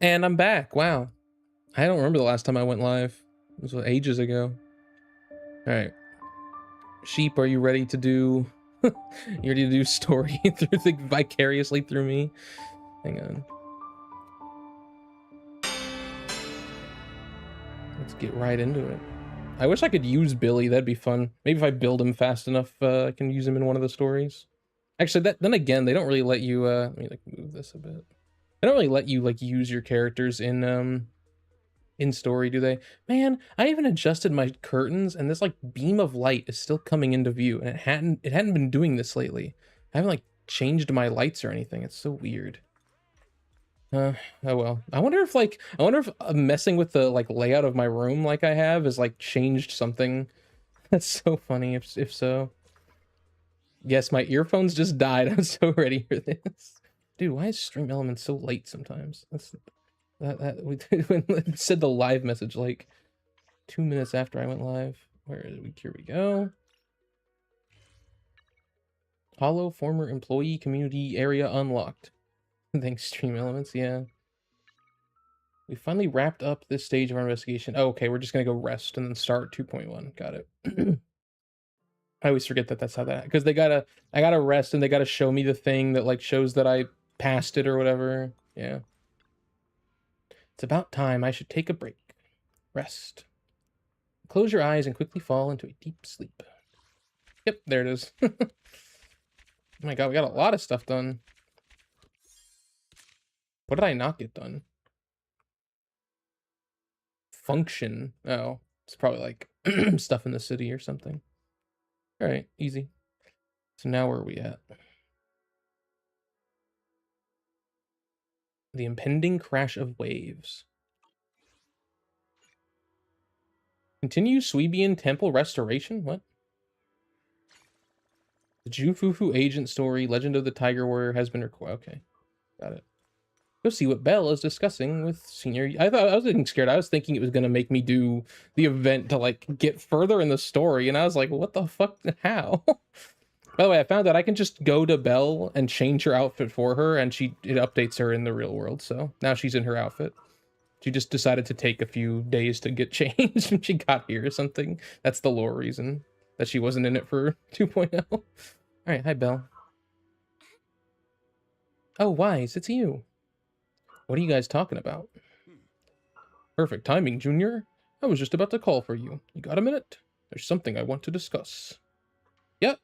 And I'm back. Wow. I don't remember the last time I went live. It was ages ago. All right. Sheep, are you ready to do... you ready to do story vicariously through me? Hang on. Let's get right into it. I wish I could use Billy. That'd be fun. Maybe if I build him fast enough, I can use him in one of the stories. Actually, then again, they don't really let you... let me like move this a bit. They don't really let you like use your characters in story, do they? Man, I even adjusted my curtains and this like beam of light is still coming into view, and it hadn't been doing this lately. I haven't like changed my lights or anything. It's so weird. Oh well. I wonder if messing with the like layout of my room like I have has like changed something. That's so funny if so. Yes, my earphones just died. I'm so ready for this. Dude, why is Stream Elements so late sometimes? When it said the live message like 2 minutes after I went live. Here we go. Hollow former employee community area unlocked. Thanks, Stream Elements. Yeah. We finally wrapped up this stage of our investigation. Oh, okay, we're just gonna go rest and then start 2.1. Got it. I always forget that that's how that, because I gotta rest and they gotta show me the thing that like shows that I passed it or whatever. Yeah. It's about time. I should take a break. Rest. Close your eyes and quickly fall into a deep sleep. Yep, there it is. Oh my god, we got a lot of stuff done. What did I not get done? Function. Oh, it's probably like stuff in the city or something. All right, easy. So now where are we at? The impending crash of waves. Continue Suibian temple restoration? What? The Jufufu agent story, Legend of the Tiger Warrior has been recorded. Okay, got it. Go see what Belle is discussing with Senior. I was getting scared. I was thinking it was gonna make me do the event to like get further in the story, and I was like, what the fuck? How? By the way, I found out I can just go to Belle and change her outfit for her, and it updates her in the real world. So now she's in her outfit. She just decided to take a few days to get changed when she got here or something. That's the lore reason that she wasn't in it for 2.0. All right, hi Belle. Oh, Wise, it's you. What are you guys talking about? Perfect timing, Junior. I was just about to call for you. You got a minute? There's something I want to discuss. Yep.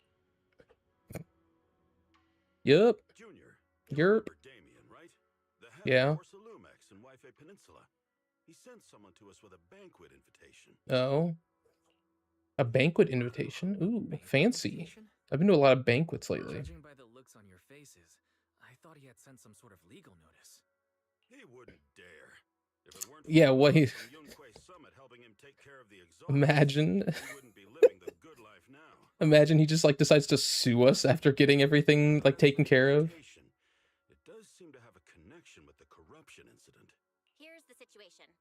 Yep. Junior, Yerp. Damien, right? The head Yeah. of Porcelumex in Wi-Fi Peninsula. He sent someone to us with a banquet invitation. Oh. A banquet invitation? Ooh, fancy. I've been to a lot of banquets lately. Judging by the looks on your faces, I thought he had sent some sort of legal notice. He wouldn't dare. If it weren't Yeah, what he... Summit helping him take care of the Imagine. he wouldn't be living the good life now. Imagine he just like decides to sue us after getting everything like taken care of. It does seem to have a connection with the corruption incident. Here's the situation.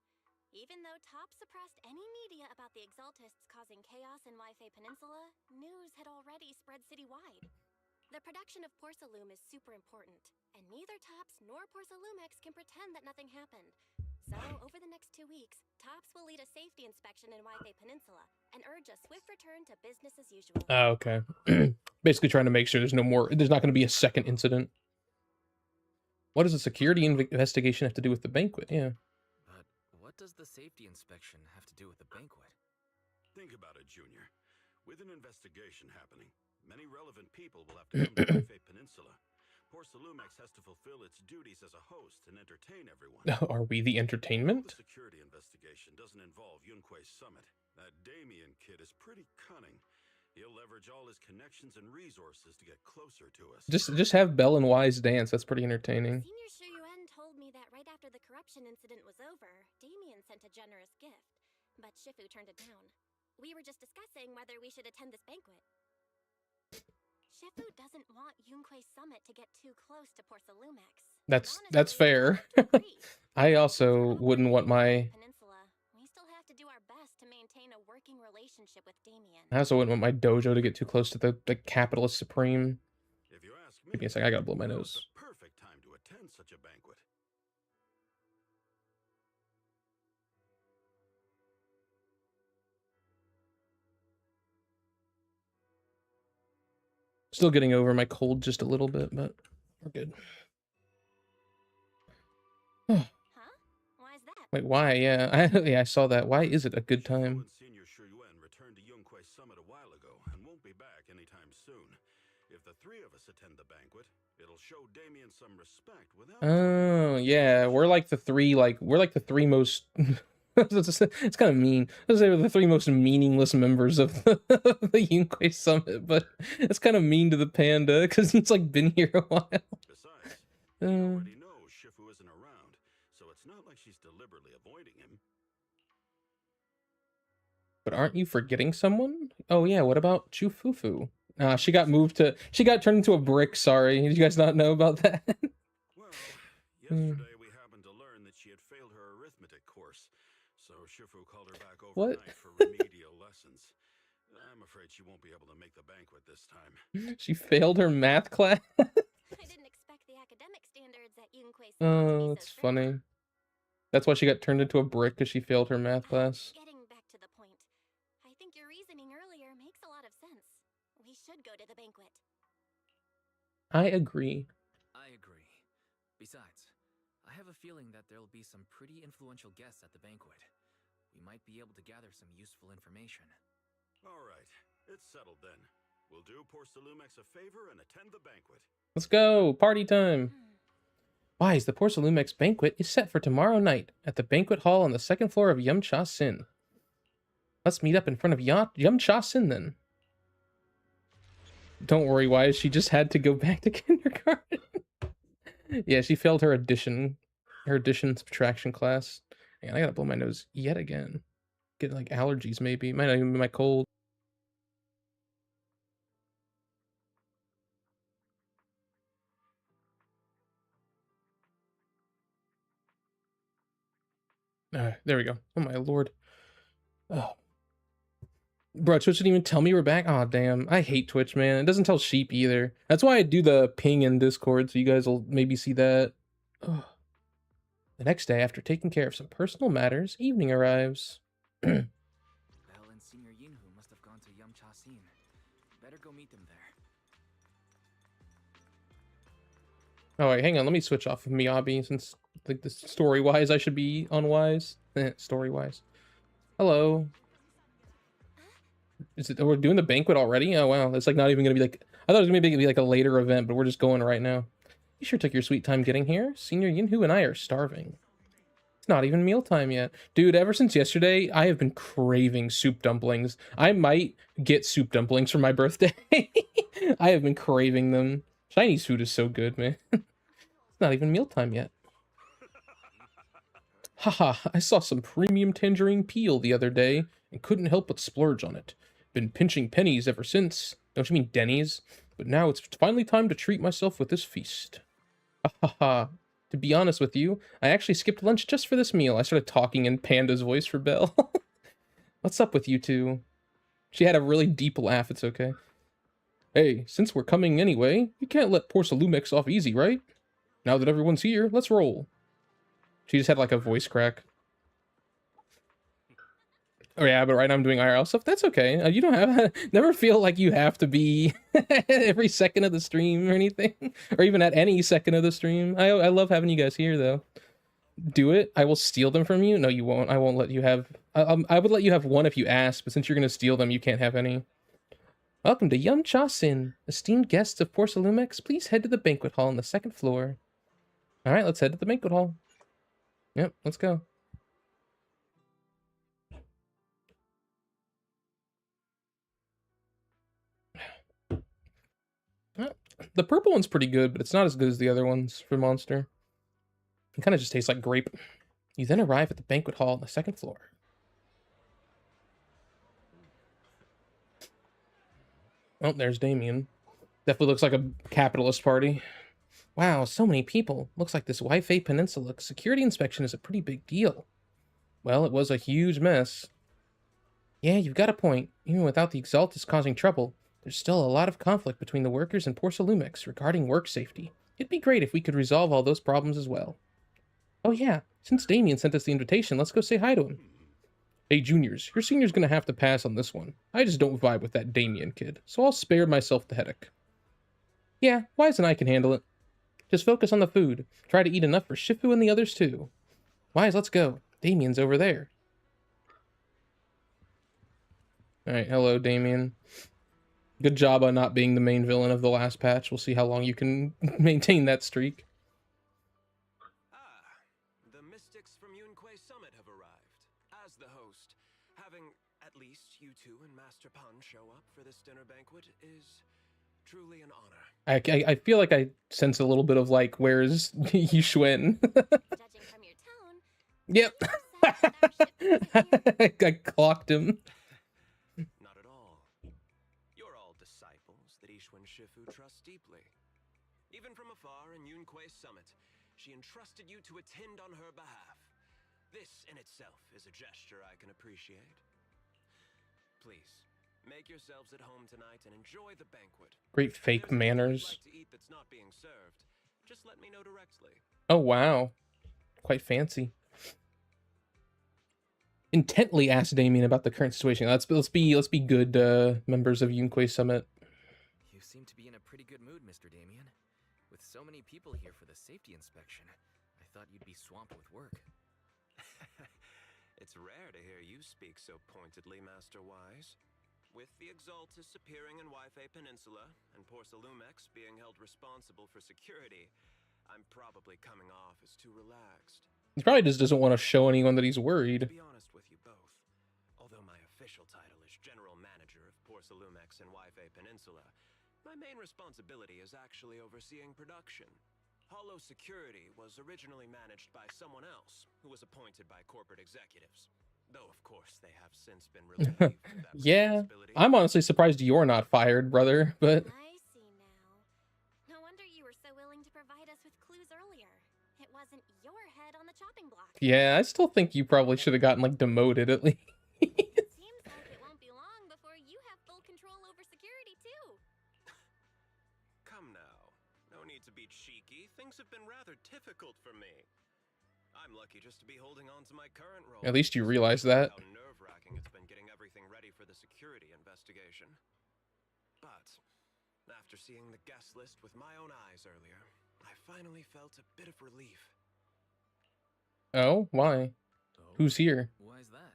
Even though Top suppressed any media about the Exaltists causing chaos in Wi-Fi Peninsula, news had already spread citywide. The production of Porcelume is super important, and neither Tops nor Porcelumex can pretend that nothing happened. So, over the next 2 weeks, Tops will lead a safety inspection in Wi-Fi Peninsula and urge a swift return to business as usual. Oh, okay. Basically trying to make sure there's not going to be a second incident. What does a security investigation have to do with the banquet? Yeah. But what does the safety inspection have to do with the banquet? Think about it, Junior. With an investigation happening, many relevant people will have to come to Wi-Fi Peninsula. Porcelumex has to fulfill its duties as a host and entertain everyone. Are we the entertainment? The security investigation doesn't involve Yunque's summit. That Damien kid is pretty cunning. He'll leverage all his connections and resources to get closer to us. Just have Belle and Wise dance. That's pretty entertaining. Senior Shuyuan told me that right after the corruption incident was over, Damien sent a generous gift, but Shifu turned it down. We were just discussing whether we should attend this banquet. Shifu doesn't want Yunque's summit to get too close to Porcelumex. That's fair. I also wouldn't want my... We still have to do our best to maintain a working relationship with Damien. I also wouldn't want my dojo to get too close to the capitalist supreme. If you ask me, Give me a second, I gotta blow my nose. Perfect time to attend such a banquet. Still getting over my cold just a little bit, but we're good. Huh? Why's that? Wait, why? Yeah, yeah, I saw that. Why is it a good time? Senior Shuyuan returned to Yunquai Summit a while ago and won't be back anytime soon. If the three of us attend the banquet, it'll show Damien some respect without. Oh, yeah, we're like the three most. It's kind of mean. Let's say we're the three most meaningless members of the Yunquai Summit, but it's kind of mean to the panda because he's like been here a while. Besides, he already knows Shifu isn't around, so it's not like she's deliberately avoiding him. But aren't you forgetting someone? Oh yeah, what about Chufufu? She got turned into a brick, sorry. Did you guys not know about that? Well, yesterday we happened to learn that she had failed her arithmetic course, so Shifu called her back What? overnight for remedial lessons. I'm afraid she won't be able to make the banquet this time. She failed her math class? I didn't expect the academic standards at Yunquai Summit to Oh, be that's so strict. funny. That's why she got turned into a brick, because she failed her math class. Getting back to the point, I think your reasoning earlier makes a lot of sense. We should go to the banquet. I agree. I agree. Besides, I have a feeling that there'll be some pretty influential guests at the banquet. We might be able to gather some useful information. All right, it's settled then. We'll do Porcelumex a favor and attend the banquet. Let's go! Party time! Wise, the Porcelumex banquet is set for tomorrow night at the banquet hall on the second floor of Yumcha Sin. Let's meet up in front of Yumcha Sin then. Don't worry, Wise, she just had to go back to kindergarten. Yeah, she failed her addition subtraction class. Hang on, I gotta blow my nose yet again. Getting like allergies maybe. Might not even be my cold. There we go. Oh my lord. Oh. Bro, Twitch didn't even tell me we're back. Oh damn. I hate Twitch, man. It doesn't tell sheep either. That's why I do the ping in Discord, so you guys will maybe see that. Oh. The next day, after taking care of some personal matters, evening arrives. Belle and Senior Yinhu must have gone to Yumcha Sin. Better go meet them there. Oh wait, hang on. Let me switch off of Miyabi since like this story-wise I should be on Wise. Story-wise. Hello. We're doing the banquet already? Oh wow, it's like not even gonna be like, I thought it was gonna be like a later event, but we're just going right now. You sure took your sweet time getting here. Senior Yinhu and I are starving. It's not even mealtime yet. Dude, ever since yesterday, I have been craving soup dumplings. I might get soup dumplings for my birthday. I have been craving them. Chinese food is so good, man. It's not even mealtime yet. Haha, I saw some premium tangerine peel the other day and couldn't help but splurge on it. Been pinching pennies ever since. Don't you mean Denny's? But now it's finally time to treat myself with this feast. Haha. To be honest with you, I actually skipped lunch just for this meal. I started talking in Panda's voice for Belle. What's up with you two? She had a really deep laugh, it's okay. Hey, since we're coming anyway, you can't let Porcelumex off easy, right? Now that everyone's here, let's roll. She just had like a voice crack. Oh yeah, but right now I'm doing IRL stuff. That's okay. You don't have never feel like you have to be every second of the stream or anything, or even at any second of the stream. I love having you guys here though. Do it. I will steal them from you. No, you won't. I won't let you have. I would let you have one if you asked, but since you're gonna steal them, you can't have any. Welcome to Yumcha Sin. Esteemed guests of Porcelumex, please head to the banquet hall on the second floor. All right, let's head to the banquet hall. Yep, let's go. The purple one's pretty good, but it's not as good as the other ones for Monster. It kind of just tastes like grape. You then arrive at the banquet hall on the second floor. Oh, there's Damien. Definitely looks like a capitalist party. Wow, so many people. Looks like this Waifei Peninsula security inspection is a pretty big deal. Well, it was a huge mess. Yeah, you've got a point. Even without the Exaltus causing trouble, there's still a lot of conflict between the workers and Porcelumex regarding work safety. It'd be great if we could resolve all those problems as well. Oh yeah, since Damien sent us the invitation, let's go say hi to him. Hey juniors, your senior's gonna have to pass on this one. I just don't vibe with that Damien kid, so I'll spare myself the headache. Yeah, Wise and I can handle it. Just focus on the food. Try to eat enough for Shifu and the others too. Wise, let's go. Damien's over there. Alright, hello, Damien. Good job on not being the main villain of the last patch. We'll see how long you can maintain that streak. Ah, the mystics from Yunquay Summit have arrived. As the host, having at least you two and Master Pun show up for this dinner banquet is truly an honor. I feel like I sense a little bit of like, where's Yuxuan? Judging from your tone, Yep. you upset that our ship isn't here. I clocked him. Not at all. You're all disciples that Ishwan Shifu trusts deeply. Even from afar in Yunquay Summit, she entrusted you to attend on her behalf. This in itself is a gesture I can appreciate. Please, make yourselves at home tonight and enjoy the banquet. Great If fake there's anything you'd manners. like to eat that's not being served, just let me know directly. Oh wow, quite fancy. Intently asked Damien about the current situation. Let's be good members of Yunquay Summit. You seem to be in a pretty good mood, Mr. Damien. With so many people here for the safety inspection, I thought you'd be swamped with work. It's rare to hear you speak so pointedly, Master Wise. With the Exaltus appearing in Yifei Peninsula and Porsalumex being held responsible for security, I'm probably coming off as too relaxed. He probably just doesn't want to show anyone that he's To worried. be honest with you both, although my official title is General Manager of Porsalumex and Yifei Peninsula, my main responsibility is actually overseeing production. Hollow Security was originally managed by someone else who was appointed by corporate executives. Though, of course, they have since been relieved of that Yeah, responsibility. I'm honestly surprised you're not fired, brother, but I see now. No wonder you were so willing to provide us with clues earlier. It wasn't your head on the chopping block. yeah, I still think you probably should have gotten like demoted at least. It seems like it won't be long before you have full control over security, too. Come now. No need to be cheeky. Things have been rather difficult for me. I'm lucky just to be holding on to my current role. At least you realize that. How nerve-wracking it's been getting everything ready for the security investigation. But after seeing the guest list with my own eyes earlier, I finally felt a bit of relief. Oh, why? Oh, Who's here? why is that?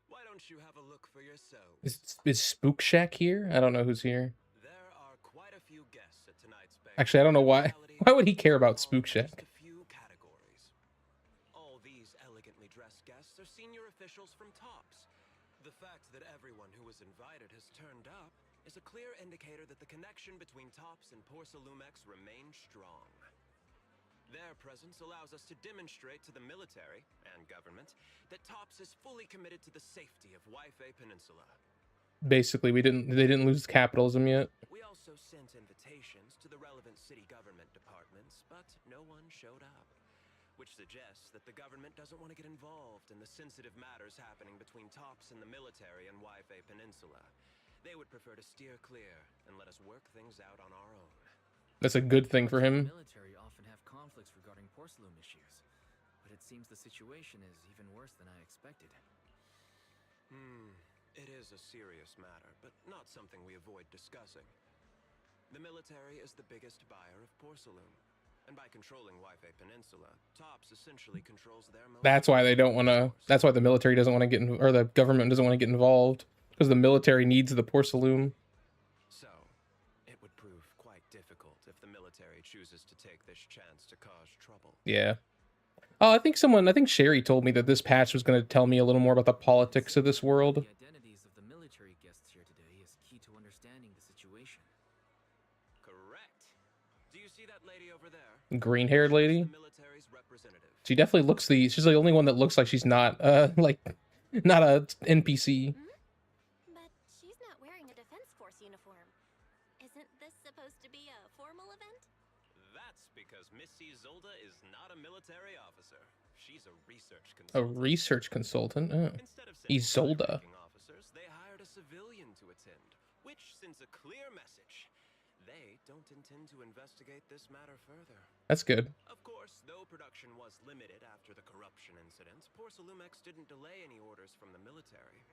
Why don't you have a look for yourself? Is Spook Shack here? I don't know who's here. There are quite a few guests at tonight's banquet. Actually, I don't know why. Why would he care about Spook Just Shack? a few categories. All these elegantly dressed guests are senior officials from TOPS. The fact that everyone who was invited has turned up is a clear indicator that the connection between TOPS and Porsalumex remains strong. Their presence allows us to demonstrate to the military and government that TOPS is fully committed to the safety of Yifei Peninsula. Basically, they didn't lose capitalism yet. We also sent invitations to the relevant city government departments, but no one showed up, which suggests that the government doesn't want to get involved in the sensitive matters happening between TOPS and the military in Yifei Peninsula. They would prefer to steer clear and let us work things out on our own. That's a good thing for him. The military often have conflicts regarding porcelain issues, but it seems the situation is even worse than I expected. It is a serious matter, but not something we avoid discussing. The military is the biggest buyer of porcelain, and by controlling Yifei Peninsula, TOPS essentially controls their most. That's why they don't want to. That's why the military doesn't want to get, or the government doesn't want to get involved, because the military needs the porcelain. So, it would prove quite difficult if the military chooses to take this chance to cause trouble. Yeah. Oh, I think Sherry told me that this patch was going to tell me a little more about the politics of this world. The identities of the military guests here today is key to understanding the situation. Correct. Do you see that lady over there? Green-haired lady. The military's representative. She definitely looks she's the only one that looks like she's not like not a NPC. But she's not wearing a Defense Force uniform. Isn't this supposed to be a formal event? That's because Missy Zolda is not a military officer. She's a research A consultant. research consultant. Oh. Instead of sending Isolda. high-ranking officers, they hired a civilian to attend, which sends a clear message. They don't intend to investigate this matter further. That's good. Of course, though production was limited after the corruption incidents, Porsalumex didn't delay any orders from the military.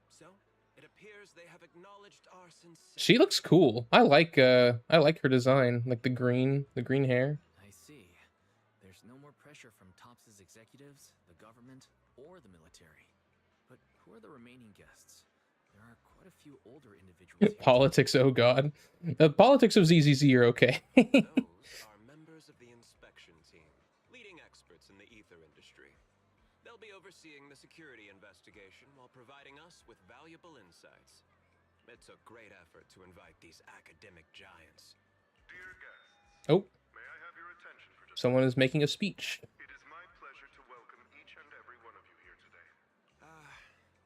So, It appears they have acknowledged our sincerity. She looks cool. I like her design, like the green hair. I see. There's no more pressure from TOPS' executives, the government, or the military. But who are the remaining guests? There are quite a few older individuals here. Politics, oh god. The politics of ZZZ are okay. Those are members of the inspection team, leading experts in the ether industry. They'll be overseeing the security investigation while providing us with valuable insights. It took great effort to invite these academic giants. Dear guests, Oh, may I have your attention for just someone is making a speech. It is my pleasure to welcome each and every one of you here today.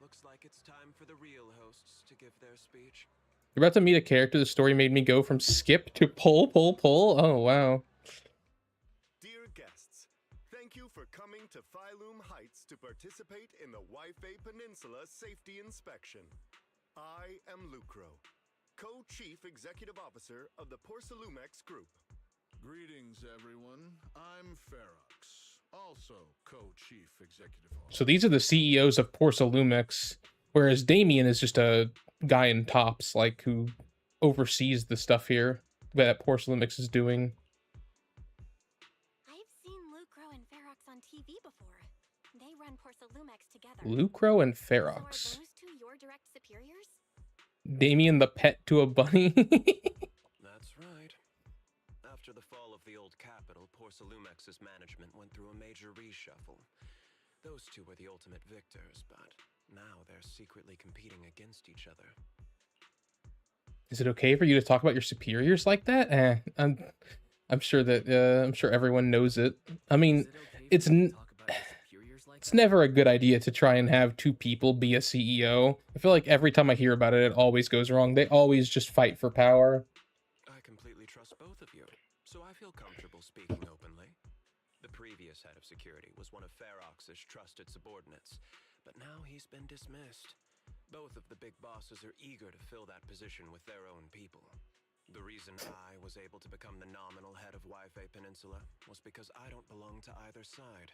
Looks like it's time for the real hosts to give their speech. You're about to meet a character the story made me go from skip to pull. Oh, wow. Dear guests, thank you for coming to Phylum Heights to participate in the Wi-Fi Peninsula Safety Inspection. I am Lucro, Co-Chief Executive Officer of the Porcelumex Group. Greetings, everyone. I'm Ferox, also Co-Chief Executive Officer. So these are the CEOs of Porcelumex, whereas Damien is just a guy in tops, like, who oversees the stuff here that Porcelumex is doing. I've seen Lucro and Ferox on TV before. They run Porcelumex together. Lucro and So are Ferox. those two your direct superiors? Damien the pet to a bunny. That's right. After the fall of the old capital, Porcelumex's management went through a major reshuffle. Those two were the ultimate victors, but now they're secretly competing against each other. Is it okay for you to talk about your superiors like that? I'm sure that I'm sure everyone knows it. I mean, Is it okay it's for you n- to talk about your superiors like it's that? never a good idea to try and have two people be a CEO. I feel like every time I hear about it, it always goes wrong. They always just fight for power. I completely trust both of you, so I feel comfortable speaking openly. The previous head of security was one of Ferox's trusted subordinates, but now he's been dismissed. Both of the big bosses are eager to fill that position with their own people. The reason I was able to become the nominal head of Wi-Fi Peninsula was because I don't belong to either side.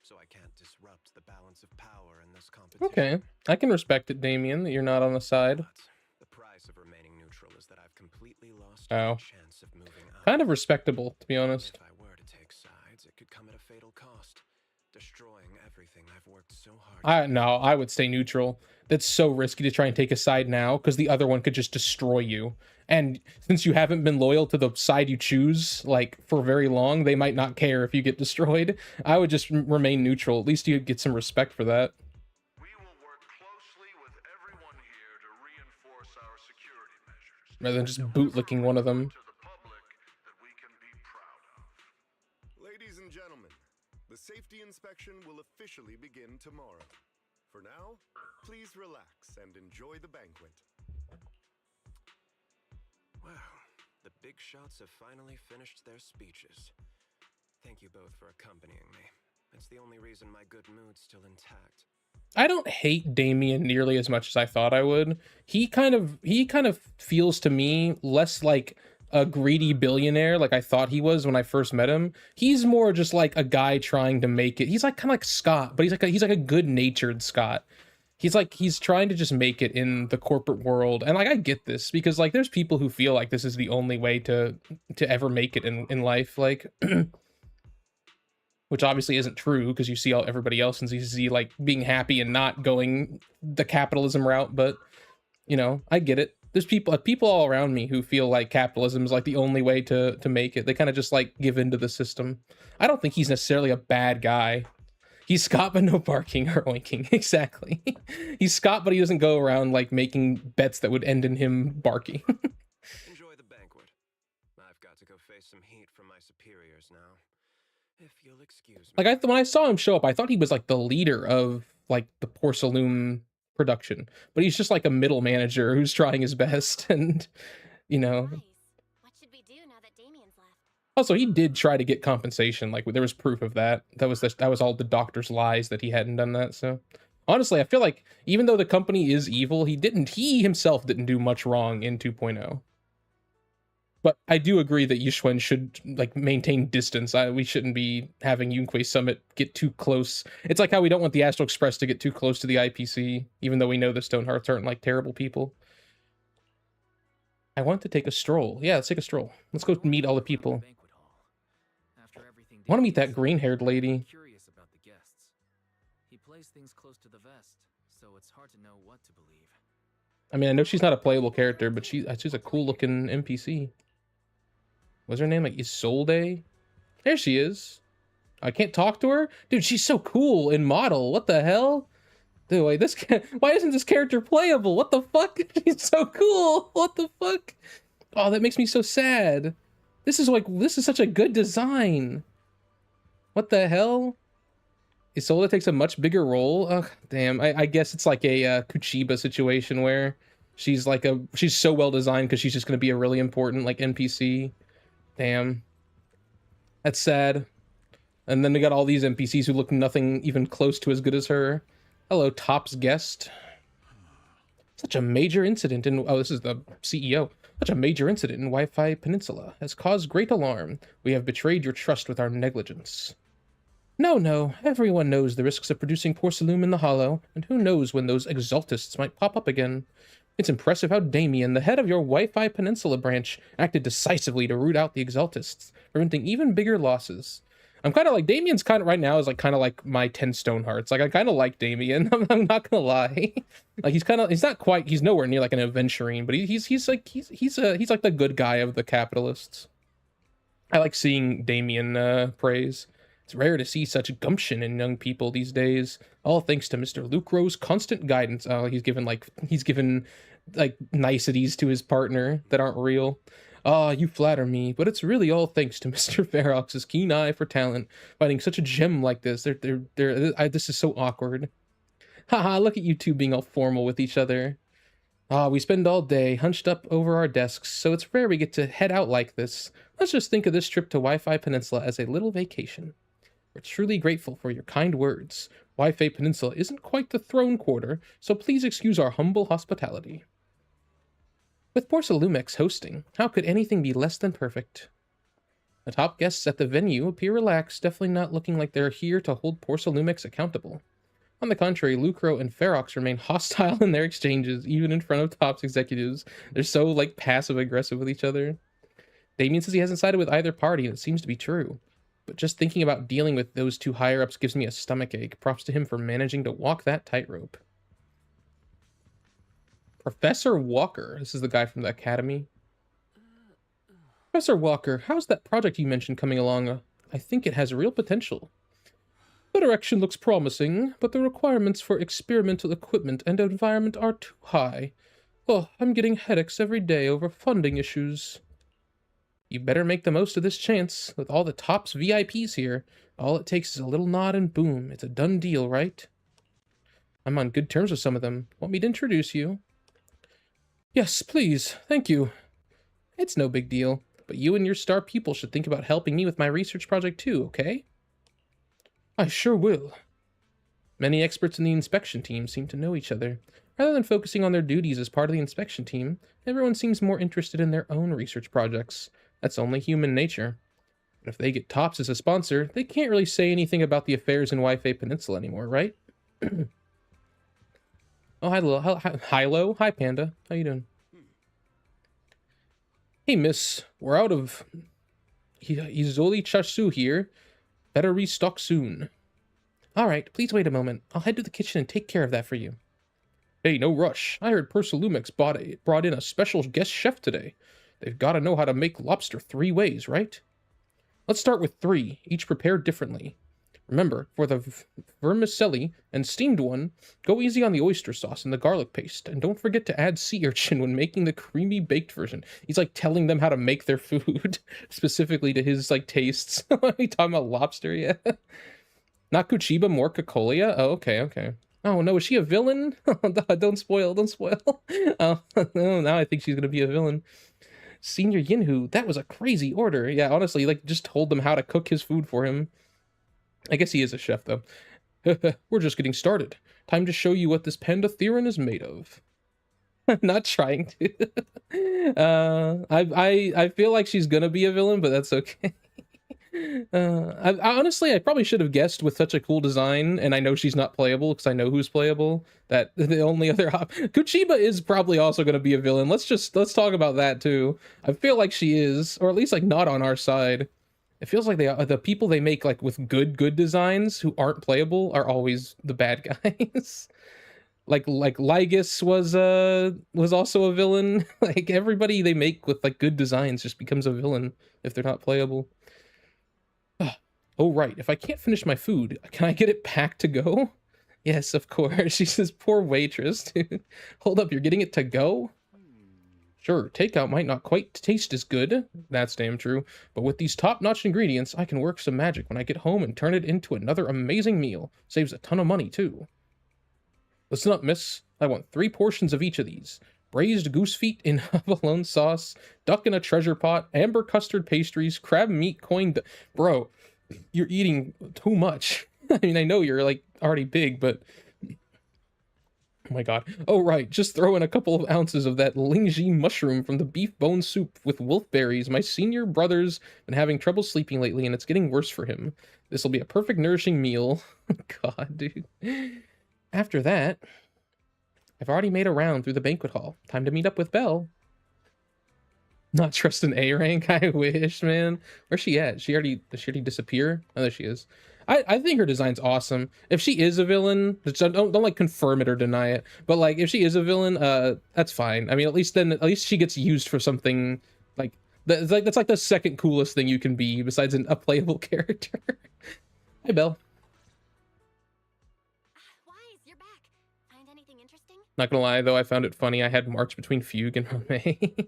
So I can't disrupt the balance of power in this competition. Okay, I can respect it, Damien, that you're not on the side. But the price of remaining neutral is that I've completely lost Oh. any chance of moving up. Kind of respectable, to be honest. If I were to take sides, it could come at a fatal cost, destroying everything I've worked so hard. I would stay neutral. That's so risky to try and take a side now, because the other one could just destroy you. And since you haven't been loyal to the side you choose, like, for very long, they might not care if you get destroyed. I would just remain neutral. At least you'd get some respect for that. We will work closely with everyone here to reinforce our security measures. Rather than just bootlicking one of them. To the public that we can be proud of. Ladies and gentlemen, the safety inspection will officially begin tomorrow. For now, please relax and enjoy the banquet. Wow, the big shots have finally finished their speeches. Thank you both for accompanying me. It's the only reason my good mood's still intact. I don't hate Damien nearly as much as I thought I would. He kind of feels to me less like a greedy billionaire like I thought he was when I first met him. He's more just like a guy trying to make it. He's like kind of like Scott, but he's like a good-natured Scott. He's trying to just make it in the corporate world. And like I get this because like there's people who feel like this is the only way to ever make it in life, like which obviously isn't true because you see everybody else in ZCZ like being happy and not going the capitalism route, but you know, I get it. There's people all around me who feel like capitalism is like the only way to make it. They kind of just like give into the system. I don't think he's necessarily a bad guy. He's Scott, but no barking or oinking. Exactly. He's Scott, but he doesn't go around like making bets that would end in him barking. Enjoy the banquet. I've got to go face some heat from my superiors now. If you'll excuse me. Like when I saw him show up, I thought he was like the leader of like the Porcelain production, but he's just like a middle manager who's trying his best, and you know. Nice. What should we do now that Damien's left? Also, he did try to get compensation. Like there was proof of that. That was all the doctor's lies that he hadn't done that. So honestly, I feel like even though the company is evil, he himself didn't do much wrong in 2.0. But I do agree that Yushuen should like maintain distance. We shouldn't be having Yunquei Summit get too close. It's like how we don't want the Astral Express to get too close to the IPC, even though we know the Stonehearts aren't like terrible people. I want to take a stroll. Yeah, let's take a stroll. Let's go meet all the people. I want to meet that green-haired lady. Curious about the guests. He plays things close to the vest, so it's hard to know what to believe. I mean, I know she's not a playable character, but she's a cool-looking NPC. What's her name? Like Isolde? There she is. I can't talk to her? Dude, she's so cool in model. What the hell? Dude, wait, why isn't this character playable? What the fuck? She's so cool. What the fuck? Oh, that makes me so sad. This is such a good design. What the hell? Isolde takes a much bigger role. Ugh, damn. I guess it's like a Kuchiba situation where she's so well designed because she's just gonna be a really important like NPC. Damn. That's sad. And then we got all these NPCs who look nothing even close to as good as her. Hello, Top's guest. Such a major incident in... Oh, this is the CEO. Such a major incident in Wi-Fi Peninsula has caused great alarm. We have betrayed your trust with our negligence. No. Everyone knows the risks of producing Porcelain in the Hollow, and who knows when those exaltists might pop up again. It's impressive how Damien, the head of your Wi-Fi Peninsula branch, acted decisively to root out the exaltists, preventing even bigger losses. I'm kind of like, Damien's kind of right now is like kind of like my 10 Stonehearts. Like I kind of like Damien. I'm not gonna lie. Like he's nowhere near like an adventurine, but he's like the good guy of the capitalists. I like seeing Damien praise. It's rare to see such gumption in young people these days. All thanks to Mr. Lucro's constant guidance. Oh, he's given niceties to his partner that aren't real. Ah, you flatter me, but it's really all thanks to Mr. Ferox's keen eye for talent, finding such a gem like this. This is so awkward. Haha, look at you two being all formal with each other. Ah, we spend all day hunched up over our desks, so it's rare we get to head out like this. Let's just think of this trip to Wi-Fi Peninsula as a little vacation. We're truly grateful for your kind words. Wi-Fi Peninsula isn't quite the throne quarter, so please excuse our humble hospitality. With Porcelumex hosting, how could anything be less than perfect? The top guests at the venue appear relaxed, definitely not looking like they're here to hold Porcelumex accountable. On the contrary, Lucro and Ferox remain hostile in their exchanges, even in front of Top's executives. They're so, like, passive-aggressive with each other. Damien says he hasn't sided with either party, and it seems to be true. But just thinking about dealing with those two higher-ups gives me a stomachache. Props to him for managing to walk that tightrope. Professor Walker. This is the guy from the academy. Professor Walker, how's that project you mentioned coming along? I think it has real potential. The direction looks promising, but the requirements for experimental equipment and environment are too high. Oh, I'm getting headaches every day over funding issues. You better make the most of this chance. With all the Top's VIPs here, all it takes is a little nod and boom, it's a done deal, right? I'm on good terms with some of them. Want me to introduce you? Yes, please. Thank you. It's no big deal, but you and your star pupil should think about helping me with my research project too, okay? I sure will. Many experts in the inspection team seem to know each other. Rather than focusing on their duties as part of the inspection team, everyone seems more interested in their own research projects. That's only human nature. But if they get Tops as a sponsor, they can't really say anything about the affairs in Wi-Fi Peninsula anymore, right? Oh, hi, Hi, Panda. How you doing? Hey, miss. We're out of... Izoli Chasu here. Better restock soon. Alright, please wait a moment. I'll head to the kitchen and take care of that for you. Hey, no rush. I heard Porcelumex brought in a special guest chef today. They've got to know how to make lobster 3 ways, right? Let's start with 3, each prepared differently. Remember, for the vermicelli and steamed one, go easy on the oyster sauce and the garlic paste, and don't forget to add sea urchin when making the creamy baked version. He's like telling them how to make their food, specifically to his like tastes. Are you talking about lobster? Yeah. Not Kuchiba, more Kokolia? Oh, okay. Oh no, is she a villain? Don't spoil. Oh, no, now I think she's gonna be a villain. Senior Yinhu, that was a crazy order. Yeah, honestly, like just told them how to cook his food for him. I guess he is a chef, though. We're just getting started. Time to show you what this Panda Theron is made of. Not trying to. I feel like she's gonna be a villain, but that's okay. I honestly, I probably should have guessed with such a cool design, and I know she's not playable because I know who's playable. That the only other Kuchiba is probably also going to be a villain. Let's talk about that too. I feel like she is, or at least like not on our side. It feels like the people they make like with good designs who aren't playable are always the bad guys. Like Lygus was also a villain. Like everybody they make with like good designs just becomes a villain if they're not playable. Oh, right. If I can't finish my food, can I get it packed to go? Yes, of course. She says, poor waitress, dude. Hold up, you're getting it to go? Sure, takeout might not quite taste as good. That's damn true. But with these top-notch ingredients, I can work some magic when I get home and turn it into another amazing meal. Saves a ton of money, too. Listen up, miss. I want 3 portions of each of these. Braised goose feet in abalone sauce, duck in a treasure pot, amber custard pastries, crab meat coin... Bro, you're eating too much. I mean, I know you're like already big, but oh my god. Oh right, just throw in a couple of ounces of that lingji mushroom from the beef bone soup with wolfberries. My senior brother's been having trouble sleeping lately and it's getting worse for him. This will be a perfect nourishing meal. God, dude. After that, I've already made a round through the banquet hall. Time to meet up with Belle. Not trust an A rank. I wish, man. Where's she at? Did she already disappear? Oh, there she is. I think her design's awesome. If she is a villain, don't like confirm it or deny it. But like if she is a villain, that's fine. I mean, at least she gets used for something like that's like the second coolest thing you can be besides a playable character. Hi, Belle. Wise, you're back. Find anything interesting? Not gonna lie though, I found it funny. I had March between Fugue and Homei.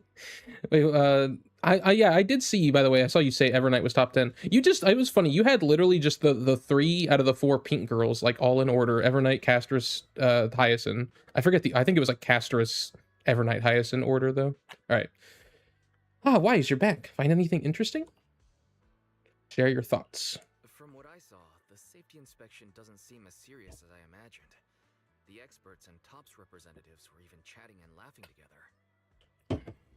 Wait, I did see, by the way, I saw you say Evernight was top 10. It was funny. You had literally just the 3 out of the 4 pink girls, like all in order. Evernight, Castris, Hyacinth. I think it was like Castris, Evernight, Hyacinth order though. All right. Wise, you're back. Find anything interesting? Share your thoughts. From what I saw, the safety inspection doesn't seem as serious as I imagined. The experts and TOPS representatives were even chatting and laughing together.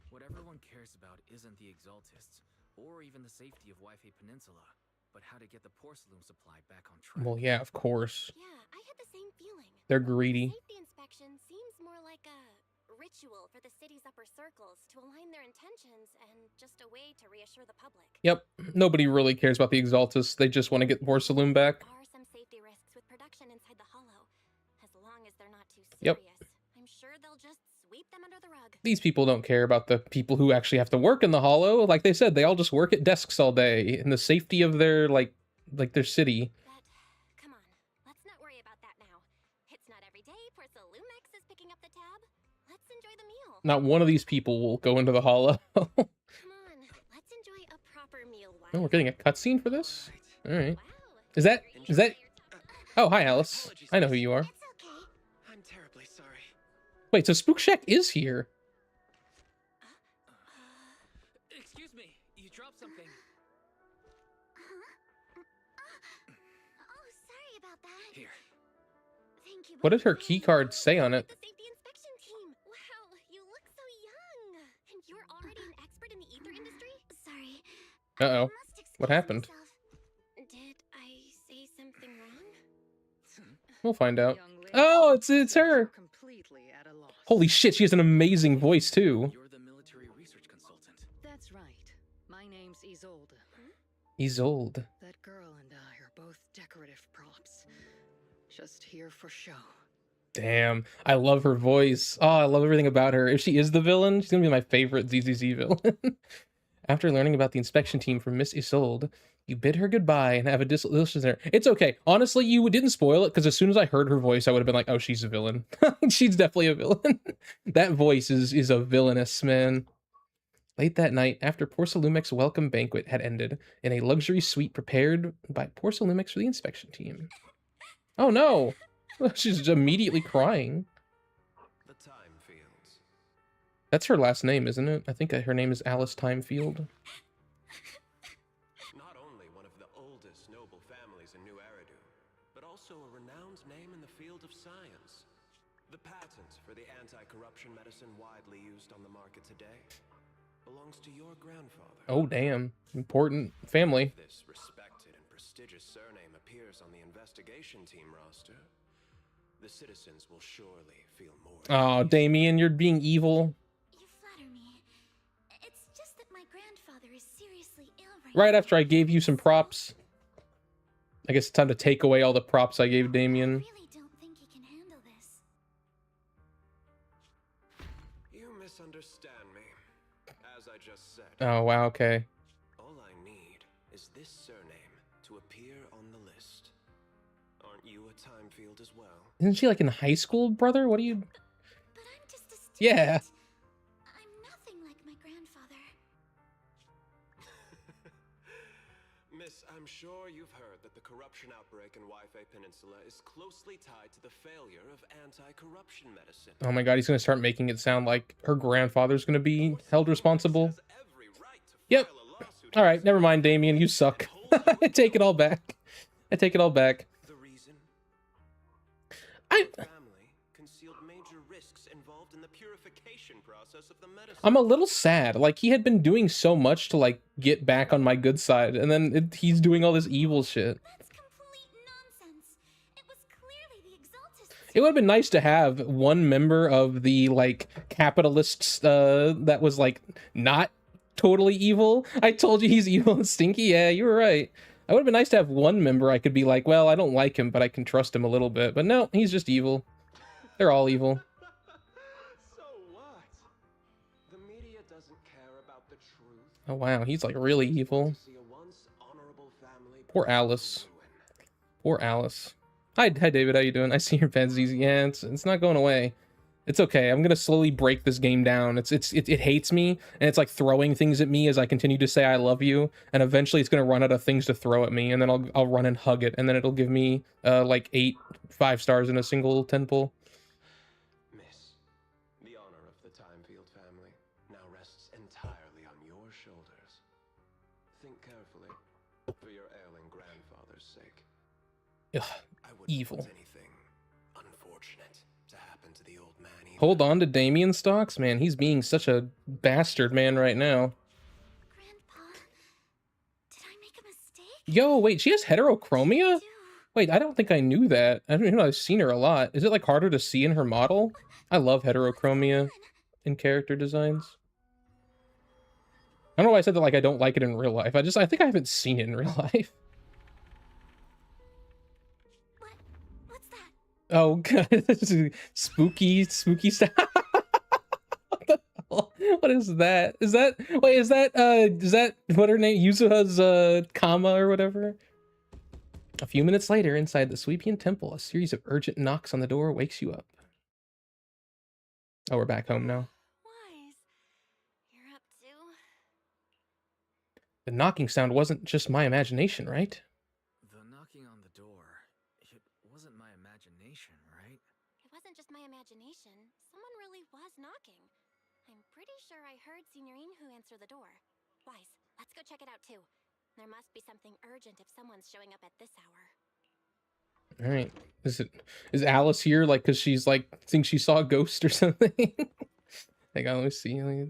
What everyone cares about isn't the Exaltists, or even the safety of Wi-Fi Peninsula, but how to get the porcelain supply back on track. Well, yeah, of course. Yeah, I had the same feeling. They're greedy. Safety inspection seems more like a ritual for the city's upper circles to align their intentions and just a way to reassure the public. Yep, nobody really cares about the Exaltists. They just want to get porcelain back. There are some safety risks with production inside the hollow. As long as they're not too serious, Yep. I'm sure they'll just sweep them under the rug. These people don't care about the people who actually have to work in the hollow. Like they said, they all just work at desks all day in the safety of their like their city. But come on, let's not worry about that now. It's not every day Porcelumex is picking up the tab. Let's enjoy the meal. Not one of these people will go into the hollow. Come on, let's enjoy a proper meal. Oh, we're getting a cutscene for this? All right. Wow. Is that Oh, hi Alice. I know who you are. It's okay. I'm terribly sorry. Wait, so Spook Shack is here. Excuse me, you dropped something. Oh, sorry about that. Here. Thank you. What but did her why? key card say on it? The safety inspection team. Wow, you look so young. And you're already an expert in the ether industry? Sorry. Uh-oh. I must excuse What happened? myself. Did I say something wrong? We'll find out. Young lady, Oh, it's her. completely at a loss. Holy shit, she has an amazing voice too. You're the military research consultant. That's right. My name's Isolde. Isolde. That girl and I are both decorative props. Just here for show. Damn, I love her voice. Oh, I love everything about her. If she is the villain, she's gonna be my favorite ZZZ villain. After learning about the inspection team from Miss Isolde, you bid her goodbye and have a dissolution there. It's okay. Honestly, you didn't spoil it because as soon as I heard her voice, I would have been like, oh, she's a villain. She's definitely a villain. That voice is a villainous, man. Late that night, after Porcelumex's welcome banquet had ended, in a luxury suite prepared by Porcelumex for the inspection team. Oh no! She's immediately crying. The time fields. That's her last name, isn't it? I think her name is Alice Timefield. Not only one of the oldest noble families in New Eridu, but also a renowned name in the field of science. The patent for the anti-corruption medicine widely used on the market today belongs to your grandfather. Oh, damn. Important family. If this respected and prestigious surname appears on the investigation team roster, the citizens will surely feel more. Oh, Damien, you're being evil. You flatter me. It's just that my grandfather is seriously ill Right after I gave you some props. I guess it's time to take away all the props I gave Damien. I really don't think he can handle this. You misunderstand me. As I just said. Oh, wow, okay. All I need is this surname to appear on the list. Aren't you a time field as well? Isn't she like in high school, brother? What are you... But I'm just a student. Yeah. I'm nothing like my grandfather. Miss, I'm sure you've heard that the corruption outbreak in Wi-Fi Peninsula is closely tied to the failure of anti-corruption medicine. Oh my god, he's gonna start making it sound like her grandfather's gonna be held responsible. Yep. Alright, never mind, Damien, you suck. I take it all back. I take it all back. The reason? I... Family concealed major risks involved in the purification process of the medicine. I'm a little sad. Like, he had been doing so much to, like, get back on my good side, and then he's doing all this evil shit. That's complete nonsense. It was clearly the Exaltists. It would have been nice to have one member of the, like, capitalists that was, like, not totally evil. I told you he's evil and stinky. Yeah, you were right. It would have been nice to have one member I could be like, well, I don't like him, but I can trust him a little bit. But no, he's just evil. They're all evil. So what? The media doesn't care about the truth. Oh, wow. He's, like, really evil. See a once honorable family Poor Alice. Poor Alice. Hi, David. How you doing? I see your fancies. Yeah, it's not going away. It's okay. I'm gonna slowly break this game down. It hates me, and it's like throwing things at me as I continue to say I love you, and eventually it's gonna run out of things to throw at me, and then I'll run and hug it, and then it'll give me like 8 5-stars in a single 10 pull. Miss, the honor of the Timefield family now rests entirely on your shoulders. Think carefully, for your ailing grandfather's sake. Ugh, I wouldn't evil. want anything unfortunate to happen to the old man either. Hold on to Damien stocks, man. He's being such a bastard man right now. Grandpa, did I make a mistake? Yo, wait, she has heterochromia? Wait, I don't think I knew that. I don't know. I've seen her a lot. Is it like harder to see in her model? I love heterochromia in character designs. I don't know why I said that like I don't like it in real life. I think I haven't seen it in real life. What's that? Oh god, this is spooky stuff. What the hell? What is that? Is that what her name? Yuzuha's Kama or whatever? A few minutes later, inside the Sweepian temple, a series of urgent knocks on the door wakes you up. Oh, we're back home now. Wise. You're up too? The knocking sound wasn't just my imagination, right? The knocking on the door, it wasn't my imagination, right? It wasn't just my imagination. Someone really was knocking. I'm pretty sure I heard Signorine who answer the door. Wise, let's go check it out too. There must be something urgent if someone's showing up at this hour. All right. Is Alice here like cuz she's like thinks she saw a ghost or something? Hang on, let me see.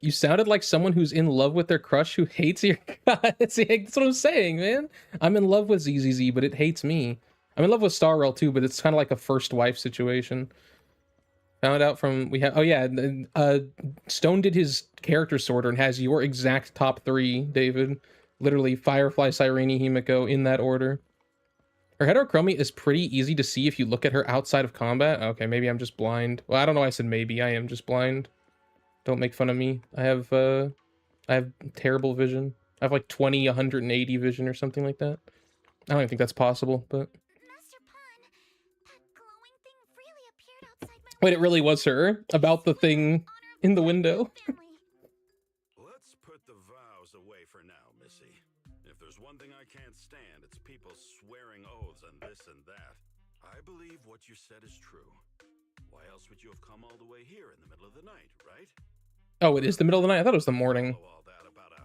You sounded like someone who's in love with their crush who hates your guy. See, that's what I'm saying, man. I'm in love with ZZZ, but it hates me. I'm in love with Star Rail too, but it's kind of like a first wife situation. Found out from Stone did his character sorter and has your exact top 3, David. Literally Firefly, Sirene, Himiko in that order. Her heterochromia is pretty easy to see if you look at her outside of combat. Okay, maybe I'm just blind. Well, I don't know why I said maybe. I am just blind. Don't make fun of me. I have terrible vision. I have like 180 vision or something like that. I don't even think that's possible, but... Master Pun, that glowing thing really appeared outside my... Wait, it really was her? About the thing in the window? Let's put the vows away for now, Missy. If there's one thing I can't stand, it's people swearing oaths and this and that. I believe what you said is true. Why else would you have come all the way here in the middle of the night, right? Oh, it is the middle of the night? I thought it was the morning. All that about a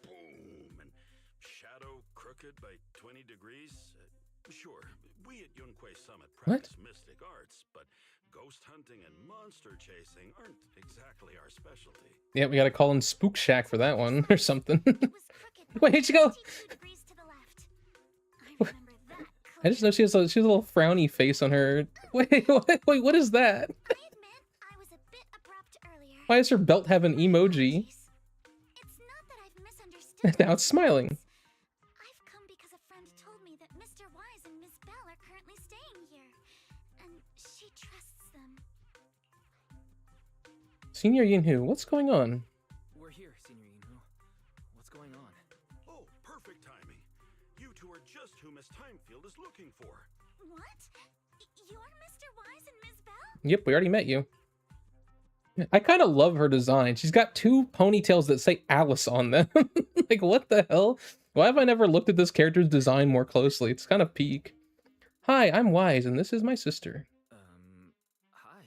boom and shadow crooked by 20 degrees. Sure, we at Yunquay Summit What? practice mystic arts, but ghost hunting and monster chasing aren't exactly our specialty. Yeah, we gotta call in Spook Shack for that one or something. It was crooked by Wait, she go. 22 degrees to the left. I remember that I just know she has a little frowny face on her. Wait, what is that? I admit I was a bit abrupt earlier. Why does her belt have an emoji? It's not that I've misunderstood. Now it's smiling. I've come because a friend told me that Mr. Wise and Miss Bell are currently staying here, and she trusts them. Senior Yinhu, what's going on? We're here, Senior Yinhu. What's going on? Oh, perfect timing. You two are just who Miss Timefield is looking for. What? You're Mr. Wise and Miss Bell? Yep, we already met you. I kind of love her design. She's got two ponytails that say Alice on them. Like, what the hell? Why have I never looked at this character's design more closely? It's kind of peak. Hi, I'm Wise, and this is my sister. Hi.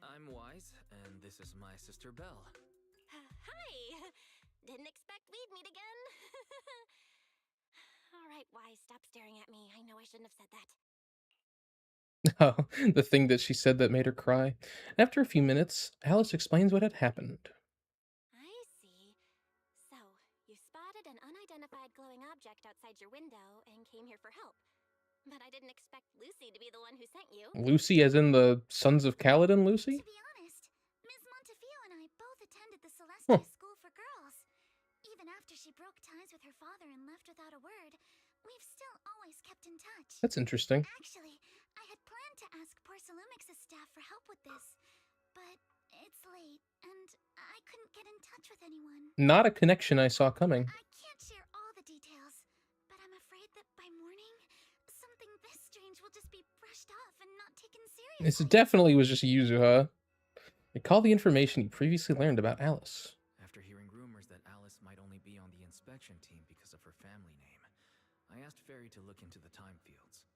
I'm Wise, and this is my sister Belle. Hi. Didn't expect we'd meet again. All right, Wise, stop staring at me. I know I shouldn't have said that. Oh, the thing that she said that made her cry. After a few minutes, Alice explains what had happened. I see. So, you spotted an unidentified glowing object outside your window and came here for help. But I didn't expect Lucy to be the one who sent you. Lucy as in the Sons of Kaladin Lucy? To be honest, Ms. Montefiore and I both attended the Celestia School for Girls. Even after she broke ties with her father and left without a word, we've still always kept in touch. That's interesting. Actually, I had planned to ask Porcelumix's staff for help with this, but it's late, and I couldn't get in touch with anyone. Not a connection I saw coming. I can't share all the details, but I'm afraid that by morning, something this strange will just be brushed off and not taken seriously. This definitely was just Yuzuha. Recall the information you previously learned about Alice. After hearing rumors that Alice might only be on the inspection team because of her family name, I asked Fairy to look into the time fields.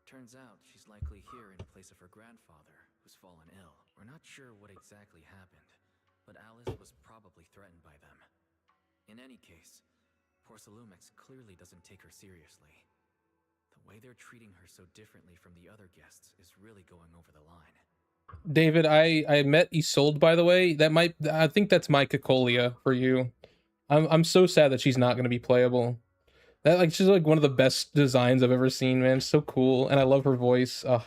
Turns out she's likely here in place of her grandfather, who's fallen ill. We're not sure what exactly happened, but Alice was probably threatened by them. In any case, Porcelumix clearly doesn't take her seriously. The way they're treating her so differently from the other guests is really going over the line. David, I met Isolde, by the way. I think that's my Cacolia for you. I'm so sad that she's not going to be playable. She's like one of the best designs I've ever seen, man. So cool, and I love her voice. Ugh.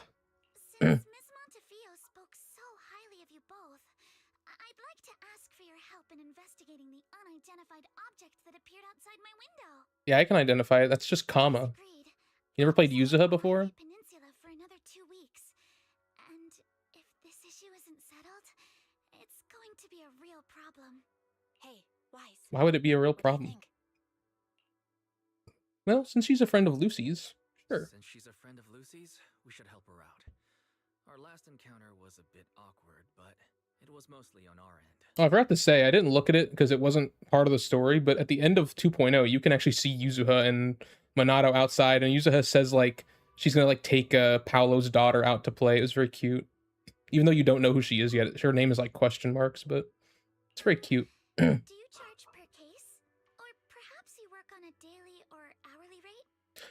Since Miss Montefiore spoke so highly of you both, I'd like to ask for your help in investigating the unidentified object that appeared outside my window. Yeah, I can identify it. That's just Kama. Agreed. You ever played Yuzuha before? Peninsula for another 2 weeks, and if this issue isn't settled, it's going to be a real problem. Hey, Wise. Why would it be a real problem? Well, since she's a friend of Lucy's, sure. Since she's a friend of Lucy's, we should help her out. Our last encounter was a bit awkward, but it was mostly on our end. Oh, I forgot to say, I didn't look at it because it wasn't part of the story, but at the end of 2.0, you can actually see Yuzuha and Manato outside, and Yuzuha says, like, she's gonna, like, take Paolo's daughter out to play. It was very cute. Even though you don't know who she is yet. Her name is, like, question marks, but it's very cute. Do you charge per case? Or perhaps you work on a daily or hourly rate?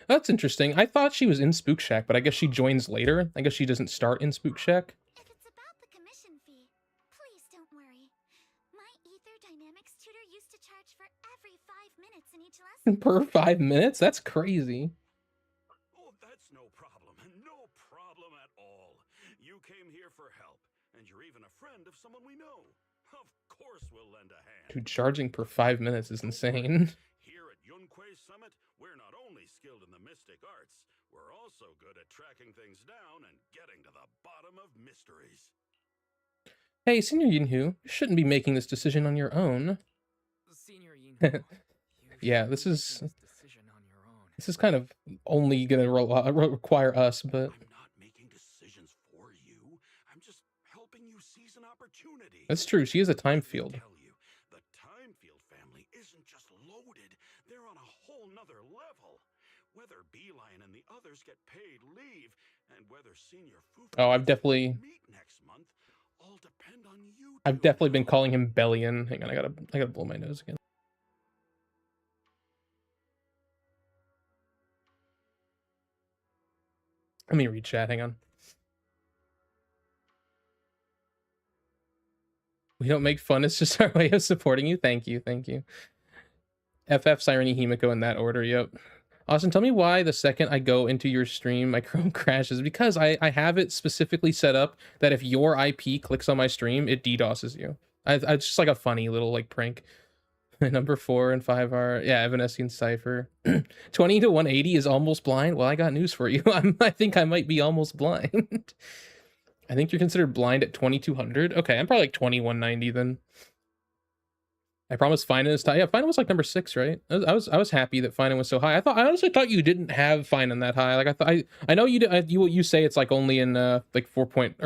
That's interesting. I thought she was in Spook Shack, but I guess she joins later. I guess she doesn't start in Spook Shack. If it's about the commission fee, please don't worry. My ether dynamics tutor used to charge for every 5 minutes in each lesson. Per 5 minutes? That's crazy. Oh, that's no problem. No problem at all. You came here for help, and you're even a friend of someone we know. Of course we'll lend a hand. Dude, charging per 5 minutes is insane. Here at Yunquay Summit, we're not only skilled in the mystic arts, we're also good at tracking things down and getting to the bottom of mysteries. Hey, Senior Yinhu, you shouldn't be making this decision on your own. Senior Yinhu, yeah, this is kind of only gonna require us, but I'm not making decisions for you. I'm just helping you seize an opportunity. that's true. She is a time field. Tell you, the time field family isn't just loaded; they're on a whole nother level. Whether Beeline and the others get paid leave, and whether Senior Fufu Oh, I've definitely next month, all depend on you. I've definitely been calling him Bellion. Hang on, I gotta blow my nose again. Let me read chat, hang on. We don't make fun, it's just our way of supporting you. Thank you, thank you. FF, Sirene, Himiko in that order, yep. Austin, tell me why the second I go into your stream, my Chrome crashes. Because I have it specifically set up that if your IP clicks on my stream, it DDoSes you. It's just like a funny little like prank. Number 4 and 5 are, yeah, Evanescent Cypher. 20 to 180 is almost blind. Well, I got news for you. I think I might be almost blind. I think you're considered blind at 2200. Okay, I'm probably like 2190 then. I promise Finan is yeah, Finan was like number 6, right? I was happy that Finan was so high. I honestly thought you didn't have Finan that high. Like I know you say it's like only in like 3.0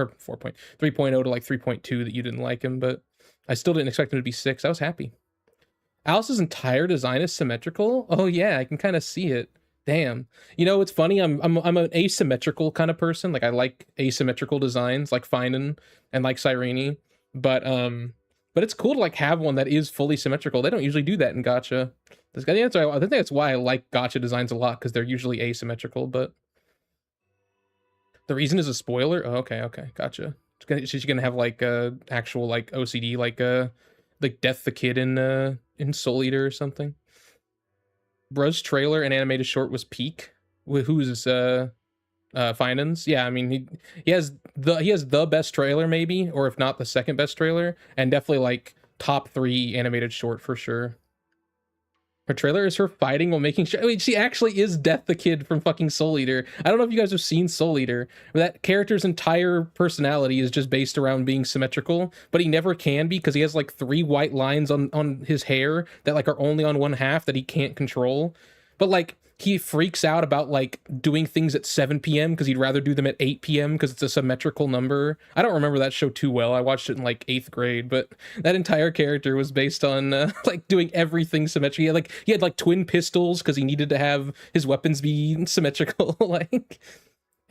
to like 3.2 that you didn't like him, but I still didn't expect him to be 6. I was happy. Alice's entire design is symmetrical. Oh yeah, I can kind of see it. Damn. You know, it's funny. I'm an asymmetrical kind of person. Like I like asymmetrical designs, like Finan and like Sirene. But it's cool to like have one that is fully symmetrical. They don't usually do that in gacha. I think that's why I like gacha designs a lot, because they're usually asymmetrical. But the reason is a spoiler. Oh, okay, gotcha. She's gonna have like actual like OCD, like Death the Kid in Soul Eater or something. Bruh's trailer and animated short was peak. Who's Finan's? Yeah, I mean he has the best trailer maybe, or if not the second best trailer, and definitely like top 3 animated short for sure. Her trailer is her fighting while making sure. I mean, she actually is Death the Kid from fucking Soul Eater. I don't know if you guys have seen Soul Eater, but that character's entire personality is just based around being symmetrical, but he never can be because he has like 3 white lines on his hair that like are only on one half that he can't control. But like he freaks out about like doing things at 7 p.m. because he'd rather do them at 8 p.m. because it's a symmetrical number. I don't remember that show too well. I watched it in like 8th grade, but that entire character was based on like doing everything symmetrical. He had like twin pistols because he needed to have his weapons be symmetrical. Like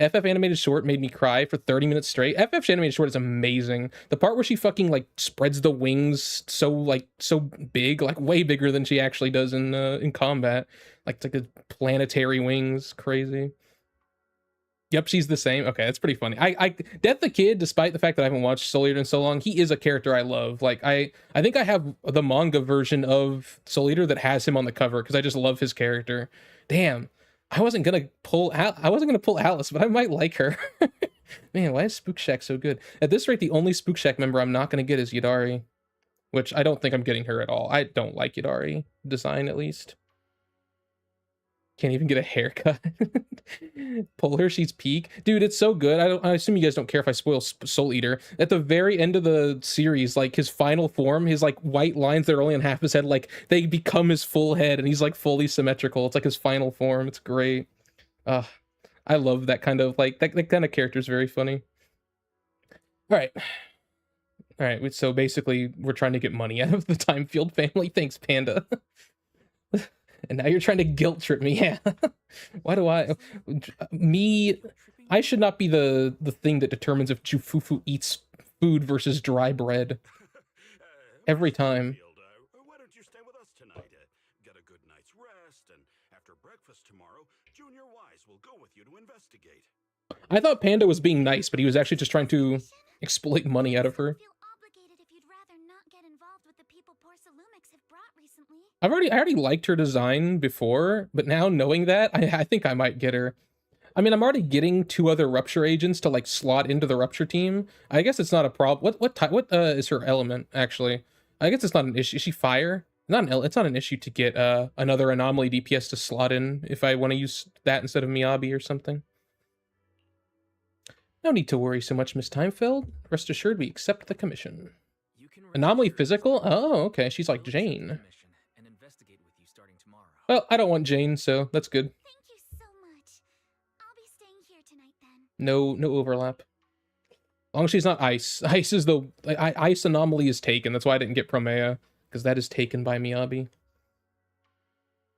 FF animated short made me cry for 30 minutes straight. FF animated short is amazing. The part where she fucking like spreads the wings so big, like way bigger than she actually does in combat. Like it's like the planetary wings, crazy. Yep, she's the same. Okay, that's pretty funny. I Death the Kid, despite the fact that I haven't watched Soul Eater in so long, he is a character I love. Like I think I have the manga version of Soul Eater that has him on the cover because I just love his character. Damn. I wasn't gonna pull Alice, but I might like her. Man, why is Spook Shack so good? At this rate, the only Spook Shack member I'm not gonna get is Yadari, which I don't think I'm getting her at all. I don't like Yadari design, at least. Can't even get a haircut. Pull her, she's peak. Dude, it's so good. I assume you guys don't care if I spoil Soul Eater. At the very end of the series, like his final form, his like white lines that are only on half his head, like they become his full head and he's like fully symmetrical. It's like his final form. It's great. I love that kind of like that kind of character is very funny. All right, so basically we're trying to get money out of the Time Field family. Thanks, Panda. And now you're trying to guilt trip me. Yeah. Why do I should not be the thing that determines if Jufufu eats food versus dry bread. Every time. Why don't you stay with us tonight? Get a good night's rest, and after breakfast tomorrow, Junior Wise will go with you to investigate. I thought Panda was being nice, but he was actually just trying to exploit money out of her. I already liked her design before, but now knowing that, I think I might get her. I mean, I'm already getting 2 other Rupture agents to like slot into the Rupture team. I guess it's not a problem. What is her element actually? I guess it's not an issue. Is she fire? It's not an issue to get another anomaly DPS to slot in if I want to use that instead of Miyabi or something. No need to worry so much, Miss Timefeld. Rest assured, we accept the commission. Anomaly physical? Oh, okay. She's like Jane. Well, I don't want Jane, so that's good. Thank you so much. I'll be staying here tonight then. No overlap. As long as she's not ice. Ice is the ice anomaly is taken. That's why I didn't get Promea, because that is taken by Miyabi.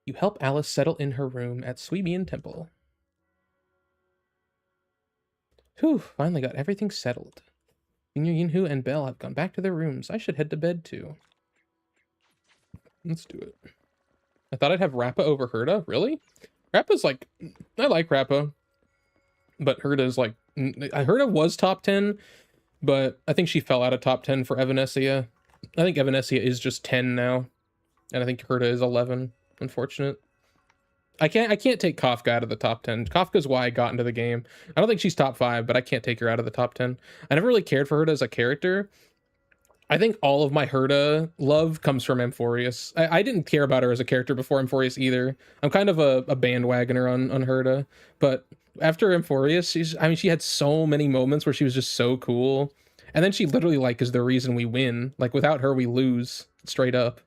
You help Alice settle in her room at Suibian Temple. Whew, finally got everything settled. Senior Yinhu and Belle have gone back to their rooms. I should head to bed too. Let's do it. I thought I'd have Rappa over Herta. Really? Rappa's like... I like Rappa. but Herta's like, Herta was top 10, but I think she fell out of top 10 for Evanescia. I think Evanescia is just 10 now, and I think Herta is 11. Unfortunate. I can't take Kafka out of the top 10. Kafka's why I got into the game. I don't think she's top 5, but I can't take her out of the top 10. I never really cared for Herta as a character. I think all of my Herta love comes from Amphorius. I didn't care about her as a character before Amphorius either. I'm kind of a bandwagoner on Herta, but after Amphorius, she had so many moments where she was just so cool. And then she literally like is the reason we win. Like without her, we lose straight up.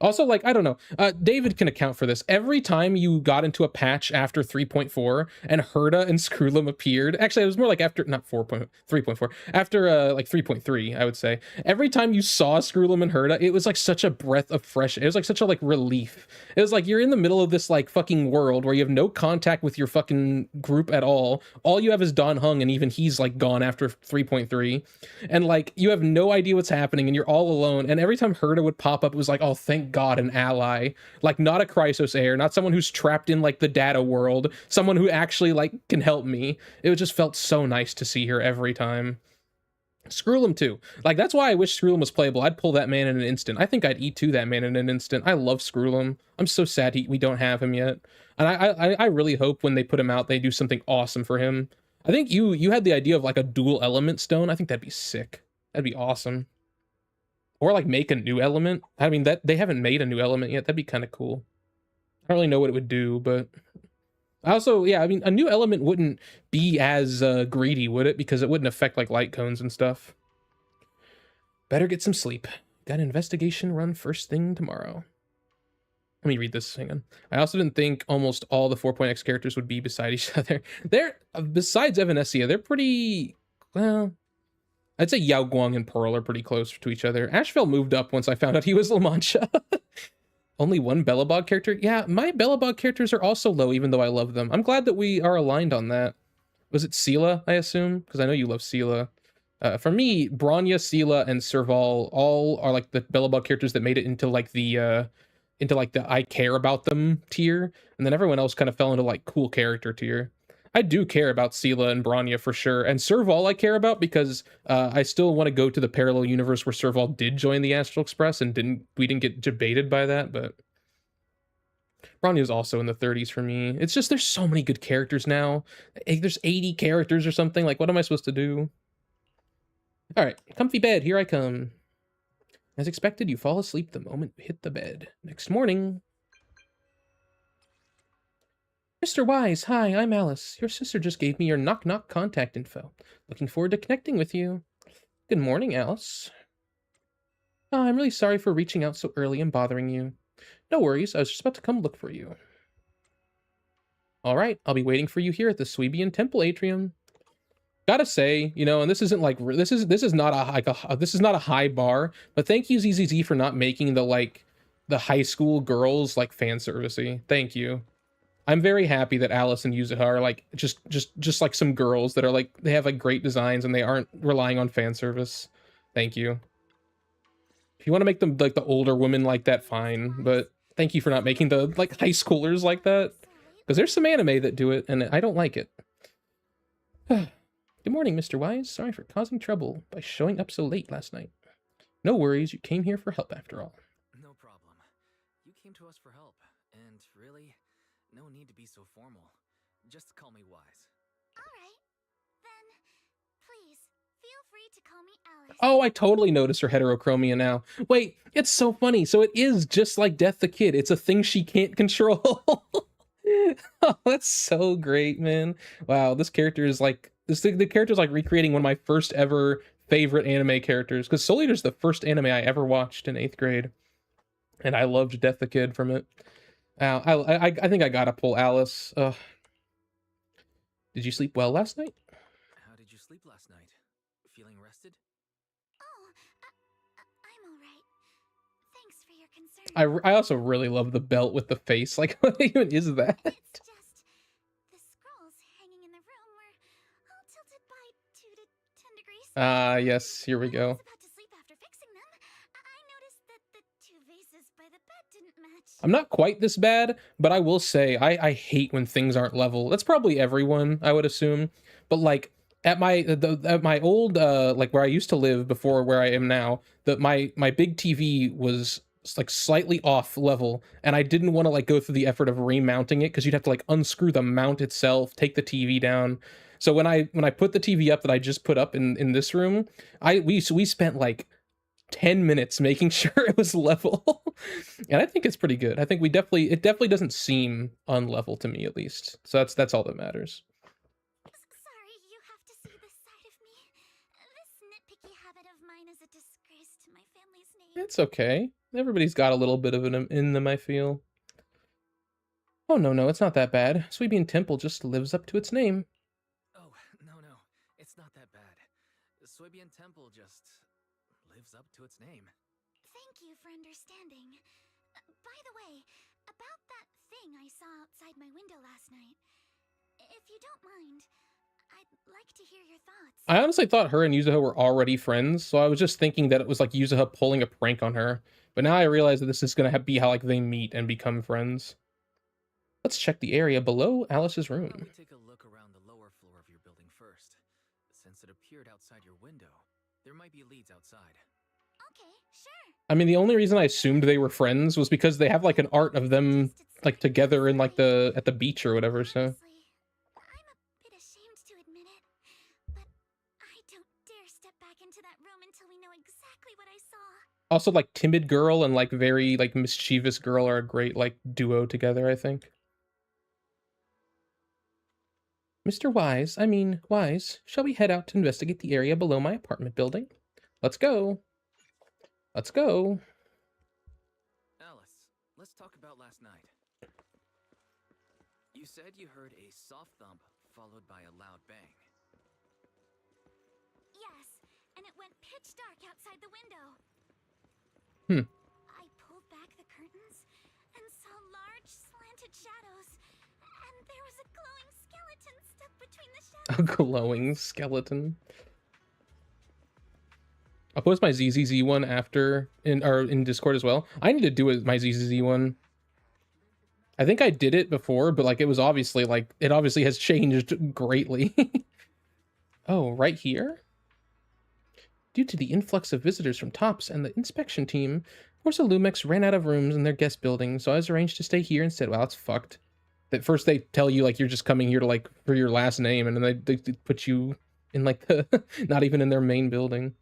Also, like, I don't know, David can account for this. Every time you got into a patch after 3.4 and Herta and Skrullum appeared, actually, it was more like after, not 3.4, after, like, 3.3, I would say. Every time you saw Skrullum and Herta, it was, like, such a breath of fresh, it was, like, such a, like, relief. It was, like, you're in the middle of this, like, fucking world where you have no contact with your fucking group at all. All you have is Don Hung, and even he's, like, gone after 3.3. And, like, you have no idea what's happening, and you're all alone. And every time Herta would pop up, it was like, oh, thank God, an ally. Like, not a Chrysos heir, not someone who's trapped in, like, the data world. Someone who actually, like, can help me. It just felt so nice to see her every time. Skrullum too. Like, that's why I wish Skrullum was playable. I'd pull that man in an instant. I think I'd E2 that man in an instant. I love Skrullum. I'm so sad we don't have him yet. And I really hope when they put him out, they do something awesome for him. I think you had the idea of, like, a dual element stone. I think that'd be sick. That'd be awesome. Or, like, make a new element. I mean, that they haven't made a new element yet. That'd be kind of cool. I don't really know what it would do, but also, yeah, I mean, a new element wouldn't be as greedy, would it? Because it wouldn't affect, like, light cones and stuff. Better get some sleep. Got an investigation run first thing tomorrow. Let me read this. Hang on. I also didn't think almost all the 4.x characters would be beside each other. They're, besides Evanescia, they're pretty, well, I'd say Yao Guang and Pearl are pretty close to each other. Ashville moved up once I found out he was La Mancha. Only one Bellabog character? Yeah, my Bellabog characters are also low, even though I love them. I'm glad that we are aligned on that. Was it Sela, I assume? Because I know you love Sela. For me, Bronya, Sela, and Serval all are like the Bellabog characters that made it into like the I care about them tier, and then everyone else kind of fell into like cool character tier. I do care about Sela and Bronya for sure, and Serval I care about because I still want to go to the parallel universe where Serval did join the Astral Express and we didn't get debated by that, but Bronya is also in the 30s for me. It's just there's so many good characters now. There's 80 characters or something. Like, what am I supposed to do? All right, comfy bed, here I come. As expected, you fall asleep the moment you hit the bed. Next morning. Mr. Wise, hi, I'm Alice. Your sister just gave me your knock-knock contact info. Looking forward to connecting with you. Good morning, Alice. Oh, I'm really sorry for reaching out so early and bothering you. No worries, I was just about to come look for you. All right, I'll be waiting for you here at the Sweebian Temple Atrium. Gotta say, you know, and this isn't like this is not a high bar, but thank you ZZZ for not making the high school girls like fan servicey. Thank you. I'm very happy that Alice and Yuzuha are like just like some girls that are like they have like great designs and they aren't relying on fan service. Thank you. If you want to make them like the older women like that, fine, but thank you for not making the like high schoolers like that, because there's some anime that do it and I don't like it. Good morning, Mr. Wise. Sorry for causing trouble by showing up so late last night. No worries, you came here for help after all. No problem. You came to us for help, and really, no need to be so formal. Just call me Wise. Alright. Then, please, feel free to call me Alice. Oh, I totally notice her heterochromia now. Wait, it's so funny. So it is just like Death the Kid. It's a thing she can't control. Oh, that's so great, man. Wow, this character is like... The character's like recreating one of my first ever favorite anime characters, because Soul Eater's the first anime I ever watched in 8th grade, and I loved Death the Kid from it. I think I gotta pull Alice. Did you sleep well last night? How did you sleep last night? Feeling rested? Oh, I'm alright. Thanks for your concern. I also really love the belt with the face. Like, what even is that? It's just the scrolls hanging in the room were all tilted by 2 to 10 degrees. Yes, here we When I go. was about to sleep after fixing them, I noticed that the 2 vases by the bed didn't match. I'm not quite this bad, but I will say I hate when things aren't level. That's probably everyone, I would assume. But like at my old like where I used to live before where I am now, my big TV was like slightly off level, and I didn't want to like go through the effort of remounting it because you'd have to like unscrew the mount itself, take the TV down. So when I put the TV up that I just put up in this room, we spent like 10 minutes making sure it was level. And I think it's pretty good. I think it definitely doesn't seem unlevel to me, at least. So that's all that matters. Sorry, you have to see this side of me. This nitpicky habit of mine is a disgrace to my family's name. It's okay. Everybody's got a little bit of it in them, I feel. Oh, no, it's not that bad. Sweebian Temple just lives up to its name. Oh, no, it's not that bad. The Soybian Temple just lives up to its name. Thank you for understanding. By the way, about that thing I saw outside my window last night. If you don't mind, I'd like to hear your thoughts. I honestly thought her and Yuzuha were already friends, so I was just thinking that it was like Yuzuha pulling a prank on her. But now I realize that this is gonna be how like they meet and become friends. Let's check the area below Alice's room. Why don't we take a look around the lower floor of your building first? Since it appeared outside your window, there might be leads outside. Okay, sure. I mean, the only reason I assumed they were friends was because they have like an art of them like together in like at the beach or whatever, so. Honestly, I'm a bit ashamed to admit it, but I don't dare step back into that room until we know exactly what I saw. Also, like timid girl and like very like mischievous girl are a great like duo together, I think. Mr. Wise, shall we head out to investigate the area below my apartment building? Let's go. Let's go. Alice, let's talk about last night. You said you heard a soft thump followed by a loud bang. Yes, and it went pitch dark outside the window. I pulled back the curtains and saw large slanted shadows, and there was a glowing skeleton stuck between the shadows. A glowing skeleton. I'll post my ZZZ one after in Discord as well. I need to do my ZZZ one. I think I did it before, but like it obviously has changed greatly. Oh, right here? Due to the influx of visitors from TOPS and the inspection team, Corsa Lumex ran out of rooms in their guest building, so I was arranged to stay here instead. Well, that's fucked. At first they tell you like you're just coming here to like for your last name, and then they put you in like the not even in their main building.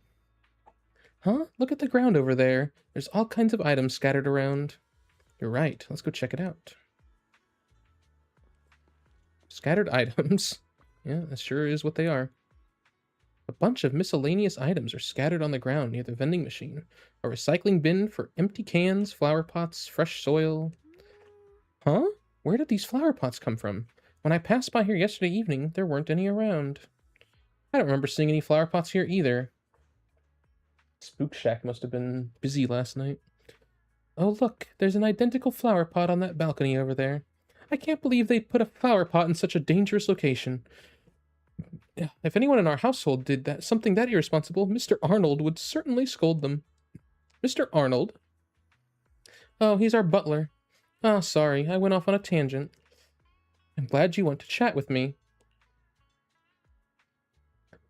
Huh? Look at the ground over there. There's all kinds of items scattered around. You're right. Let's go check it out. Scattered items. Yeah, that sure is what they are. A bunch of miscellaneous items are scattered on the ground near the vending machine. A recycling bin for empty cans, flower pots, fresh soil. Huh? Where did these flower pots come from? When I passed by here yesterday evening, there weren't any around. I don't remember seeing any flower pots here either. Spook Shack must have been busy last night. Oh look, there's an identical flower pot on that balcony over there. I can't believe they put a flower pot in such a dangerous location. If anyone in our household did something that irresponsible, Mr. Arnold would certainly scold them. Mr. Arnold? Oh, he's our butler. Oh, sorry, I went off on a tangent. I'm glad you want to chat with me.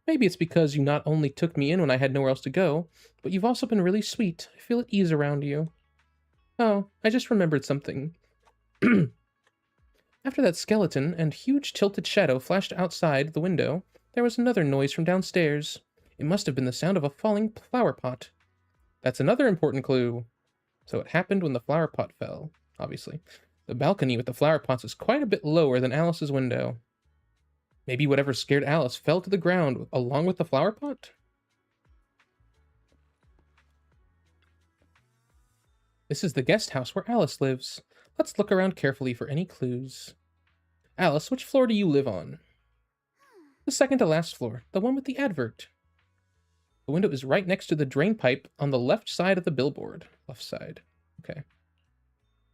Maybe it's because you not only took me in when I had nowhere else to go, but you've also been really sweet. I feel at ease around you. Oh, I just remembered something. After that skeleton and huge tilted shadow flashed outside the window, there was another noise from downstairs. It must have been the sound of a falling flower pot. That's another important clue. So it happened when the flower pot fell, obviously. The balcony with the flower pots is quite a bit lower than Alice's window. Maybe whatever scared Alice fell to the ground along with the flower pot? This is the guest house where Alice lives. Let's look around carefully for any clues. Alice, which floor do you live on? The second to last floor, the one with the advert. The window is right next to the drain pipe on the left side of the billboard. Left side. Okay.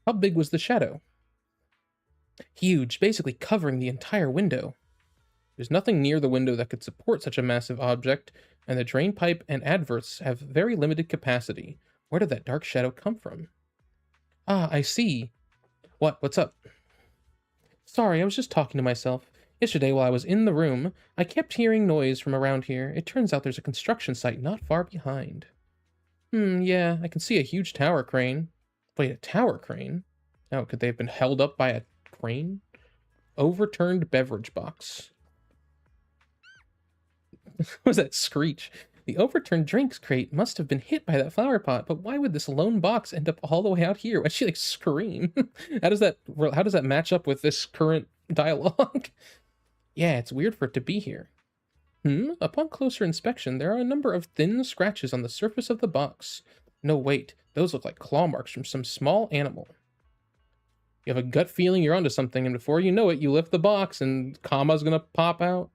How big was the shadow? Huge, basically covering the entire window. There's nothing near the window that could support such a massive object, and the drain pipe and adverts have very limited capacity. Where did that dark shadow come from? Ah, I see. What's up? Sorry, I was just talking to myself. Yesterday, while I was in the room, I kept hearing noise from around here. It turns out there's a construction site not far behind. Yeah, I can see a huge tower crane. Wait, a tower crane? Oh, could they have been held up by a crane? Overturned beverage box. What was that screech? The overturned drinks crate must have been hit by that flower pot, but why would this lone box end up all the way out here? Why'd she like scream? How does that match up with this current dialogue? Yeah, it's weird for it to be here. Upon closer inspection, there are a number of thin scratches on the surface of the box. No, wait, those look like claw marks from some small animal. You have a gut feeling you're onto something, and before you know it, you lift the box and Kama's gonna pop out.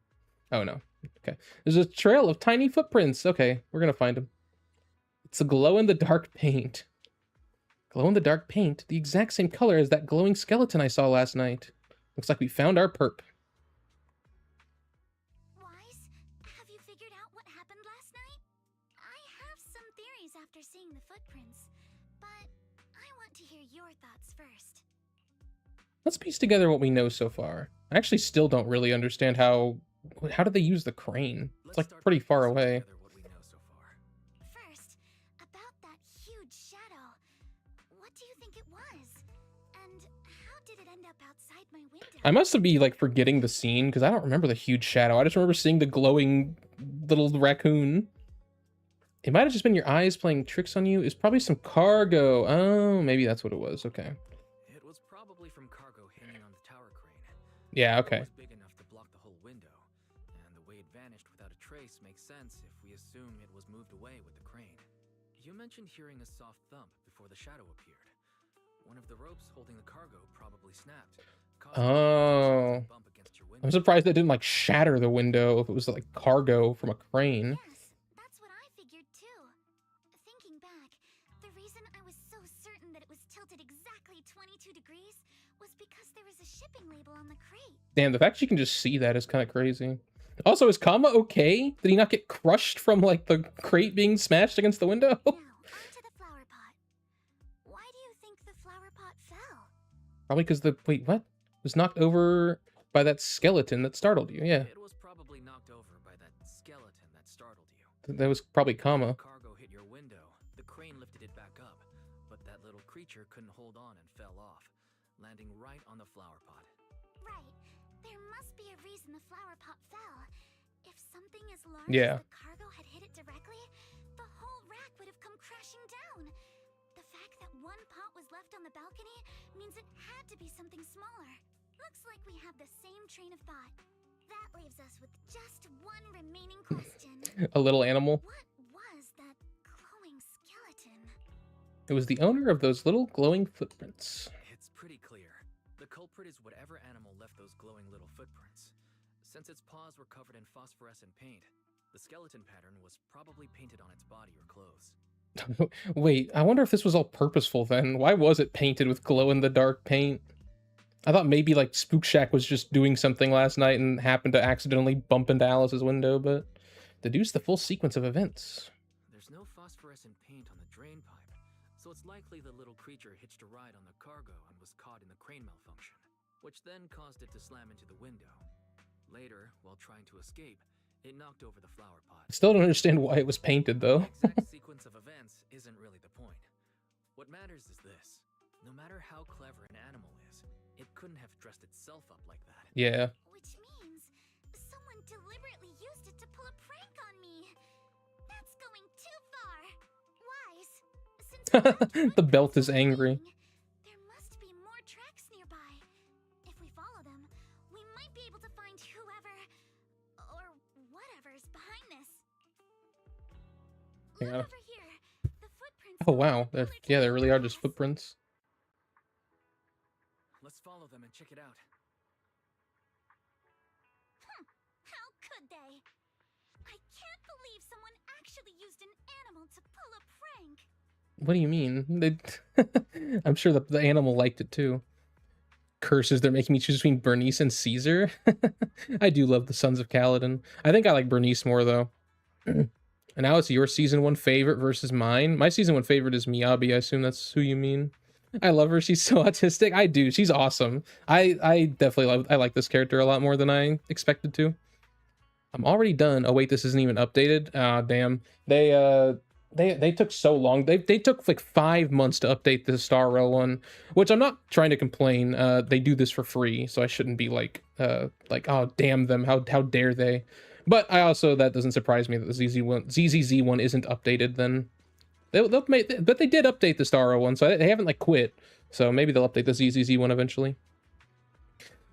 Oh no. Okay. There's a trail of tiny footprints. Okay, we're gonna find them. It's a glow-in-the-dark paint. Glow-in-the-dark paint? The exact same color as that glowing skeleton I saw last night. Looks like we found our perp. Wise, have you figured out what happened last night? I have some theories after seeing the footprints, but I want to hear your thoughts first. Let's piece together what we know so far. I actually still don't really understand how did they use the crane? It's like pretty far away. First, about that huge shadow. What do you think it was? And how did it end up outside my window? I must be like forgetting the scene because I don't remember the huge shadow. I just remember seeing the glowing little raccoon. It might have just been your eyes playing tricks on you. It's probably some cargo. Oh, maybe that's what it was. Okay. It was probably from cargo hanging on the tower crane. Yeah, okay. It was big enough to block the whole window, and the way it vanished without a trace makes sense if we assume it was moved away with the crane. You mentioned hearing a soft thump before the shadow appeared. One of the ropes holding the cargo probably snapped. Oh. I'm surprised that didn't like shatter the window if it was like cargo from a crane. Yes, that's what I figured too. Thinking back, the reason I was so certain that it was tilted exactly 22 degrees was because there was a shipping label on the crate. Damn, the fact you can just see that is kind of crazy. Also, is Kama okay? Did he not get crushed from like the crate being smashed against the window? Now, onto the flower pot. Why do you think the flower pot fell? Probably because wait, what? It was knocked over by that skeleton that startled you. Yeah. It was probably knocked over by that skeleton that startled you. That was probably Kama. Cargo hit your window. The crane lifted it back up, but that little creature couldn't hold on and fell off, landing right on the flower pot. Right. There must be a reason the flower pot fell. If something as large Yeah. as the cargo had hit it directly, the whole rack would have come crashing down. The fact that one pot was left on the balcony means it had to be something smaller. Looks like we have the same train of thought. That leaves us with just one remaining question. A little animal. What was that glowing skeleton? It was the owner of those little glowing footprints. It's pretty clear. The culprit is whatever animal left those glowing little footprints. Since its paws were covered in phosphorescent paint, the skeleton pattern was probably painted on its body or clothes. Wait, I wonder if this was all purposeful then. Why was it painted with glow-in-the-dark paint? I thought maybe like Spook Shack was just doing something last night and happened to accidentally bump into Alice's window, but deduce the full sequence of events. There's no phosphorescent paint on the drain pipe, so it's likely the little creature hitched a ride on the cargo and was caught in the crane malfunction, which then caused it to slam into the window. Later, while trying to escape, it knocked over the flower pot. I still don't understand why it was painted though. The exact sequence of events isn't really the point. What matters is this. No matter how clever an animal is, it couldn't have dressed itself up like that. Yeah. Which means someone deliberately used it to pull a prank on me. That's going too far. Wise, since The belt is angry. there must be more tracks nearby. If we follow them, we might be able to find whoever or whatever's behind this. Yeah. Look over here. The footprints. Oh wow. There really are just footprints. Let's follow them and check it out. How could they? I can't believe someone actually used an animal to pull a prank. What do you mean? I'm sure the animal liked it too. Curses, they're making me choose between Bernice and Caesar. I do love the Sons of Kaladin. I think I like Bernice more though. And now it's your season 1 favorite versus mine. My season 1 favorite is Miyabi. I assume that's who you mean. I love her. She's so autistic. I do. She's awesome. I definitely love. I like this character a lot more than I expected to. I'm already done. Oh wait, this isn't even updated. Ah, damn. They took so long. They took like 5 months to update the Star Rail one, which I'm not trying to complain. They do this for free, so I shouldn't be like oh damn them, how dare they. But I also, that doesn't surprise me that the ZZZ one isn't updated. Then they'll make, but they did update the Star Rail one, so they haven't like quit. So maybe they'll update the ZZZ one eventually.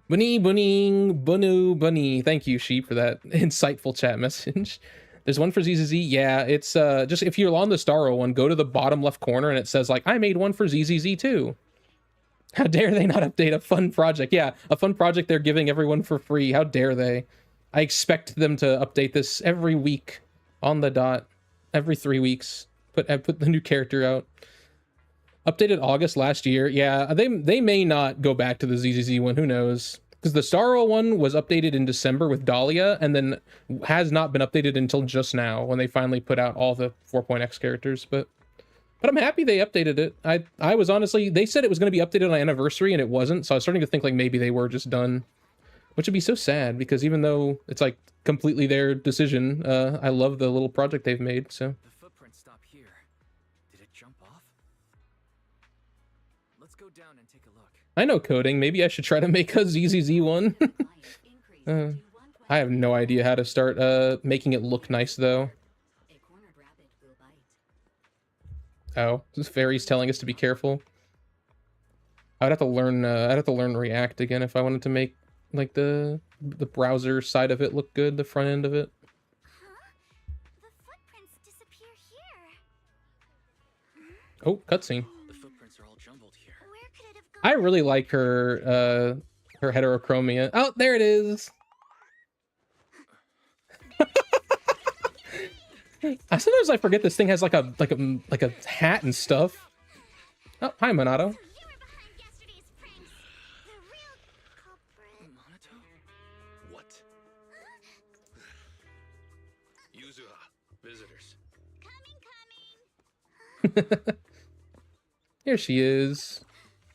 Bunny. Thank you, Sheep, for that insightful chat message. There's one for ZZZ. Yeah, it's just if you're on the Starro one, go to the bottom left corner and it says like, I made one for ZZZ too. How dare they not update a fun project? Yeah, a fun project they're giving everyone for free. How dare they? I expect them to update this every week on the dot, every 3 weeks. Put the new character out. Updated August last year. Yeah, they may not go back to the ZZZ one. Who knows? Because the Starro one was updated in December with Dahlia, and then has not been updated until just now when they finally put out all the 4.x characters. But I'm happy they updated it. I was honestly, they said it was going to be updated on anniversary, and it wasn't. So I was starting to think like maybe they were just done, which would be so sad because even though it's like completely their decision, I love the little project they've made. So. The footprints stop here. Did it jump off? Let's go down and take a look. I know coding. Maybe I should try to make a ZZZ one. I have no idea how to start making it look nice though. Oh, this fairy's telling us to be careful. I would have to learn. I'd have to learn React again if I wanted to make like the browser side of it look good, the front end of it. The footprints disappear here. Oh, cutscene. The footprints are all jumbled here. Where could it have gone? I really like her heterochromia. Oh, there it is. Sometimes I forget this thing has like a hat and stuff. Oh, hi Manato. You were behind yesterday's pranks. The real culprit. Manato? What? Yuzuha, visitors. Coming. Here she is.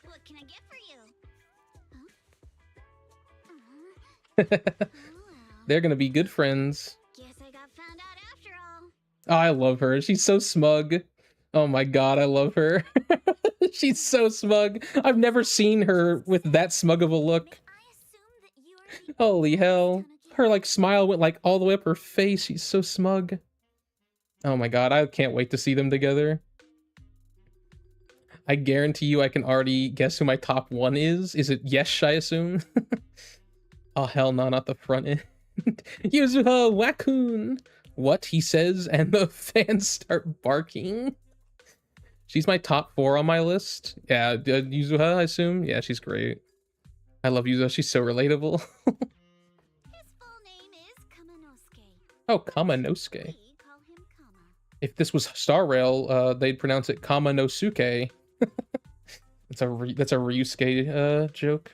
What can I get for you? Oh, They're gonna be good friends. guess I got found out after all. Oh, I love her. She's so smug. Oh my god, I love her. She's so smug. I've never seen her with that smug of a look. I assume that you are the Holy hell. Her like smile went like all the way up her face. She's so smug. Oh my god, I can't wait to see them together. I guarantee you I can already guess who my top one is. Is it Yesh, I assume? Oh hell no, not the front end. Yuzuha Wakun! What he says, and the fans start barking. She's my top 4 on my list. Yeah, Yuzuha, I assume. Yeah, she's great. I love Yuzuha. She's so relatable. His full name is Kamanosuke. Oh, Kamanosuke. We call him Kama. If this was Star Rail, they'd pronounce it Kamanosuke. That's a Ryusuke joke.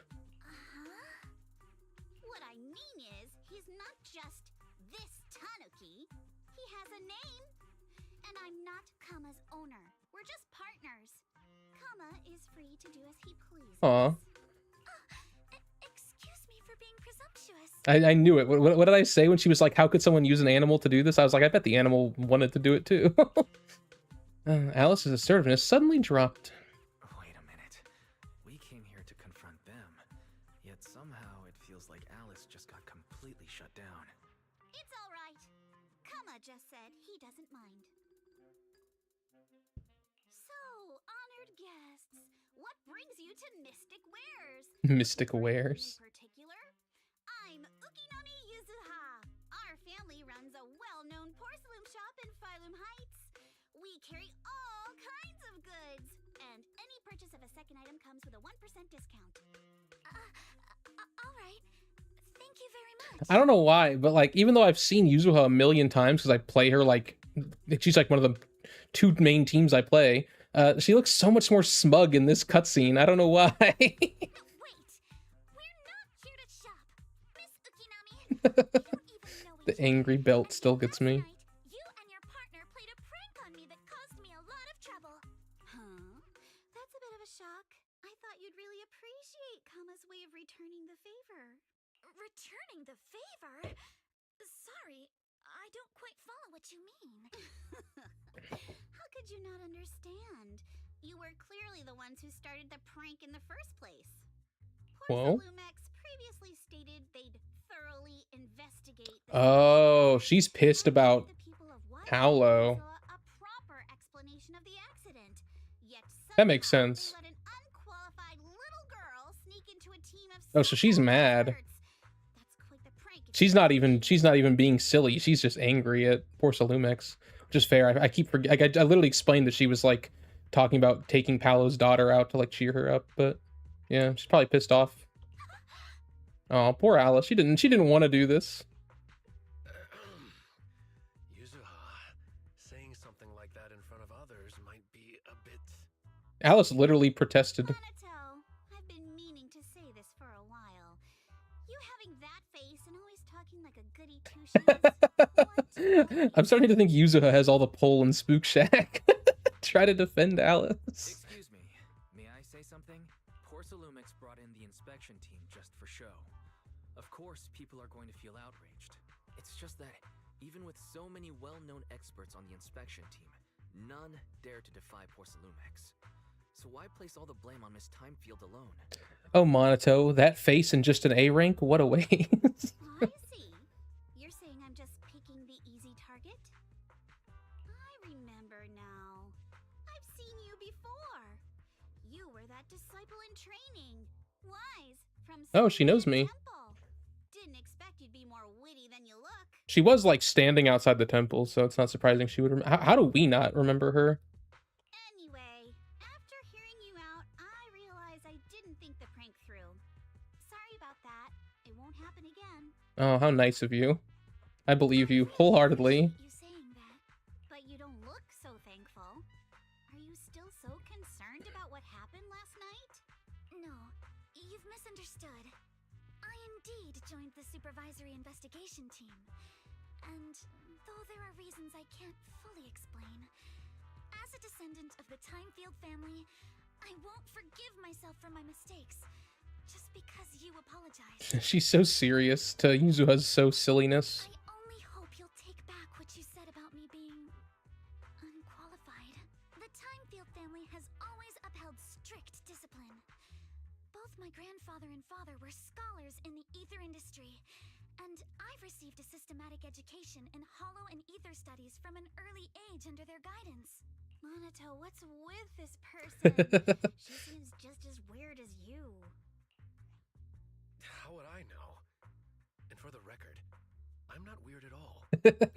What I mean is, he's not just this Tanuki. He has a name. And I'm not Kama's owner. We're just partners. Kama is free to do as he pleases. Aw. Excuse me for being presumptuous. I knew it. What did I say when she was like, how could someone use an animal to do this? I was like, I bet the animal wanted to do it too. Alice's assertiveness suddenly dropped. Wait a minute. We came here to confront them, yet somehow it feels like Alice just got completely shut down. It's all right. Kama just said he doesn't mind. So, honored guests, what brings you to Mystic Wares? Mystic Wares. In particular, I'm Ukinami Yuzuha. Our family runs a well-known porcelain shop in Phylum Heights. We carry all kinds of goods, and any purchase of a second item comes with a 1% discount. All right. Thank you very much. I don't know why, but like, even though I've seen Yuzuha a million times because I play her like, she's like one of the 2 main teams I play. She looks so much more smug in this cutscene. I don't know why. Wait, we're not here to shop. Miss Ukinami, you don't even know what The angry belt still gets me. Last night, you and your partner played a prank on me that caused me a lot of trouble. Huh? That's a bit of a shock. I thought you'd really appreciate Kama's way of returning the favor. Returning the favor? Sorry, I don't quite follow what you mean. How could you not understand? You were clearly the ones who started the prank in the first place. Whoa. Lumex previously stated they'd thoroughly investigate the Oh, she's pissed about the people of Paolo. a proper explanation of the accident. Yet That makes somehow sense. they let an unqualified little girl sneak into a team of Oh, so she's mad. That's quite the prank. She's not even being silly. She's just angry at poor Salumex. Which is fair. I keep forgetting. I literally explained that she was like talking about taking Paolo's daughter out to like cheer her up, but yeah, she's probably pissed off. Oh, poor Alice. She didn't want to do this. Yuzuha, saying something like that in front of others might be a bit... Alice literally protested. Manato, I've been meaning to say this for a while. You having that face and always talking like a goody two-shoes. I'm starting to think Yuzuha has all the pull in Spook Shack. Try to defend Alice. Excuse me, may I say something? Porcelumix brought in the inspection team just for show. Of course, people are going to feel outraged. It's just that, even with so many well-known experts on the inspection team, none dare to defy Porcelumix. So why place all the blame on Miss Timefield alone? Oh, Manato, that face and just an A rank? What a waste. I see. You're saying I'm just picking the easy target? I remember now. I've seen you before. You were that disciple in training. Wise from Oh, she knows me. Temple. Didn't expect you'd be more witty than you look. She was like standing outside the temple, so it's not surprising she would. How do we not remember her? Anyway, after hearing you out, I realized I didn't think the prank through. Sorry about that. It won't happen again. Oh, how nice of you. I believe you wholeheartedly. You saying that, but you don't look so thankful. Are you still so concerned about what happened last night? No, you've misunderstood. I indeed joined the supervisory investigation team. And though there are reasons I can't fully explain, as a descendant of the Timefield family, I won't forgive myself for my mistakes just because you apologized. She's so serious to Yuzuha's so silliness. I only hope you'll take back what you said about me being unqualified. The Timefield family has always upheld strict discipline. Both my grandfather and father were scholars in the ether industry, and I've received a systematic education in hollow and ether studies from an early age under their guidance. Manato, what's with this person? She seems just as weird as you. How would I know? And for the record, I'm not weird at all.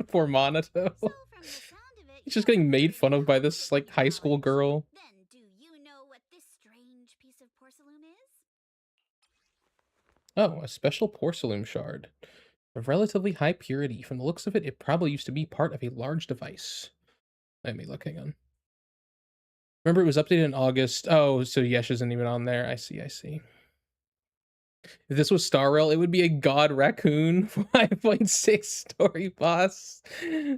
Poor Manato. So from the sound of it, He's just getting made fun of by this like high school girl. Then do you know what this strange piece of porcelain is? Oh, a special porcelain shard. Of relatively high purity. From the looks of it, it probably used to be part of a large device. Let me look, hang on. Remember, it was updated in August. Oh, so Yesh isn't even on there. I see. If this was Star Rail, it would be a God Raccoon 5.6 story boss.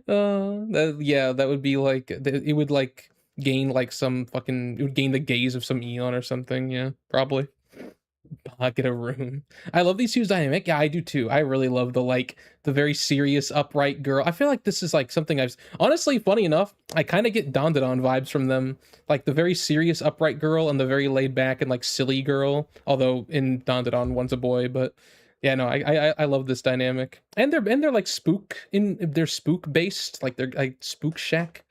That would be like, it would like gain like some fucking, it would gain the gaze of some Eon or something. Yeah, probably. Pocket a room. I love these hues dynamic. Yeah, I do too. I really love the very serious upright girl. I feel like this is like something I've honestly, funny enough, I kind of get Dandadan vibes from them. Like the very serious upright girl and the very laid back and like silly girl. Although in Dandadan one's a boy, but yeah, no, I love this dynamic. And they're like they're spook based, like they're like Spook Shack.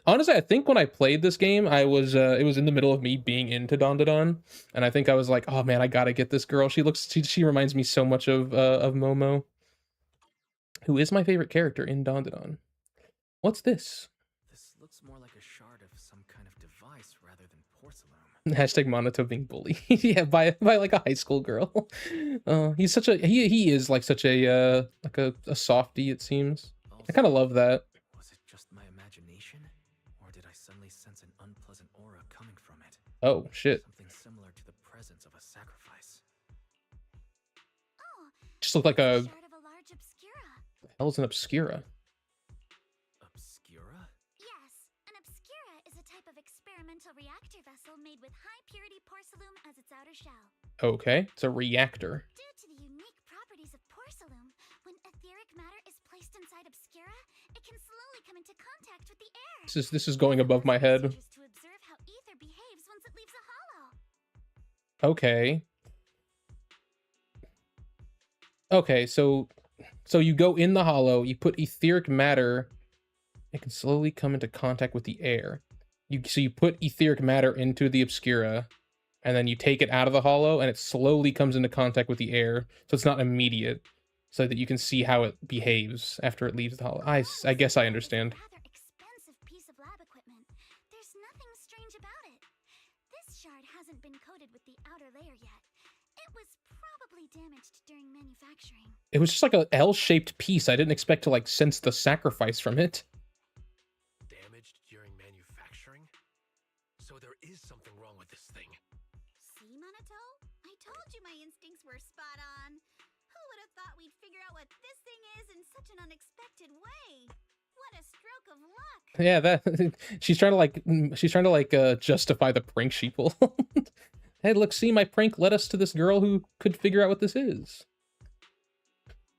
Honestly, I think when I played this game, I was it was in the middle of me being into Dandadan, and I think I was like, oh man, I gotta get this girl. She reminds me so much of Momo, who is my favorite character in Dandadan. What's this? This looks more like a shard of some kind of device rather than porcelain. Hashtag Manato being bullied. Yeah, by like a high school girl. He's such a he is like such a like a softie, it seems. I kind of love that. Was it just my imagination? Or did I suddenly sense an unpleasant aura coming from it? Oh, shit. Something similar to the presence of a sacrifice. Oh, Just looked like a... shard of a large obscura. The hell's an obscura? Yes, an obscura is a type of experimental reactor vessel made with high-purity porcelain porcelain as its outer shell. Okay, it's a reactor. Due to the unique properties of porcelain, when etheric matter is placed inside Obscura, it can slowly come into contact with the air. This is going above my head. To observe how ether behaves once it leaves a hollow. Okay. Okay, so you go in the hollow, you put etheric matter, it can slowly come into contact with the air. So you put etheric matter into the Obscura, and then you take it out of the hollow, and it slowly comes into contact with the air, so it's not immediate, so that you can see how it behaves after it leaves the hollow. I guess I understand. Rather expensive piece of lab equipment. There's nothing strange about it. This shard hasn't been coated with the outer layer yet. It was probably damaged during manufacturing. It was just like a L-shaped piece. I didn't expect to like sense the sacrifice from it. Damaged during manufacturing? So there is something wrong with this thing. See, Manato? I told you my instincts were spot on. Who would have thought we'd figure out what this thing is in such an unexpected way? What a stroke of luck. Yeah, that she's trying to justify the prank she pulled. Hey, look, see, my prank led us to this girl who could figure out what this is.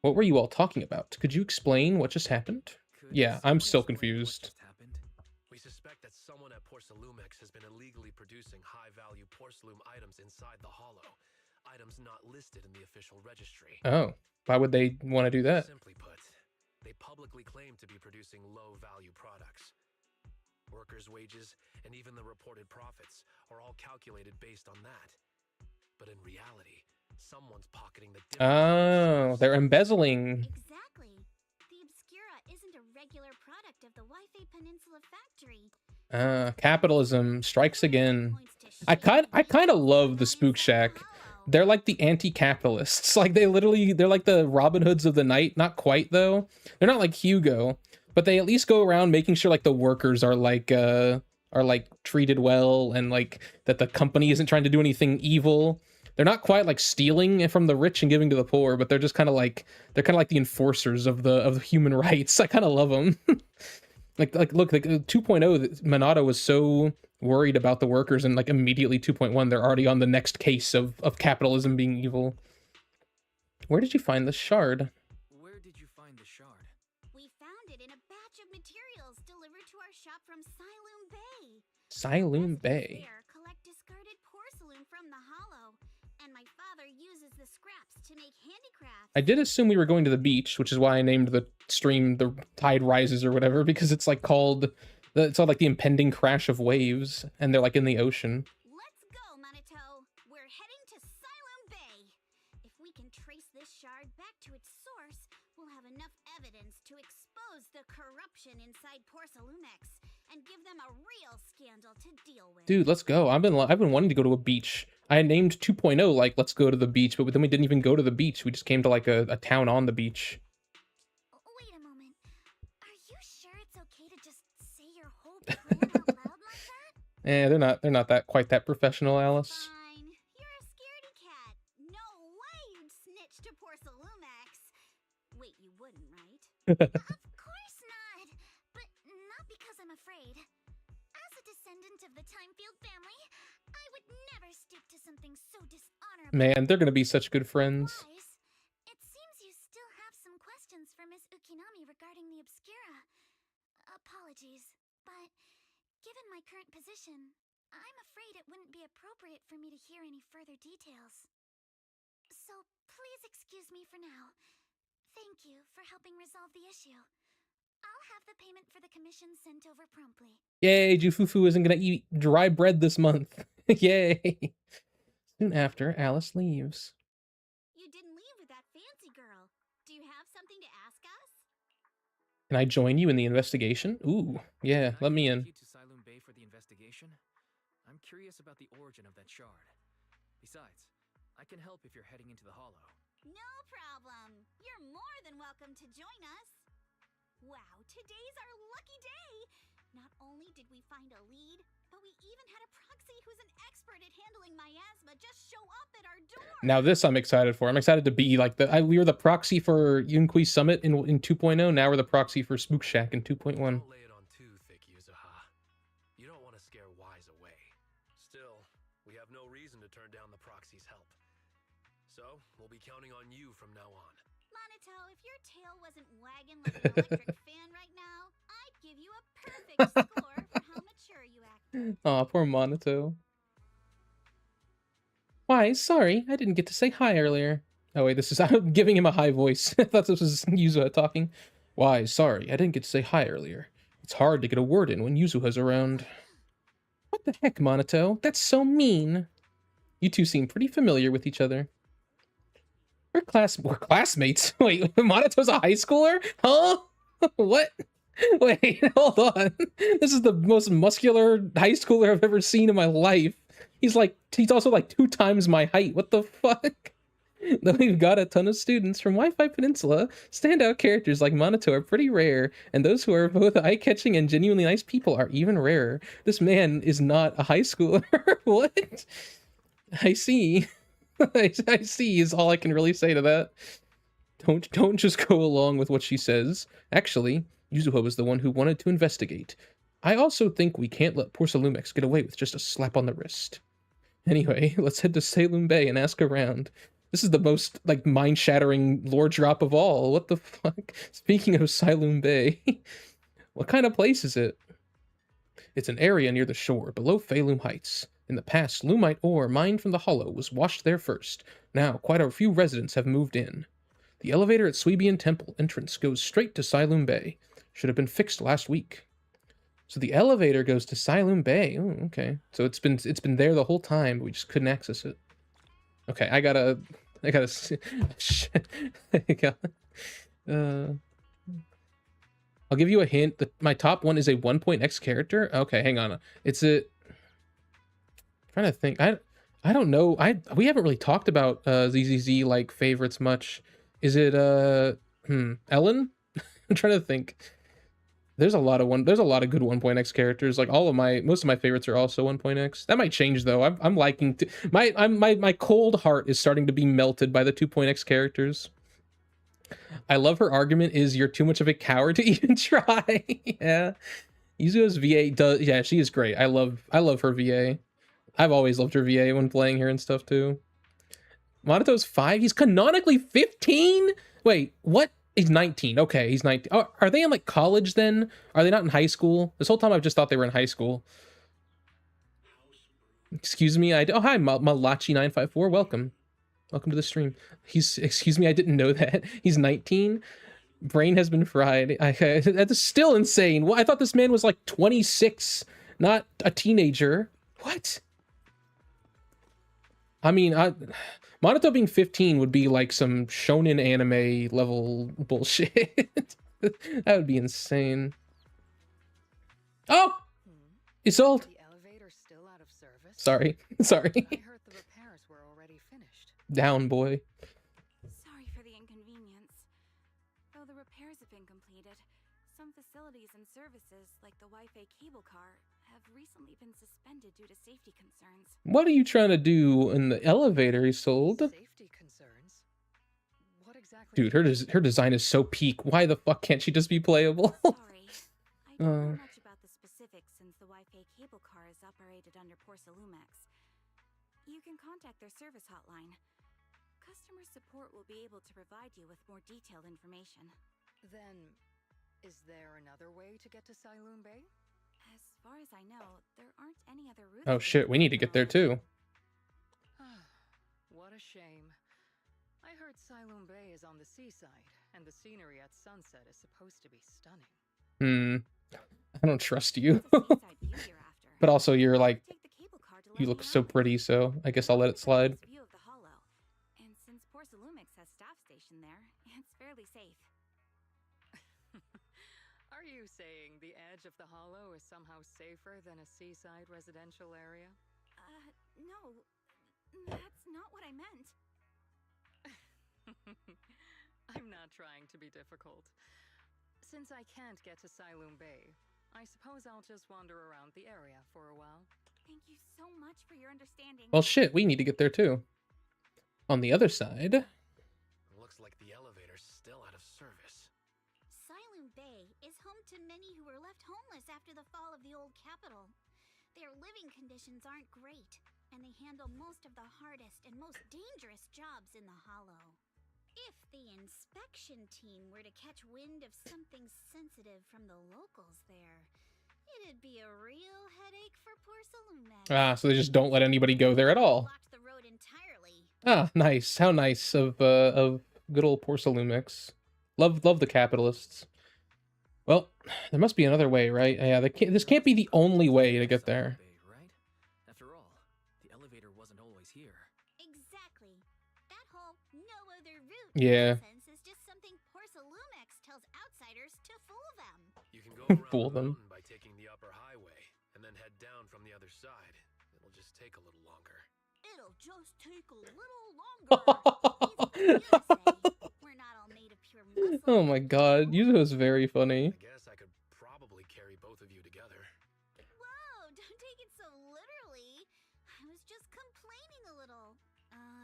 What were you all talking about? Could you explain what just happened? Yeah, I'm still confused. We suspect that someone at Porcelumex has been illegally producing high-value porcelain items inside the hollow. Items not listed in the official registry. Oh, why would they want to do that? Simply put, they publicly claim to be producing low-value products. Workers' wages and even the reported profits are all calculated based on that. But in reality, someone's pocketing the difference. Oh, they're embezzling. Exactly. The Obscura isn't a regular product of the Wi-Fi Peninsula factory. Capitalism strikes again. I kind of love the Spook Shack. They're like the anti-capitalists. Like they're like the Robin Hoods of the night. Not quite though. They're not like Hugo, but they at least go around making sure like the workers are like treated well, and like that the company isn't trying to do anything evil. They're not quite like stealing from the rich and giving to the poor, but they're just kind of like the enforcers of the human rights. I kind of love them. Look, 2.0, Manato was so worried about the workers, and like immediately 2.1, they're already on the next case of capitalism being evil. Where did you find the shard? Where did you find the shard? We found it in a batch of materials delivered to our shop from Siloom Bay. Siloom Bay. There, collect discarded porcelain from the hollow, and my father uses the scraps to make handicrafts. I did assume we were going to the beach, which is why I named the stream the Tide Rises or whatever, because it's like it's all like the impending crash of waves, and they're like in the ocean. Let's go, Manato. We're heading to Siloom Bay. If we can trace this shard back to its source, we'll have enough evidence to expose the corruption inside Porcelumex and give them a real scandal to deal with. Dude, let's go. I've been wanting to go to a beach. I named 2.0 like let's go to the beach, but then we didn't even go to the beach. We just came to like a town on the beach. Wait a moment. Are you sure it's okay to just say your whole plan out loud like that? They're not that quite that professional, Alice. Fine. You're a scaredy cat. No way you'd snitch to Porcelumex. Wait, you wouldn't, right? Of course not. But not because I'm afraid. As a descendant of the Timefield family, I would never stoop to something so dishonorable. Man, they're gonna be such good friends. It seems you still have some questions for Miss Ukinami regarding the Obscura. Apologies, but given my current position, I'm afraid it wouldn't be appropriate for me to hear any further details. So please excuse me for now. Thank you for helping resolve the issue. I'll have the payment for the commission sent over promptly. Yay, Jufufu isn't gonna eat dry bread this month. Yay! Soon after, Alice leaves. You didn't leave with that fancy girl. Do you have something to ask us? Can I join you in the investigation? Ooh, yeah, let me in. Take you to Siloom Bay for the investigation? I'm curious about the origin of that shard. Besides, I can help if you're heading into the hollow. No problem. You're more than welcome to join us. Wow, today's our lucky day! Not only did we find a lead, but we even had a proxy who's an expert at handling miasma just show up at our door! Now this I'm excited for. I'm excited to be like we were the proxy for Yunqui Summit in 2.0, now we're the proxy for Spook Shack in 2.1. Don't lay it on too thick, Yuzuha. You don't want to scare Wise away. Still, we have no reason to turn down the proxy's help. So, we'll be counting on you from now on. Manato, if your tail wasn't wagging like an electric fan right now, I'd give you a perfect score for how mature you acted. Aw, poor Manato. Why, sorry, I didn't get to say hi earlier. Oh wait, this is I'm giving him a high voice. I thought this was Yuzuha talking. Why, sorry, I didn't get to say hi earlier. It's hard to get a word in when Yuzuha's around. What the heck, Manato? That's so mean. You two seem pretty familiar with each other. We're classmates. Wait, Manato's a high schooler? Huh? What? Wait, hold on. This is the most muscular high schooler I've ever seen in my life. He's also like 2 times my height. What the fuck? Though we've got a ton of students from Wi-Fi Peninsula, standout characters like Manato are pretty rare, and those who are both eye-catching and genuinely nice people are even rarer. This man is not a high schooler. What? I see. I see is all I can really say to that. Don't just go along with what she says. Actually, Yuzuha was the one who wanted to investigate. I also think we can't let Porcelumex get away with just a slap on the wrist. Anyway, let's head to Salem Bay and ask around. This is the most, like, mind-shattering lore drop of all. What the fuck? Speaking of Salem Bay, what kind of place is it? It's an area near the shore, below Phalum Heights. In the past, Lumite ore mined from the Hollow was washed there first. Now, quite a few residents have moved in. The elevator at Sweebian Temple entrance goes straight to Salem Bay. Should have been fixed last week. So the elevator goes to Salem Bay. Oh, okay. So it's been there the whole time, but we just couldn't access it. Okay, I gotta shit. I'll give you a hint. My top one is a 1.x character. Okay, hang on. It's a trying to think. I don't know. We haven't really talked about ZZZ like favorites much. Is it Ellen? I'm trying to think. There's a lot of good 1.x characters. Like most of my favorites are also 1.x. That might change though. I'm liking my cold heart is starting to be melted by the 2.x characters. I love her argument is you're too much of a coward to even try. Yeah. Yuzuha's VA does, yeah, she is great. I love her VA. I've always loved her VA when playing her and stuff too. Manato's 5? He's canonically 15? Wait, what? He's 19. Okay, he's 19. Oh, are they in like college then? Are they not in high school? This whole time I've just thought they were in high school. Excuse me. Oh, hi, Malachi954. Welcome. Welcome to the stream. Excuse me, I didn't know that. He's 19. Brain has been fried. That's still insane. Well, I thought this man was like 26, not a teenager. What? I mean, Manato being 15 would be like some shonen anime level bullshit. That would be insane. Oh! It's old. The elevator still out of service? Sorry. I heard the repairs were already finished. Down, boy. Sorry for the inconvenience. Though the repairs have been completed, some facilities and services, like the Wi-Fi cable car, have recently been suspended due to safety concerns. What are you trying to do in the elevator he sold? Safety concerns? What exactly? Dude, her design is so peak. Why the fuck can't she just be playable? Sorry. I don't know much about the specifics since the Wi-Fi cable car is operated under Porcelumex. You can contact their service hotline. Customer support will be able to provide you with more detailed information. Then, is there another way to get to Salem Bay? As far as I know, there aren't any other routes. Oh shit, we need to get there too. What a shame. I heard Salem Bay is on the seaside, and the scenery at sunset is supposed to be stunning. I don't trust you. But also you're like, you look so pretty, so I guess I'll let it slide. View of the Hollow. And since Porcelumex has staff station there, it's fairly safe. Are you saying the edge of the Hollow is somehow safer than a seaside residential area? No. That's not what I meant. I'm not trying to be difficult. Since I can't get to Salem Bay, I suppose I'll just wander around the area for a while. Thank you so much for your understanding. Well shit, we need to get there too. On the other side. Looks like the elevator's still out of service. Salem Bay is home to many who were left homeless after the fall of the old capital. Their living conditions aren't great, and they handle most of the hardest and most dangerous jobs in the Hollow. If the inspection team were to catch wind of something sensitive from the locals there, it'd be a real headache for poor Saloon. Ah, so they just don't let anybody go there at all. Blocked the road entirely. Ah, nice. How nice of good old Porcelamex. Love the capitalists. Well, there must be another way, right? Yeah, this can't be the only way to get there. Right? After all, the elevator wasn't always here. Exactly. That whole no other route Yeah. nonsense is just something Porcelamex tells outsiders to fool them. You can go around Fool the them. mountain by taking the upper highway, and then head down from the other side. It'll just take a little longer. It'll just take a little longer. Easy for you to say. We're not all made of pure muscle. Oh my god, Yuzuha's very funny. I guess I could probably carry both of you together. Whoa, don't take it so literally. I was just complaining a little.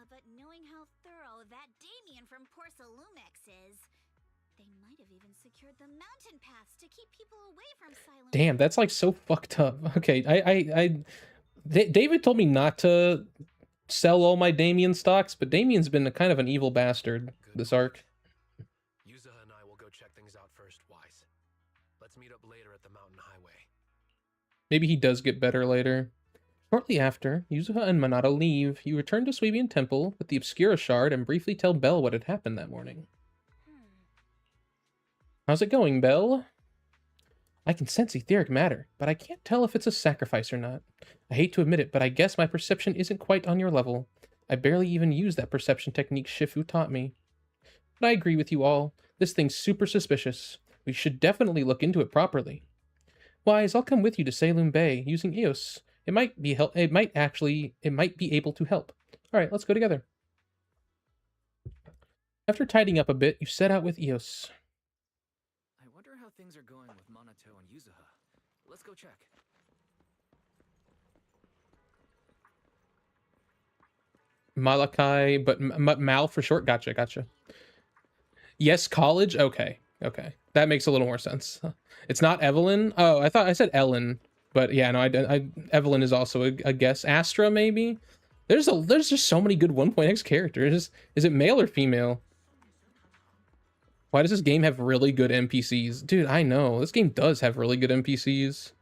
But knowing how thorough that Damien from Porcelamex is, they might have even secured the mountain paths to keep people away from Silent. Damn, that's like so fucked up. Okay, David told me not to sell all my Damien stocks, but Damien's been a kind of an evil bastard this arc. Yuzuha and I will go check things out first, Wise. Let's meet up later at the mountain highway. Maybe he does get better later. Shortly after, Yuzuha and Manato leave. You return to Suebian Temple with the Obscura Shard and briefly tell Belle what had happened that morning. How's it going, Belle? I can sense etheric matter, but I can't tell if it's a sacrifice or not. I hate to admit it, but I guess my perception isn't quite on your level. I barely even use that perception technique Shifu taught me. But I agree with you all. This thing's super suspicious. We should definitely look into it properly. Wise, I'll come with you to Saloon Bay using Eos. It might be able to help. All right, let's go together. After tidying up a bit, you set out with Eos. I wonder how things are going with Manato and Yuzuha. Let's go check. Malachi, but Mal for short. Gotcha. Yes, college. Okay. That makes a little more sense. It's not Evelyn. Oh, I thought I said Ellen, but yeah, no, Evelyn is also a guess. Astra, maybe. There's just so many good 1.x characters. Is it male or female? Why does this game have really good NPCs? Dude, I know. This game does have really good NPCs.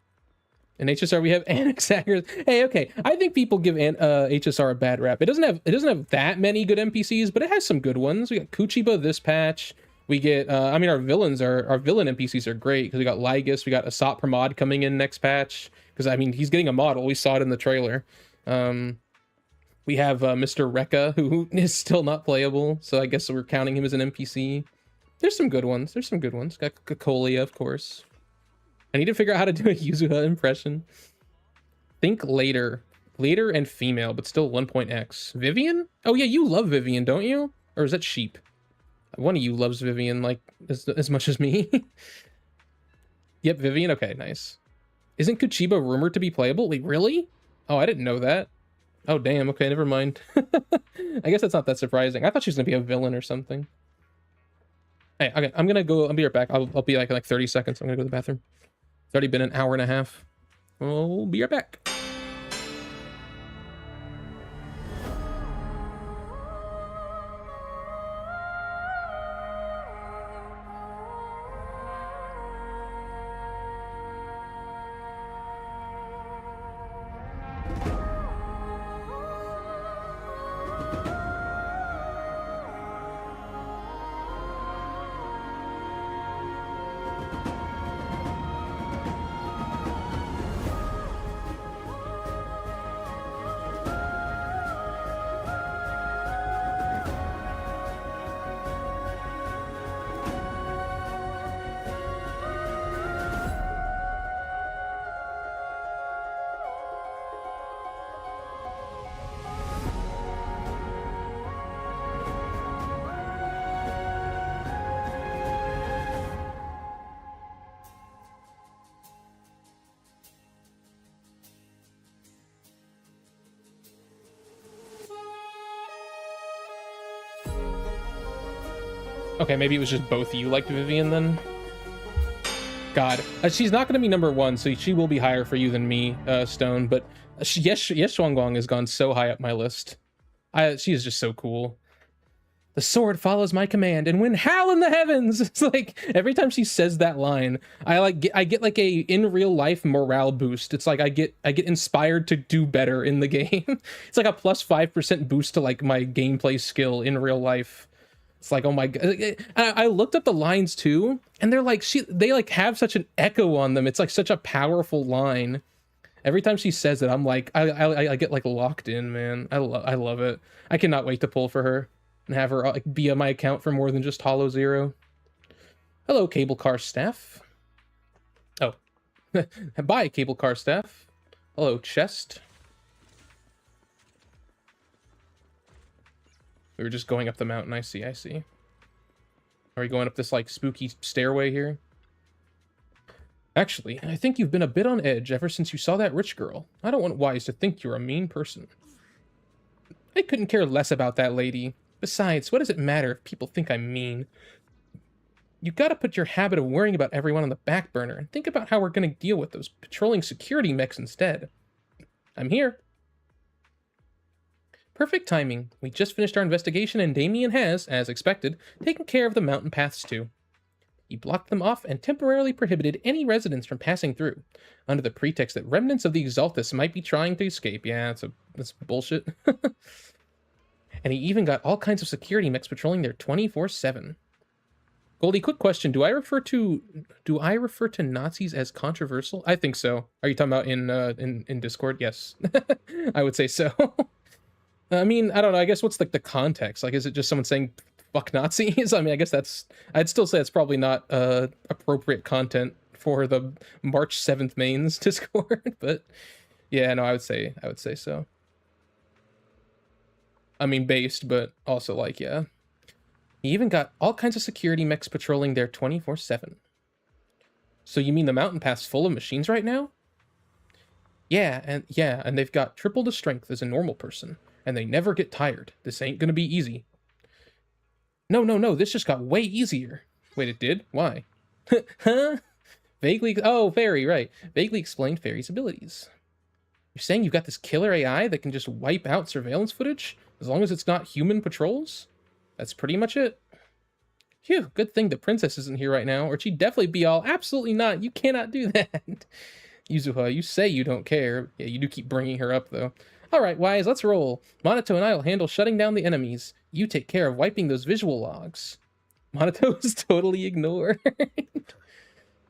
In HSR, we have Anaxagras. Hey, okay. I think people give HSR a bad rap. It doesn't have that many good NPCs, but it has some good ones. We got Kuchiba this patch. We get, our villain NPCs are great, because we got Lygus, we got Asat Pramod coming in next patch, because, he's getting a model. We saw it in the trailer. We have Mr. Rekka, who is still not playable, so I guess we're counting him as an NPC. There's some good ones. Got Kokolia, of course. I need to figure out how to do a Yuzuha impression. Think later. Later and female, but still 1.x. Vivian? Oh yeah, you love Vivian, don't you? Or is that Sheep? One of you loves Vivian, like, as much as me. Yep, Vivian. Okay, nice. Isn't Kuchiba rumored to be playable? Wait, really? Oh, I didn't know that. Oh, damn. Okay, never mind. I guess that's not that surprising. I thought she was going to be a villain or something. Hey, okay, I'm going to go. I'll be right back. I'll be like in like 30 seconds. I'm going to go to the bathroom. It's already been an hour and a half. We'll be right back. Okay, maybe it was just both of you liked Vivian then. God, she's not going to be number 1, so she will be higher for you than me, Stone. But yes, Shuangguang has gone so high up my list. She is just so cool. The sword follows my command and win howl in the heavens. It's like every time she says that line, I get like a in real life morale boost. It's like I get inspired to do better in the game. It's like a plus 5% boost to like my gameplay skill in real life. It's like, oh my god. I looked up the lines too, and they're like they like have such an echo on them. It's like such a powerful line. Every time she says it, I'm like I get like locked in, man. I love it. I cannot wait to pull for her and have her like, be on my account for more than just Hollow Zero. Hello, cable car staff. Oh, bye, cable car staff. Hello, chest. We were just going up the mountain. I see. Are we going up this like spooky stairway here? Actually, I think you've been a bit on edge ever since you saw that rich girl. I don't want Wise to think you're a mean person. I couldn't care less about that lady. Besides, what does it matter if people think I'm mean? You gotta put your habit of worrying about everyone on the back burner and think about how we're gonna deal with those patrolling security mechs instead. I'm here. Perfect timing. We just finished our investigation and Damien has, as expected, taken care of the mountain paths too. He blocked them off and temporarily prohibited any residents from passing through, under the pretext that remnants of the Exaltus might be trying to escape. Yeah, that's bullshit. And he even got all kinds of security mechs patrolling there 24/7. Goldie, quick question: Do I refer to Nazis as controversial? I think so. Are you talking about in Discord? Yes, I would say so. I mean, I don't know. I guess what's like the context? Like, is it just someone saying "fuck Nazis"? I mean, I guess I'd still say it's probably not appropriate content for the March 7th mains Discord. But yeah, no, I would say so. I mean, based, but also like, yeah. He even got all kinds of security mechs patrolling there 24/7. So you mean the mountain path's full of machines right now? Yeah, and they've got triple the strength as a normal person, and they never get tired. This ain't gonna be easy. No, this just got way easier. Wait, it did? Why? Huh? Fairy, right. Vaguely explained Fairy's abilities. You're saying you've got this killer AI that can just wipe out surveillance footage? As long as it's not human patrols? That's pretty much it. Phew, good thing the princess isn't here right now, or she'd definitely be all, absolutely not, you cannot do that. Yuzuha, you say you don't care. Yeah, you do keep bringing her up, though. Alright, Wise, let's roll. Manato and I will handle shutting down the enemies. You take care of wiping those visual logs. Manato is totally ignored.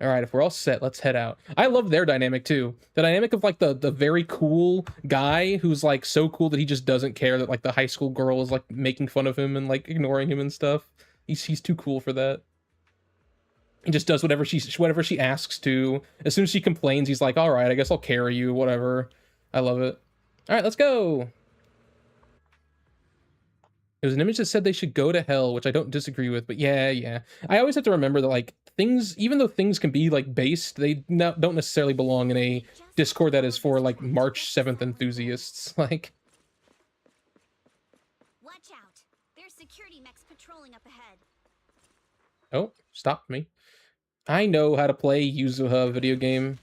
Alright, if we're all set, let's head out. I love their dynamic, too. The dynamic of, like, the very cool guy who's, like, so cool that he just doesn't care that, like, the high school girl is, like, making fun of him and, like, ignoring him and stuff. He's too cool for that. He just does whatever she asks to. As soon as she complains, he's like, alright, I guess I'll carry you, whatever. I love it. Alright, let's go! It was an image that said they should go to hell, which I don't disagree with, but yeah. I always have to remember that, like, things, even though things can be, like, based, they don't necessarily belong in a Discord that is for, like, March 7th enthusiasts, like. Watch out. There's security mechs patrolling up ahead. Oh, stopped me. I know how to play Yuzuha video game.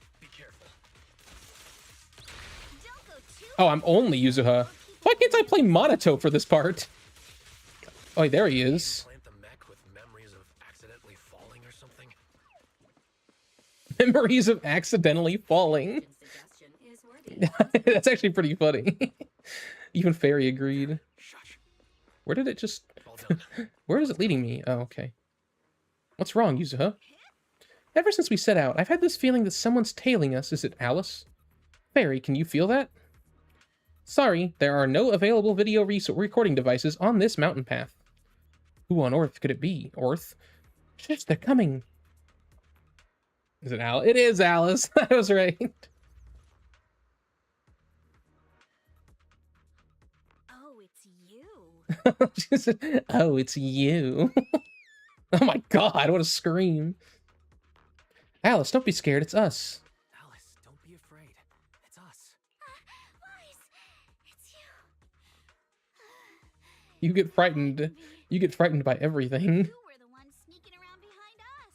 Oh, I'm only Yuzuha. Why can't I play Manato for this part? Oh, there he is. Memories of accidentally falling. That's actually pretty funny. Even Fairy agreed. Where did it just... Where is it leading me? Oh, okay. What's wrong, Yuzuha? Ever since we set out, I've had this feeling that someone's tailing us. Is it Alice? Fairy, can you feel that? Sorry, there are no available video recording devices on this mountain path. Who on earth could it be? Orth? Shit, they're coming. Is it Alice? It is Alice. I was right. Oh, it's you. She said, oh, it's you. Oh my god, what a scream. Alice, don't be scared. It's us. Alice, don't be afraid. It's us. Wise, it's you. You get frightened. You get frightened by everything. You were the one sneaking around behind us.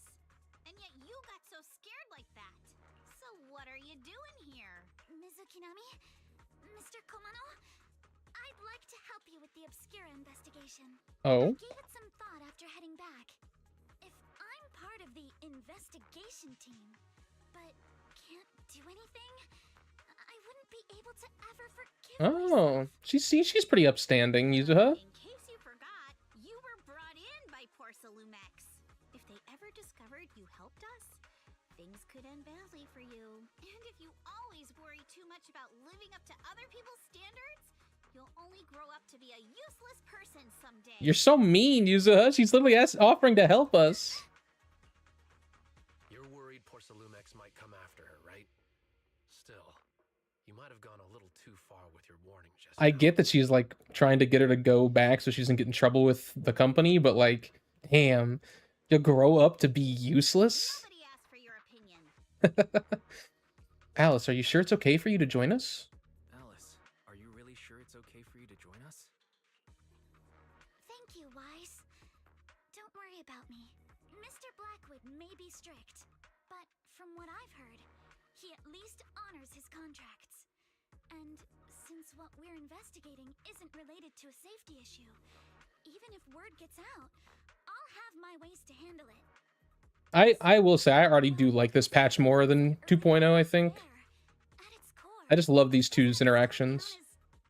And yet you got so scared the Obscura investigation. Oh. I gave it some thought after heading back. If I'm part of the investigation team, but can't do anything, I wouldn't be able to ever forgive Oh. myself. She's pretty upstanding, Yuzuha. In case you forgot, you were brought in by Porcelumex. If they ever discovered you helped us, things could end badly for you. And if you always worry too much about living up to other people's standards, you'll only grow up to be a useless person someday. You're so mean, Yuzuha. She's literally offering to help us. You're worried Porcelumex might come after her, right? Still, you might have gone a little too far with your warning just I now. get that she's like trying to get her to go back so she doesn't get in trouble with the company, but like, damn, you'll grow up to be useless? Nobody asked for your opinion. Alice, are you sure it's okay for you to join us? Alice, are you really sure it's okay for you to join us? Thank you, Wise. Don't worry about me. Mr. Blackwood may be strict, but from what I've heard, he at least honors his contracts. And since what we're investigating isn't related to a safety issue, even if word gets out, I'll have my ways to handle it. I will say I already do like this patch more than 2.0, I think. At its core, I just love these two's interactions.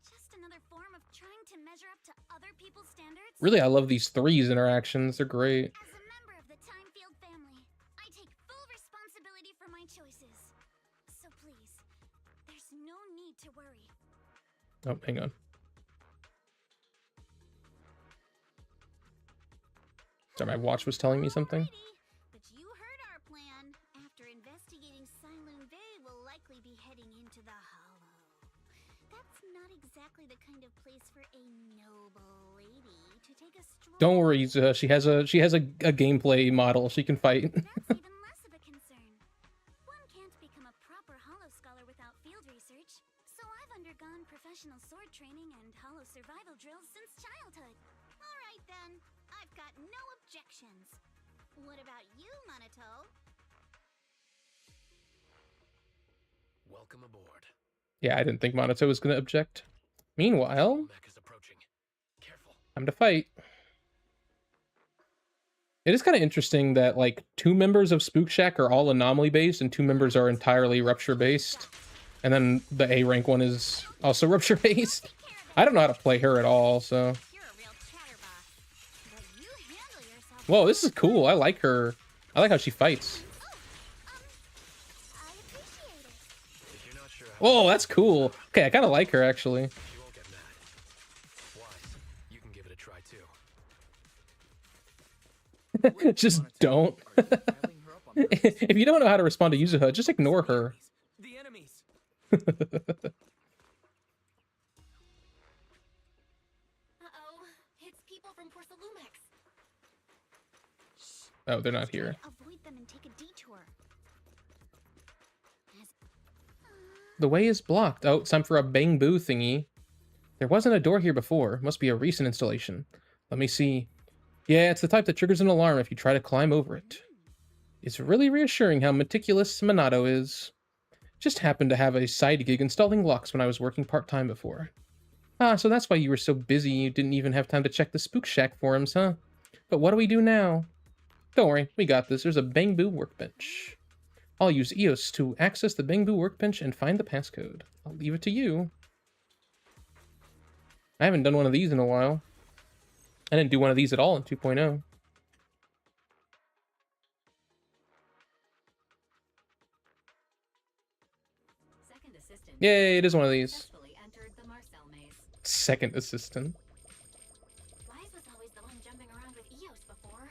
just another form of trying to measure up to other people's standards. Really, I love these threes interactions. They're great. As a member of the Timefield family, I take full responsibility for my choices. So please, there's no need to worry. Oh, hang on. Sorry, my watch was telling me something. Alrighty, but you heard our plan. After investigating Silent Bay, we'll likely be heading into the Hollow. That's not exactly the kind of place for a noble lady to take a stroll. Don't worry, she has a gameplay model. She can fight. That's even less of a concern. One can't become a proper Hollow scholar without field research, so I've undergone professional sword training and Hollow survival drills since childhood. Alright then, I've got no objections. What about you, Manato? Welcome aboard. Yeah, I didn't think Manato was gonna object. Meanwhile, Mech is approaching. Careful. time to fight. It is kind of interesting that like 2 members of Spook Shack are all anomaly based and 2 members are entirely rupture based. And then the A rank one is also rupture based. I don't know how to play her at all, so. You're a real chatterbox. But you handle yourself. Whoa, this is cool. I like her. I like how she fights. I appreciate it. If you're not sure how Whoa, that's cool. Okay, I kind of like her actually. you won't get mad. Wise, you can give it a try too. Just don't. Are you riling her up on purpose? If you don't know how to respond to Yuzuha, just ignore her. The enemies! Uh-oh, it's people from Porcelumex. Oh, they're not here. Avoid them and take a detour. The way is blocked. Oh, it's time for a bang boo thingy. There wasn't a door here before. Must be a recent installation. Let me see. Yeah, it's the type that triggers an alarm if you try to climb over it. It's really reassuring how meticulous Manato is. Just happened to have a side gig installing locks when I was working part-time before. Ah, so that's why you were so busy you didn't even have time to check the Spook Shack forums, huh? But what do we do now? Don't worry, we got this. There's a Bang Boo workbench. I'll use EOS to access the Bang Boo workbench and find the passcode. I'll leave it to you. I haven't done one of these in a while. I didn't do one of these at all in 2.0. Second assistant Yay, it is one of these. successfully entered the Marcel maze. Second assistant. Wise was always the one jumping around with Eos before.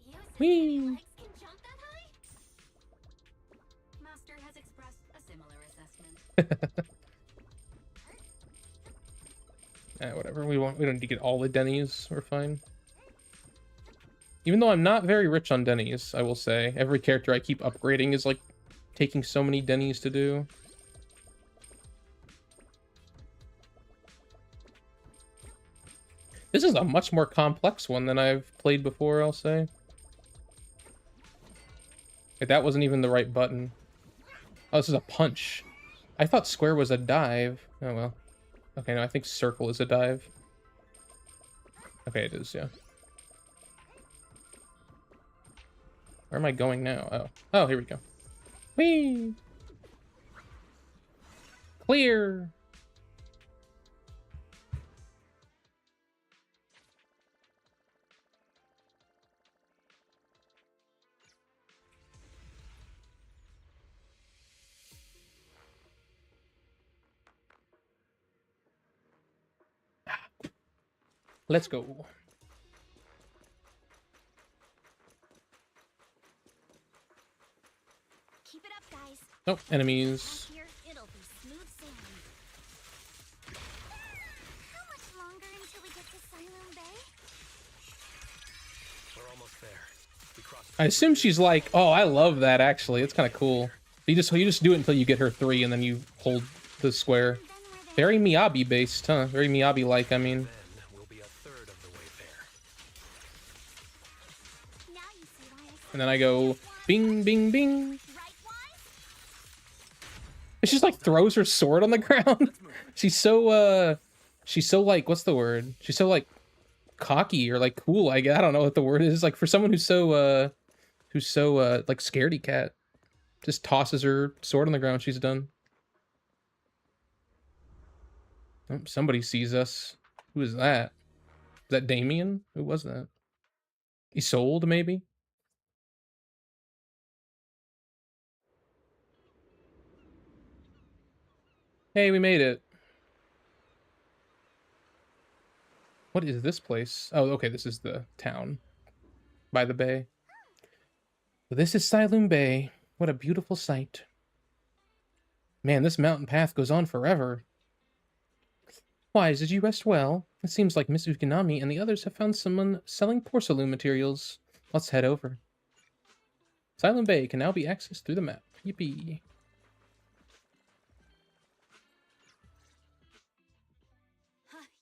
Eos and Whee! legs can jump that high? Master has expressed a similar assessment. Whatever. We don't need to get all the Denny's. We're fine. Even though I'm not very rich on Denny's, I will say. Every character I keep upgrading is like taking so many Denny's to do. This is a much more complex one than I've played before, I'll say. Wait, that wasn't even the right button. Oh, this is a punch. I thought square was a dive. Oh well. Okay, no, I think circle is a dive. Okay, it is, yeah. Where am I going now? Oh. Oh, here we go. Whee! Clear! Let's go. Keep it up, guys. Oh, enemies. Here, it'll be smooth sailing. How much longer until we get to Silum Bay? We're almost there. We crossed. I assume she's like, oh, I love that actually. It's kind of cool. You just do it until you get her 3 and then you hold the square. Very Miyabi based, huh? Very Miyabi like, I mean. Then we'll be a third of the way there. Now you see why I said And then I go bing bing bing. right, Wise? And she just like throws her sword on the ground. She's so like, what's the word? She's so like cocky or like cool, I guess. I don't know what the word is. Like for someone who's so like scaredy cat. Just tosses her sword on the ground, she's done. Oh, somebody sees us. Who is that? Is that Damien? Who was that? He sold, maybe? Hey, we made it. What is this place? Oh, okay, this is the town by the bay. This is Silum Bay. What a beautiful sight. Man, this mountain path goes on forever. Wise, did you rest well? It seems like Miss Ukinami and the others have found someone selling porcelain materials. Let's head over. Silum Bay can now be accessed through the map. Yippee.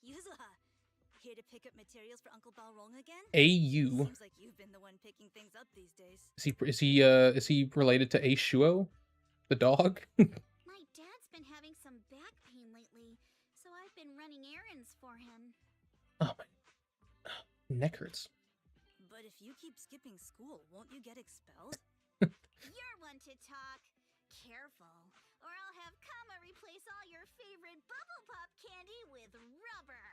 Yuzuha, here to pick up materials for Uncle Balrog again? AU. Seems like you've been the one picking things up these days. Is he related to Aishuo? The dog? My dad's been having some back pain lately, so I've been running errands for him. Oh my neck hurts. But if you keep skipping school, won't you get expelled? You're one to talk. Careful, or I'll have Kama replace all your favorite bubble pop candy with rubber.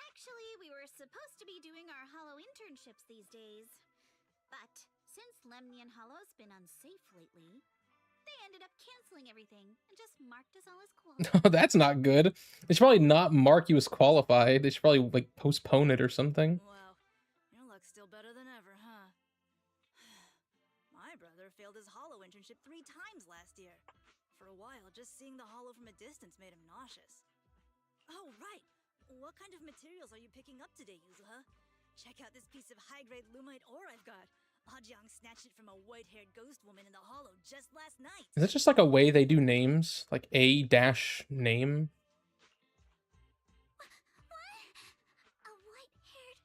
Actually, we were supposed to be doing our Hollow internships these days. But since Lemnian Hollow's been unsafe lately, they ended up canceling everything and just marked us all as qualified. That's not good. They should probably not mark you as qualified. They should probably like postpone it or something. Wow, your luck's still better than ever, huh? My brother failed his Hollow internship 3 times last year. For a while, just seeing the Hollow from a distance made him nauseous. Oh, right. What kind of materials are you picking up today, Yuzuha? Check out this piece of high-grade lumite ore I've got. Ajang snatched it from a white-haired ghost woman in the Hollow just last night. Is that just like a way they do names? Like A-name? What? A white-haired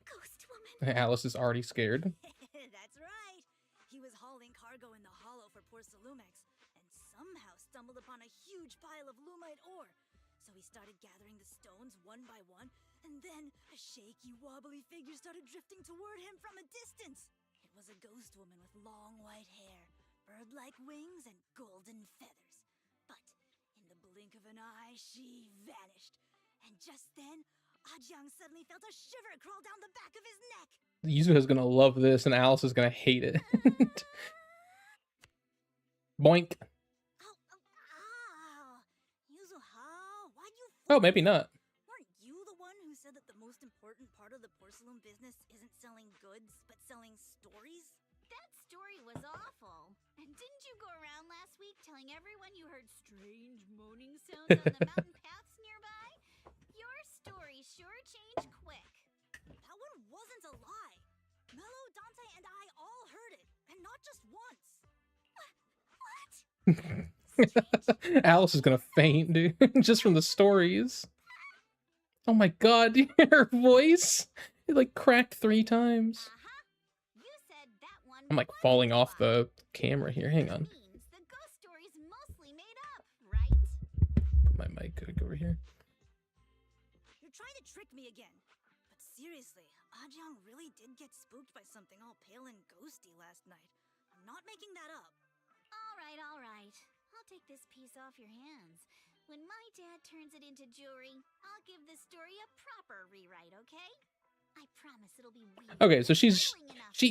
ghost woman? Alice is already scared. That's right. He was hauling cargo in the Hollow for Porcelumex, and somehow stumbled upon a huge pile of lumite ore. So he started gathering the stones one by one, and then a shaky, wobbly figure started drifting toward him from a distance. It was a ghost woman with long white hair, bird-like wings, and golden feathers. But in the blink of an eye, she vanished. And just then, Ajang suddenly felt a shiver crawl down the back of his neck. Yuzuha's gonna love this, and Alice is gonna hate it. Boink. Yuzuha, why'd you... Oh, maybe not. Weren't you the one who said that the most important part of the porcelain business isn't selling goods, but selling stories? That story was awful. And didn't you go around last week telling everyone you heard strange moaning sounds on the mountain paths nearby? Your story sure changed quick. That one wasn't a lie. Mello, Dante, and I all heard it, and not just once. What? Alice is gonna faint, dude. Just from the stories. Oh my god, do you hear her voice? It like cracked 3 times. You said that one I'm like was falling a off lie. the camera here. Hang on. Means the ghost story's mostly made up, right? Put my mic over here. You're trying to trick me again. But seriously, Ajang really did get spooked by something all pale and ghosty last night. I'm not making that up. All right. I'll take this piece off your hands. When my dad turns it into jewelry, I'll give this story a proper rewrite, okay? I promise it'll be weird. Okay, so she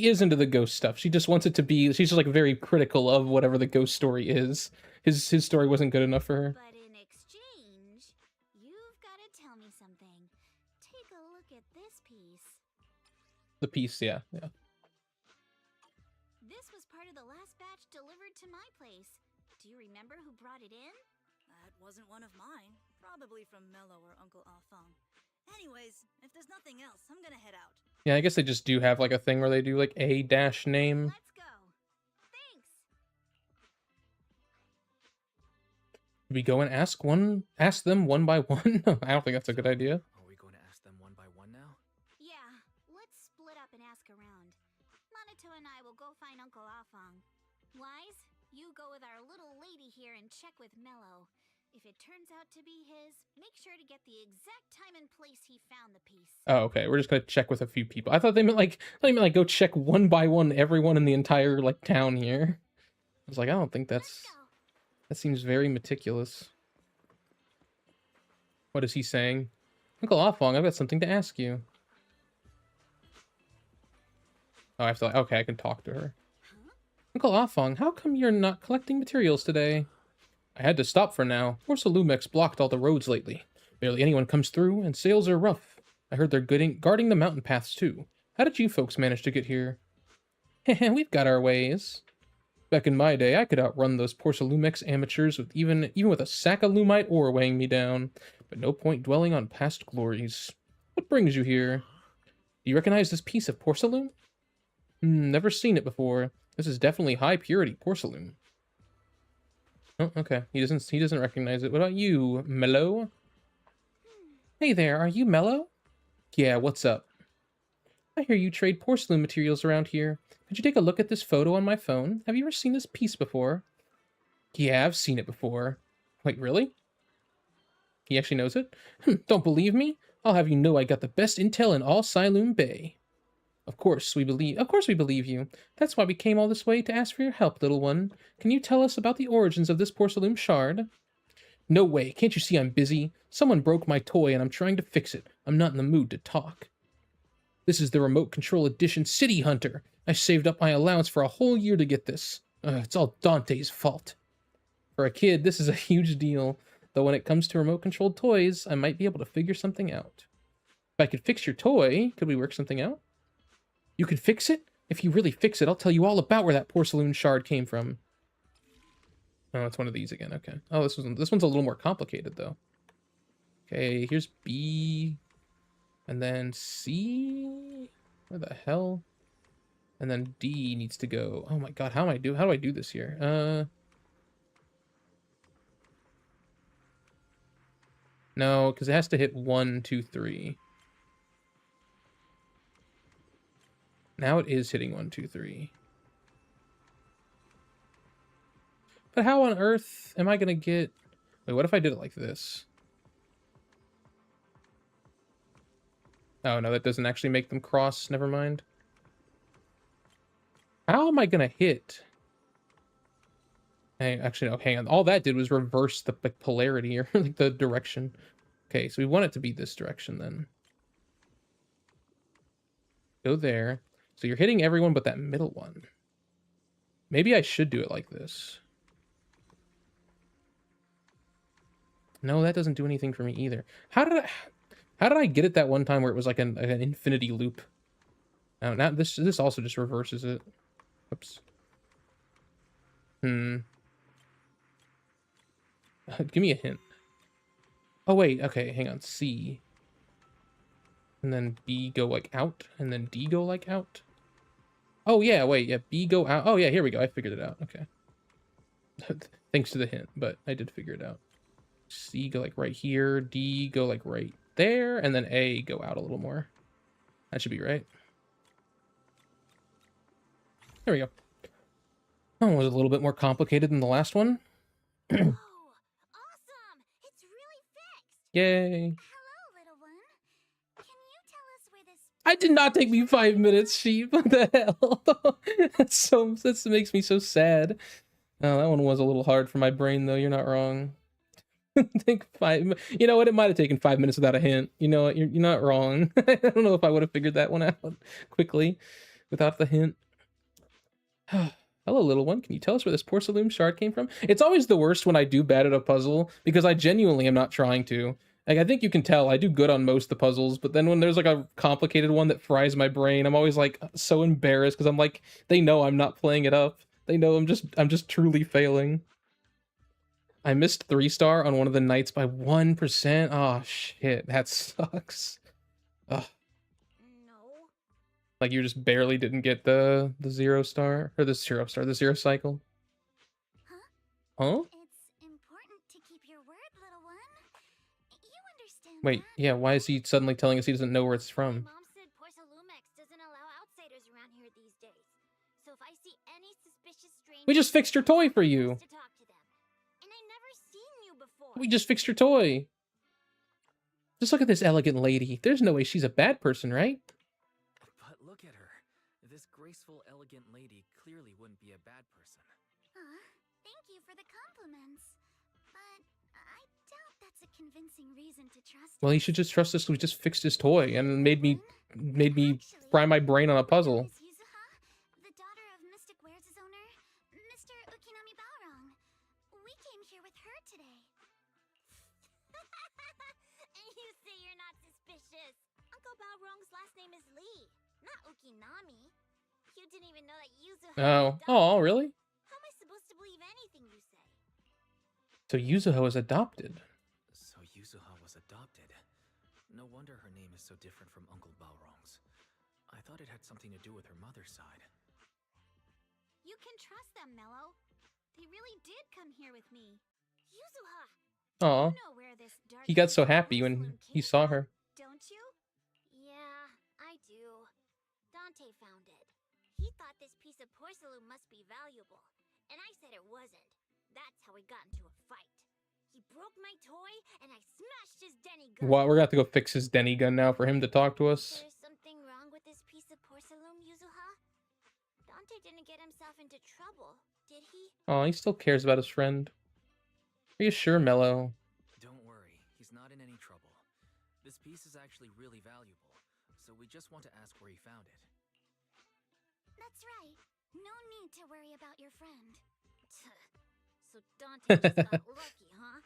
is into the ghost stuff. She just wants it to be. She's just like very critical of whatever the ghost story is. His story wasn't good enough for her. But in exchange, you've got to tell me something. Take a look at this piece. The piece, yeah. This was part of the last batch delivered to my place. Do you remember who brought it in? That wasn't one of mine. Probably from Mello or Uncle Afang. Anyways, if there's nothing else, I'm gonna head out. Yeah, I guess they just do have like a thing where they do like a dash name. Let's go. Thanks. Should we go and ask them one by one? I don't think that's a good idea. Are we going to ask them one by one now? Yeah, let's split up and ask around. Manato and I will go find Uncle Afang. Wise, you go with our little lady here and check with Mello. If it turns out to be his, make sure to get the exact time and place he found the piece. Oh, okay. We're just gonna check with a few people. I thought they meant like go check one by one everyone in the entire like town here. I was like, I don't think that seems very meticulous. What is he saying? Uncle Afang, I've got something to ask you. Oh, I have to like, okay, I can talk to her. Huh? Uncle Afang, how come you're not collecting materials today? I had to stop for now. Porcelumex blocked all the roads lately. Barely anyone comes through, and sales are rough. I heard they're guarding the mountain paths too. How did you folks manage to get here? Heh, we've got our ways. Back in my day, I could outrun those Porcelumex amateurs with even with a sack of lumite ore weighing me down. But no point dwelling on past glories. What brings you here? Do you recognize this piece of porcelain? Never seen it before. This is definitely high purity porcelain. Oh, okay. He doesn't recognize it. What about you, Mello? Hey there, are you Mello? Yeah, what's up? I hear you trade porcelain materials around here. Could you take a look at this photo on my phone? Have you ever seen this piece before? Yeah, I've seen it before. Wait, really? He actually knows it? Don't believe me? I'll have you know I got the best intel in all Siloam Bay. Of course we believe you. That's why we came all this way to ask for your help, little one. Can you tell us about the origins of this porcelain shard? No way. Can't you see I'm busy? Someone broke my toy and I'm trying to fix it. I'm not in the mood to talk. This is the remote control edition City Hunter. I saved up my allowance for a whole year to get this. It's all Dante's fault. For a kid, this is a huge deal. Though when it comes to remote controlled toys, I might be able to figure something out. If I could fix your toy, could we work something out? You can fix it? If you really fix it, I'll tell you all about where that porcelain shard came from. Oh, it's one of these again. Okay. Oh, this one's a little more complicated though. Okay, here's B, and then C. Where the hell? And then D needs to go. Oh my god, how do I do this here? No, because it has to hit 1, 2, 3. Now it is hitting 1, 2, 3. But how on earth am I gonna get... Wait, what if I did it like this? Oh, no, that doesn't actually make them cross. Never mind. How am I gonna hit? Hey, actually, no, hang on. All that did was reverse the polarity, or like the direction. Okay, so we want it to be this direction then. Go there. So you're hitting everyone but that middle one. Maybe I should do it like this. No, that doesn't do anything for me either. How did I get it that one time where it was like an infinity loop? Oh, now this also just reverses it. Oops. Give me a hint. Oh wait, okay, hang on. C. And then B go like out, and then D go like out. Oh yeah, wait, yeah, B go out. Oh yeah, here we go. I figured it out. Okay. Thanks to the hint, but I did figure it out. C go like right here, D go like right there, and then A go out a little more. That should be right. There we go. Oh, it was a little bit more complicated than the last one. Oh, awesome! It's really fixed! Yay! Hello, little one. I did not take me 5 minutes, sheep. What the hell? That makes me so sad. Oh, that one was a little hard for my brain, though. You're not wrong. Take 5. You know what? It might have taken 5 minutes without a hint. You know what? You're not wrong. I don't know if I would have figured that one out quickly without the hint. Hello, little one. Can you tell us where this porcelain shard came from? It's always the worst when I do bad at a puzzle because I genuinely am not trying to. Like, I think you can tell I do good on most of the puzzles, but then when there's like a complicated one that fries my brain, I'm always like so embarrassed because I'm like, they know I'm not playing it up. They know I'm just truly failing. I missed 3-star on one of the nights by 1%. Oh shit, that sucks. Ugh. No. Like you just barely didn't get the 0-star or the 0-star, the 0 cycle. Huh? It's important to keep your word, little one. You understand Wait, that? yeah, why is he suddenly telling us he doesn't know where it's from? Mom said Porcelumex doesn't allow outsiders around here these days. So if I see any suspicious strangers, We just fixed your toy for you. to talk to them. And I never seen you before. We just fixed your toy. Just look at this elegant lady. There's no way she's a bad person, right? But look at her. This graceful, elegant lady clearly wouldn't be a bad person. Thank you for the compliments. But I doubt that's a convincing reason to trust. Well, he should just trust us. We just fixed his toy and made me fry my brain on a puzzle. Is Yuzuha, the daughter of Mystic Wares' owner, Mr. Ukinami Baorong. We came here with her today. And you say you're not suspicious. Uncle Baorong's last name is Lee, not Ukinami. You didn't even know that Yuzuha. Oh, really? How am I supposed to believe anything you say? So Yuzuha was adopted. So Yuzuha was adopted. No wonder her name is so different from Uncle Baorong's. I thought it had something to do with her mother's side. You can trust them, Mello. They really did come here with me. Yuzuha! Aw. You know where this dark He got so porcelain happy when he came saw from, her. Don't you? Yeah, I do. Dante found it. He thought this piece of porcelain must be valuable, and I said it wasn't. That's how we got into a fight. He broke my toy, and I smashed his Denny gun. Well, we're gonna have to go fix his Denny gun now for him to talk to us. There's something wrong with this piece of porcelain, Yuzuha? Dante didn't get himself into trouble, did he? Oh, he still cares about his friend. Are you sure, Mello? Don't worry, he's not in any trouble. This piece is actually really valuable, so we just want to ask where he found it. That's right. No need to worry about your friend. So Dante just got lucky, huh?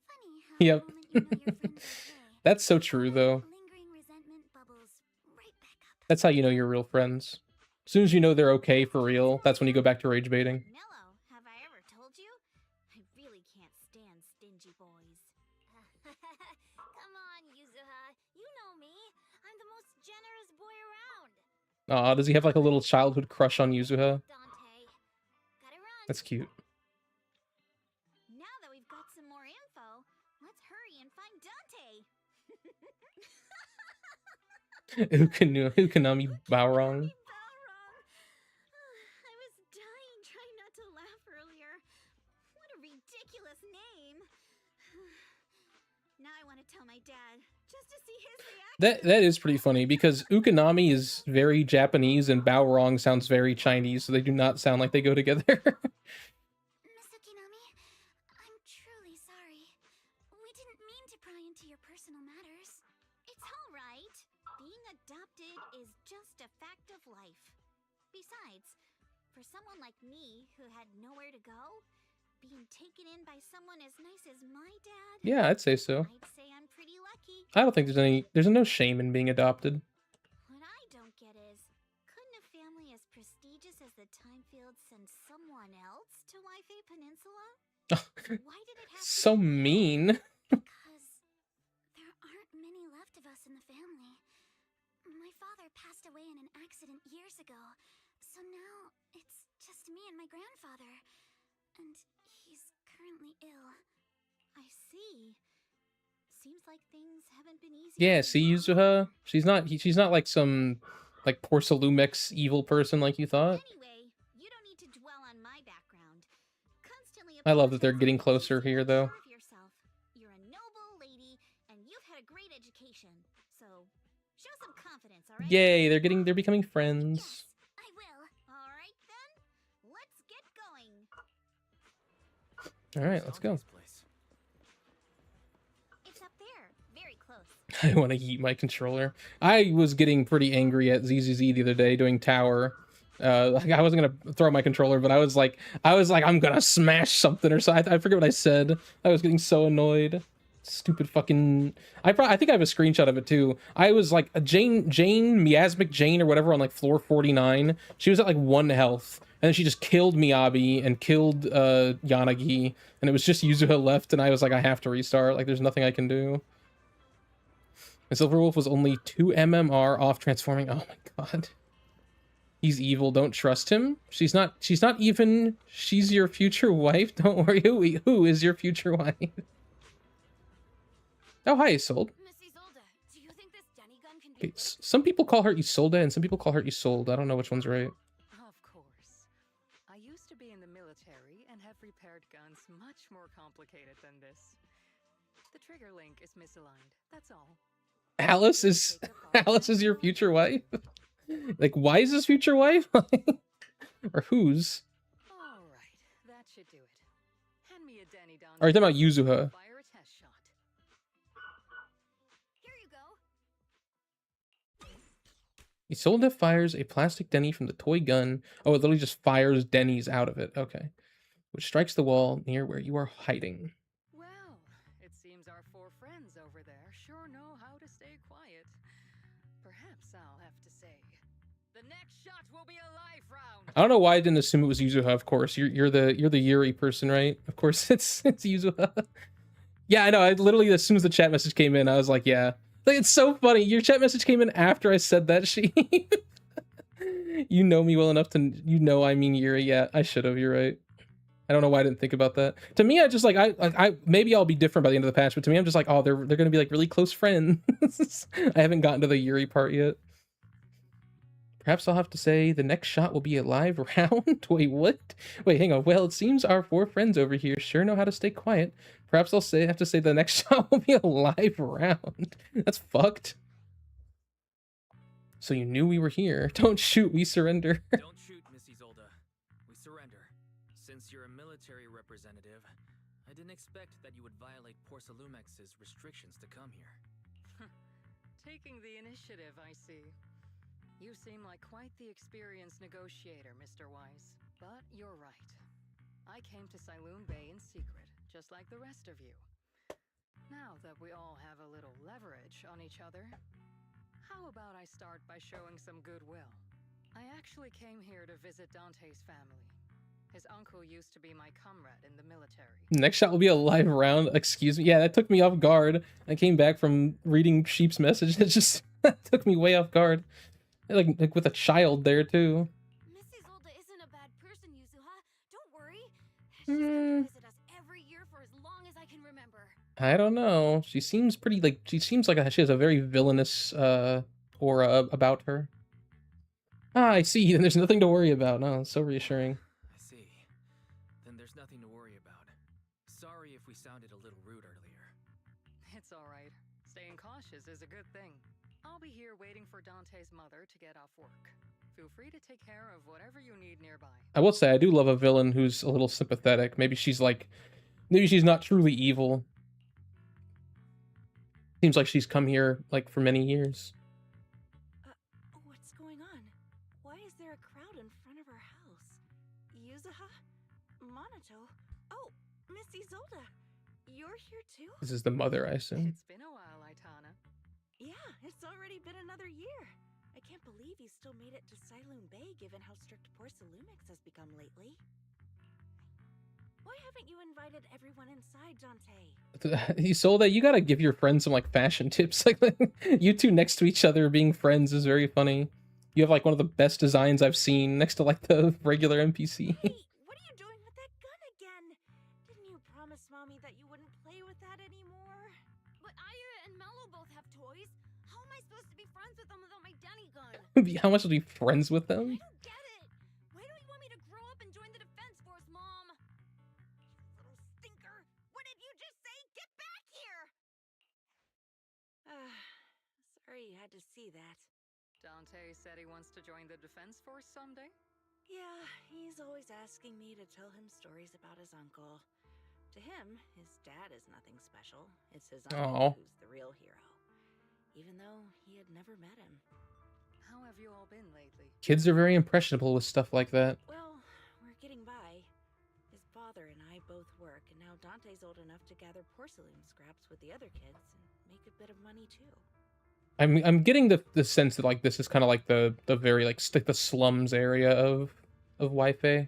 Funny how Yep. the moment you know your friend's okay, That's so true, though. lingering resentment bubbles right back up. That's how you know you're real friends. As soon as you know they're okay for real, that's when you go back to rage baiting. Mello, have I ever told you? I really can't stand stingy boys. Come on, Yuzuha. You know me. I'm the most generous boy around. Aw, does he have like a little childhood crush on Yuzuha? Dante. Gotta run. That's cute. Now that we've got some more info, let's hurry and find Dante. Ukinami Baorong. I was dying trying not to laugh earlier. What a ridiculous name. Now I want to tell my dad just to see his reaction. That is pretty funny because Ukinami is very Japanese and Baorong sounds very Chinese, so they do not sound like they go together. Miss Ukinami, I'm truly sorry. We didn't mean to pry into your personal matters. It's all right. Being adopted is just a fact of life. Besides, for someone like me who had nowhere to go, being taken in by someone as nice as my dad, Yeah, I'd say so. I'd say I'm pretty lucky. I don't think there's no shame in being adopted. What I don't get is, couldn't a family as prestigious as the Timefields send someone else to Waifei Peninsula? Why did it have So to be mean. Because there aren't many left of us in the family. My father passed away in an accident years ago, so now it's just me and my grandfather. And he's currently ill. I see. Seems like things haven't been easy. Yeah, for see you. Yuzuha? She's not like some like Porcelumex evil person like you thought. Anyway, you don't need to dwell on my background. Constantly I love that they're getting apologizing closer means you here, don't though. deserve yourself. You're a noble lady, and you've had a great Yay, they're becoming friends. I will. All right then. Let's get going. All right, let's go. It's up there, very close. I want to eat my controller. I was getting pretty angry at ZZZ the other day doing tower. Like I wasn't gonna throw my controller, but I was like, I'm gonna smash something or so. I forget what I said. I was getting so annoyed. Stupid fucking. I think I have a screenshot of it too. I was like a Jane, Miasmic Jane or whatever on like floor 49. She was at like 1 health, and then she just killed Miyabi and killed Yanagi, and it was just Yuzuha left, and I was like, I have to restart. Like, there's nothing I can do. And Silverwolf was only 2 MMR off transforming. Oh my god. He's evil. Don't trust him. She's not even. She's your future wife. Don't worry. Who is your future wife? Oh, hi, Isolde. Miss Isolde, do you think this Denny gun can be Okay, some people call her Isolde, and some people call her Isolde. I don't know which one's right. Of course. I used to be in the military and have repaired guns much more complicated than this. The trigger link is misaligned. That's all. Alice is your future wife? Like, why is his future wife? Or whose? All right, that should do it. Hand me a Denny down. Are you talking about Yuzuha? Fire a test shot. Here you go. Isolde fires a plastic Denny from the toy gun. Oh, it literally just fires Denny's out of it. Okay. Which strikes the wall near where you are hiding. Well, it seems our 4 friends over there sure know how to stay quiet. Perhaps I'll have to say, the next shot will be a live round. I don't know why I didn't assume it was Yuzuha. Of course, you're the Yuri person, right? Of course, it's Yuzuha. Yeah, I know. I literally, as soon as the chat message came in, I was like, yeah. Like, it's so funny. Your chat message came in after I said that. You know me well enough to I mean Yuri. Yeah, I should have. You're right. I don't know why I didn't think about that. To me, I just like I maybe I'll be different by the end of the patch, but to me, I'm just like, oh, they're gonna be like really close friends. I haven't gotten to the Yuri part yet. Perhaps I'll have to say the next shot will be a live round. Wait, what? Wait, hang on. Well, it seems our 4 friends over here sure know how to stay quiet. Perhaps I'll have to say the next shot will be a live round. That's fucked. So you knew we were here. Don't shoot, we surrender. Don't shoot, Miss Isolde. We surrender. Since you're a military representative, I didn't expect that you would violate Porcelumex's restrictions to come here. Taking the initiative, I see. You seem like quite the experienced negotiator, Mr. Wise. But you're right. I came to Sailoon Bay in secret, just like the rest of you. Now that we all have a little leverage on each other, how about I start by showing some goodwill? I actually came here to visit Dante's family. His uncle used to be my comrade in the military. Next shot will be a live round. Excuse me. Yeah, that took me off guard. I came back from reading Sheep's message. It just took me way off guard. Like with a child there too. Miss Isolde isn't a bad person, Yuzuha. Don't worry. She's come to visit us every year for as long as I can remember. I don't know. She seems pretty like she has a very villainous aura about her. Ah, I see. Then there's nothing to worry about. Oh, it's so reassuring. I see. Then there's nothing to worry about. Sorry if we sounded a little rude earlier. It's all right. Staying cautious is a good thing. I'll be here waiting for Dante's mother to get off work. Feel free to take care of whatever you need nearby. I will say I do love a villain who's a little sympathetic. Maybe she's not truly evil. Seems like she's come here like for many years. What's going on? Why is there a crowd in front of our house? Yuzuha? Manato? Oh, Miss Isolde. You're here too? This is the mother, I assume. It's been a while, Aitana. Yeah, it's already been another year. I can't believe you still made it to Sailoon Bay given how strict Porcelumix has become lately. Why haven't you invited everyone inside, Dante? Isolde, you gotta give your friends some like fashion tips. Like you two next to each other being friends is very funny. You have like one of the best designs I've seen next to like the regular NPC. Hey, what are you doing with that gun again? Didn't you promise Mommy that you wouldn't play with that anymore? But Aya and Mello both have toys. How am I supposed to be friends with them without my Denny gun? How much will be friends with them? I don't get it. Why don't you want me to grow up and join the defense force, Mom? You little stinker. What did you just say? Get back here! Sorry you had to see that. Dante said he wants to join the Defense Force someday? Yeah, he's always asking me to tell him stories about his uncle. To him, his dad is nothing special. It's his uncle who's the real hero. Even though he had never met him. How have you all been lately? Kids are very impressionable with stuff like that. Well, we're getting by. His father and I both work, and now Dante's old enough to gather porcelain scraps with the other kids and make a bit of money too. I'm getting the sense that like this is kind of like the very like the slums area of Wi-Fi.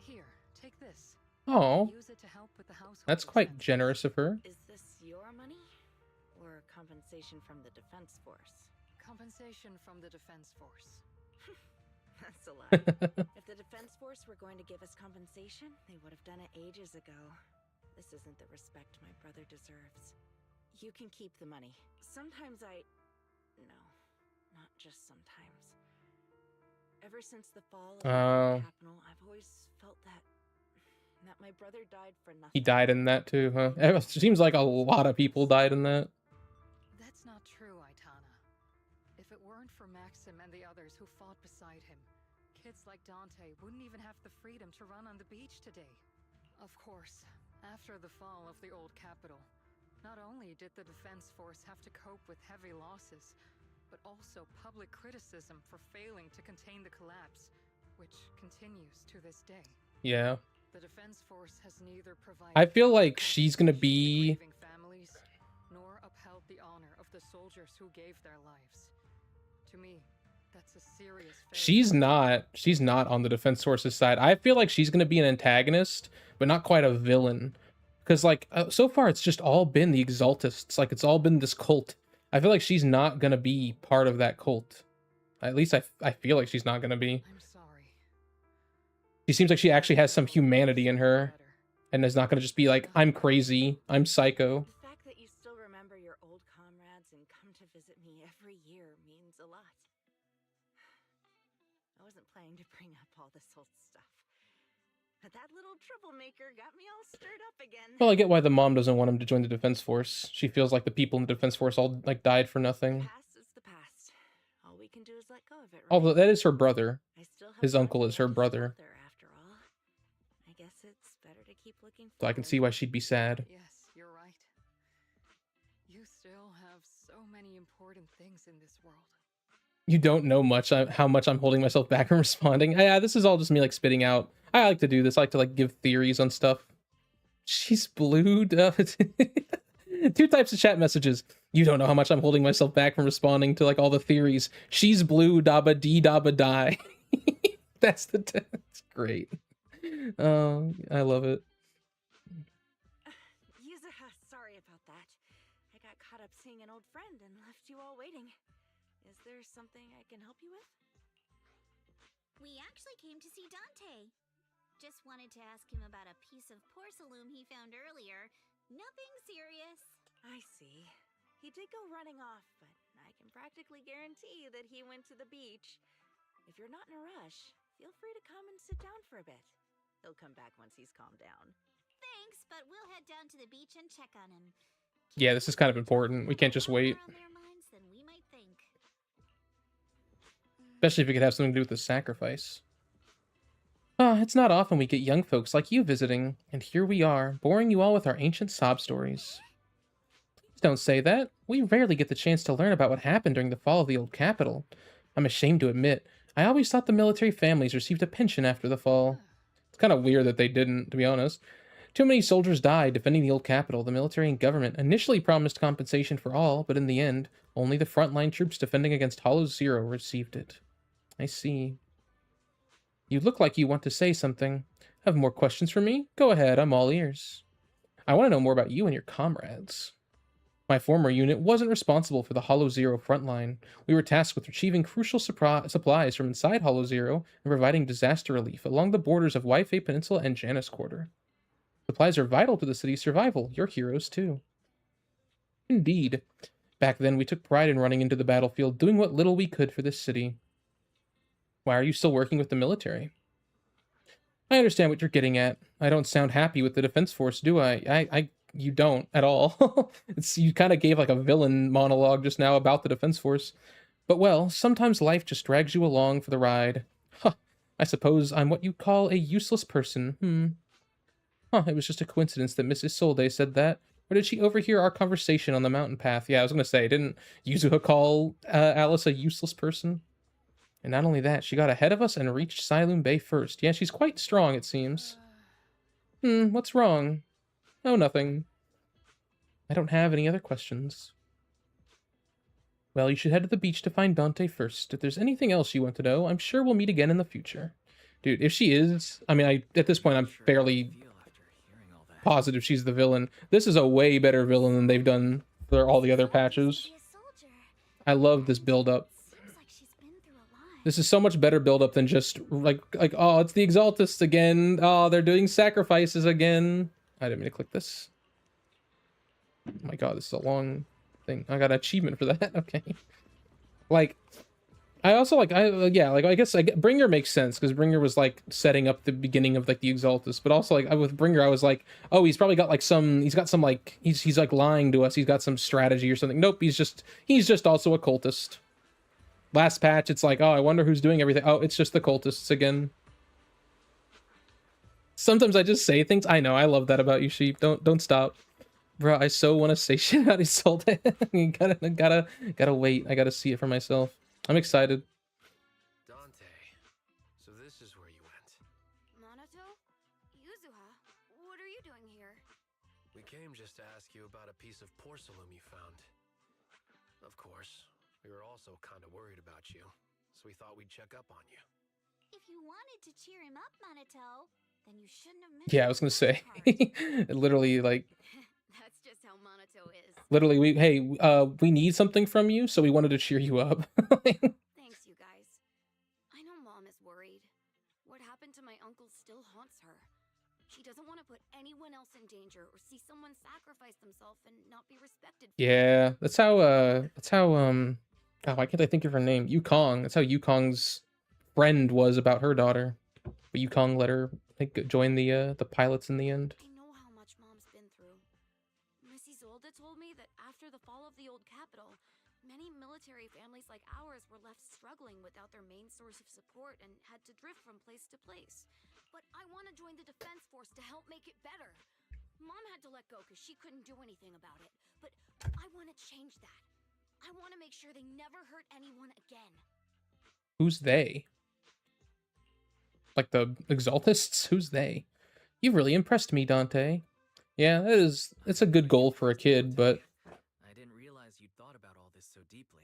Here, take this. Oh, Use it to help with the household that's quite expenses. generous of her. Is this your money? Or compensation from the Defense Force? Compensation from the Defense Force. That's a lie. If the Defense Force were going to give us compensation, they would have done it ages ago. This isn't the respect my brother deserves. You can keep the money. Sometimes No, not just sometimes. Ever since the fall of the capital, I've always felt that my brother died for nothing. He died in that too, huh? It seems like a lot of people died in that. That's not true, Aitana. If it weren't for Maxim and the others who fought beside him, kids like Dante wouldn't even have the freedom to run on the beach today. Of course, after the fall of the old capital, not only did the Defense Force have to cope with heavy losses, but also public criticism for failing to contain the collapse, which continues to this day. Yeah. The Defense Force has neither provided I feel like she's gonna be families, nor upheld the honor of the soldiers who gave their lives. To me, that's a serious failure. She's not on the Defense Force's side. I feel like she's gonna be an antagonist, but not quite a villain. Because like so far it's just all been the Exaltists. Like it's all been this cult. I feel like she's not gonna be part of that cult. At least I feel like she's not gonna be. I'm sorry. She seems like she actually has some humanity in her, and is not gonna just be like, I'm crazy, I'm psycho. The fact that you still remember your old comrades and come to visit me every year means a lot. I wasn't planning to bring up all this old stuff, but that little troublemaker got me all stirred up again. Well, I get why the mom doesn't want him to join the Defense Force. She feels like the people in the Defense Force all like died for nothing. The past is the past. All we can do is let go of it, right? Although that is her brother. I still have His uncle is her his brother. father, after all. I guess it's better to keep looking So I can forward. see why she'd be sad. Yes, you're right. You still have so many important things in this world. You don't know how much I'm holding myself back from responding. Yeah, this is all just me like spitting out. I like to do this. I like to like give theories on stuff. She's blue. Two types of chat messages. You don't know how much I'm holding myself back from responding to like all the theories. She's blue. Daba dee daba die. That's great. Oh, I love it. Yuzuha, sorry about that. I got caught up seeing an old friend and left you all waiting. Is there something I can help you with? We actually came to see Dante. Just wanted to ask him about a piece of porcelain he found earlier. Nothing serious. I see. He did go running off, but I can practically guarantee that he went to the beach. If you're not in a rush, feel free to come and sit down for a bit. He'll come back once he's calmed down. Thanks, but we'll head down to the beach and check on him. Yeah, this is kind of important. We can't just wait. On their minds than we might think. Especially if it could have something to do with the sacrifice. It's not often we get young folks like you visiting, and here we are, boring you all with our ancient sob stories. Please don't say that. We rarely get the chance to learn about what happened during the fall of the old capital. I'm ashamed to admit, I always thought the military families received a pension after the fall. It's kind of weird that they didn't, to be honest. Too many soldiers died defending the old capital. The military and government initially promised compensation for all, but in the end, only the frontline troops defending against Hollow Zero received it. I see. You look like you want to say something. Have more questions for me? Go ahead, I'm all ears. I want to know more about you and your comrades. My former unit wasn't responsible for the Hollow Zero frontline. We were tasked with retrieving crucial supplies from inside Hollow Zero and providing disaster relief along the borders of Waifei Peninsula and Janus Quarter. Supplies are vital to the city's survival. You're heroes, too. Indeed. Back then, we took pride in running into the battlefield, doing what little we could for this city. Why are you still working with the military? I understand what you're getting at. I don't sound happy with the Defense Force, do I? you don't at all. You kind of gave like a villain monologue just now about the Defense Force. But well, sometimes life just drags you along for the ride. Huh. I suppose I'm what you'd call a useless person. Huh, it was just a coincidence that Mrs. Solde said that. Or did she overhear our conversation on the mountain path? Yeah, I was gonna say, didn't Yuzuha call Alice a useless person? And not only that, she got ahead of us and reached Siloon Bay first. Yeah, she's quite strong, it seems. What's wrong? Oh, nothing. I don't have any other questions. Well, you should head to the beach to find Dante first. If there's anything else you want to know, I'm sure we'll meet again in the future. Dude, if she is... I mean, at this point, I'm fairly positive she's the villain. This is a way better villain than they've done for all the other patches. I love this build-up. This is so much better build-up than just, like, oh, it's the Exaltists again. Oh, they're doing sacrifices again. I didn't mean to click this. Oh my god, this is a long thing. I got an achievement for that. Okay. Like, I also, like, I guess Bringer makes sense, because Bringer was, like, setting up the beginning of, like, the Exaltists. But also, like, with Bringer, I was like, oh, he's probably got, like, he's got some, like, he's like, lying to us. He's got some strategy or something. Nope, he's just also a cultist. Last patch, it's like, oh, I wonder who's doing everything. Oh, it's just the cultists again. Sometimes I just say things. I know, I love that about you, Sheep. Don't stop. Bro, I so want to say shit about Isolde. You gotta wait. I gotta see it for myself. I'm excited. Dante, so this is where you went. Manato? Yuzuha? What are you doing here? We came just to ask you about a piece of porcelain you found. Of course, we were also kind of worried about you, so we thought we'd check up on you. If you wanted to cheer him up, Manato, then you shouldn't have mentioned Yeah, I was gonna say. Literally, like... That's just how Manato is. Literally, we need something from you, so we wanted to cheer you up. Thanks, you guys. I know Mom is worried. What happened to my uncle still haunts her. She doesn't want to put anyone else in danger or see someone sacrifice themselves and not be respected. Yeah, that's how, oh, why can't I think of her name? Yukong. That's how Yukong's friend was about her daughter. But Yukong let her, I think, join the pilots in the end. I know how much Mom's been through. Mrs. Zolda told me that after the fall of the old capital, many military families like ours were left struggling without their main source of support and had to drift from place to place. But I want to join the Defense Force to help make it better. Mom had to let go because she couldn't do anything about it. But I want to change that. I want to make sure they never hurt anyone again. Who's they? Like the Exaltists? Who's they? You've really impressed me, Dante. Yeah, it's a good goal for a kid, but... I didn't realize you'd thought about all this so deeply.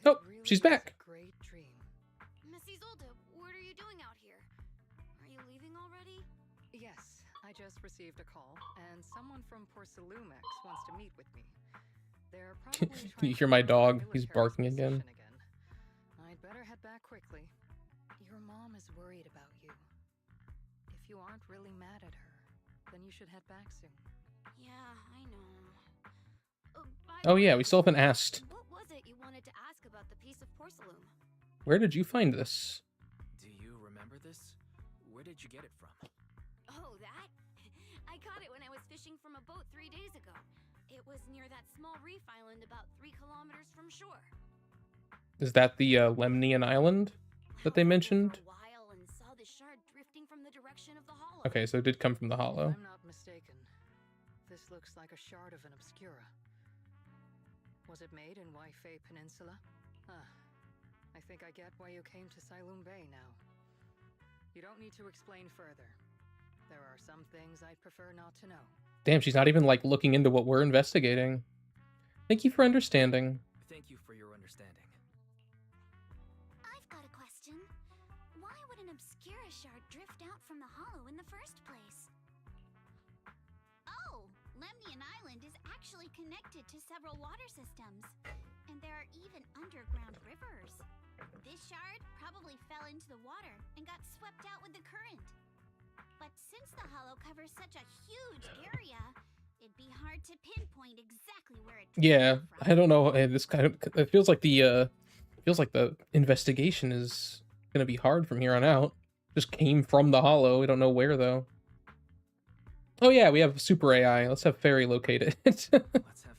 Oh, she's back. Great dream. Mrs. Zolda, what are you doing out here? Are you leaving already? Yes, I just received a call, and someone from Porcelumex wants to meet with me. They're probably You hear my dog? He's barking again. I'd better head back quickly. Your mom is worried about you. If you aren't really mad at her, then you should head back soon. Yeah, I know. Oh yeah, we still haven't asked. What was it you wanted to ask about the piece of porcelain? Where did you find this? Do you remember this? Where did you get it from? Oh, that? I caught it when I was fishing from a boat 3 days ago. It was near that small reef island about 3 kilometers from shore. Is that the Lemnian island that they mentioned? And saw the shard drifting from the direction of the hollow. Okay, so it did come from the hollow. If I'm not mistaken, this looks like a shard of an obscura. Was it made in Waifei Peninsula? I think I get why you came to Siloon Bay now. You don't need to explain further. There are some things I'd prefer not to know. Damn, she's not even, like, looking into what we're investigating. Thank you for understanding. Thank you for your understanding. I've got a question. Why would an obscura shard drift out from the hollow in the first place? Oh, Lemnian Island is actually connected to several water systems. And there are even underground rivers. This shard probably fell into the water and got swept out with the current. But since the hollow covers such a huge area, it'd be hard to pinpoint exactly where it Yeah, I don't know. This kind of, it feels like the investigation is gonna be hard from here on out. Just came from the hollow. We don't know where though. Oh yeah, we have super AI. Let's have Fairy locate it. Let's have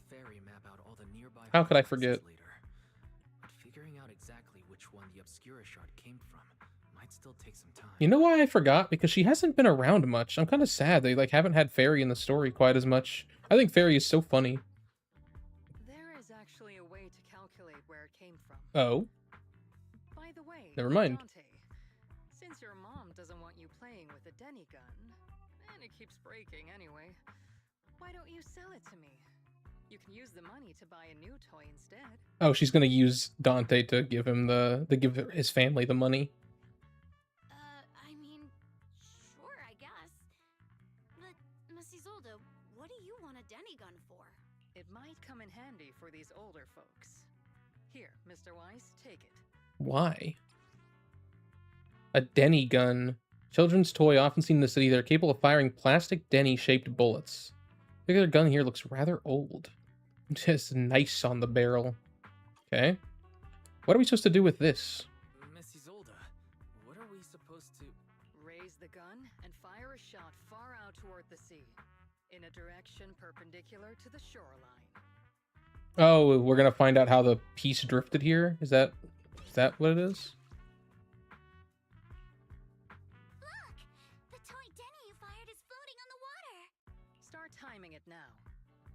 Fairy map out all the nearby How could I hollow forget? exits later. But figuring out exactly which one the Obscura shard came from might still take some time. You know why I forgot? Because she hasn't been around much. I'm kind of sad they like haven't had Fairy in the story quite as much. I think Fairy is so funny. There is actually a way to calculate where it came from. Oh, By the way, never mind. Dante, since your mom doesn't want you playing with a Denny gun, and it keeps breaking anyway, why don't you sell it to me? You can use the money to buy a new toy instead. Oh, she's gonna use Dante to give him give his family the money. I mean, sure, I guess. But, Miss Isolde, what do you want a Denny gun for? It might come in handy for these older folks. Here, Mr. Weiss, take it. Why? A Denny gun. Children's toy often seen in the city. They're capable of firing plastic Denny-shaped bullets. The regular gun here looks rather old. Just nice on the barrel. Okay. What are we supposed to do with this? Miss Isolde, what are we supposed to... Raise the gun and fire a shot far out toward the sea, in a direction perpendicular to the shoreline. Oh, we're gonna find out how the piece drifted here? Is that what it is? Look! The toy Denny you fired is floating on the water! Start timing it now.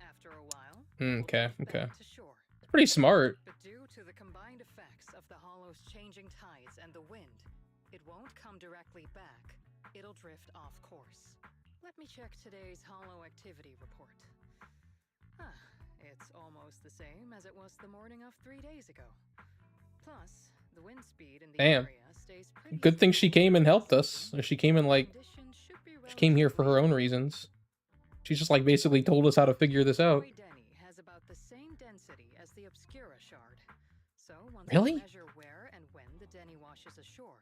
After a while, Okay, we'll drift okay. back to shore. Pretty smart. But due to the combined effects of the hollow's changing tides and the wind, it won't come directly back. It'll drift off course. Let me check today's hollow activity report. It's almost the same as it was the morning of 3 days ago. Plus, the wind speed in the Damn. area stays pretty Good thing she stable came and for helped this us. season. Or she came in like Conditions should be she came here for her own relatively reasons. She's just like basically told us how to figure this out. Toy Denny has about the same density as the Obscura shard. So once Really? we measure where and when the Denny washes ashore,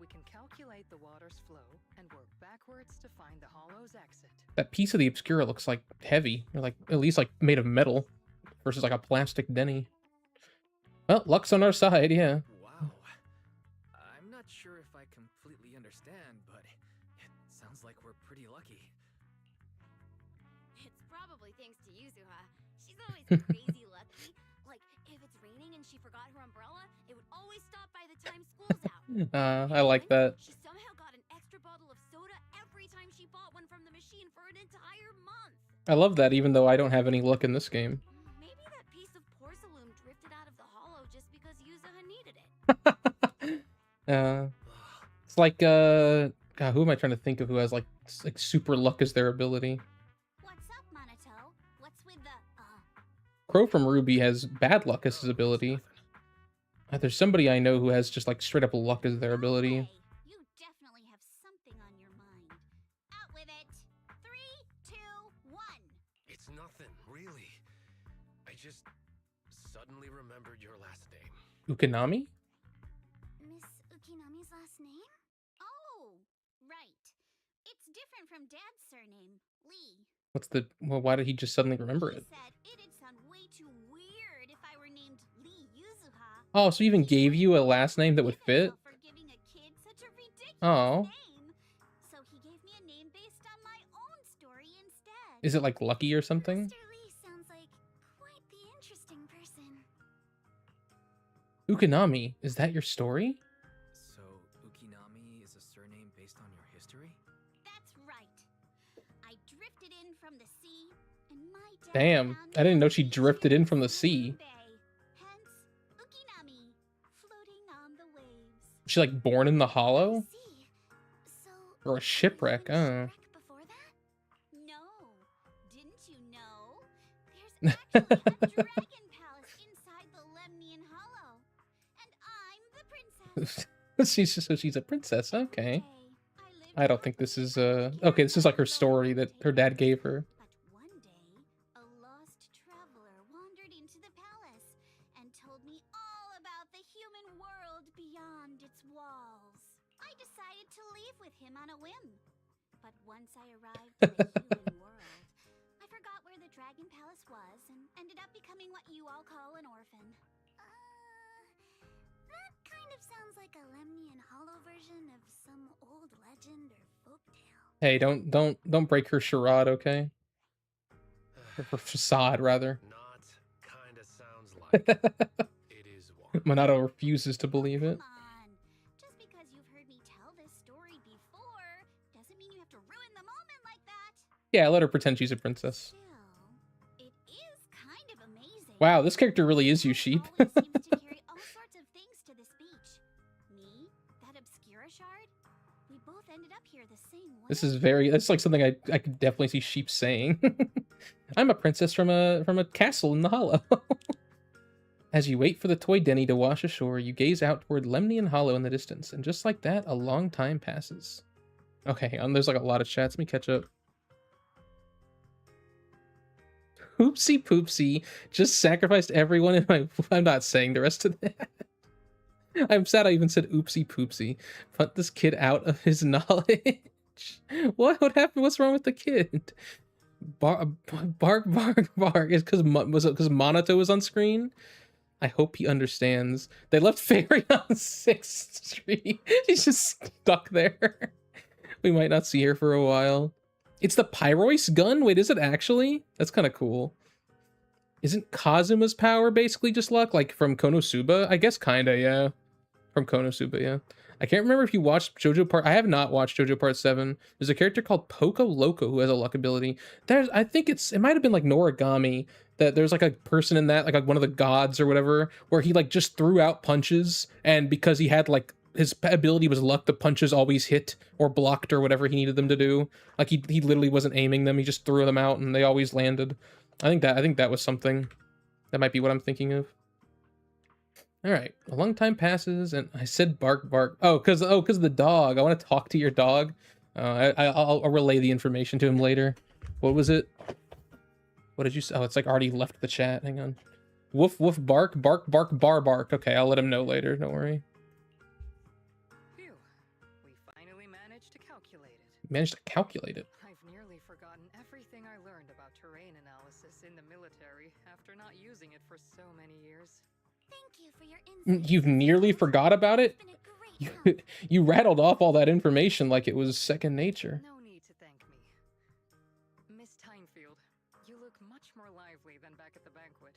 we can calculate the water's flow and work backwards to find the hollow's exit. That piece of the Obscura looks like heavy, or like at least like made of metal, versus like a plastic Denny. Well, luck's on our side, yeah. Wow. I'm not sure if I completely understand, but it sounds like we're pretty lucky. It's probably thanks to Yuzuha. She's always crazy lucky. Like, if it's raining and she forgot her umbrella, it would always stop by the time school's out. I like that. She somehow got an extra bottle of soda every time she bought one from the machine for an entire month. I love that, even though I don't have any luck in this game. Maybe that piece of porcelain drifted out of the hollow just because Yuzuha needed it. It's like God, who am I trying to think of who has like super luck as their ability? What's up, Manato? What's with the Crow from Ruby has bad luck as his ability. There's somebody I know who has just like straight up luck as their ability. Hey, you definitely have something on your mind. Out with it. 3, 2, 1. It's nothing, really. I just suddenly remembered your last name. Ukanami? Miss Ukinami's last name? Oh, right. It's different from Dad's surname, Lee. What's the... Well, why did he just suddenly remember He it? said it'd sound way too weird if I were named Lee Yuzuha. Oh, so he even gave you a last name that would fit? For giving a kid such a ridiculous Oh. name. So he gave me a name based on my own story instead. Is it like Lucky or something? Mr. Lee sounds like quite the interesting person. Ukanami, is that your story? So, Ukinami is a surname based on your history? That's right. I drifted in from the sea, and my dad Damn, found I didn't me know on she the drifted in beach from the in sea. Bay. Hence, Ukinami, floating on the waves. Was she like born in the hollow? See, so Or a shipwreck? you lived in a shipwreck before that? No, didn't you know? There's actually a dragon palace inside the Lemnian Hollow, and I'm the princess. she's a princess, okay. One day, I don't think this is okay, this is like her story that her dad gave her. But one day, a lost traveler wandered into the palace and told me all about the human world beyond its walls. I decided to leave with him on a whim. But once I arrived in the human world, I forgot where the dragon palace was and ended up becoming what you all call an orphan. That kind of sounds like a Lemnian Hollow version of some old legend or folktale. Hey, don't break her charade, okay? Her facade, rather. Not kinda sounds like it is one. Manato refuses to believe it. Come on. Just because you've heard me tell this story before doesn't mean you have to ruin the moment like that. Yeah, let her pretend she's a princess. Still, it is kind of amazing. Wow, this character really is you, sheep. Always seems to carry all sorts of things to this beach. Me, that Obscura shard, we both ended up here the same way. This is that's like something I could definitely see sheep saying. I'm a princess from a castle in the hollow. As you wait for the toy Denny to wash ashore, you gaze out toward Lemnian Hollow in the distance, and just like that, a long time passes. Okay, there's like a lot of chats. Let me catch up. Oopsie poopsie, just sacrificed everyone in my... I'm not saying the rest of that. I'm sad I even said oopsie poopsie. Put this kid out of his knowledge. What happened? What's wrong with the kid? Bark. Is because Manato was on screen? I hope he understands. They left Fairy on 6th Street. She's just stuck there. We might not see her for a while. It's the Pyrois gun? Wait, is it actually? That's kind of cool. Isn't Kazuma's power basically just luck? Like from Konosuba? I guess kinda, yeah. From Konosuba, yeah. I can't remember if you watched JoJo Part... I have not watched JoJo Part 7. There's a character called Poco Loco who has a luck ability. I think it might have been like Noragami, that there's like a person in that, like one of the gods or whatever, where he like just threw out punches, and because he had like... his ability was luck, the punches always hit or blocked or whatever he needed them to do. Like he literally wasn't aiming them, he just threw them out and they always landed. I think that was something. That might be what I'm thinking of. All right, a long time passes, and I said bark, bark. Oh, cause of the dog. I want to talk to your dog. I'll relay the information to him later. What was it? What did you say? Oh, it's like already left the chat. Hang on. Woof woof bark, bark bark bar bark. Okay, I'll let him know later. Don't worry. Phew, we finally managed to calculate it. Managed to calculate it. I've nearly forgotten everything I learned about terrain analysis in the military after not using it for so many years. Thank you for your insight. You've nearly forgot about it? You rattled off all that information like it was second nature. No need to thank me. Miss Tynefield, you look much more lively than back at the banquet.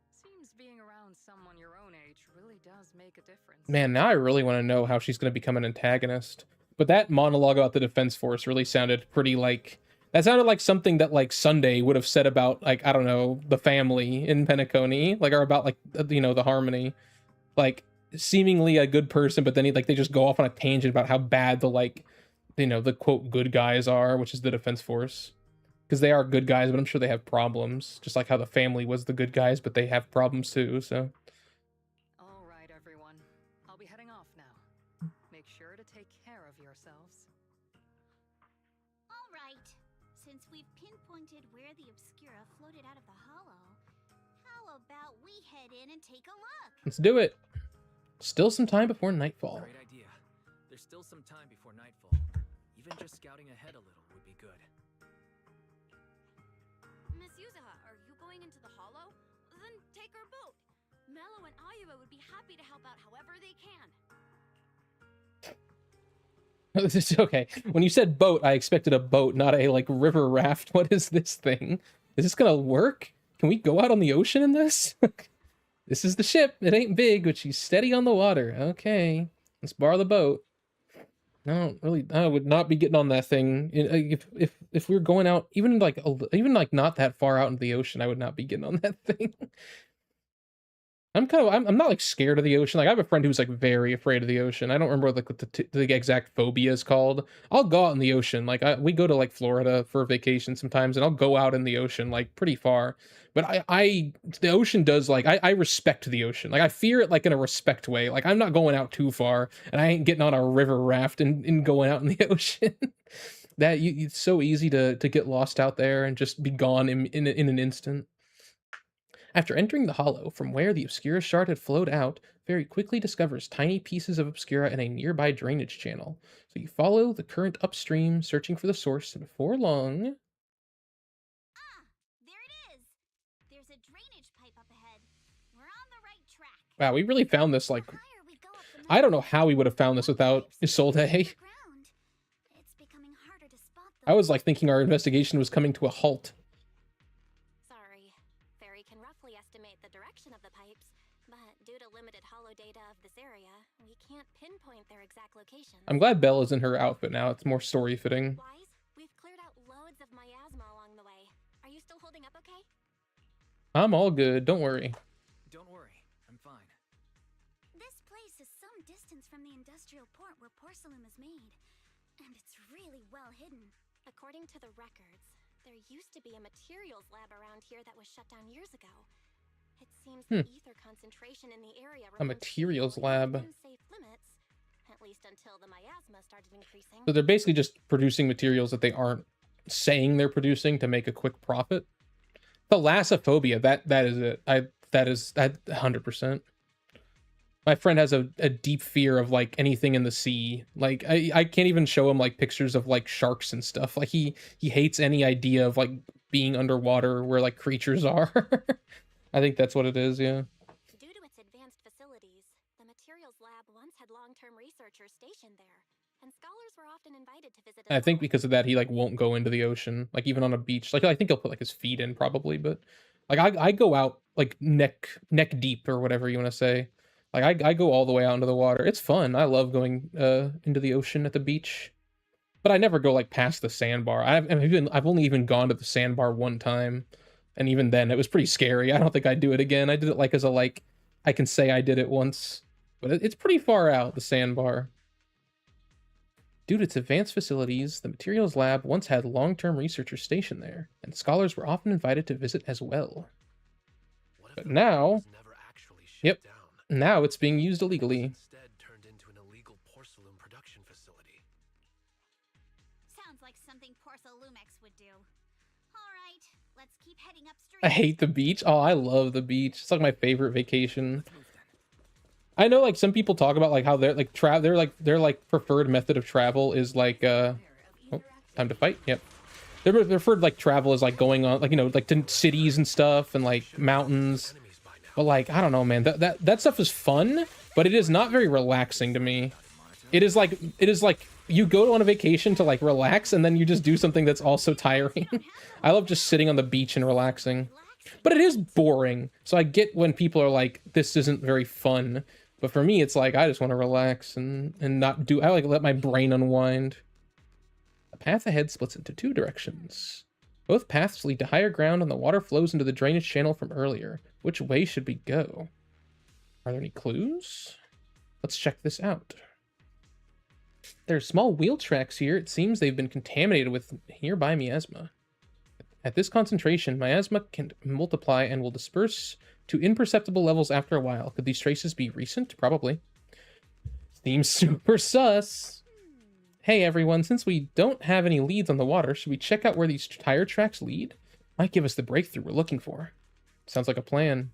Seems being around someone your own age really does make a difference. Man, now I really want to know how she's going to become an antagonist. But that monologue about the Defense Force really sounded pretty like... That sounded like something that, like, Sunday would have said about, like, I don't know, the family in Penacony. Like, or about, like, you know, the Harmony. Like, seemingly a good person, but then they just go off on a tangent about how bad the, like, you know, the, quote, good guys are, which is the Defense Force. Because they are good guys, but I'm sure they have problems. Just like how the family was the good guys, but they have problems too, so... All right, everyone. I'll be heading off now. Make sure to take care of yourselves. All right. Since we've pinpointed where the Obscura floated out of the hollow, how about we head in and take a look? Let's do it. Still some time before nightfall. Great idea. There's still some time before nightfall. Even just scouting ahead a little would be good. Miss Yuzuha, are you going into the hollow? Then take our boat. Mello and Ayuba would be happy to help out however they can. Okay, when you said boat, I expected a boat, not a, like, river raft. What is this thing? Is this gonna work? Can we go out on the ocean in this? This is the ship. It ain't big, but she's steady on the water. Okay, let's borrow the boat. No, really, I would not be getting on that thing. If we were going out, even like not that far out into the ocean, I would not be getting on that thing. I'm not like scared of the ocean. Like I have a friend who's like very afraid of the ocean. I don't remember like what the exact phobia is called. I'll go out in the ocean. Like we go to like Florida for vacation sometimes, and I'll go out in the ocean like pretty far. But the ocean does like I respect the ocean. Like I fear it like in a respect way. Like I'm not going out too far, and I ain't getting on a river raft and going out in the ocean. It's so easy to get lost out there and just be gone in an instant. After entering the hollow from where the Obscura shard had flowed out, Fairy quickly discovers tiny pieces of Obscura in a nearby drainage channel. So you follow the current upstream, searching for the source, and before long... Ah, there it is. There's a drainage pipe up ahead. We're on the right track. Wow, we really found this, like... I don't know how we would have found this without Isolde. It's becoming harder to I was like thinking our investigation was coming to a halt. Sorry. Fairy can roughly estimate the direction of the pipes, but due to limited holo data of this area, we can't pinpoint their exact location. I'm glad Bella's in her outfit now. It's more story fitting. Wise, we've cleared out loads of miasma along the way. Are you still holding up okay? I'm all good. Don't worry. Don't worry, I'm fine. This place is some distance from the industrial port where porcelain is made, and it's really well hidden. According to the records, there used to be a materials lab around here that was shut down years ago. It seems the ether concentration in the area A materials lab. safe limits, at least until the miasma started increasing. So they're basically just producing materials that they aren't saying they're producing to make a quick profit. Thalassophobia, that is it. That is 100%. My friend has a deep fear of like anything in the sea. Like I can't even show him like pictures of like sharks and stuff. Like he hates any idea of like being underwater where like creatures are. I think that's what it is, yeah. Due to its advanced facilities, the materials lab once had long-term researchers stationed there, and scholars were often invited to visit. I think because of that, he like won't go into the ocean, like even on a beach. Like I think he'll put like his feet in probably, but like I go out like neck deep or whatever you want to say. Like I go all the way out into the water. It's fun. I love going into the ocean at the beach, but I never go like past the sandbar. I've only even gone to the sandbar one time, and even then it was pretty scary. I don't think I'd do it again. I did it like as a like I can say I did it once, but it's pretty far out, the sandbar. Due to its advanced facilities, the materials lab once had long-term researchers stationed there, and scholars were often invited to visit as well. But now, yep, now it's being used illegally. Instead turned into an illegal porcelain production facility. Sounds like something Porcelumex would do. All right, let's keep heading upstream. I hate the beach. Oh, I love the beach. It's like my favorite vacation. I know like some people talk about like how they're like their preferred method of travel is like oh, time to fight. Yep. Their preferred like travel is like going on like, you know, like to cities and stuff and like mountains. But like I don't know, man. That stuff is fun, but it is not very relaxing to me. It is like you go on a vacation to like relax and then you just do something that's also tiring. I love just sitting on the beach and relaxing. But it is boring. So I get when people are like this isn't very fun. But for me, it's like, I just want to relax and not do... I like let my brain unwind. The path ahead splits into two directions. Both paths lead to higher ground and the water flows into the drainage channel from earlier. Which way should we go? Are there any clues? Let's check this out. There are small wheel tracks here. It seems they've been contaminated with nearby miasma. At this concentration, miasma can multiply and will disperse to imperceptible levels after a while. Could these traces be recent? Probably. Seems super sus. Hey everyone, since we don't have any leads on the water, should we check out where these tire tracks lead? Might give us the breakthrough we're looking for. Sounds like a plan.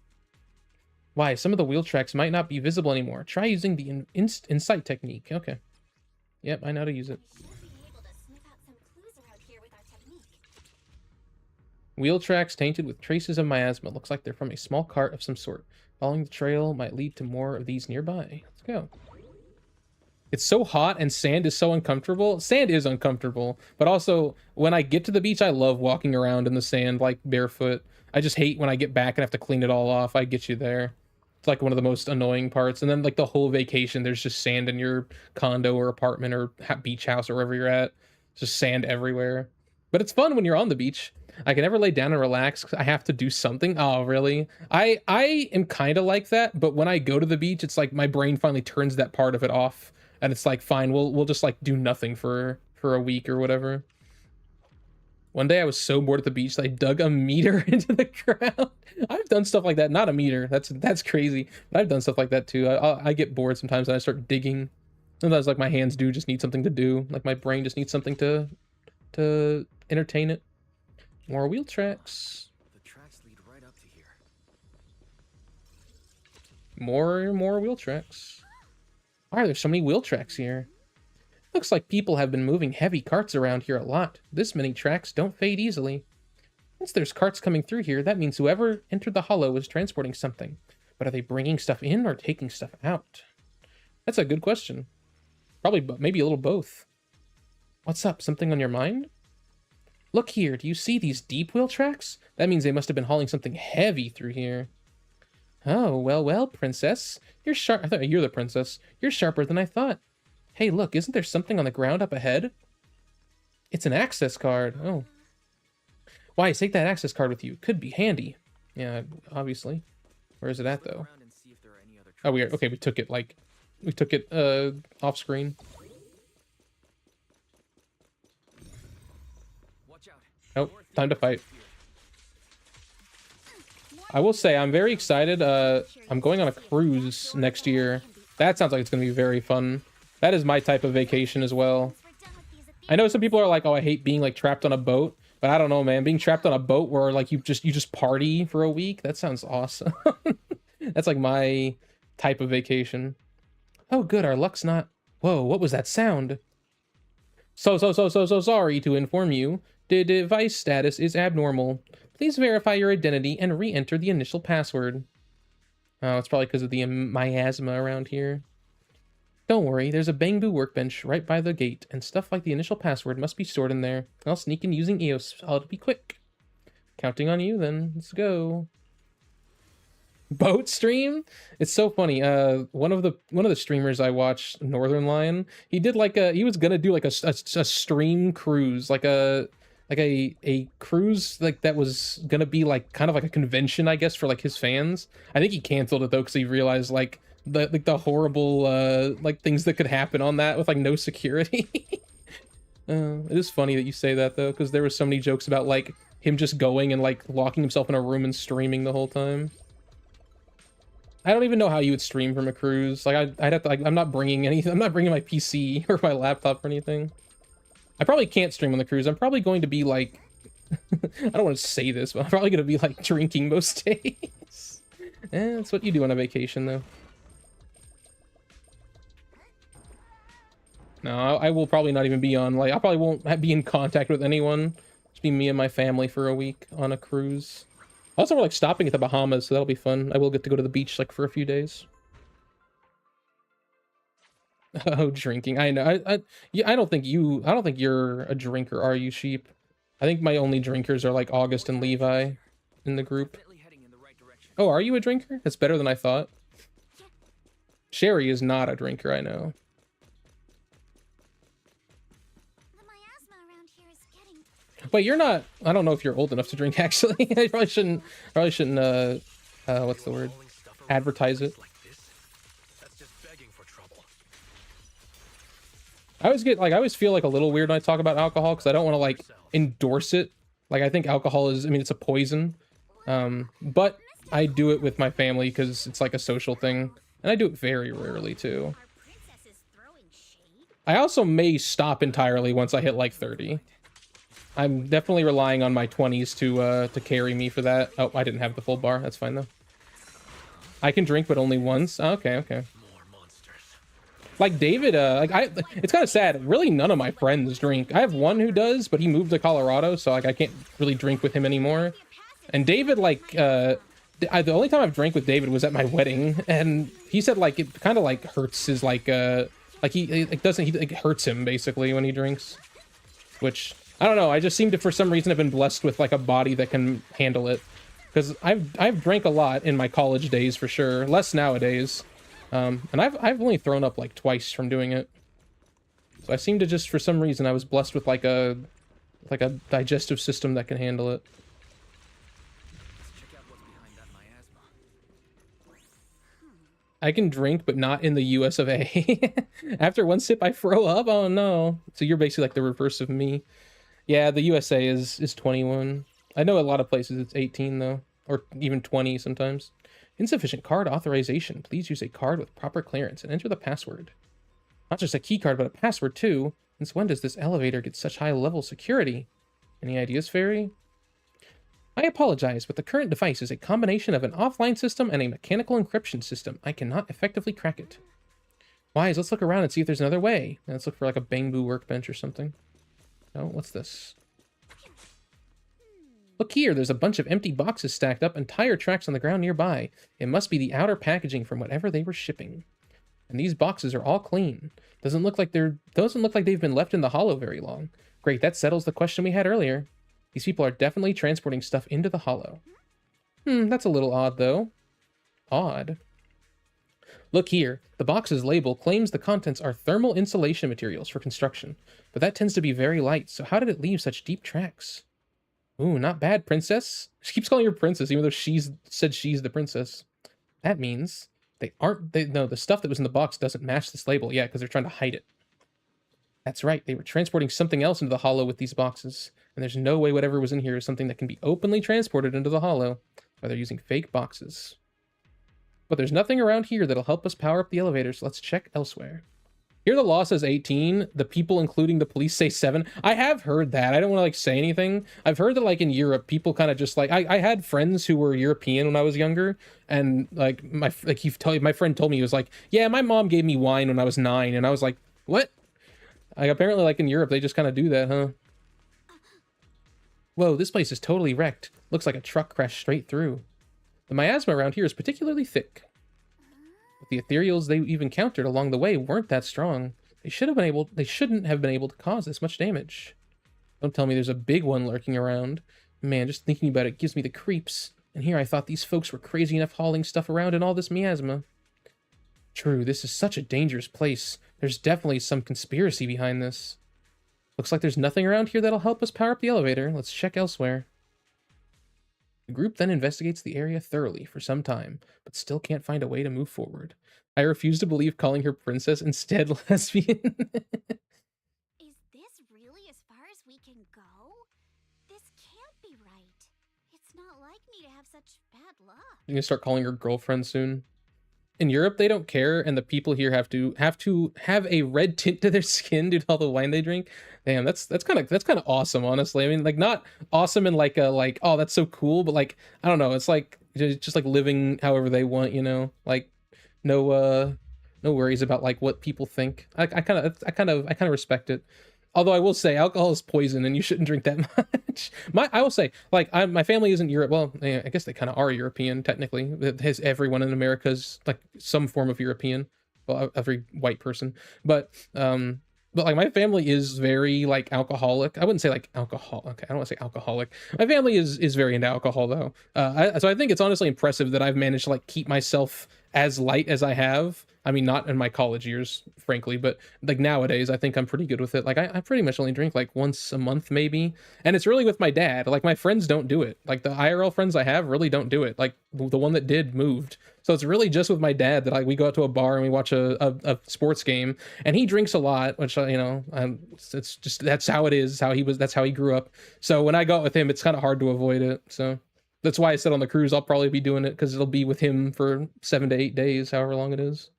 Why, some of the wheel tracks might not be visible anymore. Try using the insight technique. Okay. Yep, I know how to use it. Wheel tracks tainted with traces of miasma. Looks like they're from a small cart of some sort. Following the trail might lead to more of these nearby. Let's go. It's so hot and sand is so uncomfortable. Sand is uncomfortable, but also when I get to the beach, I love walking around in the sand like barefoot. I just hate when I get back and have to clean it all off. I get you there. It's like one of the most annoying parts. And then like the whole vacation, there's just sand in your condo or apartment or beach house or wherever you're at. It's just sand everywhere. But it's fun when you're on the beach. I can never lay down and relax because I have to do something. Oh, really? I am kind of like that, but when I go to the beach, it's like my brain finally turns that part of it off, and it's like, fine, we'll just like do nothing for a week or whatever. One day I was so bored at the beach that I dug a meter into the ground. I've done stuff like that. Not a meter. That's crazy. But I've done stuff like that too. I get bored sometimes and I start digging. Sometimes like my hands do just need something to do. Like my brain just needs something to entertain it. More wheel tracks. The tracks lead right up to here. More wheel tracks. Why are there so many wheel tracks here? Looks like people have been moving heavy carts around here a lot. This many tracks don't fade easily. Since there's carts coming through here, that means whoever entered the hollow is transporting something. But are they bringing stuff in or taking stuff out? That's a good question. Probably, maybe a little both. What's up? Something on your mind? Look here, do you see these deep wheel tracks? That means they must have been hauling something heavy through here. Oh, well, princess. You're sharp. I thought you're the princess. You're sharper than I thought. Hey, look, isn't there something on the ground up ahead? It's an access card. Oh. Why, take that access card with you. Could be handy. Yeah, obviously. Where is it at, though? Oh, we took it, like... We took it, off screen. Oh, time to fight. I will say, I'm very excited. I'm going on a cruise next year. That sounds like it's going to be very fun. That is my type of vacation as well. I know some people are like, oh, I hate being like trapped on a boat. But I don't know, man. Being trapped on a boat where like you just party for a week, that sounds awesome. That's like my type of vacation. Oh, good. Our luck's not... Whoa, what was that sound? So sorry to inform you. The device status is abnormal. Please verify your identity and re-enter the initial password. Oh, it's probably because of the miasma around here. Don't worry, there's a bamboo workbench right by the gate, and stuff like the initial password must be stored in there. I'll sneak in using EOS. I'll be quick. Counting on you, then. Let's go. Boat stream? It's so funny. One of the streamers I watched, Northern Lion, he did like he was gonna do like a stream cruise, like a cruise like that was gonna be like kind of like a convention, I guess, for like his fans. I think he canceled it though because he realized like the horrible like things that could happen on that with like no security. It is funny that you say that though, because there was so many jokes about like him just going and like locking himself in a room and streaming the whole time. I don't even know how you would stream from a cruise. Like I'd have to, like, I'm not bringing anything. I'm not bringing my PC or my laptop or anything. I probably can't stream on the cruise. I'm probably going to be like, I don't want to say this, but I'm probably going to be like drinking most days. That's what you do on a vacation though. No, I will probably not even be on, like, I probably won't be in contact with anyone. Just be me and my family for a week on a cruise. Also, we're like stopping at the Bahamas, so that'll be fun. I will get to go to the beach like for a few days. Oh, drinking. I know. I don't think you're a drinker, are you, Sheep? I think my only drinkers are like August and Levi in the group. Oh, are you a drinker? That's better than I thought. Sherry is not a drinker, I know. Wait, you're not... I don't know if you're old enough to drink, actually. I probably shouldn't, what's the word? Advertise it. I always feel like a little weird when I talk about alcohol, because I don't want to, like, endorse it. Like, I think alcohol is... I mean, it's a poison. But I do it with my family, because it's, like, a social thing. And I do it very rarely, too. I also may stop entirely once I hit, like, 30. I'm definitely relying on my 20s to carry me for that. Oh, I didn't have the full bar. That's fine, though. I can drink, but only once. Oh, okay. Like, David, it's kind of sad. Really, none of my friends drink. I have one who does, but he moved to Colorado, so, like, I can't really drink with him anymore. And David, like, the only time I've drank with David was at my wedding, and he said, like, it kind of, like, hurts his, like, it hurts him, basically, when he drinks. Which... I don't know, I just seem to, for some reason, have been blessed with, like, a body that can handle it. Because I've drank a lot in my college days, for sure. Less nowadays. And I've only thrown up, like, twice from doing it. So I seem to just, for some reason, I was blessed with, like a digestive system that can handle it. I can drink, but not in the US of A. After one sip, I throw up? Oh, no. So you're basically, like, the reverse of me. Yeah, the USA is 21. I know a lot of places it's 18, though. Or even 20 sometimes. Insufficient card authorization. Please use a card with proper clearance and enter the password. Not just a key card, but a password, too. Since when does this elevator get such high-level security? Any ideas, Fairy? I apologize, but the current device is a combination of an offline system and a mechanical encryption system. I cannot effectively crack it. Wise, let's look around and see if there's another way. Let's look for, like, a bamboo workbench or something. Oh, what's this? Look here, there's a bunch of empty boxes stacked up and tire tracks on the ground nearby. It must be the outer packaging from whatever they were shipping. And these boxes are all clean. Doesn't look like they've been left in the hollow very long. Great, that settles the question we had earlier. These people are definitely transporting stuff into the hollow. That's a little odd, though. Odd. Look here. The box's label claims the contents are thermal insulation materials for construction, but that tends to be very light, so how did it leave such deep tracks? Ooh, not bad, princess. She keeps calling her princess, even though she's said she's the princess. That means no, the stuff that was in the box doesn't match this label. Yeah, because they're trying to hide it. That's right, they were transporting something else into the hollow with these boxes, and there's no way whatever was in here is something that can be openly transported into the hollow, or they're using fake boxes. But there's nothing around here that'll help us power up the elevators. Let's check elsewhere. Here the law says 18. The people, including the police, say 7. I have heard that. I don't want to, like, say anything. I've heard that, like, in Europe, people kind of just, like... I had friends who were European when I was younger, and, like, my friend told me, he was like, yeah, my mom gave me wine when I was 9, and I was like, what? Like, apparently, like, in Europe, they just kind of do that, huh? Whoa, this place is totally wrecked. Looks like a truck crashed straight through. The miasma around here is particularly thick. But the ethereals they encountered along the way weren't that strong. They shouldn't have been able to cause this much damage. Don't tell me there's a big one lurking around. Man, just thinking about it gives me the creeps. And here I thought these folks were crazy enough hauling stuff around in all this miasma. True, this is such a dangerous place. There's definitely some conspiracy behind this. Looks like there's nothing around here that'll help us power up the elevator. Let's check elsewhere. The group then investigates the area thoroughly for some time, but still can't find a way to move forward. I refuse to believe calling her princess instead lesbian. Is this really as far as we can go? This can't be right. It's not like me to have such bad luck. You're gonna start calling her girlfriend soon. In Europe, they don't care, and the people here have to have a red tint to their skin due to all the wine they drink. Damn, that's kind of awesome, honestly. I mean, like, not awesome in like a like, oh, that's so cool, but like, I don't know, it's like just like living however they want, you know, like no worries about like what people think. I kind of respect it. Although I will say alcohol is poison and you shouldn't drink that much. I will say, like, my family isn't Europe. Well, yeah, I guess they kind of are European, technically. Everyone in America is like some form of European. Well, every white person. But like my family is very like alcoholic. I wouldn't say like alcohol. Okay, I don't want to say alcoholic. My family is very into alcohol though. So I think it's honestly impressive that I've managed to like keep myself as light as I have. I mean, not in my college years, frankly, but like nowadays, I think I'm pretty good with it. Like I pretty much only drink like once a month, maybe. And it's really with my dad. Like my friends don't do it. Like the IRL friends I have really don't do it. Like the one that did moved. So it's really just with my dad that like we go out to a bar and we watch a sports game, and he drinks a lot, which you know, it's just that's how it is. That's how he grew up. So when I go out with him, it's kind of hard to avoid it. So that's why I said on the cruise I'll probably be doing it because it'll be with him for 7 to 8 days, however long it is.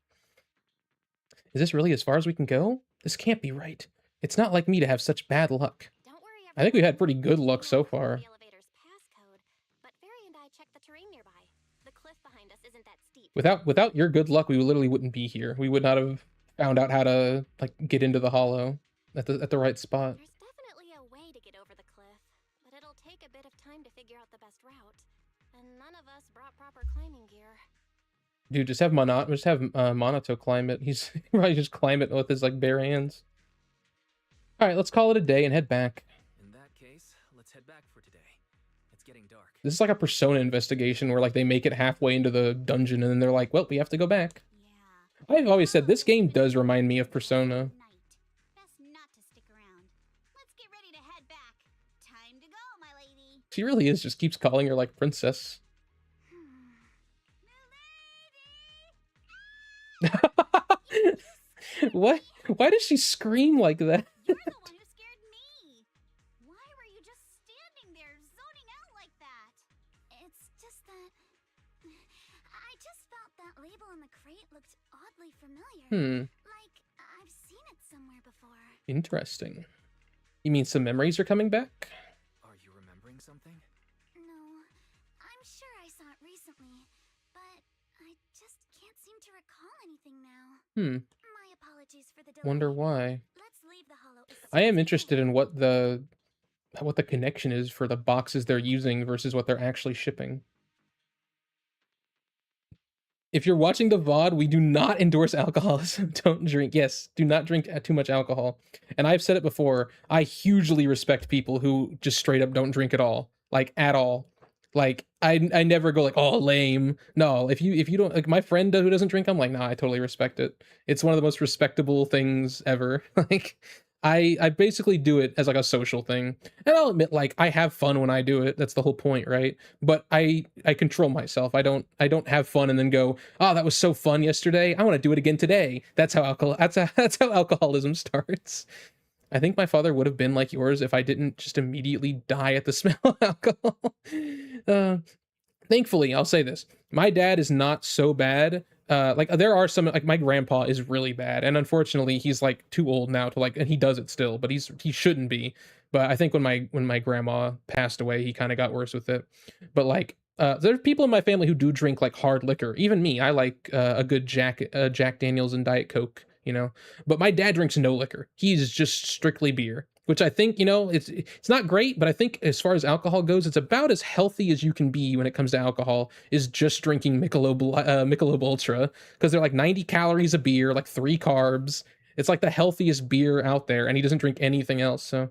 Is this really as far as we can go? This can't be right. It's not like me to have such bad luck. Don't worry, I think we had pretty good luck so far. The elevator's passcode, but Fairy and I checked the terrain nearby. The cliff behind us isn't that steep. Without your good luck, we literally wouldn't be here. We would not have found out how to like get into the hollow at the right spot. There's definitely a way to get over the cliff, but it'll take a bit of time to figure out the best route. And none of us brought proper climbing gear. Dude, just have Manato climb it. He's probably just climb it with his like bare hands. All right, let's call it a day and head back. In that case, let's head back for today. It's getting dark. This is like a Persona investigation where like they make it halfway into the dungeon and then they're like, well, we have to go back. Yeah. I've always said this game does remind me of Persona. Best not to stick around. Let's get ready to head back. Time to go, my lady. She really is, just keeps calling her like princess. What? Why does she scream like that? You're the one who scared me. Why were you just standing there zoning out like that? It's just that I just felt that label on the crate looked oddly familiar. Like I've seen it somewhere before. Interesting. You mean some memories are coming back? Are you remembering something? No, I'm sure I saw it recently, but I just can't seem to recall anything now. My apologies for the delay. Wonder why. Let's leave the hollow. I am interested in what the connection is for the boxes they're using versus what they're actually shipping. If you're watching the VOD, we do not endorse alcoholism. Don't drink. Yes, do not drink too much alcohol. And I've said it before, I hugely respect people who just straight up don't drink at all. Like, at all. Like, I never go like, oh, lame. No, if you don't, like, my friend who doesn't drink, I'm like, nah, I totally respect it. It's one of the most respectable things ever. Like, I basically do it as like a social thing. And I'll admit, like, I have fun when I do it. That's the whole point, right? But I control myself. I don't have fun and then go, oh, that was so fun yesterday. I want to do it again today. That's how that's how alcoholism starts. I think my father would have been like yours if I didn't just immediately die at the smell of alcohol. Uh, Thankfully, I'll say this: my dad is not so bad. Like there are some, like my grandpa is really bad, and unfortunately, he's like too old now to like, and he does it still, but he shouldn't be. But I think when my grandma passed away, he kind of got worse with it. But like, there's people in my family who do drink like hard liquor. Even me, I like a good Jack Daniels and Diet Coke, you know. But my dad drinks no liquor. He's just strictly beer, which I think, you know, it's not great, but I think as far as alcohol goes, it's about as healthy as you can be when it comes to alcohol, is just drinking Michelob Ultra, because they're like 90 calories a beer, like 3 carbs. It's like the healthiest beer out there, and he doesn't drink anything else, so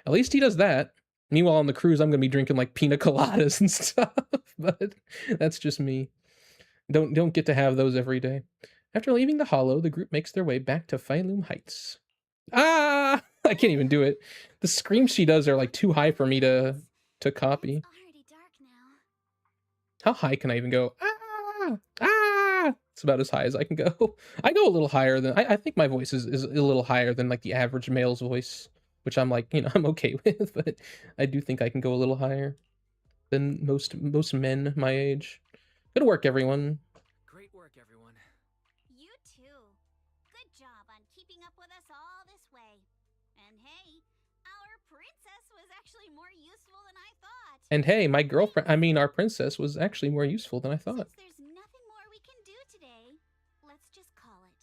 at least he does that. Meanwhile, on the cruise, I'm gonna be drinking like pina coladas and stuff, but that's just me. Don't get to have those every day. After leaving the hollow, the group makes their way back to Phylum Heights. Ah! I can't even do it. The screams she does are like too high for me to copy. Already dark now. How high can I even go? Ah! Ah! It's about as high as I can go. I go a little higher than I think my voice is a little higher than like the average male's voice, which I'm like, you know, I'm okay with, but I do think I can go a little higher than most men my age. Good work, everyone. Great work, everyone. You too. Good job on keeping up with us all this way. And hey, our princess was actually more useful than I thought. And hey, our princess was actually more useful than I thought. Since there's nothing more we can do today, let's just call it.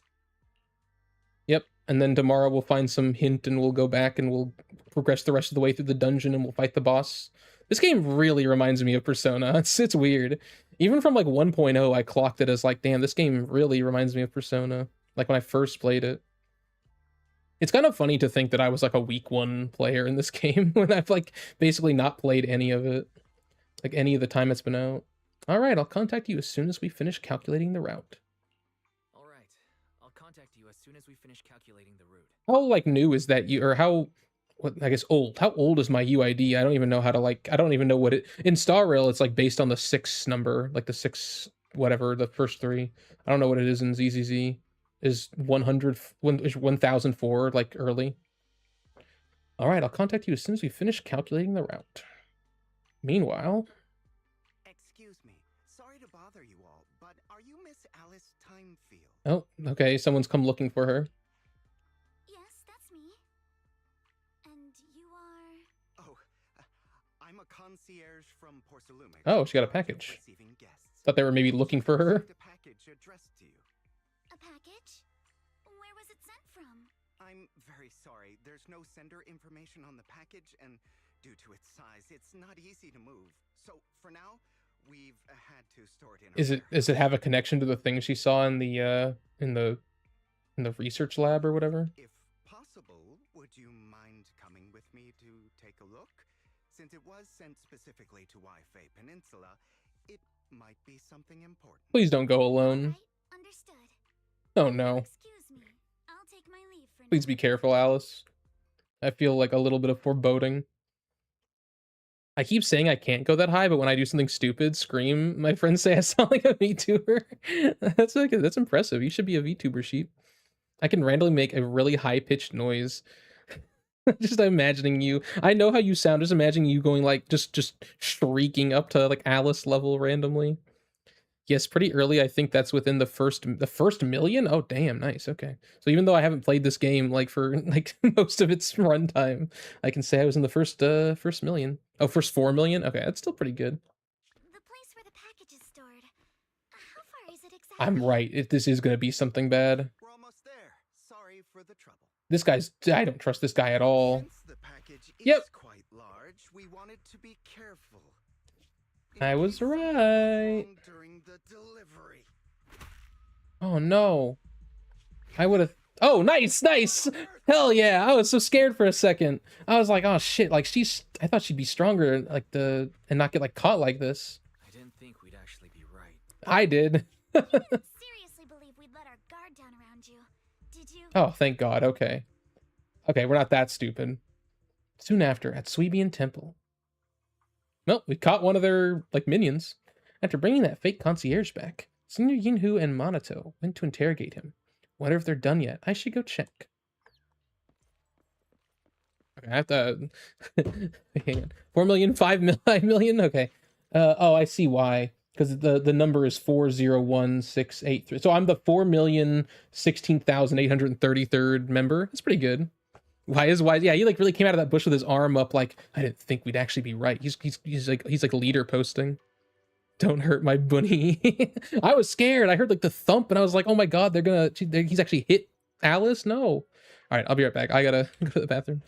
Yep, and then tomorrow we'll find some hint and we'll go back and we'll progress the rest of the way through the dungeon and we'll fight the boss. This game really reminds me of Persona. It's weird. Even from like 1.0, I clocked it as like, damn, this game really reminds me of Persona. Like when I first played it. It's kind of funny to think that I was like a week 1 player in this game when I've like basically not played any of it. Like any of the time it's been out. Alright, I'll contact you as soon as we finish calculating the route. Alright, I'll contact you as soon as we finish calculating the route. How like new is that you, or how, what, I guess old. How old is my UID? I don't even know how to like, I don't even know what it, in Star Rail it's like based on the 6 number, like the 6, whatever, the first 3. I don't know what it is in ZZZ. Is 1004 like early? Alright, I'll contact you as soon as we finish calculating the route. Meanwhile... Excuse me. Sorry to bother you all, but are you Miss Alice Timefield? Oh, okay, someone's come looking for her. Yes, that's me. And you are... Oh, I'm a concierge from Porcelumix. Oh, she got a package. Thought they were maybe looking for her. A package addressed to you. A package? Where was it sent from? I'm very sorry. There's no sender information on the package, and due to its size, it's not easy to move. So, for now, we've had to store it in. Does it have a connection to the thing she saw in the research lab or whatever? If possible, would you mind coming with me to take a look? Since it was sent specifically to Wi-Fi Peninsula, it might be something important. Please don't go alone. Right, understood. Oh no. Excuse me. I'll take my leave for Please be careful, Alice. I feel like a little bit of foreboding. I keep saying I can't go that high, but when I do something stupid, scream, my friends say I sound like a VTuber. That's impressive. You should be a VTuber, sheep. I can randomly make a really high-pitched noise. Just imagining you. I know how you sound. Just imagining you going like just shrieking up to like Alice level randomly. Yes, pretty early. I think that's within the first million. Oh, damn, nice. Okay, so even though I haven't played this game like for like most of its runtime, I can say I was in the first million. Oh, first 4 million. Okay, that's still pretty good. the place where the package is stored. How far is it exactly? I'm right. If this is gonna be something bad. We're almost there. Sorry for the trouble. This guy's. I don't trust this guy at all. Since the package Yep. is quite large, we wanted to be careful. I was right. During the delivery. Oh no. I would have. Oh, nice, nice. Hell yeah. I was so scared for a second. I was like, oh shit. Like I thought she'd be stronger, like and not get like caught like this. I didn't think we'd actually be right. I did. Seriously believe we'd let our guard down around you. Did you? Oh, thank God. Okay. Okay, we're not that stupid. Soon after, at Suibian Temple. Well, we caught one of their, like, minions. After bringing that fake concierge back, Senior Yinhu and Manato went to interrogate him. Wonder if they're done yet. I should go check. Okay, I have to... Hang on. 4 million, 5 million? Okay. Oh, I see why. Because the number is 401683. So I'm the 4,016,833rd member. That's pretty good. Why? Yeah, he like really came out of that bush with his arm up, like I didn't think we'd actually be right. He's like leader posting. Don't hurt my bunny. I was scared. I heard like the thump, and I was like, oh my god, he's actually hit Alice. No. All right, I'll be right back. I gotta go to the bathroom.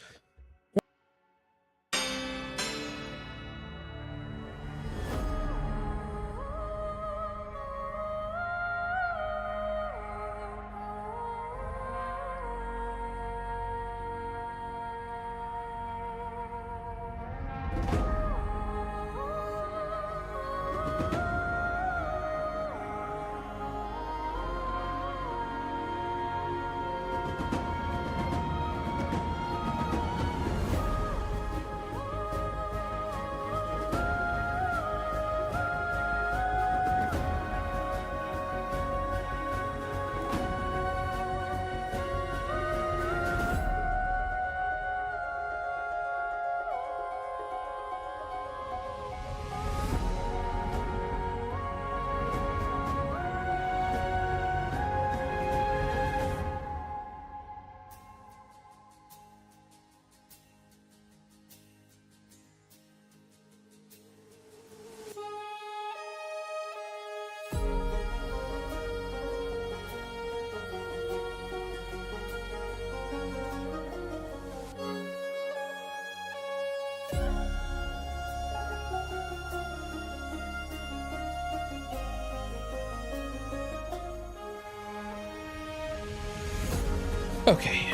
Okay.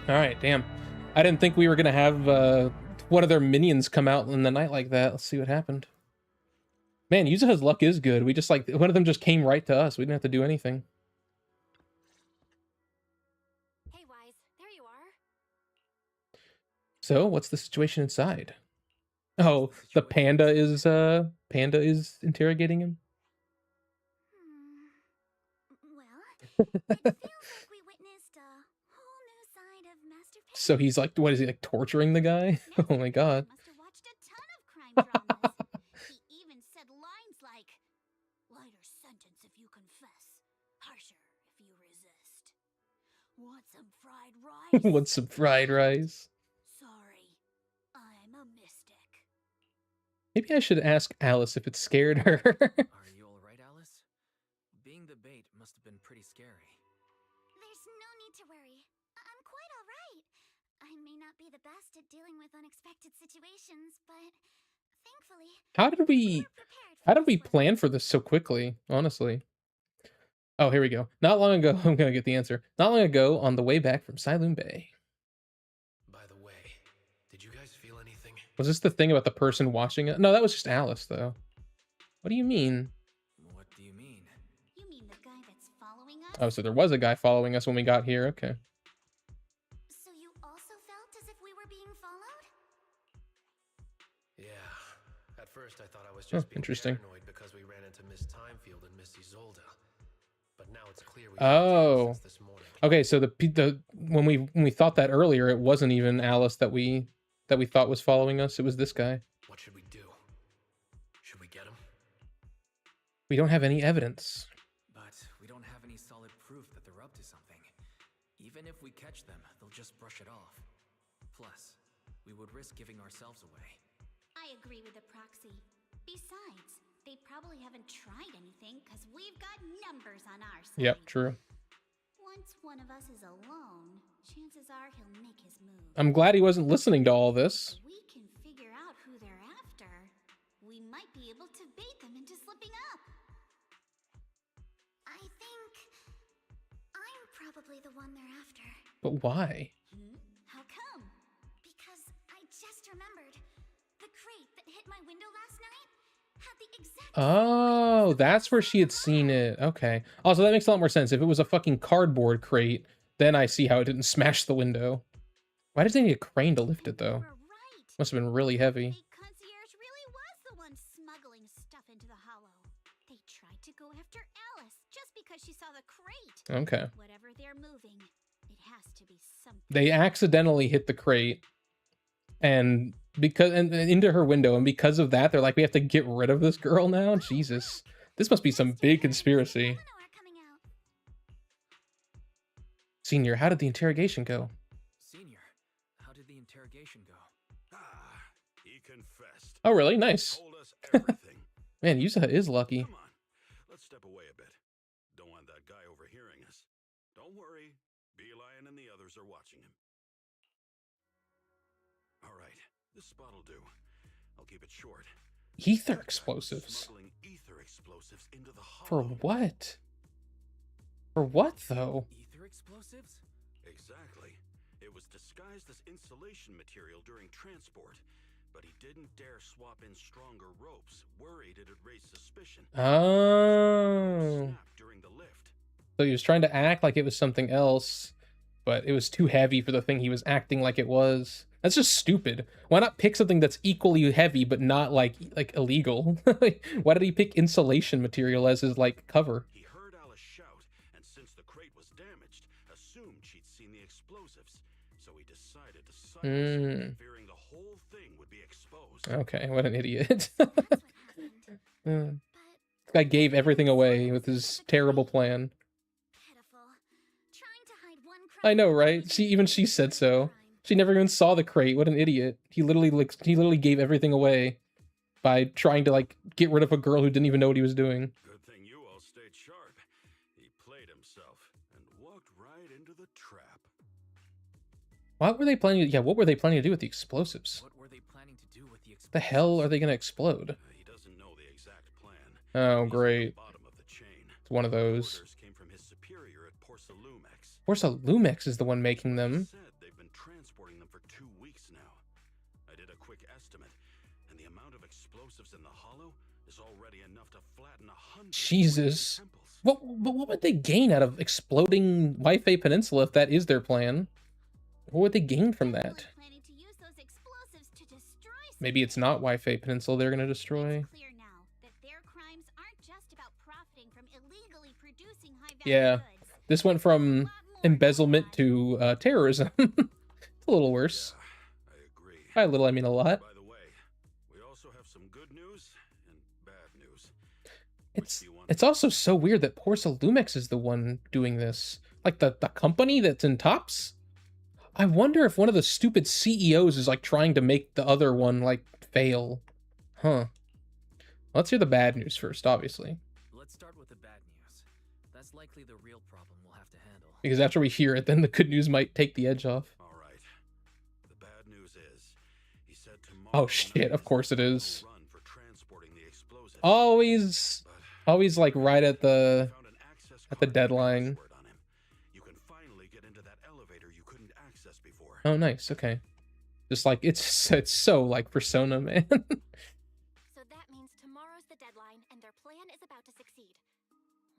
All right, damn. I didn't think we were gonna have one of their minions come out in the night like that. Let's see what happened. Man, Yuzuha's luck is good. We just like one of them just came right to us. We didn't have to do anything. Hey, Wise, there you are. So, what's the situation inside? Oh, the panda is interrogating him. Well, it feels like we witnessed a whole new side of Master Panda. So he's like, what is he like torturing the guy? Oh my god. Must have watched a ton of crime dramas. He even said lines like, "Lighter sentence if you confess, harsher if you resist. Want some fried rice?" Want some fried rice? Sorry, I'm a mystic. Maybe I should ask Alice if it scared her. Are you all right, Alice? Being the bait must have been pretty scary. There's no need to worry. I'm quite all right. I may not be the best at dealing with unexpected situations, but thankfully, How did we prepared for plan for this so quickly, honestly? Oh, here we go. Not long ago, I'm gonna get the answer. Not long ago, on the way back from Saloon Bay. By the way, did you guys feel anything? Was this the thing about the person watching it? No, that was just Alice, though. What do you mean? What do you mean? You mean the guy that's following us? Oh, so there was a guy following us when we got here. Okay. So you also felt as if we were being followed? Yeah. At first I thought I was just being interesting. paranoid because we ran into Miss Timefield and Miss Isolde. But now it's clear we Oh. since this morning. Okay, so when we thought that earlier, it wasn't even Alice that we thought was following us. It was this guy. What should we do? Should we get him? We don't have any evidence. But we don't have any solid proof that they're up to something. Even if we catch them, they'll just brush it off. Plus, we would risk giving ourselves away. I agree with the proxy. Besides, they probably haven't tried anything because we've got numbers on our side. Yep, true. Once one of us is alone, chances are he'll make his move. I'm glad he wasn't listening to all this. If we can figure out who they're after, we might be able to bait them into slipping up. probably the one they're after. But why? How come? Because I just remembered. The crate that hit my window last night had the exact Oh, that's where she had seen it. Okay. Also, that makes a lot more sense. If it was a fucking cardboard crate, then I see how it didn't smash the window. Why does they need a crane to lift it, though? Must have been really heavy. The concierge really was the one smuggling stuff into the hollow. They tried to go after Alice just because she saw the crate. Okay. Whatever they're moving, it has to be something. They accidentally hit the crate and into her window, and because of that, they're like, we have to get rid of this girl now? Jesus. This must be some big conspiracy. Senior, how did the interrogation go? Senior, how did the interrogation go? He confessed. Oh, really? Nice. Told us everything. Man, Yuzuha is lucky. Come on, let's step away a bit. Don't want that guy overhearing us. Don't worry, Beeline and the others are watching him. All right, this spot'll do. I'll keep it short. Ether explosives. Smuggling ether explosives into the For hollow. what? For what, though? Ether explosives? Exactly. It was disguised as insulation material during transport, but he didn't dare swap in stronger ropes, worried it'd raise suspicion. Oh. Snapped during the lift. So he was trying to act like it was something else, but it was too heavy for the thing he was acting like it was. That's just stupid. Why not pick something that's equally heavy but not like illegal? Why did he pick insulation material as his like cover? He heard Alice shout, and since the crate was damaged, assumed she'd seen the explosives. So he decided to silence it, fearing the whole thing would be exposed. Okay, what an idiot. This guy gave everything away with his terrible plan. I know, right? She said so. She never even saw the crate. What an idiot. He literally gave everything away by trying to like get rid of a girl who didn't even know what he was doing. Good thing you all stayed sharp. He played himself and walked right into the trap. What were they planning to do with the explosives? What were they planning to do with the explosives? The hell are they going to explode? He doesn't know the exact plan. Oh, He's great. at the bottom of the chain. It's one of those. Orders came from his superior at Porcelumex. Porcelumex is the one making them. Said they've been transporting them for 2 weeks now. I did a quick estimate, and the amount of explosives in the hollow is already enough to flatten 100 Jesus. temples. What would they gain out of exploding Wi-Fi Peninsula if that is their plan? What would they gain from that? Planning to use those explosives to destroy Maybe it's not Wi-Fi Peninsula they're going to destroy. It's clear now that their crimes aren't just about profiting from illegally producing high-value Yeah. goods. This went from embezzlement to terrorism. It's a little worse. I agree. By a little, I mean a lot. By the way, we also have some good news and bad news. It's also so weird that Porcelumex is the one doing this. Like the company that's in tops? I wonder if one of the stupid CEOs is like trying to make the other one like fail. Huh. Let's hear the bad news first, obviously. Let's start with the bad news. That's likely the real problem we'll have to handle. Because after we hear it, then the good news might take the edge off. All right. The bad news is, he said tomorrow. Oh shit, of course it is. Run for transporting the explosives. Always like right at the deadline. You can finally get into that elevator you couldn't access before. Oh, nice. Okay. Just like it's so like Persona, man. So that means tomorrow's the deadline, and their plan is about to succeed.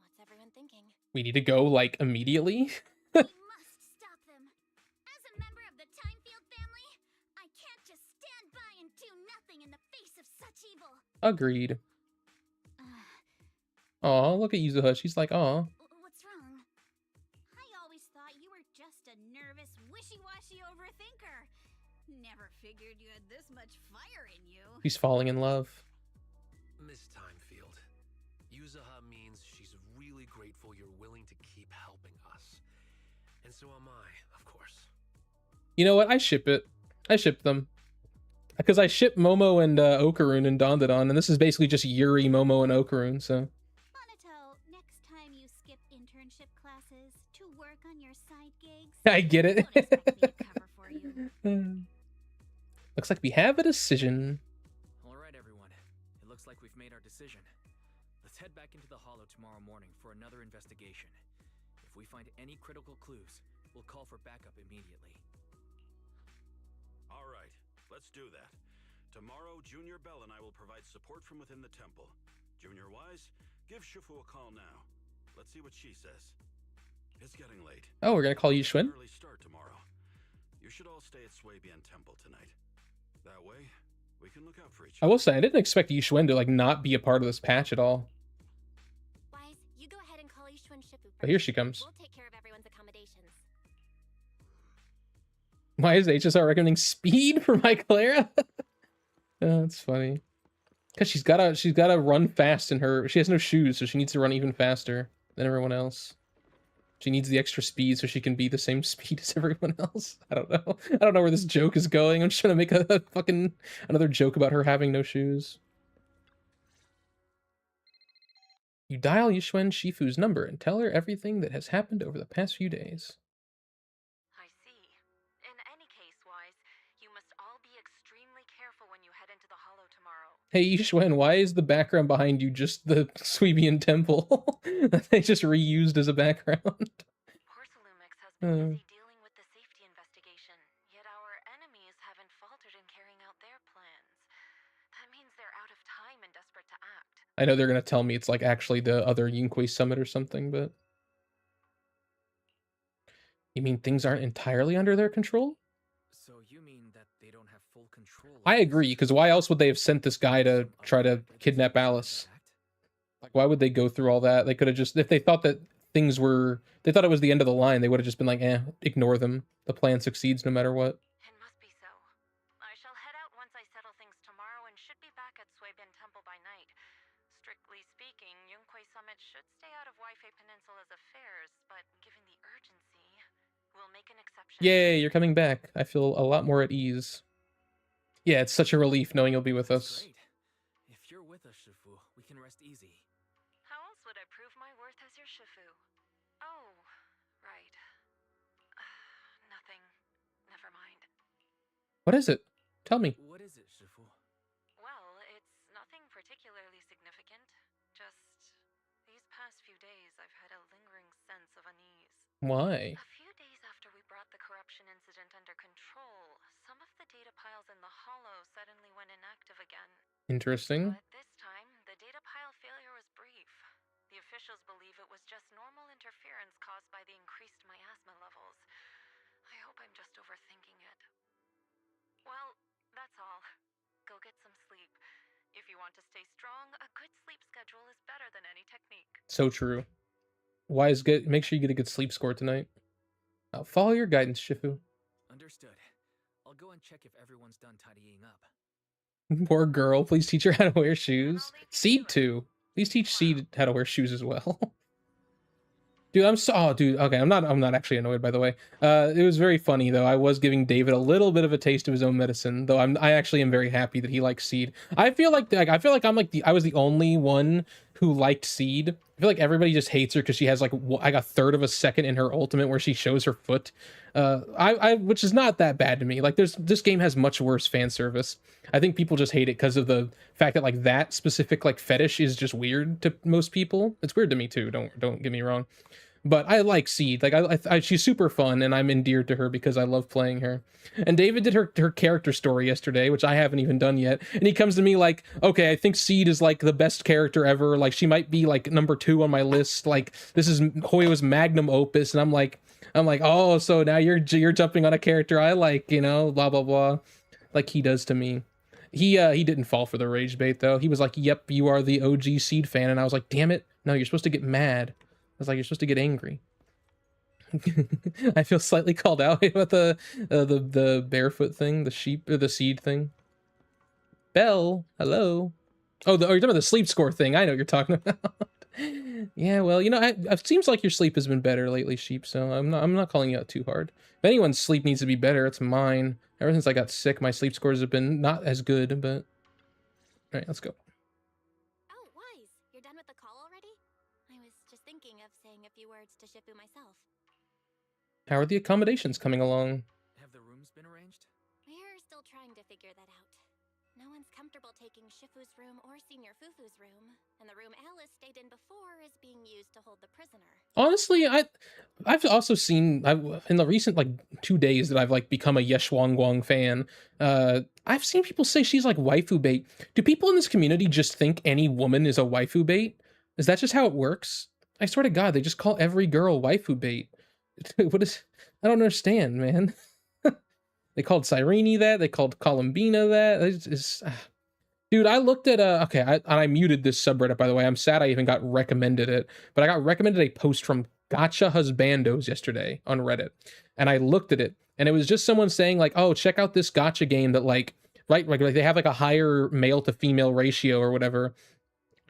What's everyone thinking? We need to go like immediately. We must stop them. As a member of the Timefield family, I can't just stand by and do nothing in the face of such evil. Agreed. Aw, look at Yuzuha. She's like, aw. What's wrong? I always thought you were just a nervous, wishy-washy overthinker. Never figured you had this much fire in you. She's falling in love. Miss Timefield, Yuzuha means she's really grateful you're willing to keep helping us. And so am I, of course. You know what? I ship it. I ship them. Because I ship Momo and Okarun and Dandadan, and this is basically just Yuri, Momo, and Okarun, so... Manato, next time you skip internship classes to work on your side gigs... I get it. Don't expect me to cover for you. Looks like we have a decision. Alright everyone, it looks like we've made our decision. Let's head back into the hollow tomorrow morning for another investigation. If we find any critical clues, we'll call for backup immediately. All right, let's do that. Tomorrow, Junior Bell and I will provide support from within the temple. Junior Wise, give Shifu a call now. Let's see what she says. It's getting late. Oh, we're gonna call Yushuen? Early start tomorrow. You should all stay at Swabian Temple tonight. That way, we can look out for each I other. will say, I didn't expect Yushuen to, like, not be a part of this patch at all. Wise, you go ahead and call Yishuan Shifu But here first. she comes. We'll take care of everyone's accommodations. Why is HSR recommending speed for my Clara? Oh, that's funny. Because she's gotta run fast in her. She has no shoes, so she needs to run even faster than everyone else. She needs the extra speed so she can be the same speed as everyone else. I don't know. I don't know where this joke is going. I'm just trying to make a fucking another joke about her having no shoes. You dial Yushuen Shifu's number and tell her everything that has happened over the past few days. I see. In any case, Wise, you must all be extremely careful when you head into the Hollow tomorrow. Hey Yushuen, why is the background behind you just the Sweebian temple that they just reused as a background? Porcelumix has been busy dealing with the safety investigation, yet our enemies haven't faltered in carrying out their plans. That means they're out of time and desperate to act. I know they're gonna tell me it's like actually the other Yunque summit or something, but you mean things aren't entirely under their control? So you mean that they don't have full control? I agree, because why else would they have sent this guy to try to kidnap Alice? Like, why would they go through all that? They could have just, if they thought that things were, they thought it was the end of the line, they would have just been like, ignore them. The plan succeeds no matter what. It must be so. I shall head out once I settle things tomorrow and should be back at Swabian Temple by night. Strictly speaking, Yunque Summit should stay out of Waifei Peninsula's affairs, but given the urgency, we'll make an exception. Yay, you're coming back. I feel a lot more at ease. Yeah, it's such a relief knowing you'll be with us. Great. If you're with us, Shifu, we can rest easy. How else would I prove my worth as your Shifu? Oh, right. Nothing. Never mind. What is it? Tell me. What is it, Shifu? Well, it's nothing particularly significant. Just these past few days I've had a lingering sense of unease. Why? A few days after we brought the corruption incident under control, some of the data piles in the Hollow suddenly went inactive again. Interesting. But this time, the data pile failure was brief. The officials believe it was just normal interference caused by the increased miasma levels. I hope I'm just overthinking it. Well, that's all. Go get some sleep. If you want to stay strong, a good sleep schedule is better than any technique. So true. Wise, make sure you get a good sleep score tonight. I'll follow your guidance, Shifu. Understood. I'll go and check if everyone's done tidying up. Poor girl, please teach her how to wear shoes. Seed too. Please teach Seed how to wear shoes as well. Dude, okay, I'm not actually annoyed, by the way. It was very funny though. I was giving David a little bit of a taste of his own medicine, though I actually am very happy that he likes Seed. I feel like I was the only one who liked Seed. I feel like everybody just hates her because she has like a third of a second in her ultimate where she shows her foot. Which is not that bad to me. Like this game has much worse fan service. I think people just hate it because of the fact that like that specific like fetish is just weird to most people. It's weird to me too. Don't get me wrong. But I like Seed. Like she's super fun, and I'm endeared to her because I love playing her. And David did her character story yesterday, which I haven't even done yet. And he comes to me like, "Okay, I think Seed is like the best character ever. Like she might be like number 2 on my list. Like this is Hoyo's magnum opus." And I'm like, "Oh, so now you're jumping on a character I like, you know, blah blah blah," like he does to me. He didn't fall for the rage bait though. He was like, "Yep, you are the OG Seed fan," and I was like, "Damn it, no, you're supposed to get mad." I was like, you're supposed to get angry. I feel slightly called out about the barefoot thing, the sheep or the Seed thing. Belle, hello. Oh, you're talking about the sleep score thing. I know what you're talking about. Yeah, well, you know, it seems like your sleep has been better lately, sheep. So I'm not calling you out too hard. If anyone's sleep needs to be better, it's mine. Ever since I got sick, my sleep scores have been not as good. But all right, let's go. Oh, Wise, you're done with the call already? I was just thinking of saying a few words to Shifu myself. How are the accommodations coming along? Have the rooms been arranged? We're still trying to figure that out. No one's come comfortable taking Shifu's room or Senior Fufu's room, and the room Alice stayed in before is being used to hold the prisoner. Honestly, I've also seen in the recent like 2 days that I've like become a Yesh Guang fan. I've seen people say she's like waifu bait. Do people in this community just think any woman is a waifu bait? Is that just how it works? I swear to God, they just call every girl waifu bait. What is? I don't understand, man. They called Cyrene that. They called Columbina that. Dude, I looked at okay, I muted this subreddit, by the way. I'm sad I even got recommended it, but I got recommended a post from Gotcha Husbandos yesterday on Reddit, and I looked at it, and it was just someone saying like, "Oh, check out this gotcha game that like, right, like they have like a higher male to female ratio or whatever."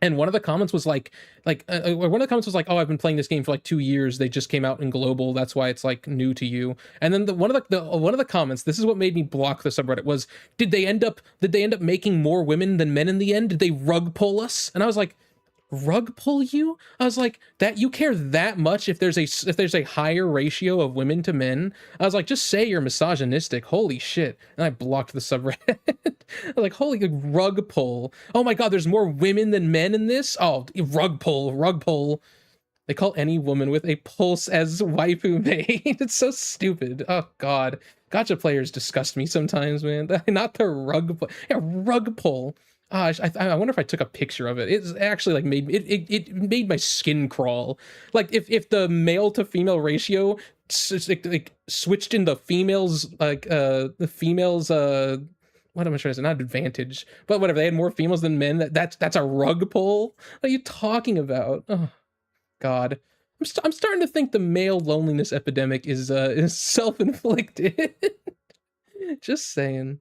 And one of the comments was like, one of the comments was like, "Oh, I've been playing this game for like 2 years. They just came out in global. That's why it's like new to you." And then one of the comments, this is what made me block the subreddit, was, "Did they end up making more women than men in the end? Did they rug pull us?" And I was like, rug pull you? I was like, that you care that much if there's a higher ratio of women to men? I was like, just say you're misogynistic. Holy shit. And I blocked the subreddit. I was like, holy rug pull. Oh my God, there's more women than men in this? Oh, rug pull, rug pull. They call any woman with a pulse as waifu mate. It's so stupid. Oh God. Gotcha players disgust me sometimes, man. Not the rug pull. Yeah, rug pull. I wonder if I took a picture of it. It's actually like it made my skin crawl. Like if the male to female ratio like switched in the females the females what am I trying to say? Not advantage, but whatever. They had more females than men. That's a rug pull. What are you talking about? Oh God, I'm starting to think the male loneliness epidemic is self-inflicted. Just saying.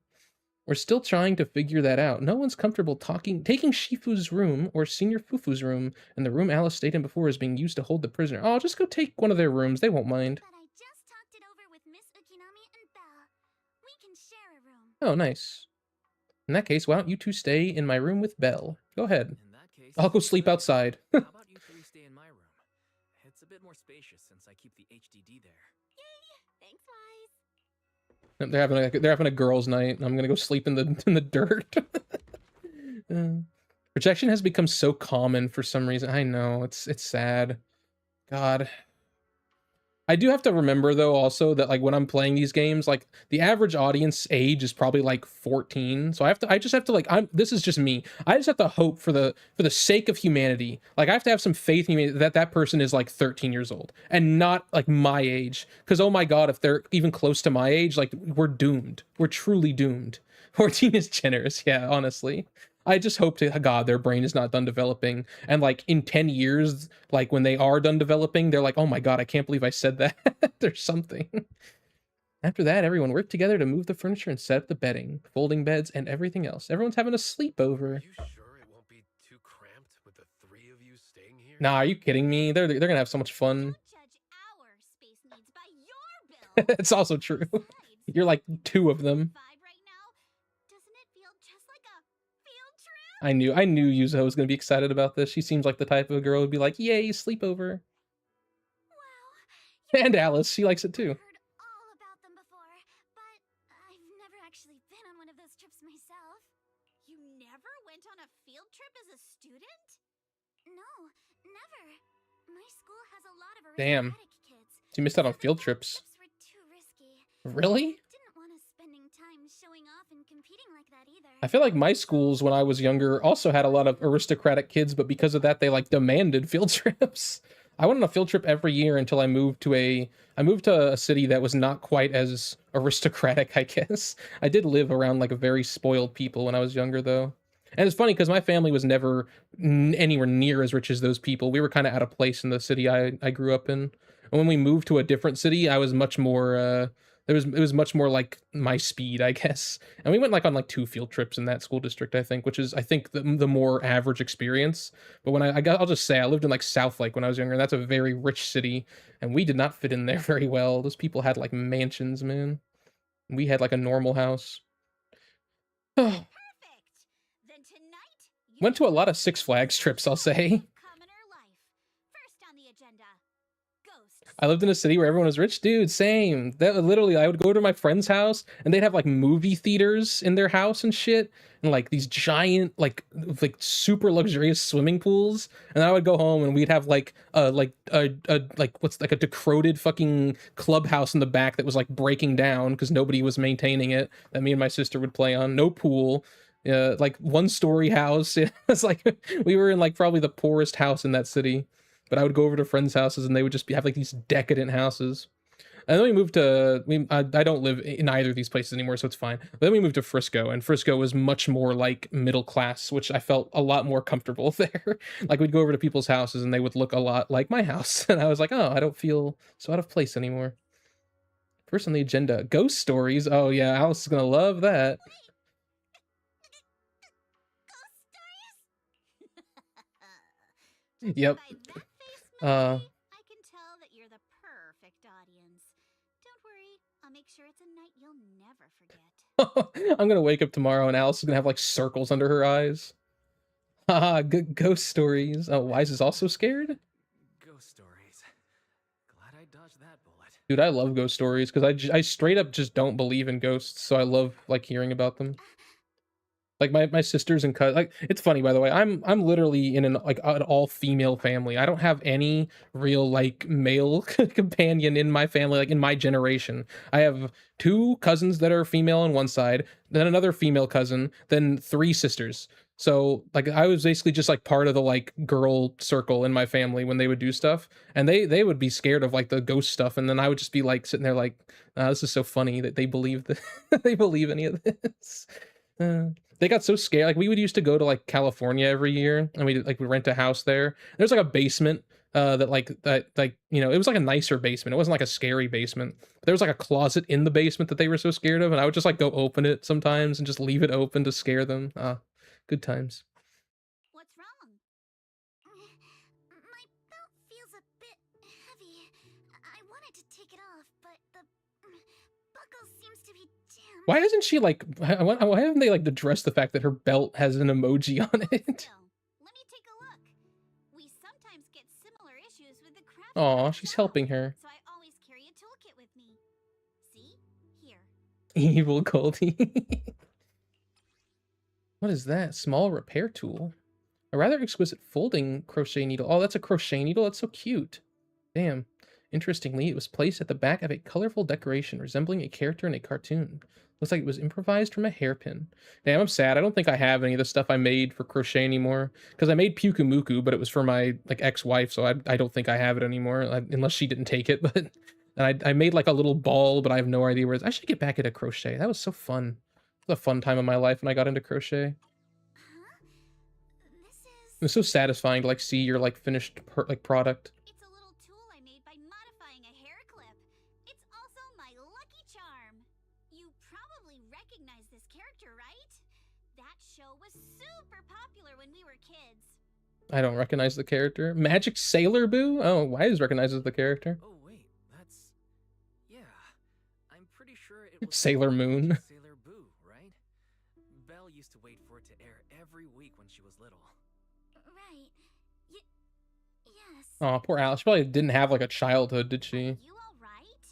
We're still trying to figure that out. No one's comfortable taking Shifu's room or Senior Fufu's room, and the room Alice stayed in before is being used to hold the prisoner. Oh, just go take one of their rooms. They won't mind. But I just talked it over with Miss Ukinami and Belle. We can share a room. Oh, nice. In that case, why don't you two stay in my room with Belle? Go ahead. In that case, I'll go sleep outside. how about you three stay in my room? It's a bit more spacious since I keep the HDD there. Yay! Thanks, Wise. They're having a girls' night. I'm gonna go sleep in the dirt. Rejection has become so common for some reason. I know, it's sad. God. I do have to remember though also that like when I'm playing these games, like the average audience age is probably like 14. So I just have to like, this is just me. I just have to hope for the sake of humanity. Like I have to have some faith in humanity that person is like 13 years old and not like my age. Cause oh my God, if they're even close to my age, like we're doomed. We're truly doomed. 14 is generous. Yeah, honestly. I just hope to God their brain is not done developing. And like in 10 years, like when they are done developing, they're like, oh my God, I can't believe I said that. There's something. After that, everyone worked together to move the furniture and set up the bedding, folding beds, and everything else. Everyone's having a sleepover. Are you sure it won't be too cramped with the three of you staying here? Nah, are you kidding me? They're gonna have so much fun. Don't judge our space needs by your bill. It's also true. You're like two of them. Vibe right now. Doesn't it feel just like a field trip? I knew Yuzuha was gonna be excited about this. She seems like the type of girl who'd be like, yay, sleepover. Wow. And Alice, she likes it too. I've heard all about them before, but I've never actually been on one of those trips myself. You never went on a field trip as a student? No, never. My school has a lot of Damn. aristocratic kids. She missed out on field trips. Were too risky. Really? Didn't want us spending time showing off and competing like that either. I feel like my schools when I was younger also had a lot of aristocratic kids, but because of that, they like demanded field trips. I went on a field trip every year until I moved to a city that was not quite as aristocratic, I guess. I did live around like a very spoiled people when I was younger though. And it's funny because my family was never anywhere near as rich as those people. We were kind of out of place in the city I grew up in. And when we moved to a different city, I was much more it was much more like my speed, I guess. And we went like on like 2 field trips in that school district, I think, which is I think the more average experience. But when I'll just say I lived in like South Lake when I was younger, and that's a very rich city, and we did not fit in there very well. Those people had like mansions, man. We had like a normal house. Perfect. Then tonight, Went to a lot of Six Flags trips, I'll say. commoner life. First on the agenda, Ghosts. I lived in a city where everyone was rich, dude. Same. That literally, I would go to my friend's house and they'd have like movie theaters in their house and shit, and like these giant, like super luxurious swimming pools. And I would go home and we'd have like what's like a decrepit fucking clubhouse in the back that was like breaking down because nobody was maintaining it. That me and my sister would play on. No pool. Like 1-story house. It's like we were in like probably the poorest house in that city. But I would go over to friends' houses and they would just have like these decadent houses. And then we moved to I don't live in either of these places anymore, so it's fine. But then we moved to Frisco, and Frisco was much more like middle class, which I felt a lot more comfortable there. Like we'd go over to people's houses and they would look a lot like my house, and I was like, oh, I don't feel so out of place anymore. First on the agenda, ghost stories. Oh yeah, Alice is gonna love that. Yep. I can tell that you're the perfect audience. Don't worry, I'll make sure it's a night you'll never forget. I'm gonna wake up tomorrow and Alice is gonna have like circles under her eyes. Haha, good ghost stories. Oh, Wise is also scared? Ghost stories. Glad I dodged that bullet. Dude, I love ghost stories because I straight up just don't believe in ghosts, so I love like hearing about them. Like my sisters and cousins, like it's funny by the way. I'm literally in an all female family. I don't have any real like male companion in my family, like in my generation. I have 2 cousins that are female on one side, then another female cousin, then 3 sisters. So like I was basically just like part of the like girl circle in my family when they would do stuff, and they would be scared of like the ghost stuff, and then I would just be like sitting there like, this is so funny that they believe that they believe any of this. They got so scared. Like we would used to go to like California every year, and we rent a house there. There's like a basement that you know, it was like a nicer basement. It wasn't like a scary basement. But there was like a closet in the basement that they were so scared of, and I would just like go open it sometimes and just leave it open to scare them. Good times. What's wrong? My belt feels a bit heavy. I wanted to take it off, but the buckle seems to be jammed. Why hasn't she like? Why haven't they like addressed the fact that her belt has an emoji on it? Let me take a look. We sometimes get similar issues with the craft. Aw, she's helping her. So I always carry a toolkit with me. See? Here. Evil Goldie. What is that? Small repair tool. A rather exquisite folding crochet needle. Oh, that's a crochet needle? That's so cute. Damn. Interestingly, it was placed at the back of a colorful decoration resembling a character in a cartoon. Looks like it was improvised from a hairpin. Damn, I'm sad. I don't think I have any of the stuff I made for crochet anymore. Because I made Pyukumuku, but it was for my like ex-wife, so I don't think I have it anymore, unless she didn't take it. But and I made like a little ball, but I have no idea where it's. I should get back into crochet. That was so fun. It was a fun time of my life when I got into crochet. It was so satisfying to like see your like finished product. It's a little tool I made by modifying a hair clip. It's also my lucky charm. You probably recognize this character, right? That show was super popular when we were kids. I don't recognize the character. Magic Sailor Boo? Oh, Wise recognizes the character. Oh wait, that's yeah. I'm pretty sure it was Sailor Moon. Sailor Boo, right? Belle used to wait for it to air every week when she was little. Right. Yes. Oh, poor Alice. She probably didn't have like a childhood, did she? You all right?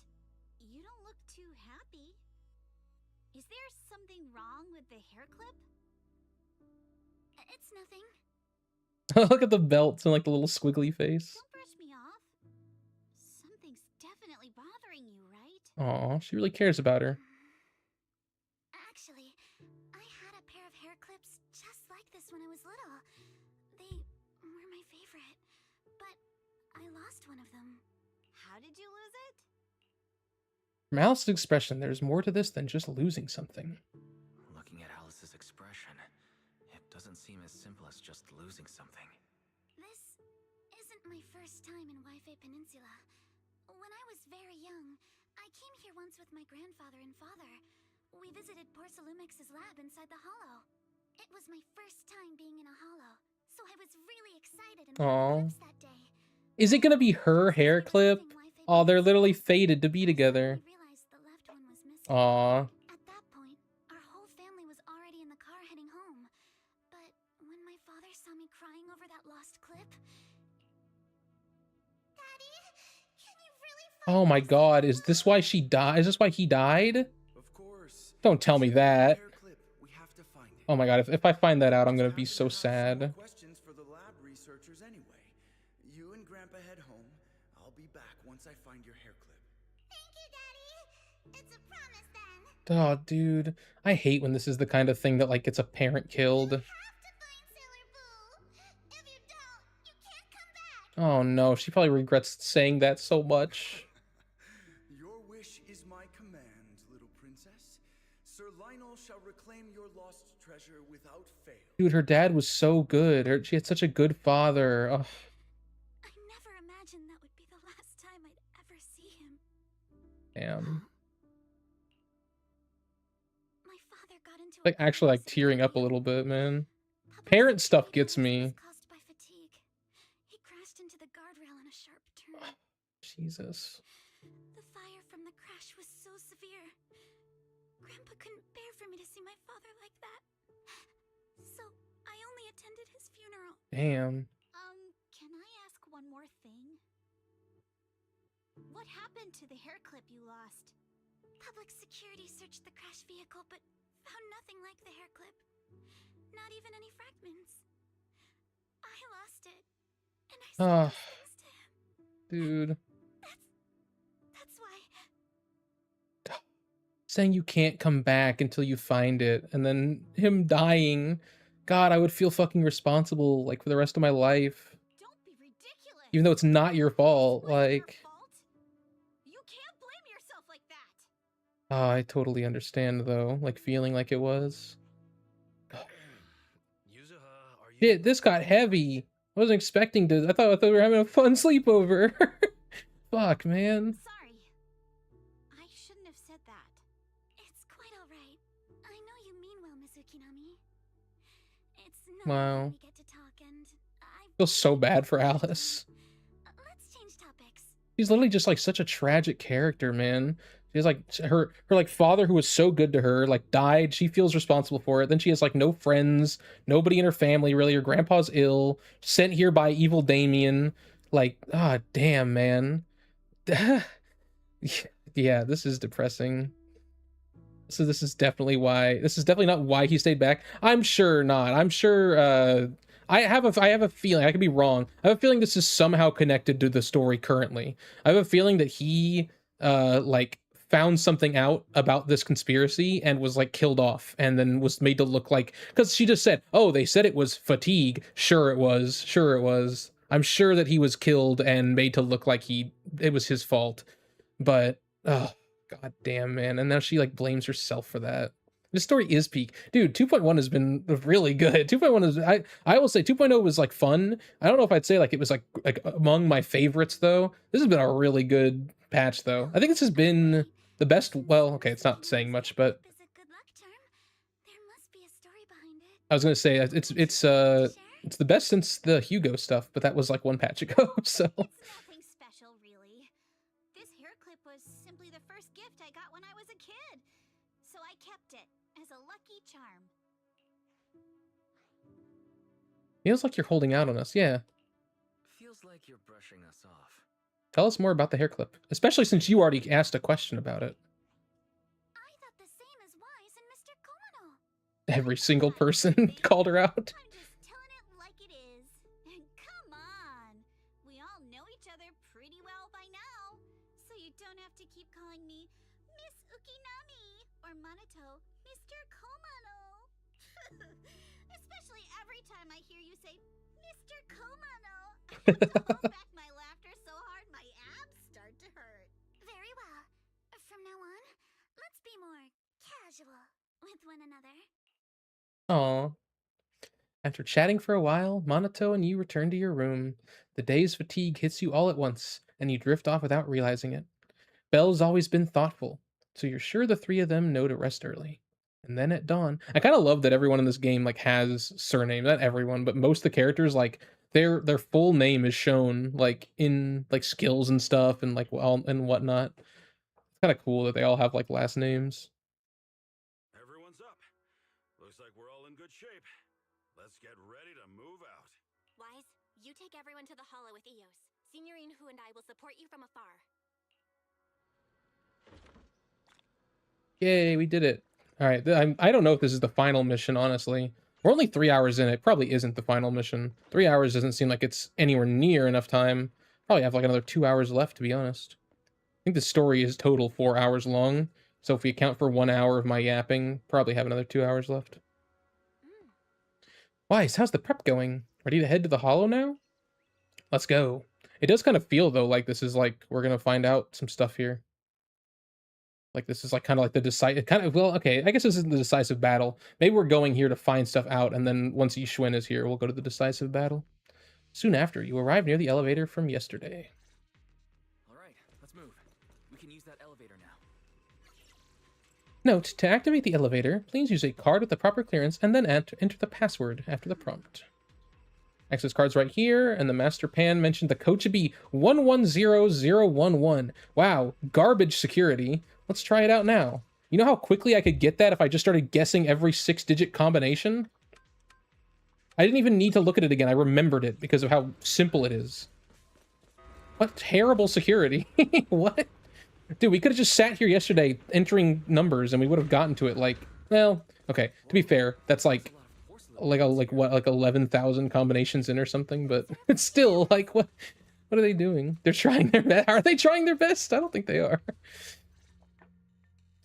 You don't look too happy. Is there something wrong with the hair clip? It's nothing. Look at the belts and like the little squiggly face. Don't brush me off. Something's definitely bothering you, right? Aw, she really cares about her. Actually, I had a pair of hair clips just like this when I was little. They were my favorite, but I lost one of them. How did you lose it? From Alice's expression, there's more to this than just losing something. Looking at Alice's expression, it doesn't seem as simple as just losing something. This isn't my first time in Wi-Fi Peninsula. When I was very young, I came here once with my grandfather and father. We visited Porcelumex's lab inside the hollow. It was my first time being in a hollow, so I was really excited and Aw. clips that day. Is it gonna be her hair clip? Oh, they're literally fated to be together. Aw. At that point, our whole family was already in the car heading home. But when my father saw me crying over that lost clip... Daddy, can you really Oh my god, is this why she died? Is this why he died? Of course. Don't tell me that. Hair clip. We have to find it. Oh my god, if I find that out, I'm gonna be so sad. Questions for the lab researchers anyway. You and Grandpa head home. I'll be back once I find your hair clip. Thank you, Daddy. It's a promise then. Oh, dude. I hate when this is the kind of thing that, like, gets a parent killed. Oh no, she probably regrets saying that so much. Your wish is my command, little princess. Sir Lionel shall reclaim your lost treasure without fail. Dude, her dad was so good. She had such a good father. Oh. I never imagined that would be the last time I'd ever see him. Damn. My father got into Like, actually, like, tearing up a little bit, man. Parent stuff gets me. caused by fatigue. He crashed into the guardrail in a sharp turn. Jesus. The fire from the crash was so severe. Grandpa couldn't bear for me to see my father like that. So I only attended his funeral. Damn. Can I ask one more thing? What happened to the hair clip you lost? Public security searched the crash vehicle, but found nothing like the hair clip. Not even any fragments. I lost it, and I said those things to him. Dude. That's why. Saying you can't come back until you find it, and then him dying. God, I would feel fucking responsible, like, for the rest of my life. Don't be ridiculous. Even though it's not your fault, like... You can't blame yourself like that. Oh, I totally understand, though. Like, feeling like it was. Yuzuha, are you... Shit, this got heavy. I wasn't expecting to... I thought we were having a fun sleepover. Fuck, man. Sorry. I shouldn't have said that. It's quite alright. I know you mean well, Miss Ukinami. It's not Wow. often we get to talk, and I feel so bad for Alice. Let's change topics. She's literally just, like, such a tragic character, man. She has, like, her like, father who was so good to her, like, died. She feels responsible for it. Then she has, like, no friends, nobody in her family, really. Her grandpa's ill, sent here by evil Damien. Like, ah, damn, man. Yeah, this is depressing. So this is definitely not why he stayed back. I'm sure not. I'm sure, I have a feeling, I could be wrong. I have a feeling this is somehow connected to the story currently. I have a feeling that he, like, found something out about this conspiracy and was, like, killed off and then was made to look like, because she just said, oh, they said it was fatigue. Sure it was. I'm sure that he was killed and made to look like it was his fault. But, oh, god damn, man. And now she, like, blames herself for that. This story is peak. Dude, 2.1 has been really good. 2.1 is, I will say 2.0 was, like, fun. I don't know if I'd say, like, it was, like among my favorites, though. This has been a really good patch, though. I think this has been the best, well, okay, it's not saying much, but I was gonna say, it's the best since the Hugo stuff, but that was, like, one patch ago, so... Nothing special, really. This hair clip was simply the first gift I got when I was a kid. So I kept it as a lucky charm. Feels like you're holding out on us, yeah. Feels like you're brushing us off. Tell us more about the hair clip, especially since you already asked a question about it. I thought the same as Wise and Mr. Komano. Every single person called her out. I'm just telling it like it is. Come on. We all know each other pretty well by now. So you don't have to keep calling me Miss Ukinami or Manato Mr. Komano. Especially every time I hear you say Mr. Komano. I have to hold back my laughter so hard my abs start to hurt. Very well. From now on, let's be more casual with one another. Aw. After chatting for a while, Manato and you return to your room. The day's fatigue hits you all at once, and you drift off without realizing it. Belle's always been thoughtful, so you're sure the three of them know to rest early. And then at dawn, I kind of love that everyone in this game, like, has surnames. Not everyone, but most of the characters, like, their full name is shown, like, in, like, skills and stuff and, like, well, and whatnot. It's kind of cool that they all have, like, last names. Everyone's up. Looks like we're all in good shape. Let's get ready to move out. Wise, you take everyone to the hollow with Eos. Signorine Hu and I will support you from afar. Yay, we did it. All right, I don't know if this is the final mission, honestly. We're only 3 hours in. It probably isn't the final mission. 3 hours doesn't seem like it's anywhere near enough time. Probably have like another 2 hours left, to be honest. I think the story is total 4 hours long. So if we account for 1 hour of my yapping, probably have another 2 hours left. Weiss, how's the prep going? Ready to head to the Hollow now? Let's go. It does kind of feel, though, like this is like we're going to find out some stuff here. Like this is like kind of like the decisive kind of, well, okay, I guess this isn't the decisive battle. Maybe we're going here to find stuff out, and then once Yishun is here, we'll go to the decisive battle. Soon after, you arrive near the elevator from yesterday. All right, let's move. We can use that elevator now. Note, to activate the elevator, please use a card with the proper clearance and then enter the password after the prompt. Access card's right here, and the Master Pan mentioned the code should be 110011. Wow, garbage security. Let's try it out now. You know how quickly I could get that if I just started guessing every 6-digit combination? I didn't even need to look at it again. I remembered it because of how simple it is. What terrible security. What? Dude, we could have just sat here yesterday entering numbers and we would have gotten to it like, well, okay, to be fair, that's like 11,000 combinations in or something, but it's still like, what are they doing? They're trying their best. Are they trying their best? I don't think they are.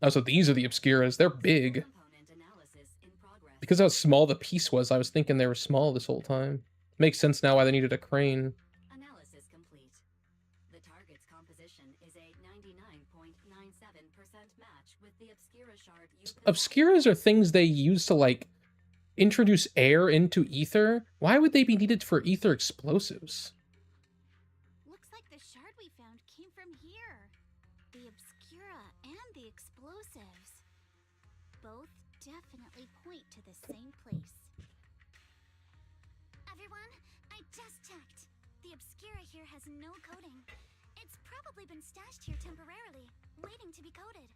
Oh, so these are the Obscuras. They're big. Because how small the piece was, I was thinking they were small this whole time. Makes sense now why they needed a crane. Analysis complete. The target's composition is a 99.97% match with the Obscura shard. Obscuras are things they use to, like, introduce air into ether. Why would they be needed for ether explosives? Looks like the shard we found came from here. The Obscura and the explosives. Both definitely point to the same place. Everyone, I just checked. The Obscura here has no coding. It's probably been stashed here temporarily, waiting to be coded.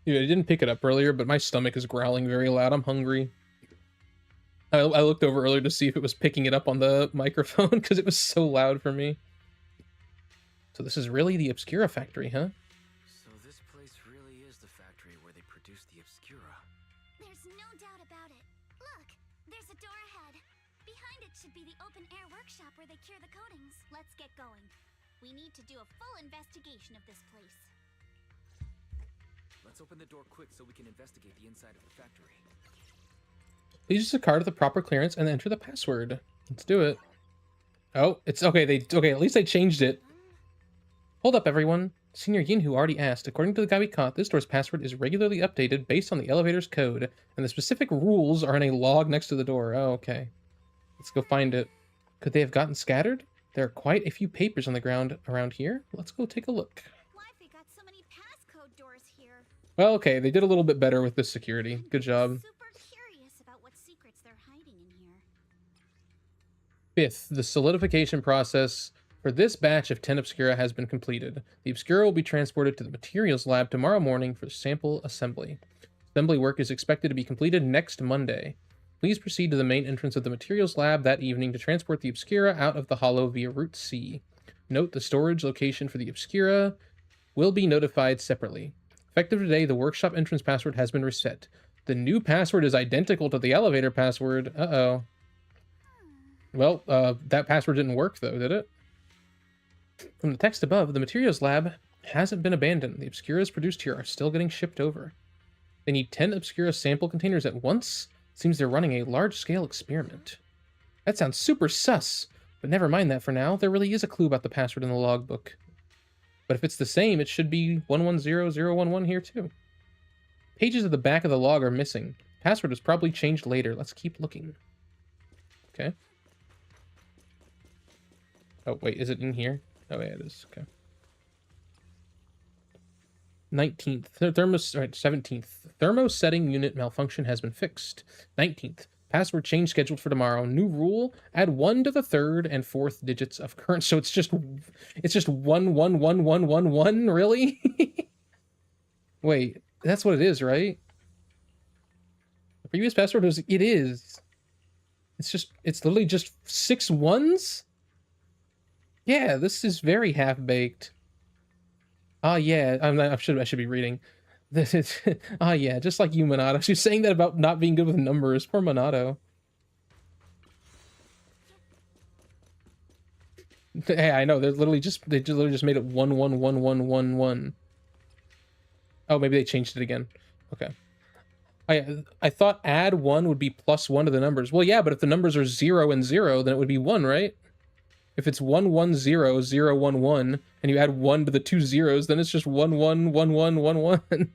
Dude, I didn't pick it up earlier, but my stomach is growling very loud. I'm hungry. I looked over earlier to see if it was picking it up on the microphone because it was so loud for me. So this is really the Obscura factory, huh? So this place really is the factory where they produce the Obscura. There's no doubt about it. Look, there's a door ahead. Behind it should be the open-air workshop where they cure the coatings. Let's get going. We need to do a full investigation of this place. Let's open the door quick so we can investigate the inside of the factory. Please use a card with the proper clearance and enter the password. Let's do it. Oh, it's okay. Okay, at least they changed it. Hold up, everyone. Senior Yinhu already asked. According to the guy we caught, this door's password is regularly updated based on the elevator's code, and the specific rules are in a log next to the door. Oh, okay. Let's go find it. Could they have gotten scattered? There are quite a few papers on the ground around here. Let's go take a look. Well, okay, they did a little bit better with this security. Good job. Super curious about what secrets they're hiding in here. 5th, the solidification process for this batch of 10 Obscura has been completed. The Obscura will be transported to the materials lab tomorrow morning for sample assembly. Assembly work is expected to be completed next Monday. Please proceed to the main entrance of the materials lab that evening to transport the Obscura out of the Hollow via Route C. Note the storage location for the Obscura will be notified separately. Effective today, the workshop entrance password has been reset. The new password is identical to the elevator password. Uh-oh. Well, that password didn't work, though, did it? From the text above, the materials lab hasn't been abandoned. The Obscuras produced here are still getting shipped over. They need 10 Obscura sample containers at once? Seems they're running a large-scale experiment. That sounds super sus, but never mind that for now. There really is a clue about the password in the logbook. But if it's the same, it should be 110011 here too. Pages at the back of the log are missing. Password was probably changed later. Let's keep looking. Okay. Oh, wait, is it in here? Oh, yeah, it is. Okay. 19th. 17th. Thermo setting unit malfunction has been fixed. 19th. Password change scheduled for tomorrow. New rule: add 1 to the 3rd and 4th digits of current. So it's just 111111. Really? Wait, that's what it is, right? The previous password was. It is. It's literally just 6 ones. Yeah, this is very half-baked. Ah, yeah, I should be reading. This is ah, yeah, just like you, Manato. She's saying that about not being good with numbers. Poor Manato. Hey, I know. They literally just made it 111111. Oh, maybe they changed it again. Okay. I thought add 1 would be +1 to the numbers. Well, yeah, but if the numbers are 0 and 0, then it would be 1, right? If it's 110 011 and you add 1 to the 2 zeros, then it's just 111111.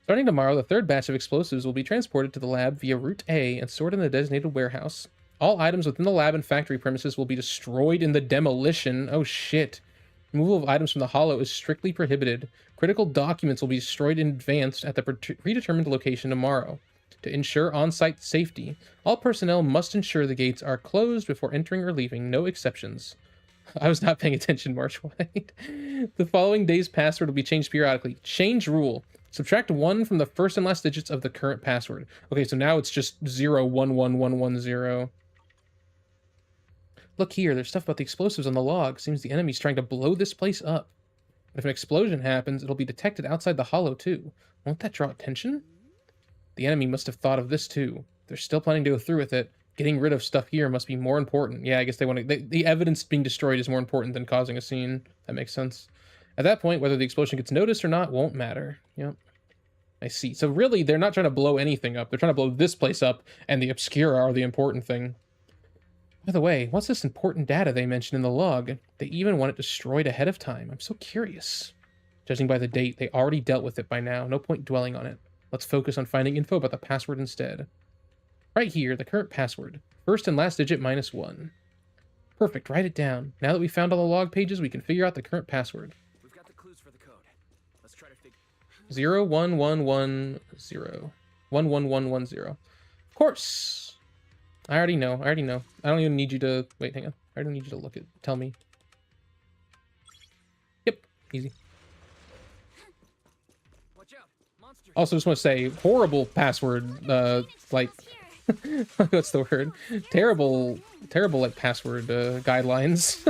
Starting tomorrow, the third batch of explosives will be transported to the lab via Route A and stored in the designated warehouse. All items within the lab and factory premises will be destroyed in the demolition. Oh shit. Removal of items from the hollow is strictly prohibited. Critical documents will be destroyed in advance at the predetermined location tomorrow. To ensure on-site safety, all personnel must ensure the gates are closed before entering or leaving, no exceptions. I was not paying attention, March White. The following day's password will be changed periodically. Change rule. Subtract 1 from the first and last digits of the current password. Okay, so now it's just 011110. Look here, there's stuff about the explosives on the log. Seems the enemy's trying to blow this place up. If an explosion happens, it'll be detected outside the hollow too. Won't that draw attention? The enemy must have thought of this too. They're still planning to go through with it. Getting rid of stuff here must be more important. Yeah, I guess they want to... The evidence being destroyed is more important than causing a scene. That makes sense. At that point, whether the explosion gets noticed or not won't matter. Yep. I see. So really, they're not trying to blow anything up. They're trying to blow this place up, and the Obscura are the important thing. By the way, what's this important data they mentioned in the log? They even want it destroyed ahead of time. I'm so curious. Judging by the date, they already dealt with it by now. No point dwelling on it. Let's focus on finding info about the password instead. Right here, the current password. First and last digit -1. Perfect, write it down. Now that we found all the log pages, we can figure out the current password. We've got the clues for the code. Let's try to figure... 01110. 11110. Of course. I already know. I don't even need you to... Wait, hang on. I don't need you to look at... Tell me. Yep. Easy. Also, just want to say, horrible password, like... what's the word? Terrible, like, password, guidelines.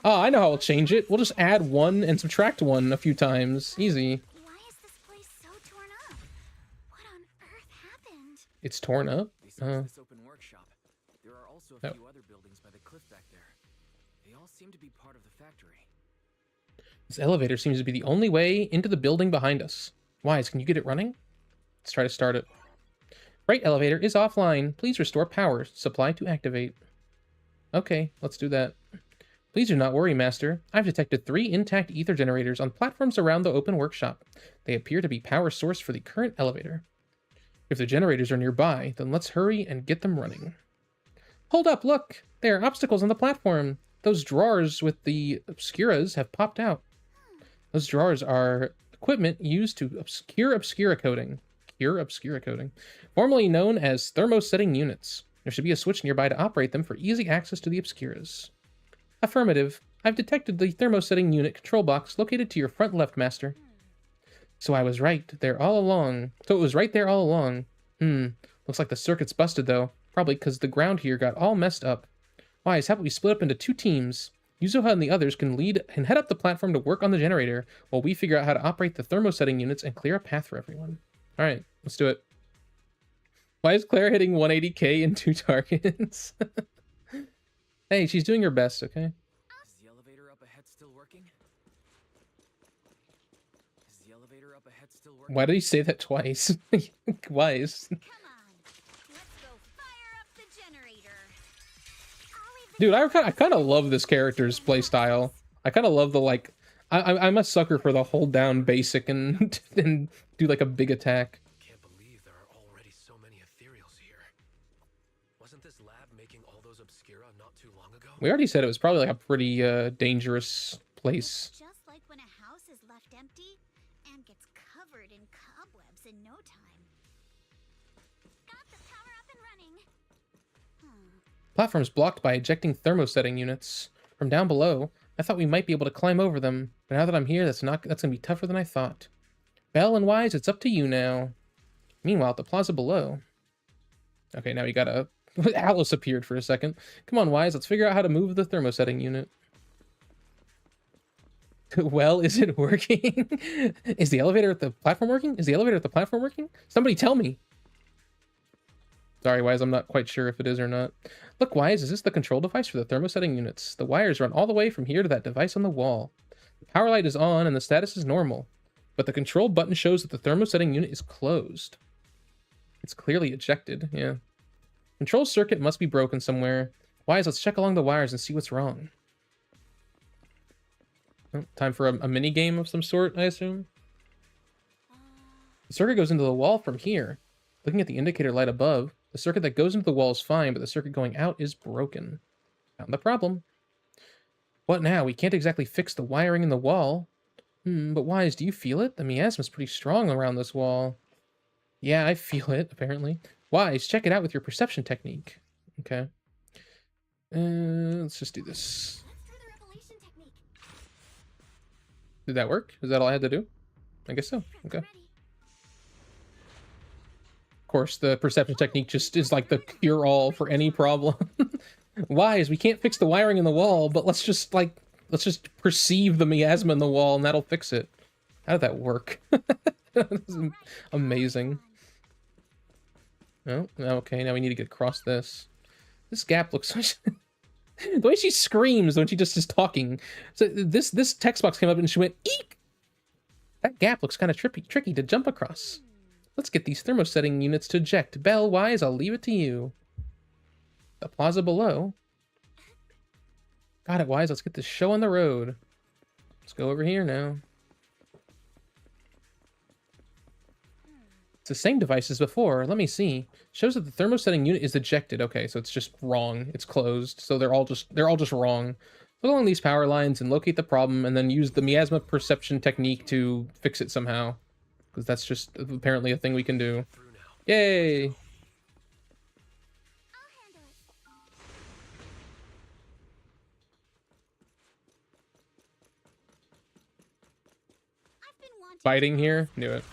Oh, I know how we'll change it. We'll just add 1 and subtract 1 a few times. Easy. Why is this place so torn up? What on earth happened? It's torn up? This open workshop. There are also a few other buildings by the cliff back there. They all seem to be part of the factory. This elevator seems to be the only way into the building behind us. Wise, can you get it running? Let's try to start it. Right elevator is offline. Please restore power. Supply to activate. Okay, let's do that. Please do not worry, Master. I've detected 3 intact ether generators on platforms around the open workshop. They appear to be power source for the current elevator. If the generators are nearby, then let's hurry and get them running. Hold up, look! There are obstacles on the platform. Those drawers with the obscuras have popped out. Those drawers are equipment used to cure obscura coating. Cure obscura coating. Formerly known as thermosetting units. There should be a switch nearby to operate them for easy access to the obscuras. Affirmative. I've detected the thermosetting unit control box located to your front left, Master. So I was right there all along. So it was right there all along. Looks like the circuit's busted, though. Probably because the ground here got all messed up. Wise, how about we split up into 2 teams? Yuzuha and the others can lead and head up the platform to work on the generator, while we figure out how to operate the thermosetting units and clear a path for everyone. Alright, let's do it. Why is Claire hitting 180k in 2 targets? Hey, she's doing her best, okay? Is the elevator up ahead still working? Is the elevator up ahead still working? Why did he say that twice? Wise. Come on, let's go fire up the generator. Dude, I kind of love this character's playstyle. I kind of love the, like... I'm a sucker for the hold down basic and, and do, like, a big attack. Can't believe there are already so many ethereals here. Wasn't this lab making all those obscura not too long ago? We already said it was probably, like, a pretty dangerous place. It's just like when a house is left empty and gets covered in cobwebs in no time. Got the power up and running. Platforms blocked by ejecting thermosetting units. From down below, I thought we might be able to climb over them, but now that I'm here, that's gonna be tougher than I thought. Bell and Wise, it's up to you now. Meanwhile, at the plaza below. Okay, now we gotta Alice appeared for a second. Come on, Wise, let's figure out how to move the thermosetting unit. Well, is it working? Is the elevator at the platform working? Is the elevator at the platform working? Somebody tell me. Sorry, Wise, I'm not quite sure if it is or not. Look, Wise, is this the control device for the thermosetting units? The wires run all the way from here to that device on the wall. The power light is on and the status is normal, but the control button shows that the thermosetting unit is closed. It's clearly ejected, yeah. Control circuit must be broken somewhere. Wise, let's check along the wires and see what's wrong. Oh, time for a mini game of some sort, I assume. The circuit goes into the wall from here. Looking at the indicator light above, the circuit that goes into the wall is fine, but the circuit going out is broken. Found the problem. What now? We can't exactly fix the wiring in the wall. But Wise, do you feel it? The miasma's pretty strong around this wall. Yeah, I feel it, apparently. Wise, check it out with your perception technique. Okay. Let's just do this. Did that work? Is that all I had to do? I guess so. Okay. Of course, the perception technique just is like the cure-all for any problem. Wise, we can't fix the wiring in the wall, but let's just perceive the miasma in the wall and that'll fix it. How did that work? That's amazing. Oh, okay, now we need to get across this. This gap looks like... The way she screams when she just is talking. So this text box came up and she went, eek! That gap looks kind of tricky to jump across. Let's get these thermosetting units to eject. Belle, Wise, I'll leave it to you. The plaza below. Got it, Wise. Let's get this show on the road. Let's go over here now. It's the same device as before. Let me see. Shows that the thermosetting unit is ejected. Okay, so it's just wrong. It's closed. So they're all just wrong. Look along these power lines and locate the problem, and then use the miasma perception technique to fix it somehow. Because that's just apparently a thing we can do. Yay! Fighting here? Knew it.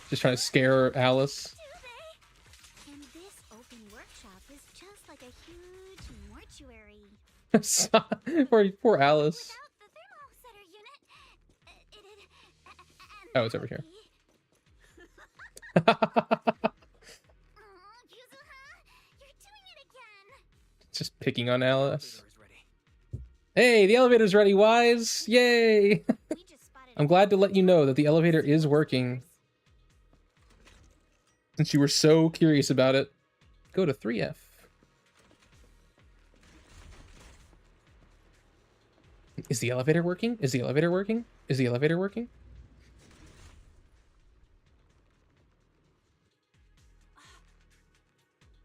Just trying to scare Alice. And this open workshop is just like a huge mortuary. Poor Alice. Oh, it's over here. Just picking on Alice. Hey, the elevator's ready, Wise! Yay! I'm glad to let you know that the elevator is working. Since you were so curious about it, go to 3F. Is the elevator working? Is the elevator working? Is the elevator working?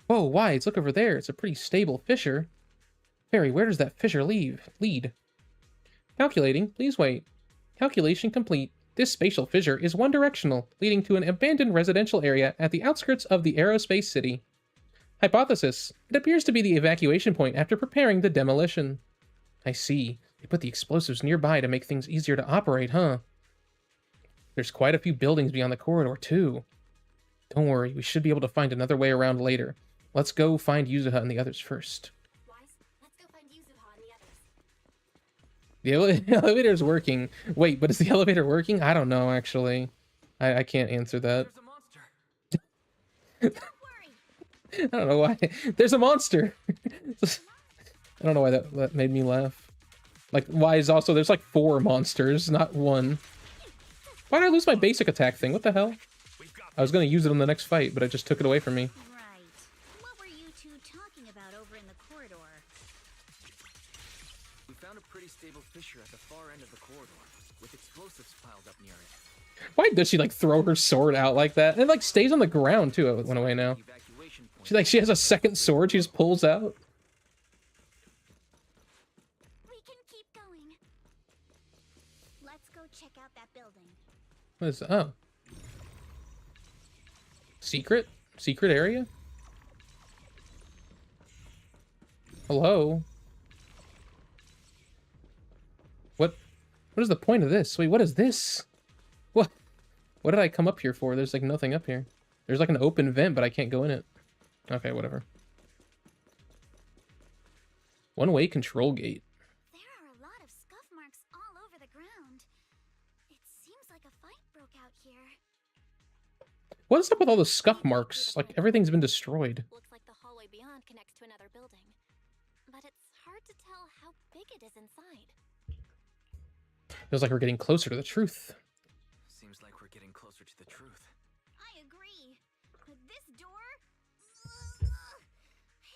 Whoa, Wise, look over there. It's a pretty stable fissure. Barry, where does that fissure lead? Calculating. Please wait. Calculation complete. This spatial fissure is one-directional, leading to an abandoned residential area at the outskirts of the aerospace city. Hypothesis. It appears to be the evacuation point after preparing the demolition. I see. They put the explosives nearby to make things easier to operate, huh? There's quite a few buildings beyond the corridor, too. Don't worry, we should be able to find another way around later. Let's go find Yuzuha and the others first. The elevator's working. Wait, but is the elevator working? I don't know, actually. I can't answer that. I don't know why. There's a monster! I don't know why that made me laugh. Like, why is also... There's like 4 monsters, not 1. Why did I lose my basic attack thing? What the hell? I was going to use it in the next fight, but it just took it away from me. Right. What were you two talking about over in the corridor? We found a pretty stable fissure at the far end of the corridor, with explosives piled up near it. Why does she like throw her sword out like that? And it like stays on the ground too. It went away now. She has a second sword she just pulls out. We can keep going. Let's go check out that building. What is that? Oh. Secret area? Hello? What is the point of this? Wait, what is this? What? What did I come up here for? There's like nothing up here. There's like an open vent, but I can't go in it. Okay, whatever. One-way control gate. There are a lot of scuff marks all over the ground. It seems like a fight broke out here. What is up with all the scuff marks? Like, everything's been destroyed. Looks like the hallway beyond connects to another building. But it's hard to tell how big it is inside. Feels like we're getting closer to the truth. Seems like we're getting closer to the truth. I agree. But this door...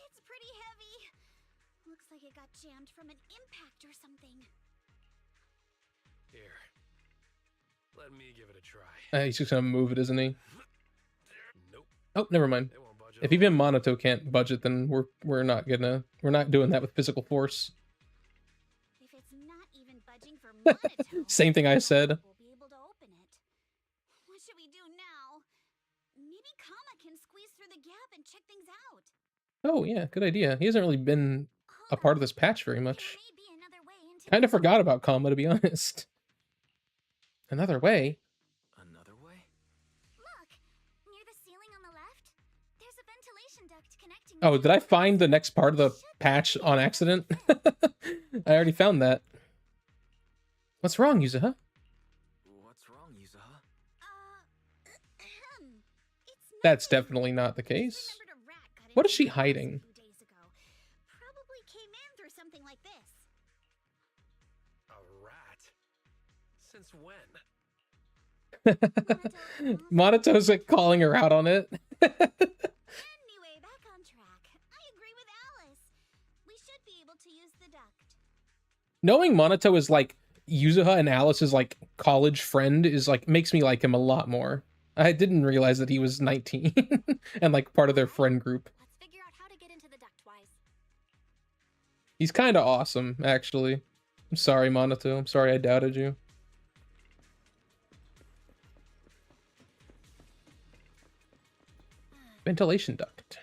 it's pretty heavy. Looks like it got jammed from an impact or something. Here. Let me give it a try. He's just gonna move it, isn't he? Nope. Oh, never mind. If even Manato can't budget, then we're not doing that with physical force. If it's not even budging for Manato, Same thing I said. we'll be able to open it. What should we do now? Maybe Kama can squeeze through the gap and check things out. Oh yeah, good idea. He hasn't really been a part of this patch very much. Kind of forgot about Kama, to be honest. Another way? Another way? Look, near the ceiling on the left, there's a ventilation duct connecting. Oh, did I find the next part of the patch on accident? I already found that. What's wrong, Yuzuha? What's wrong, Yuzuha? That's definitely not the case. What is she hiding? Probably came in through something like this. A rat? Since when? Manato's like calling her out on it. Anyway, back on track. I agree with Alice. We should be able to use the duct. Knowing Manato is like Yuzuha and Alice's like college friend is like makes me like him a lot more. I didn't realize that he was 19 and like part of their friend group. Let's figure out how to get into the duct wise. He's kind of awesome, actually. I'm sorry, Manato. I'm sorry I doubted you. Ventilation duct.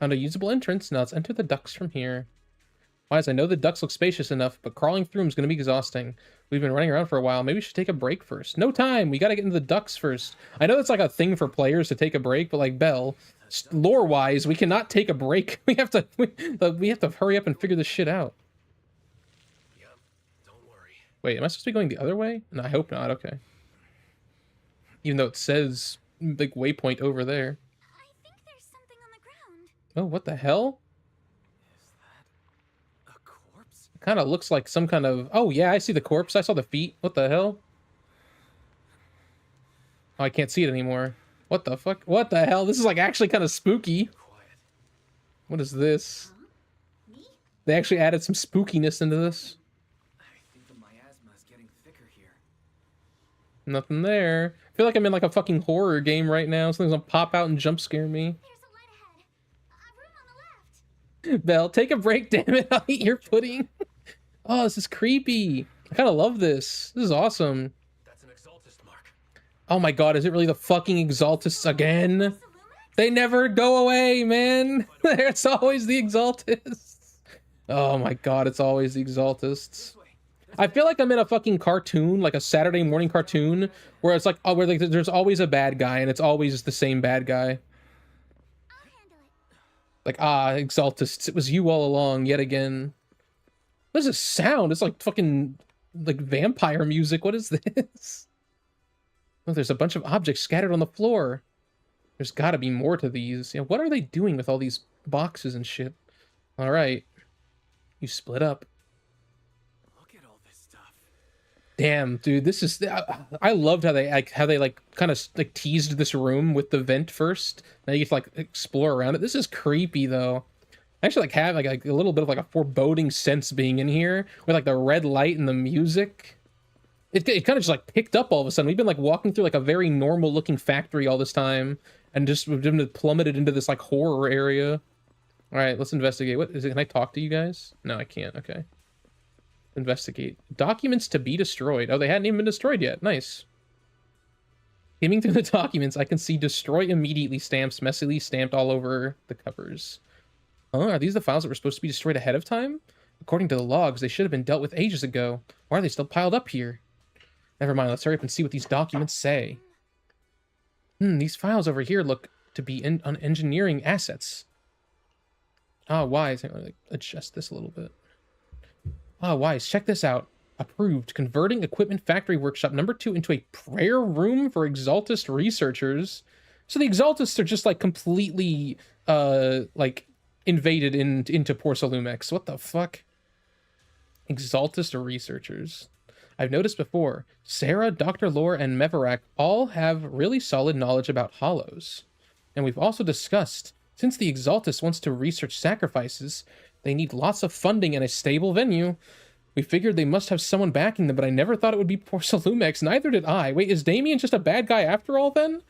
Found a usable entrance. Now let's enter the ducts from here. Wise, I know the ducts look spacious enough, but crawling through them is going to be exhausting. We've been running around for a while. Maybe we should take a break first. No time. We got to get into the ducts first. I know that's like a thing for players to take a break, but like Belle, lore-wise, we cannot take a break. We have to hurry up and figure this shit out. Yep, don't worry. Wait, am I supposed to be going the other way? No, I hope not. Okay. Even though it says like waypoint over there. I think there's something on the ground. Oh, what the hell? A corpse? Kind of looks like some kind of... Oh, yeah, I see the corpse. I saw the feet. What the hell? Oh, I can't see it anymore. What the fuck? What the hell? This is like actually kind of spooky. Quiet. What is this? Huh? Me? They actually added some spookiness into this. I think the miasma is getting thicker here. Nothing there. I feel like I'm in like a fucking horror game right now. Something's gonna pop out and jump scare me. There's a light ahead. A room on the left. Belle, take a break, damn it. I'll eat your pudding. Oh, this is creepy. I kind of love this. This is awesome. That's an exaltist mark. Oh my god, is it really the fucking Exaltists again? They never go away, man. It's always the Exaltists. Oh my god, it's always the Exaltists. I feel like I'm in a fucking cartoon, like a Saturday morning cartoon, where it's like, oh, where like there's always a bad guy, and it's always the same bad guy. I'll handle it. Like, Exaltists, it was you all along, yet again. What is this sound? It's like fucking, like, vampire music. What is this? Oh, there's a bunch of objects scattered on the floor. There's gotta be more to these. Yeah, what are they doing with all these boxes and shit? Alright. You split up. Look at all this stuff. Damn, dude, this is... I loved how they like kind of like teased this room with the vent first. Now you get to like explore around it. This is creepy though. I actually like have like a little bit of like a foreboding sense being in here with like the red light and the music. It kind of just like picked up all of a sudden. We've been like walking through like a very normal looking factory all this time, and just we've been plummeted into this like horror area. All right, let's investigate. What is it? Can I talk to you guys? No, I can't. Okay. Investigate. Documents to be destroyed. Oh, they hadn't even been destroyed yet. Nice. Skimming through the documents, I can see destroy immediately stamps messily stamped all over the covers. Oh, are these the files that were supposed to be destroyed ahead of time? According to the logs, they should have been dealt with ages ago. Why are they still piled up here? Never mind, let's hurry up and see what these documents say. These files over here look to be on engineering assets. Ah, Wise. I'm gonna adjust this a little bit. Ah, Wise, check this out. Approved. Converting Equipment Factory Workshop number 2 into a prayer room for Exaltist researchers. So the Exaltists are just, like, completely, like, invaded into Porsalumex. What the fuck? Exaltist researchers. I've noticed before, Sarah, Dr. Lore, and Meverak all have really solid knowledge about hollows. And we've also discussed, since the Exaltist wants to research sacrifices, they need lots of funding and a stable venue. We figured they must have someone backing them, but I never thought it would be Porsalumex. Neither did I. Wait, is Damien just a bad guy after all, then?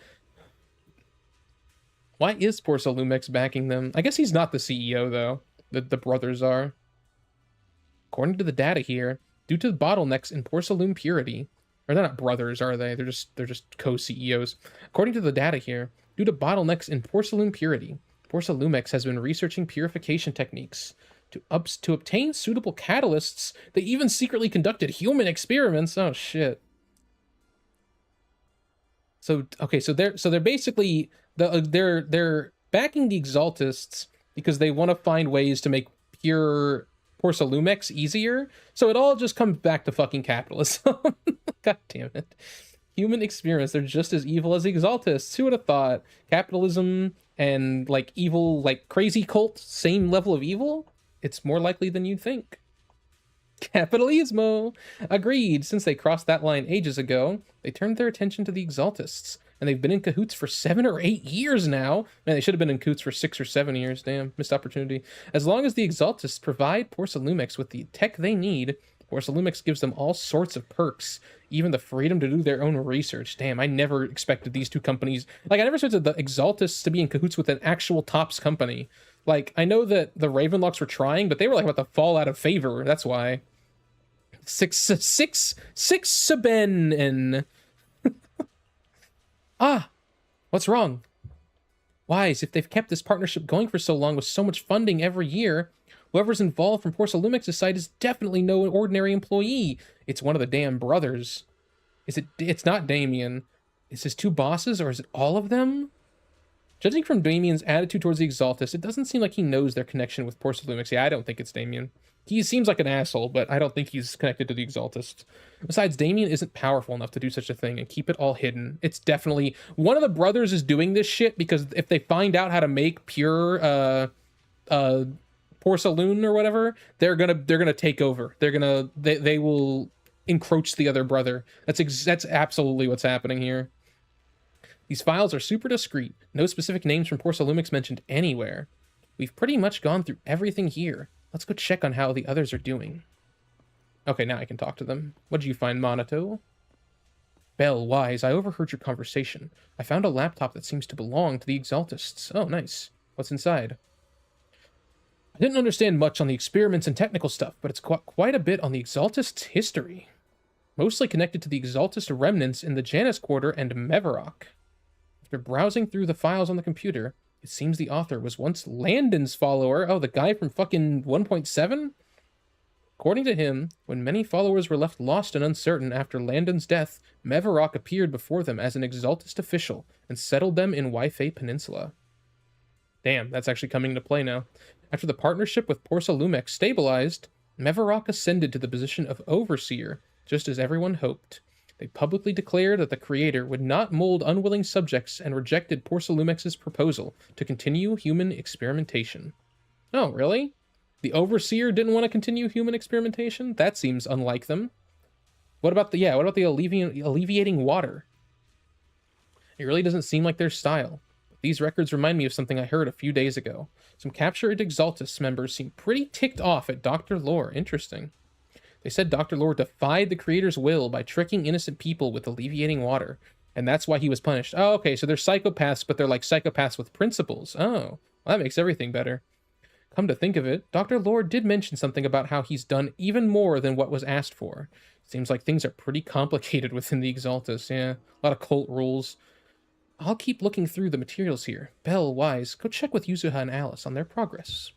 Why is Porsalumex backing them? I guess he's not the CEO, though. The brothers are. According to the data here, due to the bottlenecks in Porsalume purity, or they're not brothers, are they? They're just co-CEOs. According to the data here, due to bottlenecks in Porsalume purity, Porsalumex has been researching purification techniques. To obtain suitable catalysts, they even secretly conducted human experiments. Oh shit. So okay, so they're basically they're backing the Exaltists because they want to find ways to make pure Porsalumex easier. So it all just comes back to fucking capitalism. God damn it. Human experiments, they're just as evil as the Exaltists. Who would have thought? Capitalism and like evil, like crazy cult, same level of evil? It's more likely than you'd think. Capitalismo! Agreed. Since they crossed that line ages ago, they turned their attention to the Exaltists, and they've been in cahoots for 7 or 8 years now. Man, they should have been in cahoots for 6 or 7 years. Damn, missed opportunity. As long as the Exaltists provide Porsalumex with the tech they need, Porsalumex gives them all sorts of perks, even the freedom to do their own research. Damn, I never expected these two companies... Like, I never expected the Exaltists to be in cahoots with an actual tops company. Like, I know that the Ravenlocks were trying, but they were, like, about to fall out of favor. That's why. Six Saben and... Ah! What's wrong? Wise, if they've kept this partnership going for so long with so much funding every year, whoever's involved from Porsalumex's side is definitely no ordinary employee. It's one of the damn brothers. It's not Damien. Is his 2 bosses, or is it all of them? Judging from Damien's attitude towards the Exaltists, it doesn't seem like he knows their connection with Porsalumex. Yeah, I don't think it's Damien. He seems like an asshole, but I don't think he's connected to the Exaltists. Besides, Damien isn't powerful enough to do such a thing and keep it all hidden. It's definitely... One of the brothers is doing this shit because if they find out how to make pure Porcelain or whatever, they're gonna take over. They will encroach the other brother. That's absolutely what's happening here. These files are super discreet. No specific names from Porsalumex mentioned anywhere. We've pretty much gone through everything here. Let's go check on how the others are doing. Okay, now I can talk to them. What did you find, Manato? Bell, Wise, I overheard your conversation. I found a laptop that seems to belong to the Exaltists. Oh, nice. What's inside? I didn't understand much on the experiments and technical stuff, but it's quite a bit on the Exaltists' history. Mostly connected to the Exaltist remnants in the Janus Quarter and Meverak. After browsing through the files on the computer, it seems the author was once Landon's follower. Oh, the guy from fucking 1.7? According to him, when many followers were left lost and uncertain after Landon's death, Meverak appeared before them as an Exaltist official and settled them in Waifei Peninsula. Damn, that's actually coming into play now. After the partnership with Porsalumex stabilized, Meverak ascended to the position of Overseer, just as everyone hoped. They publicly declared that the creator would not mold unwilling subjects and rejected Porsalumex's proposal to continue human experimentation. Oh, really? The Overseer didn't want to continue human experimentation? That seems unlike them. What about the alleviating water? It really doesn't seem like their style. These records remind me of something I heard a few days ago. Some captured Exaltists members seem pretty ticked off at Dr. Lore. Interesting. They said Dr. Lore defied the creator's will by tricking innocent people with alleviating water, and that's why he was punished. Oh, okay, so they're psychopaths, but they're like psychopaths with principles. Oh, well, that makes everything better. Come to think of it, Dr. Lore did mention something about how he's done even more than what was asked for. Seems like things are pretty complicated within the Exaltists, yeah. A lot of cult rules. I'll keep looking through the materials here. Bell, Wise, go check with Yuzuha and Alice on their progress.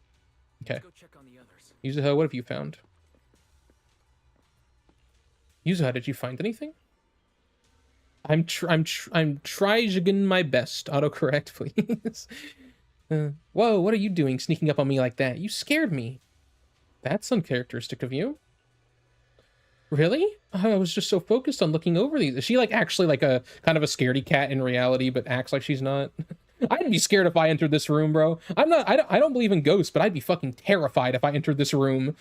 Okay. Let's go check on the others. Yuzuha, what have you found? Yuzuha, did you find anything? I'm trying my best. Autocorrect, please. Whoa, what are you doing sneaking up on me like that? You scared me. That's uncharacteristic of you. Really? I was just so focused on looking over these. Is she like actually like a kind of a scaredy cat in reality, but acts like she's not? I'd be scared if I entered this room, bro. I don't believe in ghosts, but I'd be fucking terrified if I entered this room.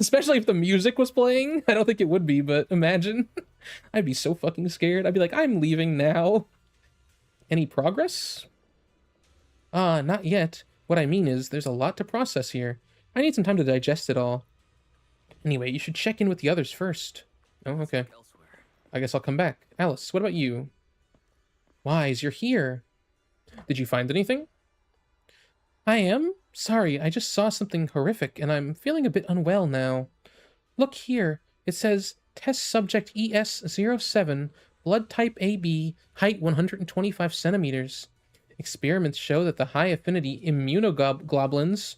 Especially if the music was playing. I don't think it would be, but imagine. I'd be so fucking scared. I'd be like, I'm leaving now. Any progress? Not yet. What I mean is, there's a lot to process here. I need some time to digest it all. Anyway, you should check in with the others first. Oh, okay. I guess I'll come back. Alice, what about you? Wise, you're here. Did you find anything? I am? Sorry, I just saw something horrific, and I'm feeling a bit unwell now. Look here. It says, Test Subject ES-07, Blood Type AB, Height 125 centimeters. Experiments show that the high-affinity immunoglobulins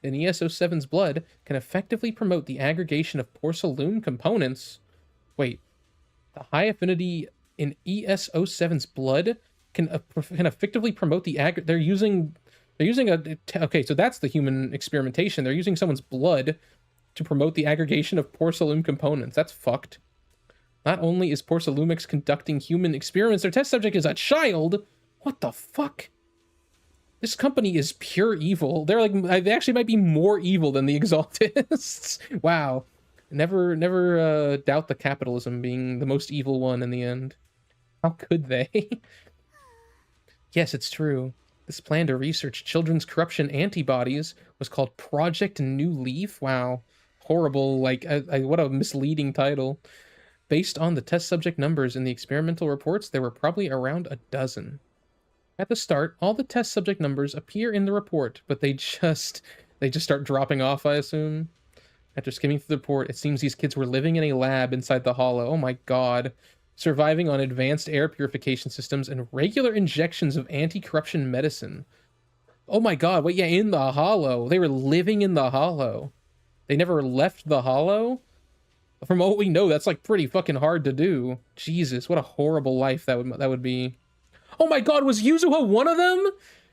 in ES-07's blood can effectively promote the aggregation of porcelain components. Wait, the high-affinity in ES-07's blood can effectively promote the they're using okay, so that's the human experimentation. They're using someone's blood to promote the aggregation of porcelain components. That's fucked. Not only is Porcelumix conducting human experiments, their test subject is a child. What the fuck? This company is pure evil. They're like, they actually might be more evil than the Exaltists. Wow. Never doubt the capitalism being the most evil one in the end. How could they? Yes, it's true. This plan to research children's corruption antibodies was called Project New Leaf. Wow. Horrible, like, what a misleading title. Based on the test subject numbers in the experimental reports, there were probably around a dozen. At the start, all the test subject numbers appear in the report, but they just start dropping off, I assume. After skimming through the report, it seems these kids were living in a lab inside the hollow. Oh my god. Surviving on advanced air purification systems and regular injections of anti-corruption medicine. Oh my god, wait, yeah, in the hollow. They were living in the hollow. They never left the hollow? From what we know, that's like pretty fucking hard to do. Jesus, what a horrible life that would be. Oh my god, was Yuzuha one of them?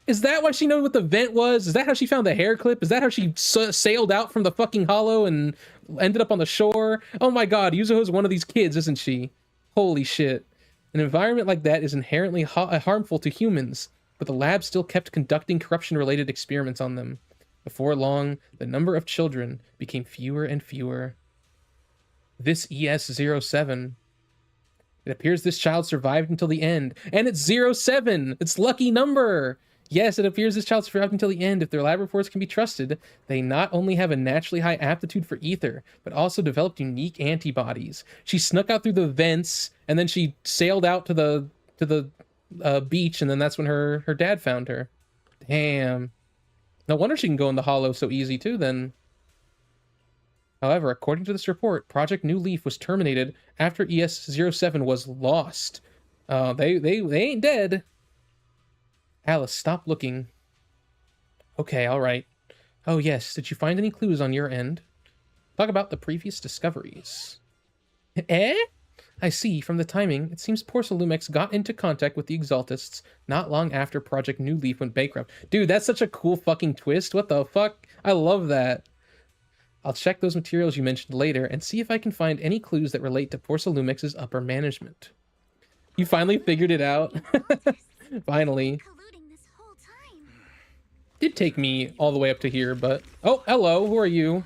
Is that why she knew what the vent was? Is that how she found the hair clip? Is that how she sailed out from the fucking hollow and ended up on the shore? Oh my god, Yuzuha's one of these kids, isn't she? Holy shit. An environment like that is inherently harmful to humans, but the lab still kept conducting corruption-related experiments on them. Before long, the number of children became fewer and fewer. This ES-07... It appears this child survived until the end. And it's 07! It's lucky number! Yes, it appears this child survived until the end. If their lab reports can be trusted, they not only have a naturally high aptitude for ether, but also developed unique antibodies. She snuck out through the vents, and then she sailed out to the beach, and then that's when her dad found her. Damn. No wonder she can go in the hollow so easy, too, then. However, according to this report, Project New Leaf was terminated after ES-07 was lost. They ain't dead. Alice, stop looking. Okay, alright. Oh yes, did you find any clues on your end? Talk about the previous discoveries. Eh? I see, from the timing, it seems Porcelumix got into contact with the Exaltists not long after Project New Leaf went bankrupt. Dude, that's such a cool fucking twist. What the fuck? I love that. I'll check those materials you mentioned later and see if I can find any clues that relate to Porcelumix's upper management. You finally figured it out? Finally. Did take me all the way up to here, but... Oh, hello, who are you?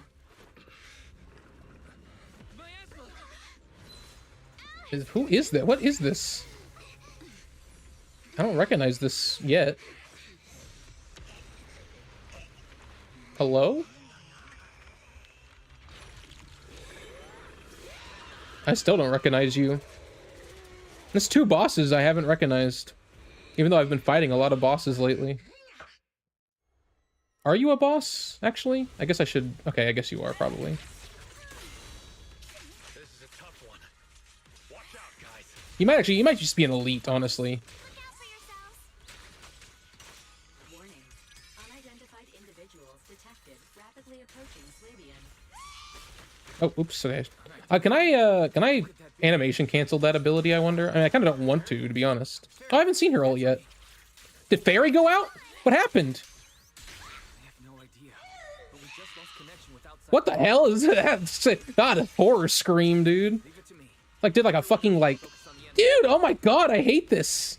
Who is that? What is this? I don't recognize this yet. Hello? I still don't recognize you. There's two bosses I haven't recognized. Even though I've been fighting a lot of bosses lately. Are you a boss, actually? I guess I should... Okay, I guess you are, probably. This is a tough one. Watch out, guys. You might just be an elite, honestly. Warning. Unidentified individuals detected rapidly approaching Slavian. Oh, oops, okay. Can I animation canceled that ability, I wonder? I mean, I kind of don't want to be honest. Oh, I haven't seen her ult yet. Did Fairy go out? What happened? I have no idea, but we just lost connection with outside. What the hell is that? God, a horror scream, dude. Like, did like a fucking, like... Dude, oh my god, I hate this.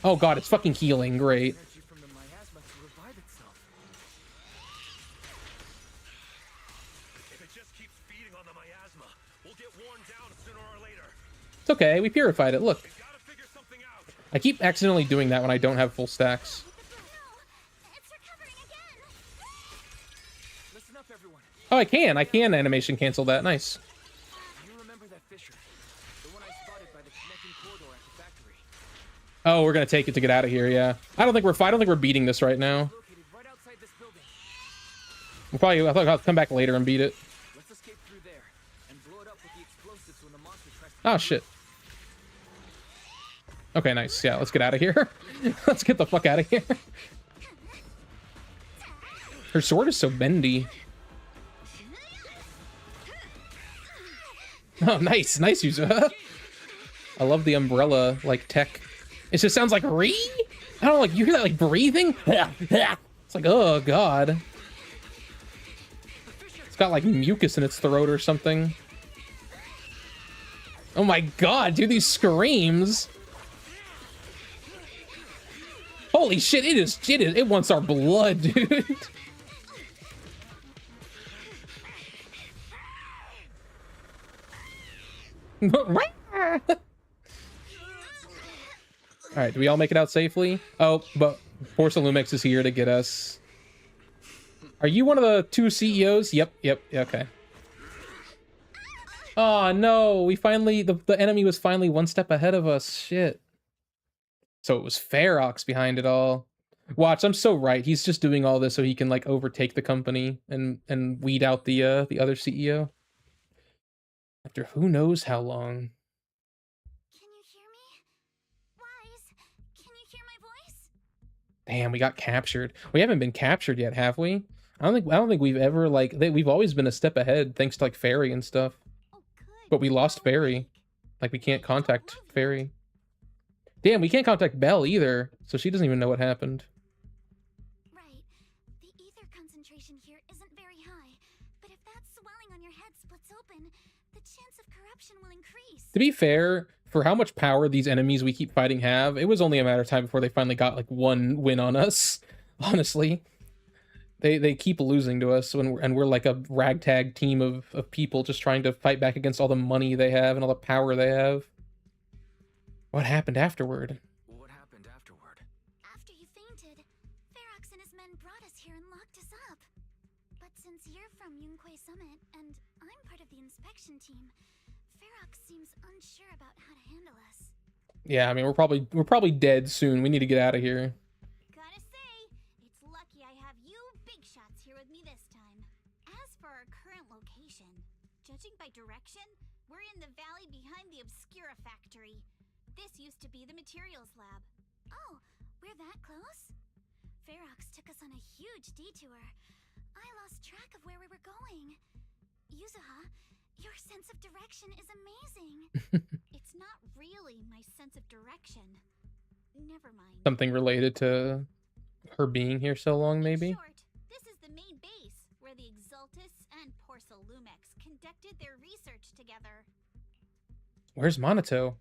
Oh god, it's fucking healing, great. It's okay, we purified it, look. I keep accidentally doing that when I don't have full stacks. Oh, I can animation cancel that, nice. Oh, we're gonna take it to get out of here, yeah. I don't think we're beating this right now. We'll probably, I'll come back later and beat it. Oh, shit. Okay, nice. Yeah, let's get out of here. Let's get the fuck out of here. Her sword is so bendy. Oh, nice. Nice, Yuzuha. I love the umbrella, like, tech. It just sounds like Ree? I don't know, like, you hear that, like, breathing? It's like, oh, God. It's got, like, mucus in its throat or something. Oh my god, dude, these screams. Holy shit, it wants our blood, dude. Alright, do we all make it out safely? Oh, but Porcelanumex is here to get us. Are you one of the two CEOs? Yep, okay. Oh no, we finally, the enemy was finally one step ahead of us, shit. So it was Ferox behind it all. Watch, I'm so right, he's just doing all this so he can, like, overtake the company and weed out the other CEO. After who knows how long. Can you hear me? Wise, can you hear my voice? Damn, we got captured. We haven't been captured yet, have we? I don't think we've ever, like, we've always been a step ahead thanks to, like, Fairy and stuff. But we lost Fairy. Like, we can't contact Fairy. Damn, we can't contact Belle either, so she doesn't even know what happened. Right. The ether concentration here isn't very high, but if that swelling on your head splits open, the chance of corruption will increase. To be fair, for how much power these enemies we keep fighting have, it was only a matter of time before they finally got, like, one win on us, honestly. They keep losing to us, and we're like a ragtag team of people just trying to fight back against all the money they have and all the power they have. What happened afterward? What happened afterward? After you fainted, Ferox and his men brought us here and locked us up. But since you're from Yunquay Summit, and I'm part of the inspection team, Ferox seems unsure about how to handle us. Yeah, I mean, we're probably dead soon. We need to get out of here. Gotta say, it's lucky I have you big shots here with me this time. As for our current location, judging by direction, we're in the valley behind the Obscura factory. This used to be the materials lab. Oh, we're that close? Ferox took us on a huge detour. I lost track of where we were going. Yuzuha, your sense of direction is amazing. It's not really my sense of direction. Never mind. Something related to her being here so long, maybe? In short, this is the main base where the Exaltus and Porcelanumex conducted their research together. Where's Manato?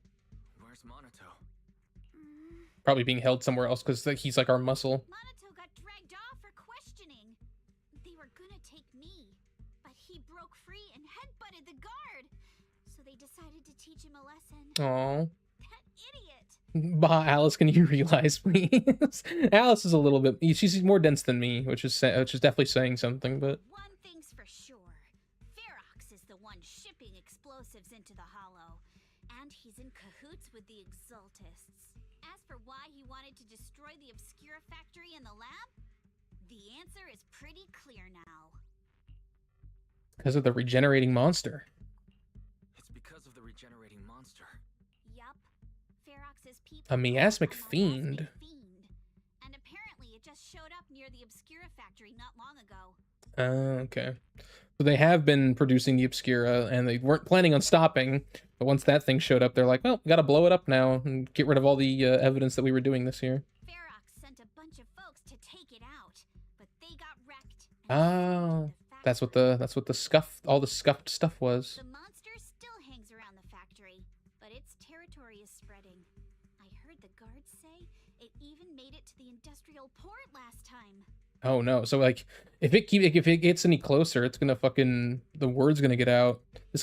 Where's Manato? Probably being held somewhere else because he's like our muscle. Manato got dragged off for questioning. They were gonna take me, but he broke free and headbutted the guard. So they decided to teach him a lesson. Aww. That idiot. Bah, Alice, can you realize, please? Alice is a little bit... She's more dense than me, which is definitely saying something, but... One thing's for sure. Ferox is the one shipping explosives into the Hollow. And he's in cahoots with the Exaltists. As for why he wanted to destroy the Obscura factory and the lab, the answer is pretty clear now. Because of the regenerating monster. It's because of the regenerating monster. Yup. Ferox's people... A miasmic fiend. And apparently it just showed up near the Obscura factory not long ago. Okay. So they have been producing the Obscura, and they weren't planning on stopping. But once that thing showed up, they're like, well, we gotta blow it up now and get rid of all the evidence that we were doing this year. Ferox sent a bunch of folks to take it out, but they got wrecked. Oh, that's what the scuff, all the scuffed stuff was. The monster still hangs around the factory, but its territory is spreading. I heard the guards say it even made it to the industrial port last time. Oh no! So like, if it gets any closer, it's gonna the word's gonna get out. This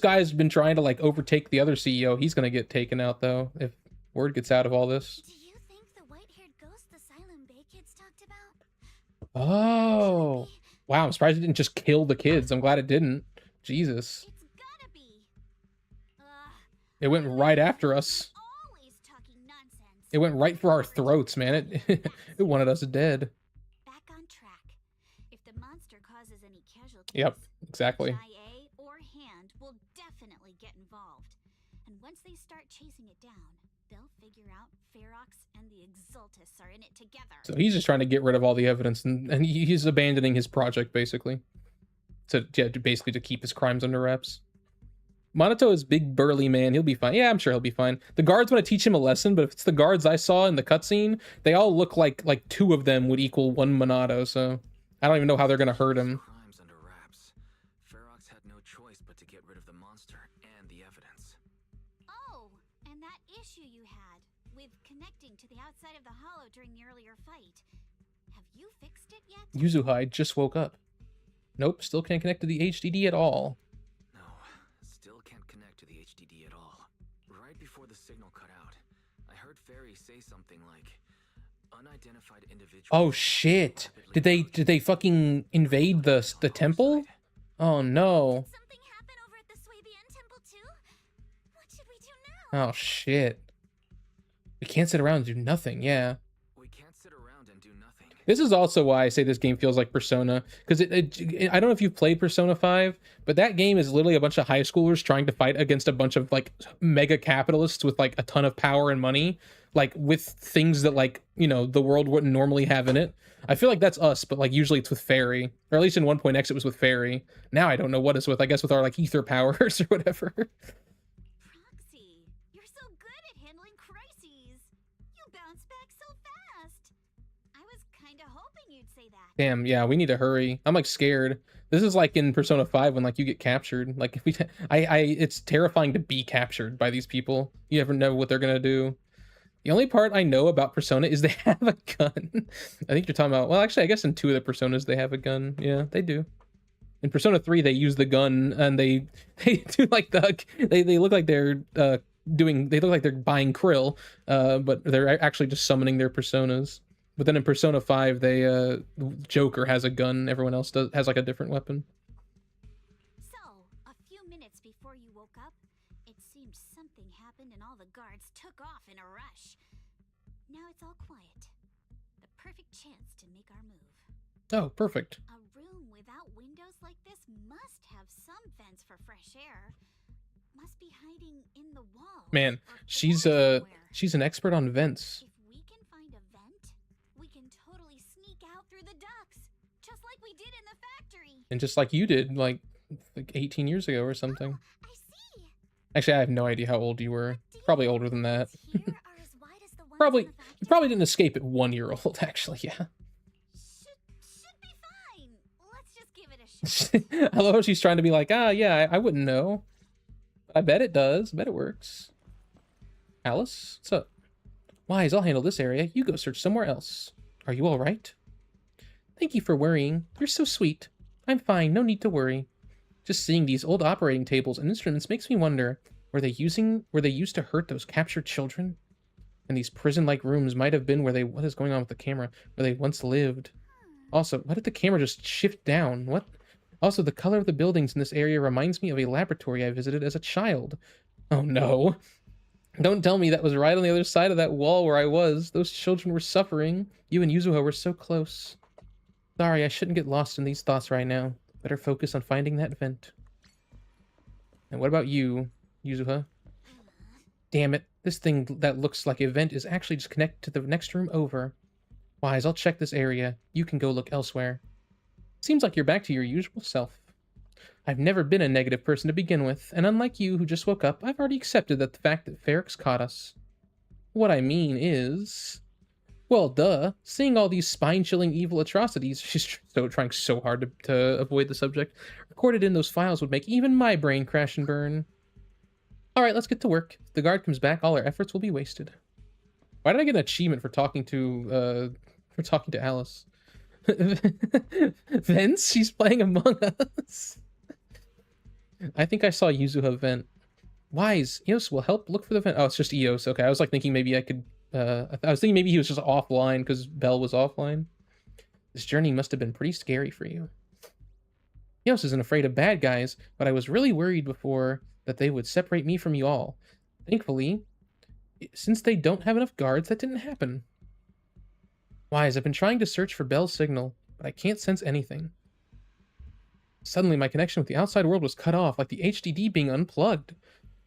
guy's been trying to like overtake the other CEO. He's gonna get taken out though if word gets out of all this. Do you think the white-haired ghost the Silent Bay kids talked about? Oh, wow! I'm surprised it didn't just kill the kids. I'm glad it didn't. Jesus. It's gotta be. It went right after us. Always talking nonsense. It went right for our throats, man. It wanted us dead. Yep, exactly. IA or Hand will definitely get involved. And once they start chasing it down, they'll figure out Ferox and the Exultists are in it together. So he's just trying to get rid of all the evidence, and he's abandoning his project, basically. So, yeah, basically to keep his crimes under wraps. Manato is big, burly man. He'll be fine. Yeah, I'm sure he'll be fine. The guards want to teach him a lesson, but if it's the guards I saw in the cutscene, they all look like two of them would equal one Manato, so I don't even know how they're going to hurt him. To the outside of the hollow during the earlier fight. Have you fixed it yet? Yuzuha, I just woke up. Nope, still can't connect to the HDD at all. No, still can't connect to the HDD at all. Right before the signal cut out, I heard Fairy say something like, unidentified individual. Oh shit! Did they fucking invade the temple? Oh no. Did something happen over at the Swabian temple too? What should we do now? Oh shit. We can't sit around and do nothing, yeah. We can't sit around and do nothing. This is also why I say this game feels like Persona, because I don't know if you've played Persona 5, but that game is literally a bunch of high schoolers trying to fight against a bunch of like mega capitalists with like a ton of power and money, like with things that like, you know, the world wouldn't normally have in it. I feel like that's us, but like usually it's with Fairy, or at least in 1.x it was with Fairy. Now I don't know what it's with, I guess with our like ether powers or whatever. Damn, yeah, we need to hurry. I'm like scared. This is like in Persona 5 when like you get captured. Like if we it's terrifying to be captured by these people. You never know what they're gonna do. The only part I know about Persona is they have a gun. I think you're talking about, well, actually I guess in 2 of the Personas they have a gun. Yeah, they do. In Persona 3 they use the gun and they do like they look like they're they look like they're buying krill, but they're actually just summoning their personas. But then in Persona 5, Joker has a gun. Everyone else has like a different weapon. So, a few minutes before you woke up, it seemed something happened and all the guards took off in a rush. Now it's all quiet. The perfect chance to make our move. Oh, perfect. A room without windows like this must have some vents for fresh air. Must be hiding in the wall. Man, she's an expert on vents. The ducts, just like we did in the factory. And just like you did like 18 years ago or something. Oh, I see. Actually, I have no idea how old you were. Probably older than that. You probably didn't escape at 1 year old, actually, yeah. Should be fine. Let's just give it a shot. I love how she's trying to be like, yeah, I wouldn't know. I bet it does. I bet it works. Alice, what's up? Wise, I'll handle this area. You go search somewhere else. Are you all right? Thank you for worrying. You're so sweet. I'm fine, no need to worry. Just seeing these old operating tables and instruments makes me wonder, were they used to hurt those captured children? And these prison-like rooms might have been what is going on with the camera, where they once lived. Also, why did the camera just shift down? What? Also, the color of the buildings in this area reminds me of a laboratory I visited as a child. Oh no. Don't tell me that was right on the other side of that wall where I was. Those children were suffering. You and Yuzuha were so close. Sorry, I shouldn't get lost in these thoughts right now. Better focus on finding that vent. And what about you, Yuzuha? Damn it, this thing that looks like a vent is actually just connected to the next room over. Wise, I'll check this area. You can go look elsewhere. Seems like you're back to your usual self. I've never been a negative person to begin with, and unlike you who just woke up, I've already accepted that the fact that Feryx caught us. What I mean is... Well, duh. Seeing all these spine-chilling evil atrocities, she's trying so hard to avoid the subject, recorded in those files would make even my brain crash and burn. Alright, let's get to work. If the guard comes back, all our efforts will be wasted. Why did I get an achievement for talking to Alice? Vince? She's playing Among Us. I think I saw Yuzuha vent. Wise, Eos will help look for the vent. Oh, it's just Eos. Okay, I was like thinking maybe I could... I was thinking maybe he was just offline because Belle was offline. This journey must have been pretty scary for you. Eos isn't afraid of bad guys, but I was really worried before that they would separate me from you all. Thankfully, since they don't have enough guards, that didn't happen. Wise, I've been trying to search for Belle's signal, but I can't sense anything. Suddenly, my connection with the outside world was cut off, like the HDD being unplugged.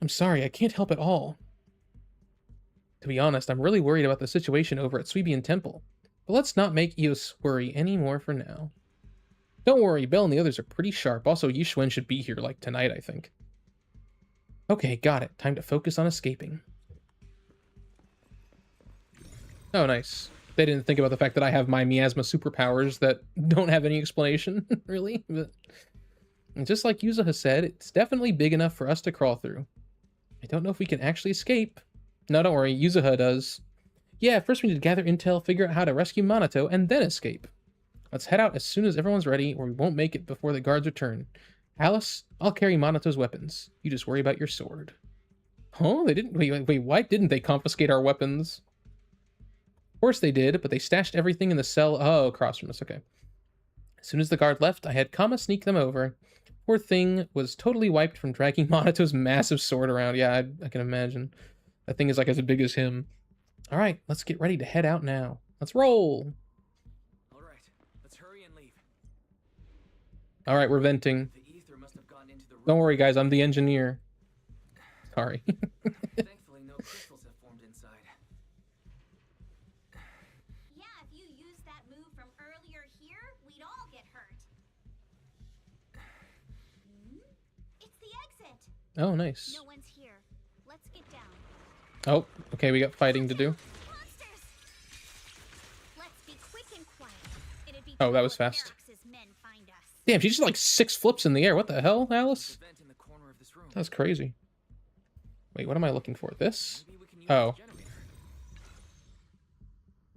I'm sorry, I can't help at all. To be honest, I'm really worried about the situation over at Suibian Temple. But let's not make Eos worry anymore for now. Don't worry, Belle and the others are pretty sharp. Also, Yushuen should be here, like, tonight, I think. Okay, got it. Time to focus on escaping. Oh, nice. They didn't think about the fact that I have my miasma superpowers that don't have any explanation, really. But just like Yuzuha said, it's definitely big enough for us to crawl through. I don't know if we can actually escape. No, don't worry, Yuzuha does. Yeah, first we need to gather intel, figure out how to rescue Manato, and then escape. Let's head out as soon as everyone's ready, or we won't make it before the guards return. Alice, I'll carry Manato's weapons. You just worry about your sword. Huh? They didn't... Wait, why didn't they confiscate our weapons? Of course they did, but they stashed everything in the cell... Oh, across from us, okay. As soon as the guard left, I had Kama sneak them over. Poor thing was totally wiped from dragging Manato's massive sword around. Yeah, I can imagine. That thing is like as big as him. All right, let's get ready to head out now. Let's roll. All right, let's hurry and leave. All right, we're venting. Don't worry, guys. I'm the engineer. Sorry. Thankfully, no crystals have formed inside. Yeah, if you used that move from earlier here, we'd all get hurt. It's the exit. Oh, nice. No one's here. Let's get down. Oh, okay, we got fighting to do. Monsters! Let's be quick and quiet. It'd be Oh, that was fast. men find us. Damn, she just like 6 flips in the air. What the hell, Alice? That's crazy. Wait, what am I looking for? This? Oh.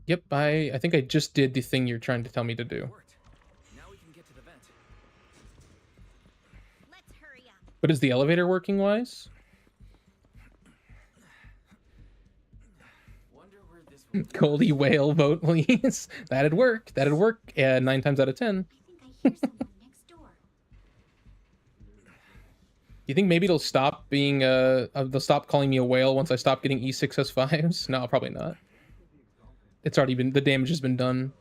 Yep, I think I just did the thing you're trying to tell me to do. Now we can get to the vent. Let's hurry up. But is the elevator working, Wise? Goldie whale vote, please. That'd work. That'd work 9 times out of 10. You think maybe it'll stop being they'll stop calling me a whale once I stop getting E6S5s? No, probably not. It's already been, the damage has been done.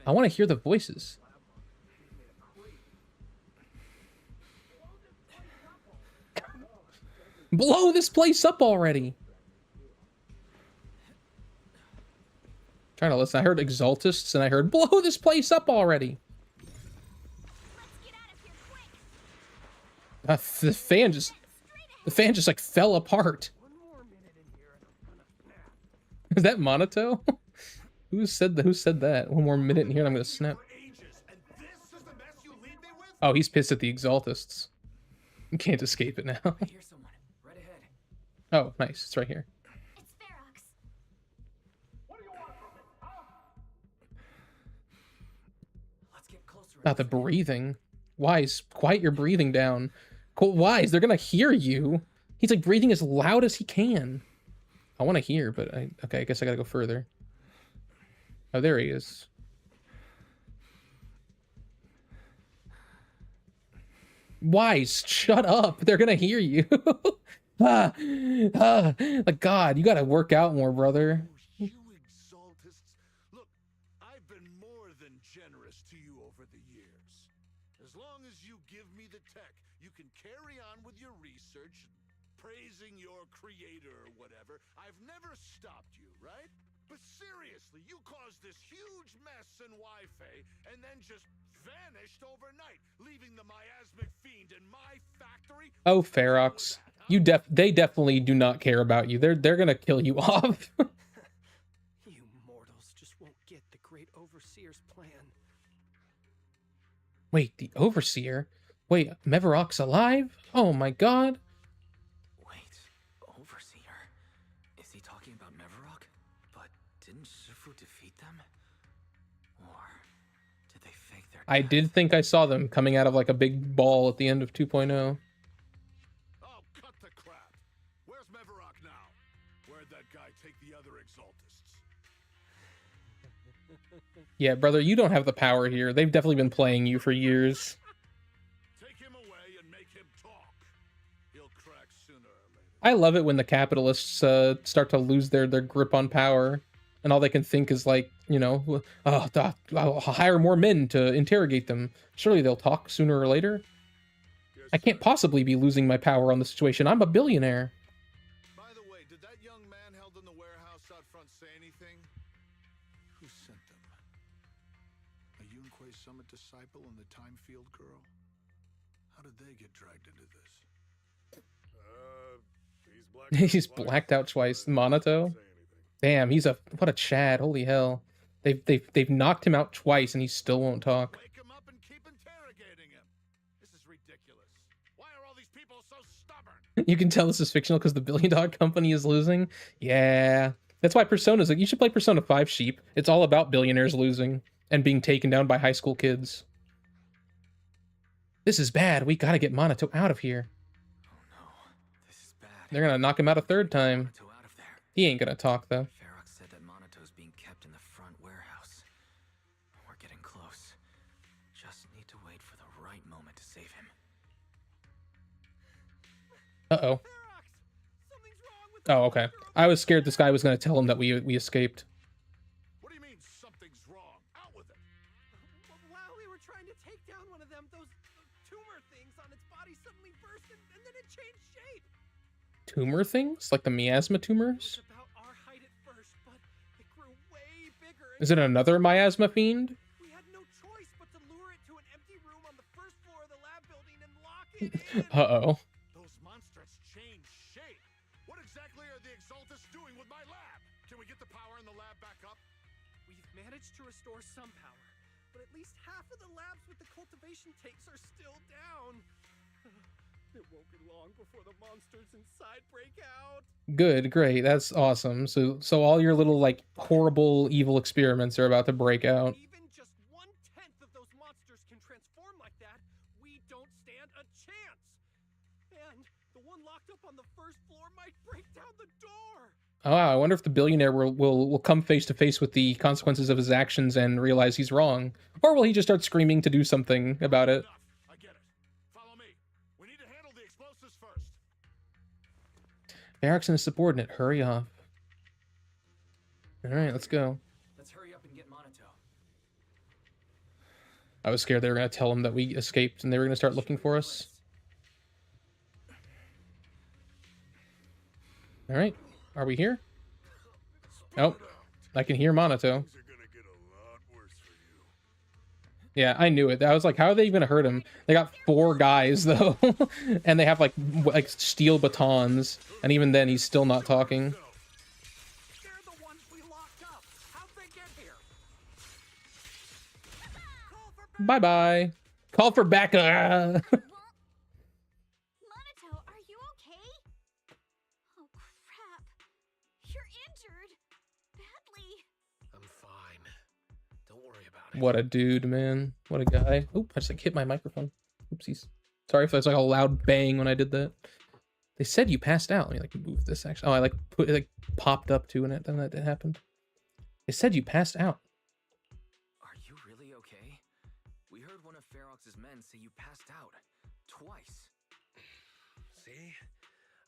I want to hear the voices. Blow this place up already. Trying to listen. I heard exaltists and I heard blow this place up already. The fan just like fell apart. Is that Manato? Who said that? One more minute in here and I'm gonna snap. Oh, he's pissed at the exaltists. You can't escape it now. Oh, nice. It's right here. About the breathing. Wise, quiet your breathing down. Wise, they're gonna hear you. He's like breathing as loud as he can. I want to hear, but okay, I guess I gotta go further. Oh, there he is. Wise, shut up. They're gonna hear you. Like, God, you gotta work out more, brother. Praising your creator or whatever. I've never stopped you, right? But seriously, you caused this huge mess in Wi-Fi and then just vanished overnight, leaving the miasmic fiend in my factory. Oh, Ferox. They definitely do not care about you. They're gonna kill you off. You mortals just won't get the great overseer's plan. Wait, the overseer? Wait, Mevarok's alive? Oh my god. Wait, overseer? Is he talking about Mevarok? But didn't Shifu defeat them? Or did they fake their I did think I saw them coming out of like a big ball at the end of 2.0. Oh, cut the crap. Where's Mevarok now? Where'd that guy take the other exaltists? Yeah, brother, you don't have the power here. They've definitely been playing you for years. Take him away and make him talk. He'll crack sooner or later. I love it when the capitalists start to lose their grip on power, and all they can think is like, you know, I'll hire more men to interrogate them. Surely they'll talk sooner or later. I can't possibly be losing my power on the situation. I'm a billionaire. By the way, did that young man held in the warehouse out front say anything? Who sent them? A Yunquei Summit disciple and the Time Field girl? How did they get dragged into this? He's blacked out twice. Manato. Damn, what a Chad. Holy hell. They've knocked him out twice and he still won't talk. Wake him up and keep interrogating him. This is ridiculous. Why are all these people so stubborn? You can tell this is fictional because the $1 billion company is losing. Yeah. That's why Persona's like, you should play Persona 5 Sheep. It's all about billionaires losing and being taken down by high school kids. This is bad. We gotta get Manato out of here. Oh no, this is bad. They're gonna knock him out a third time. Out of there. He ain't gonna talk though. Ferox said that Manato's being kept in the front warehouse. We're getting close. Just need to wait for the right moment to save him. Uh-oh. Oh, okay. I was scared this guy was gonna tell him that we escaped. What do you mean something's wrong? Out with it. While we were trying to take down one of them, those tumor things on its body suddenly burst and then it changed shape. Tumor things? Like the miasma tumors? It was about our height at first, but it grew way bigger. Is it another miasma fiend? We had no choice but to lure it to an empty room on the first floor of the lab building and lock it in. Uh-oh. Those monsters change shape. What exactly are the exaltists doing with my lab? Can we get the power in the lab back up? We've managed to restore some power, but at least half of the labs with the cultivation tanks are still down. It won't be long before the monsters inside break out. Good, great. That's awesome. So all your little like horrible evil experiments are about to break out. Even just 1/10 of those monsters can transform like that. We don't stand a chance. And the one locked up on the first floor might break down the door. Oh, wow, I wonder if the billionaire will come face to face with the consequences of his actions and realize he's wrong. Or will he just start screaming to do something about it? I get it. Follow me. We need to handle the explosives first. Ferox and his subordinate, hurry off. Alright, let's go. Let's hurry up and get Manato. I was scared they were going to tell him that we escaped and they were going to start looking for us. Alright, are we here? Oh, I can hear Manato. Yeah, I knew it. I was like, how are they even gonna hurt him? They got 4 guys though, and they have like steel batons, and even then he's still not talking. They're the ones we locked up. How'd they get here? Bye bye. Call for backup. Manato, are you okay? Oh crap. You're injured. Badly. I'm fine. Don't worry about it. What a dude, man. What a guy. Oop, I just like hit my microphone. Oopsies. Sorry if there's like a loud bang when I did that. They said you passed out. Let me like move this actually. Oh, I like put it like popped up too and that happened. They said you passed out. Are you really okay? We heard one of Ferox's men say you passed out. Twice. See?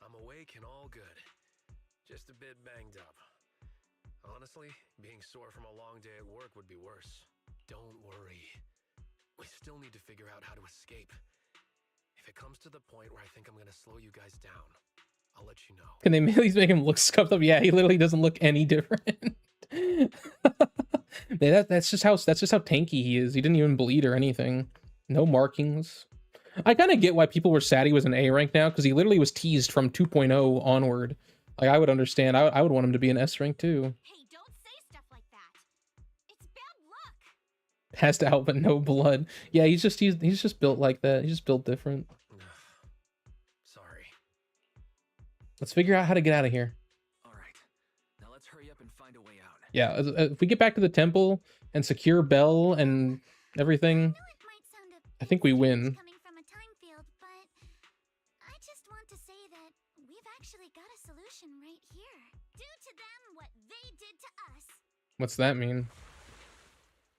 I'm awake and all good. Just a bit banged up. Honestly, being sore from a long day at work would be worse. Don't worry. We still need to figure out how to escape. If it comes to the point where I think I'm gonna slow you guys down, I'll let you know. Can they at least make him look scuffed up? Yeah, he literally doesn't look any different. Yeah, that's just how tanky he is. He didn't even bleed or anything. No markings. I kind of get why people were sad he was an A rank now, because he literally was teased from 2.0 onward. Like, I would understand. I would want him to be an S rank too. Hey, don't say stuff like that. It's bad luck. Passed out but no blood. Yeah, he's just built like that. He's just built different. Sorry. Let's figure out how to get out of here. All right. Now let's hurry up and find a way out. Yeah, if we get back to the temple and secure Bell and everything, I think we win. Coming from a time field, but I just want to say that we've actually got a solution right here. Do to them what they did to us. What's that mean?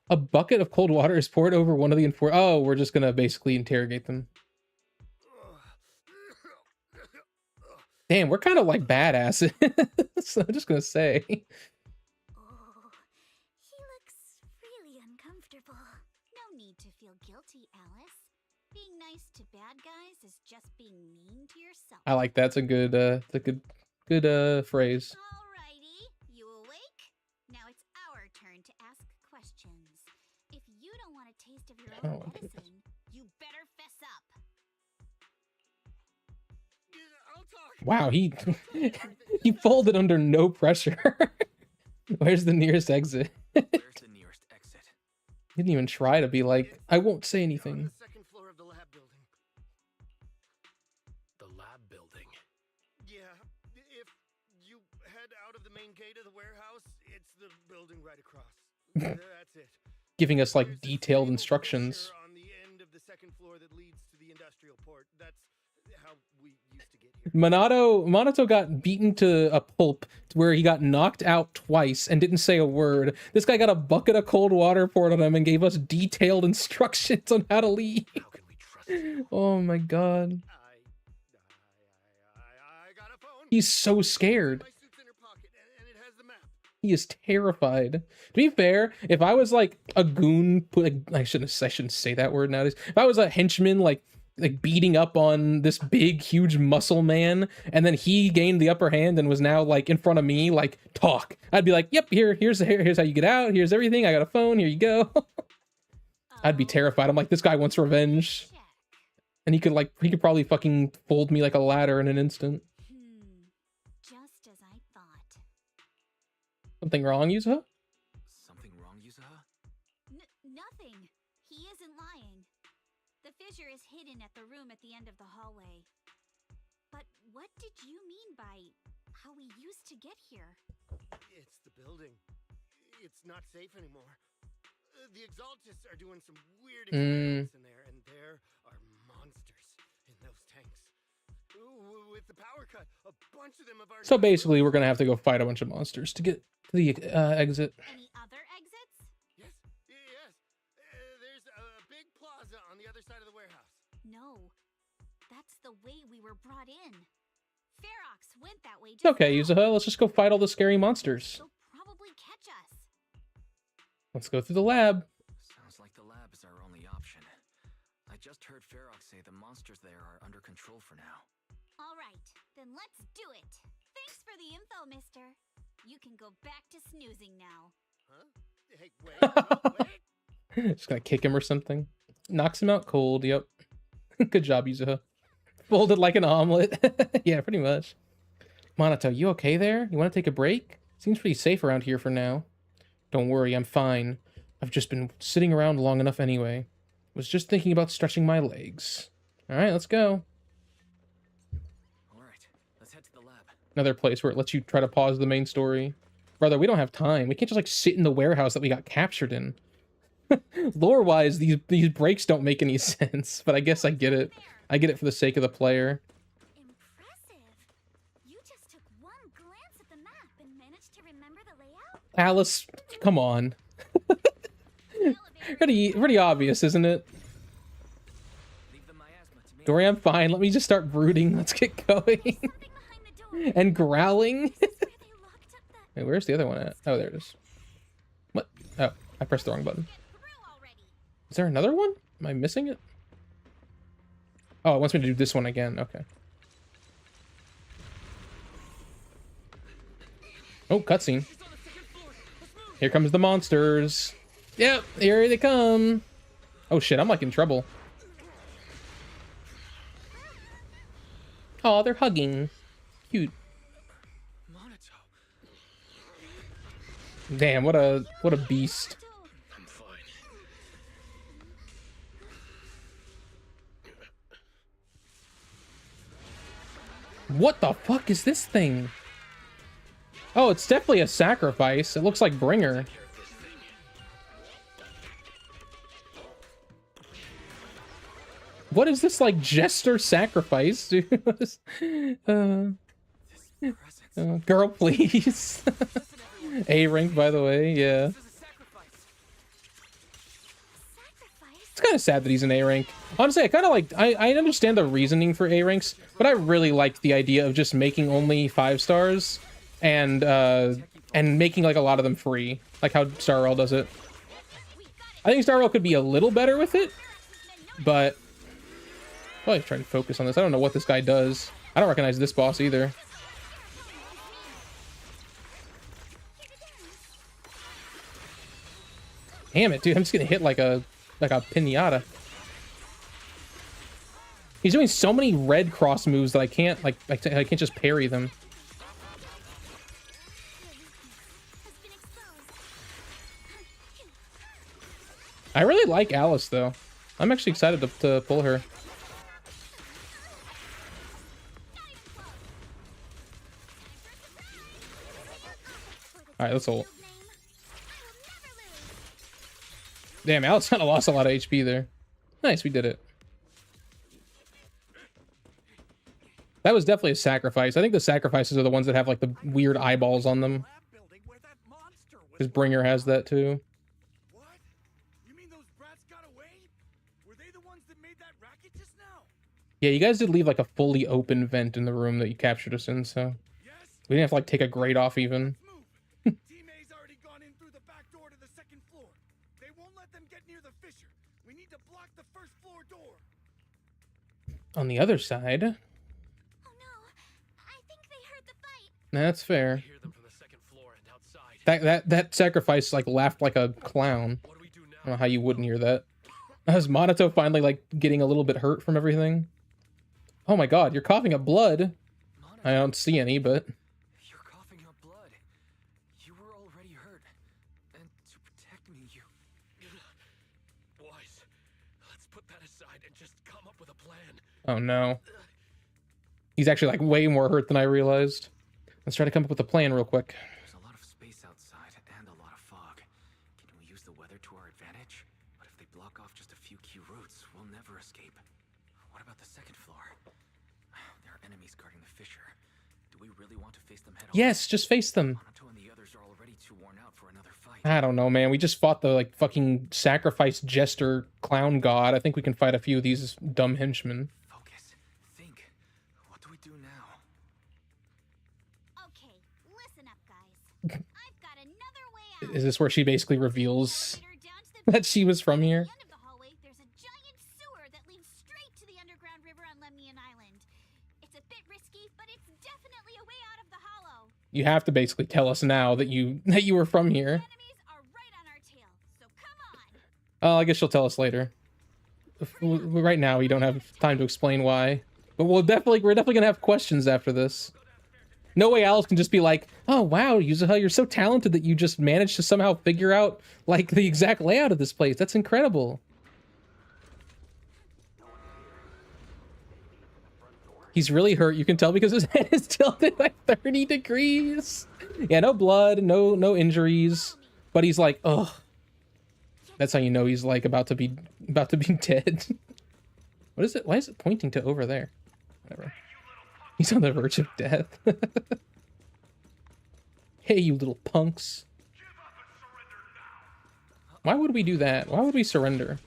A bucket of cold water is poured over one of the Oh, we're just gonna basically interrogate them. Damn, we're kind of like badasses. So I'm just gonna say. Oh, he looks really uncomfortable. No need to feel guilty, Alice. Being nice to bad guys is just being mean to yourself. I like that. It's a good phrase. Alrighty, you awake? Now it's our turn to ask questions. If you don't want a taste of your own medicine, you better fess up. Wow, he he folded under no pressure. Where's the nearest exit? Where's the nearest exit? He didn't even try to be like, I won't say anything. Second floor of the lab building. The lab building. Yeah, if you head out of the main gate of the warehouse, it's the building right across. That's it. Giving us like detailed instructions. On the end of the second floor that leads to the industrial port. That's how we used to get here. Manato got beaten to a pulp where he got knocked out twice and didn't say a word. This guy got a bucket of cold water poured on him and gave us detailed instructions on how to leave. How can we trust you? Oh my god. I got a phone. He's so scared. My suit's in her pocket, and it has the map. He is terrified. To be fair, if I was like a goon, I shouldn't say that word nowadays. If I was a henchman, like beating up on this big, huge muscle man, and then he gained the upper hand and was now like in front of me, like talk. I'd be like, "Yep, here's how you get out. Here's everything. I got a phone. Here you go." I'd be terrified. I'm like, this guy wants revenge, and he could probably fucking fold me like a ladder in an instant. Just as I thought. Something wrong, Yuzuha? Something wrong, Yuzuha? Nothing. He isn't lying. The fissure is hidden at the room at the end of the hallway. But what did you mean by how we used to get here? It's the building. It's not safe anymore. The Exaltists are doing some weird experiments in there, and there are monsters in those tanks. With the power cut, a bunch of them have already... So basically, we're gonna have to go fight a bunch of monsters to get to the exit. Any other exits? Yes. There's a big plaza on the other side of the warehouse. No. That's the way we were brought in. Ferox went that way. It's okay, Yuzuha. Let's just go fight all the scary monsters. They'll probably catch us. Let's go through the lab. Sounds like the lab is our only option. I just heard Ferox say the monsters there are under control for now. All right, then let's do it. Thanks for the info, mister. You can go back to snoozing now. Huh? Hey, wait. Just gonna kick him or something. Knocks him out cold, yep. Good job, Yuzuha. Folded like an omelet. Yeah, pretty much. Manato, you okay there? You want to take a break? Seems pretty safe around here for now. Don't worry, I'm fine. I've just been sitting around long enough anyway. Was just thinking about stretching my legs. Alright, let's go. Alright, let's head to the lab. Another place where it lets you try to pause the main story. Brother, we don't have time. We can't just like sit in the warehouse that we got captured in. Lore-wise, these breaks don't make any sense, but I guess I get it. I get it for the sake of the player. Impressive. You just took one glance at the map and managed to remember the layout? Alice, come on. Pretty obvious, isn't it? Dory, I'm fine. Let me just start brooding. Let's get going. And growling. Wait, where's the other one at? Oh, there it is. What? Oh, I pressed the wrong button. Is there another one? Am I missing it? Oh, it wants me to do this one again. Okay. Oh, cutscene. Here comes the monsters. Yep, here they come. Oh shit, I'm like in trouble. Oh, they're hugging. Cute. Damn, what a beast. I'm fine. What the fuck is this thing? Oh, it's definitely a sacrifice. It looks like Bringer. What is this, like, jester sacrifice, dude? Girl, please. A rank, by the way, yeah. It's kind of sad that he's an A rank. Honestly, I kind of like, I understand the reasoning for A ranks, but I really like the idea of just making only 5 stars and making like a lot of them free, like how Star Rail does it. I think Star Rail could be a little better with it, but I'm trying to focus on this. I don't know what this guy does. I don't recognize this boss either. Damn it, dude! I'm just getting hit like a pinata. He's doing so many red cross moves that I can't I can't just parry them. I really like Alice though. I'm actually excited to pull her. All right, let's ult. Damn, Alice kind of lost a lot of HP there. Nice, we did it. That was definitely a sacrifice. I think the sacrifices are the ones that have like the weird eyeballs on them. Because Bringer has that too. Yeah, you guys did leave like a fully open vent in the room that you captured us in, so we didn't have to like take a grate off even. On the other side. Oh no, I think they heard the fight. That's fair. Hear them from the second floor and outside. That sacrifice like laughed like a clown. What do we do now? I don't know how you wouldn't hear that. Is Manato finally like getting a little bit hurt from everything? Oh my god, you're coughing up blood. I don't see any, but you're coughing up blood. You were already hurt. And to protect me, you Wise, let's put that aside and just come up with a plan. oh no. He's actually like way more hurt than I realized. Let's try to come up with a plan real quick. There's a lot of space outside and a lot of fog. Can we use the weather to our advantage? But if they block off just a few key routes, we'll never escape. What about the second floor? There are enemies guarding the fissure. Do we really want to face them head on? Yes, just face them. Manato and the others are already too worn out for another fight. I don't know, man. We just fought the like fucking sacrifice jester clown god. I think we can fight a few of these dumb henchmen. Focus. Think. What do we do now? Okay, listen up, guys. I've got another way out. Is this where she basically reveals that she was from here? At the end of the hallway, there's a giant sewer that leads straight to the underground river on Lemnian Island. It's a bit risky, but it's definitely a way out of the hollow. You have to basically tell us now that you were from here. Enemies are right on our tail, so come on. I guess she'll tell us later. Right now, we don't have time to explain why. But we're definitely gonna have questions after this. No way Alice can just be like, oh wow, Yuzuha, you're so talented that you just managed to somehow figure out like the exact layout of this place. That's incredible. He's really hurt, you can tell, because his head is tilted like 30 degrees. Yeah, no blood, no injuries, but he's like, ugh. That's how you know he's like about to be dead. What is it? Why is it pointing to over there? Whatever. He's on the verge of death. Hey, you little punks. Why would we do that? Why would we surrender?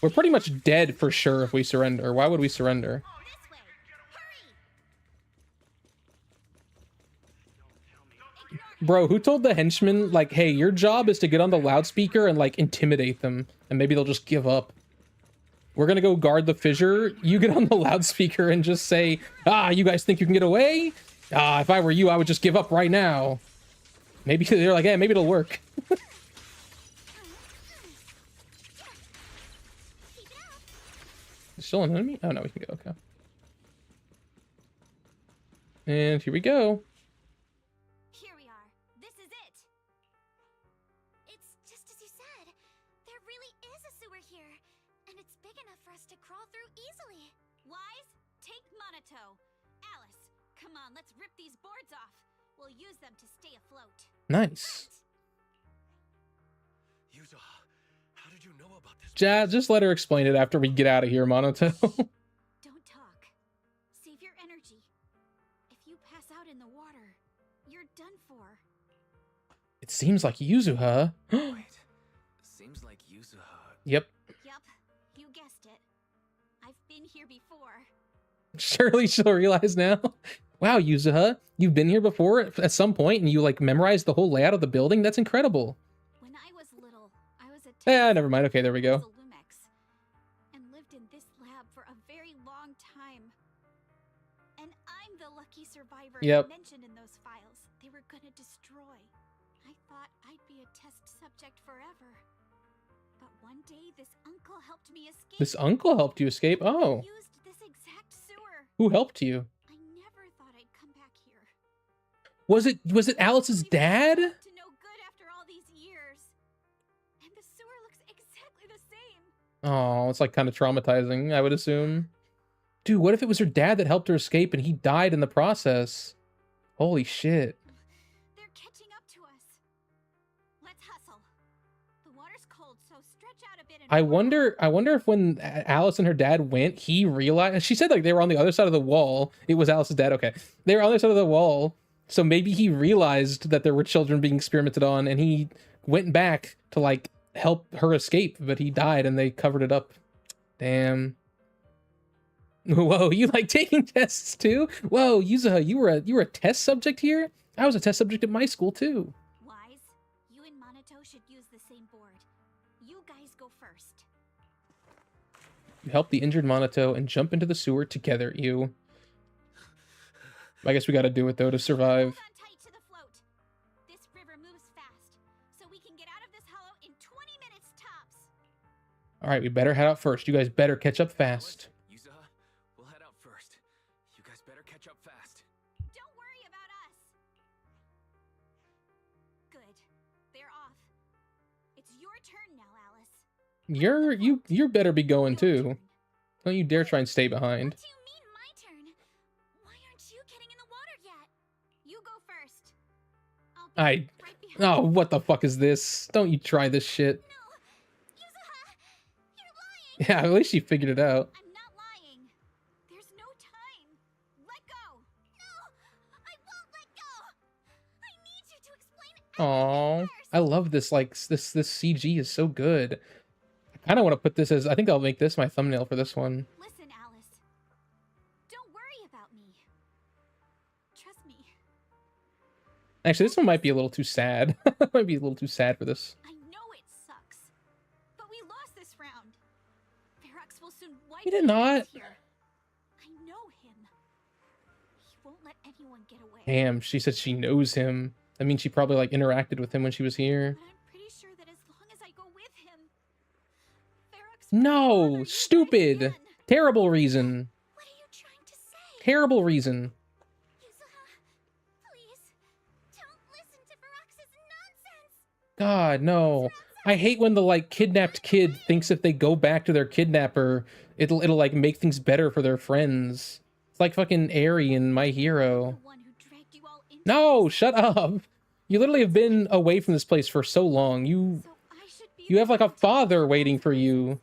We're pretty much dead for sure if we surrender. Why would we surrender? Bro, who told the henchmen, like, hey, your job is to get on the loudspeaker and, like, intimidate them, and maybe they'll just give up. We're gonna go guard the fissure. You get on the loudspeaker and just say, ah, you guys think you can get away? Ah, if I were you, I would just give up right now. Maybe they're like, yeah, maybe it'll work. Still an enemy? Oh no, we can go. Okay. And here we go. Here we are. This is it. It's just as you said. There really is a sewer here, and it's big enough for us to crawl through easily. Wise, take Manato. Alice, come on, let's rip these boards off. We'll use them to stay afloat. Nice. Yuzuha, how did you know about this? Just let her explain it after we get out of here, Manato. Don't talk. Save your energy. If you pass out in the water, you're done for. It seems like Yuzuha. Wait, seems like Yuzuha. Yep. Yup, you guessed it. I've been here before. Surely she'll realize now. Wow, Yuzuha, you've been here before at some point, and you like memorized the whole layout of the building. That's incredible. When I was little, I was a Never mind. Okay, there we go. And lived in this lab for a very long time. And I'm the lucky survivor mentioned in those files they were gonna destroy. I thought I'd be a test subject forever. But one day this uncle helped me escape. This uncle helped you escape? Oh. Used this exact sewer. Who helped you? I never thought I'd come back here. Was it Alice's dad? To no good after all these years. And the sewer looks exactly the same. Oh, it's like kind of traumatizing, I would assume. Dude, what if it was her dad that helped her escape and he died in the process? Holy shit. They're catching up to us. Let's hustle. The water's cold, so stretch out a bit and I wonder if when Alice and her dad went, he realized, she said like they were on the other side of the wall. It was Alice's dad. Okay. They were on the other side of the wall. So maybe he realized that there were children being experimented on and he went back to like help her escape, but he died and they covered it up. Damn. Whoa, you like taking tests too? Whoa, Yuzuha, you were a test subject here? I was a test subject at my school too. Wise, you and Manato should use the same board. You guys go first. You help the injured Manato and jump into the sewer together, you. I guess we gotta do it though to survive. Hold on tight to the float. This river moves fast, so we can get out of this hollow in 20 minutes tops. Alright, we better head out first. You guys better catch up fast. Yuzuha, we'll head out first. You guys better catch up fast. Don't worry about us. Good. They're off. It's your turn now, Alice. You better be going too. Don't you dare try and stay behind. What do you mean my turn? Why aren't you getting in the water yet? You go first. I'll be right behind. Oh, what the fuck is this? Don't you try this shit. No. Yuzuha, you're lying. Yeah, at least she figured it out. I'm not lying. There's no time. Let go. No, I won't let go. I need you to explain Aww, I love this. Like this CG is so good. I kind of want to put this as. I think I'll make this my thumbnail for this one. Listen, Alice. Don't worry about me. Trust me. Actually, this one might be a little too sad. Might be a little too sad for this. I know it sucks, but we lost this round. Ferox will soon wipe He did not. here. I know him. He won't let anyone get away. Damn, she said she knows him. That means she probably like interacted with him when she was here. But I'm pretty sure that as long as I go with him, Ferox No, stupid. Terrible reason. What are you trying to say? Terrible reason. Yuzuha, please, don't listen to Ferox's nonsense. God, no. I hate when the like kidnapped kid thinks if they go back to their kidnapper, it'll like make things better for their friends. It's like fucking Eri in My Hero. No, shut up. You literally have been away from this place for so long. You have like a father waiting for you.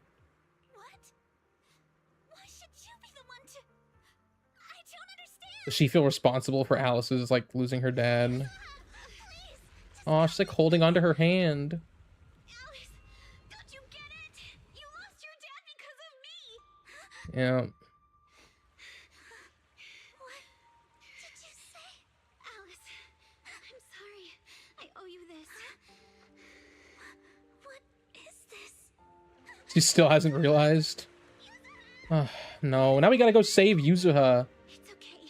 Why should you be the one to... I don't understand. Does she feel responsible for Alice's like losing her dad? Oh, she's like holding onto her hand. Alice, don't you get it? You lost your dad because of me. Yeah. What did you say? Alice, I'm sorry. I owe you this. What is this? She still hasn't realized. Oh, no. Now we gotta go save Yuzuha.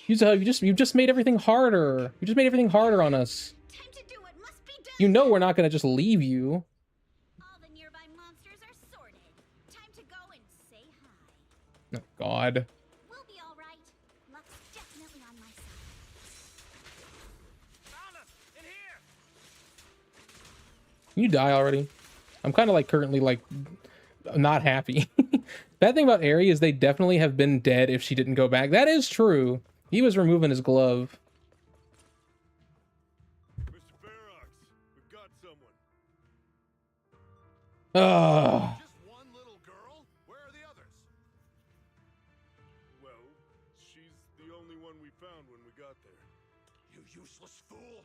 Yuzuha, you just made everything harder. You just made everything harder on us. Time to do what must You know we're not gonna just leave you. All the nearby monsters are sorted. Time to go and say hi. Oh, God. We'll be all right. Luck's definitely on my side. Found us! In here! Can you die already? I'm kind of like currently like not happy. Bad thing about Aerie is they definitely have been dead if she didn't go back. That is true. He was removing his glove. Mr. Ferox, we've got someone. Ugh. Just one little girl? Where are the others? Well, she's the only one we found when we got there. You useless fool!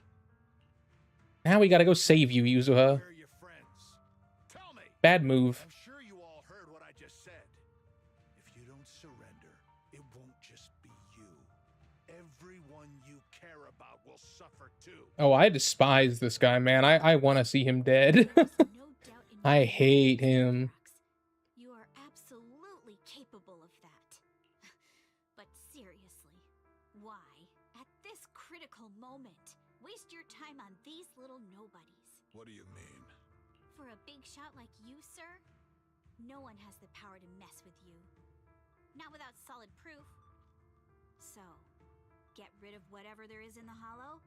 Now we gotta go save you, Yuzuha. Where are your friends? Tell me! Bad move. I'm sure you all heard what I just said. If you don't surrender, it won't just be you. Everyone you care about will suffer too. Oh, I despise this guy, man. I want to see him dead. I hate him. You are absolutely capable of that. But seriously, why, at this critical moment, waste your time on these little nobodies? What do you mean? For a big shot like you, sir, no one has the power to mess with you. Not without solid proof. So, get rid of whatever there is in the hollow.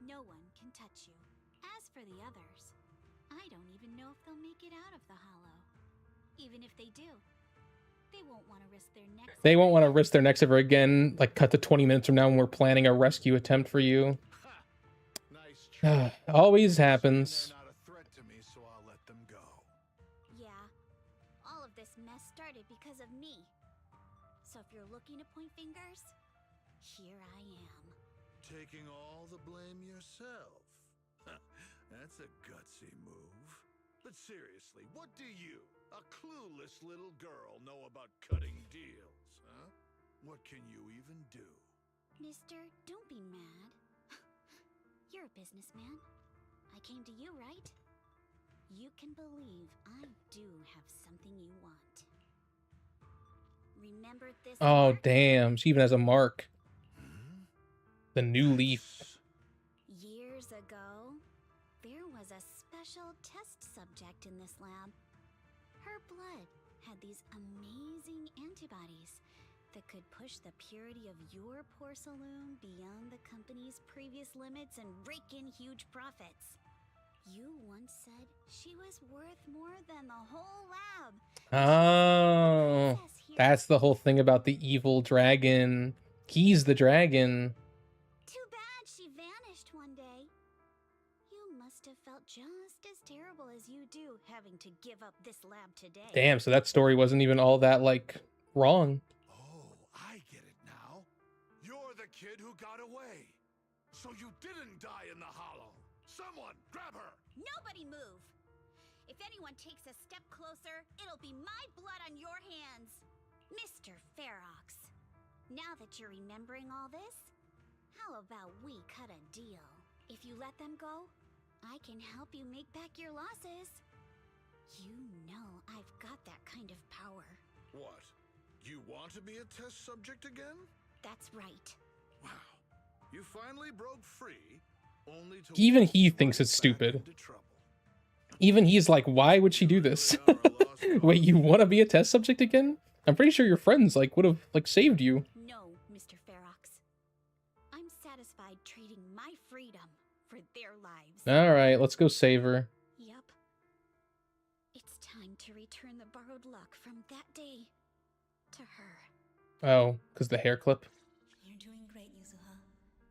No one can touch you. As for the others, I don't even know if they'll make it out of the hollow. Even if they do, they won't want to risk their necks. They won't want to risk their necks ever again. Like, cut to 20 minutes from now when we're planning a rescue attempt for you. Always happens. They're not a threat to me, so I'll let them go. Yeah, all of this mess started because of me. So if you're looking to point fingers, here I am. Taking all the blame yourself. That's a gutsy move. But seriously, what do you, a clueless little girl, know about cutting deals, huh? What can you even do? Mister, don't be mad. You're a businessman. I came to you, right? You can believe I do have something you want. Remember this? Oh, mark? damn. She even has a mark. The new leaf. Years ago, there was a special test subject in this lab. Her blood had these amazing antibodies that could push the purity of your porcelain beyond the company's previous limits and rake in huge profits. You once said she was worth more than the whole lab. Oh, that's the whole thing about the evil dragon. He's the dragon. Too bad she vanished one day. You must have felt just as terrible as you do having to give up this lab today. Damn, so that story wasn't even all that, like, wrong. Oh, I get it now. You're the kid who got away. So you didn't die in the hollow. Someone, grab her! Nobody move! If anyone takes a step closer, it'll be my blood on your hands. Mr. Ferox, now that you're remembering all this, how about we cut a deal? If you let them go, I can help you make back your losses. You know I've got that kind of power. What? You want to be a test subject again? That's right. Wow. You finally broke free, only to Even he thinks it's stupid. Even he's like, why would she do this? Wait, you want to be a test subject again? I'm pretty sure your friends, like, would have, like, saved you. No, Mr. Ferox. I'm satisfied trading my freedom for their lives. Alright, let's go save her. Yep. It's time to return the borrowed luck from that day to her. Oh, because the hair clip. You're doing great, Yuzuha.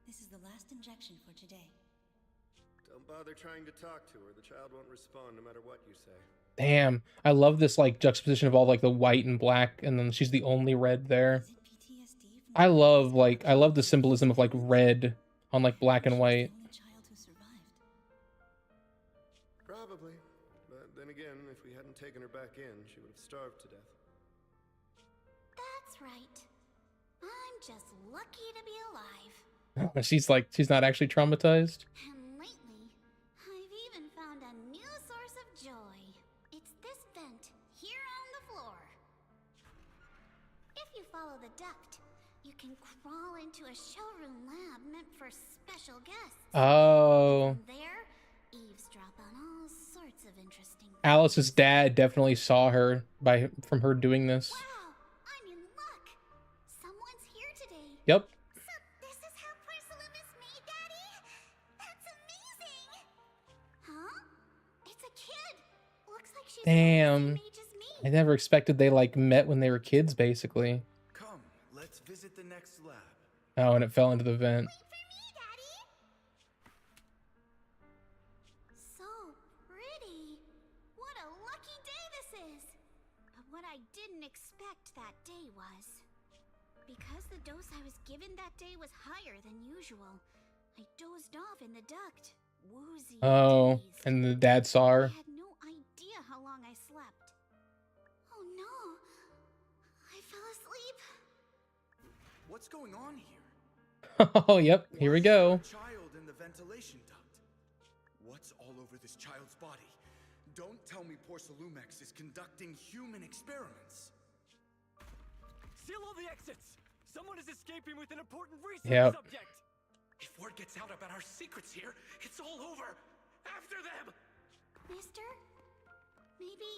This is the last injection for today. Don't bother trying to talk to her. The child won't respond no matter what you say. Damn, I love this, like, juxtaposition of all, like, the white and black, and then she's the only red there. I love the symbolism of, like, red on, like, black and white. Probably. But then again, if we hadn't taken her back in, she would have starved to death. That's right. I'm just lucky to be alive. She's not actually traumatized. And lately, I've even found a new source of joy. It's this vent here on the floor. If you follow the duct, you can crawl into a showroom lab meant for special guests. Oh. From there, eavesdrop on all sorts of interesting. Alice's dad definitely saw her from her doing this. Wow, I'm in luck. Someone's here today. Yep. So this is how Porcelain is made, Daddy? That's amazing. Huh? It's a kid. Looks like she's Damn. the same age as me. I never expected they like met when they were kids, basically. Come, let's visit the next lab. Oh, and it fell into the vent. Wait for me, Daddy. So pretty. What a lucky day this is. But what I didn't expect that day was, because the dose I was given that day was higher than usual, I dozed off in the duct, woozy. Oh, dazed. and the dad saw her. I had no idea how long I slept. Oh no, I fell asleep. What's going on here? Oh, yep. Here we go. Child in the ventilation duct. What's all over this child's body? Don't tell me Porcelumex is conducting human experiments. Seal all the exits. Someone is escaping with an important research Yep. subject. If word gets out about our secrets here, it's all over. After them. Mister, maybe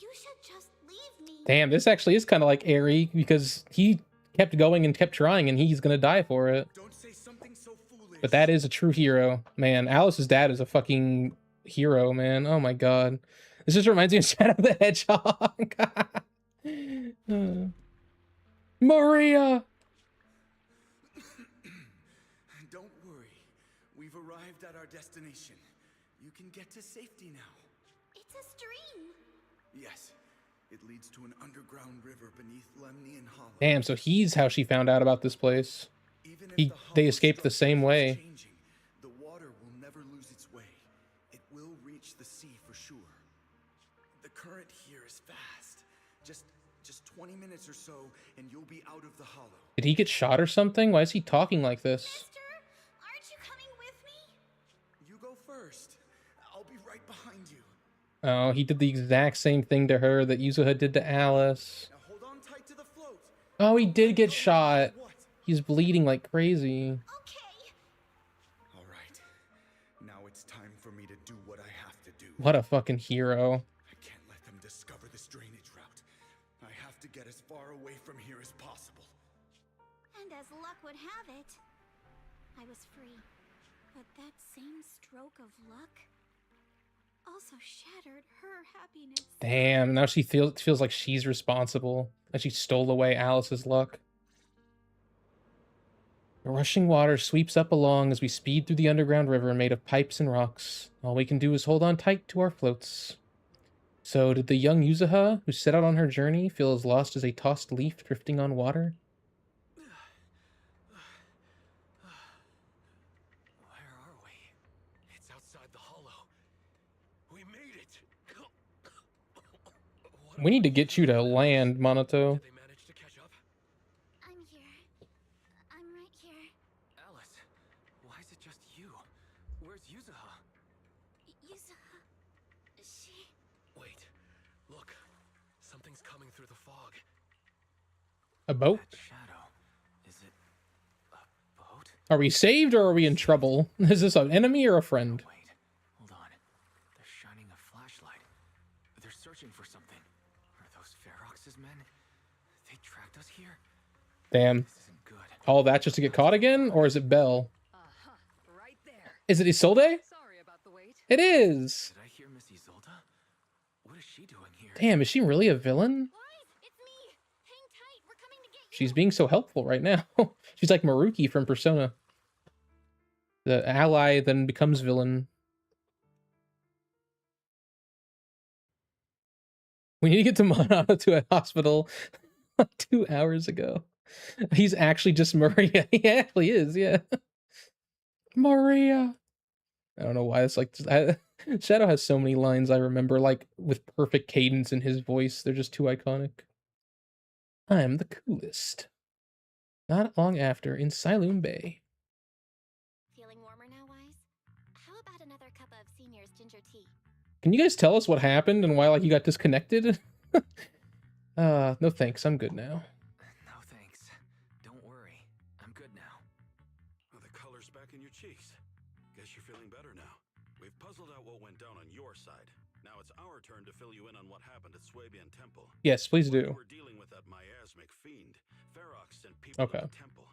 you should just leave me. Damn, this actually is kind of like Airy because he kept going and kept trying and he's gonna die for it. Don't say something so foolish. But that is a true hero. Man, Alice's dad is a fucking hero, man. Oh my god. This just reminds me of Shadow the Hedgehog. Maria! Don't worry. We've arrived at our destination. You can get to safety now. It's a stream. Yes. It leads to an underground river beneath Lemnian Hollow. Damn, so he's how she found out about this place. Even if They escaped the same way. changing, the water will never lose its way. It will reach the sea for sure. The current here is fast. Just 20 minutes or so, and you'll be out of the hollow. Did he get shot or something? Why is he talking like this? Mister, aren't you coming with me? You go first. I'll be right behind you. Oh, he did the exact same thing to her that Yuzuha did to Alice. Now hold on tight to the float. Oh, he did get shot. He's bleeding like crazy. Okay. All right. Now it's time for me to do what I have to do. What a fucking hero. I can't let them discover this drainage route. I have to get as far away from here as possible. And as luck would have it, I was free. But that same stroke of luck also shattered her happiness. Damn, now she feels like she's responsible. That she stole away Alice's luck. The rushing water sweeps up along as we speed through the underground river made of pipes and rocks. All we can do is hold on tight to our floats. So, did the young Yuzuha, who set out on her journey, feel as lost as a tossed leaf drifting on water? Where are we? It's outside the hollow. We made it. We need to get you to land, Manato. Did they manage to catch up? I'm here. I'm right here. Alice, why is it just you? Where's Yuzuha? Yuzuha, she... Wait, look. Something's coming through the fog. A boat? That shadow. Is it a boat? Are we saved or are we in trouble? Is this an enemy or a friend? Wait, hold on. They're shining a flashlight. They're searching for something. Are those Ferox's men? They tracked us here? Damn. This isn't good. All that just to get caught again? Or is it Belle? Right there. Is it Isolde? Sorry about the wait. It is! Did I hear Miss Isolde? What is she doing here? Damn, is she really a villain? It's me. Hang tight. We're coming to get you. She's being so helpful right now. She's like Maruki from Persona. The ally then becomes villain. We need to get to Manato to a hospital 2 hours ago. He's actually just Maria. He actually is, yeah. Maria. I don't know why it's like... Shadow has so many lines I remember, like, with perfect cadence in his voice. They're just too iconic. I'm the coolest. Not long after, in Siloon Bay. Feeling warmer now, Wise? How about another cup of Senior's ginger tea? Can you guys tell us what happened and why, like, you got disconnected? No thanks. I'm good now. No thanks. Don't worry. I'm good now. The color's back in your cheeks. Guess you're feeling better now. We've puzzled out what went down on your side. Now it's our turn to fill you in on what happened at Swabian Temple. Yes, please While do. you were dealing with that miasmic fiend, Ferox sent people Okay. to the temple.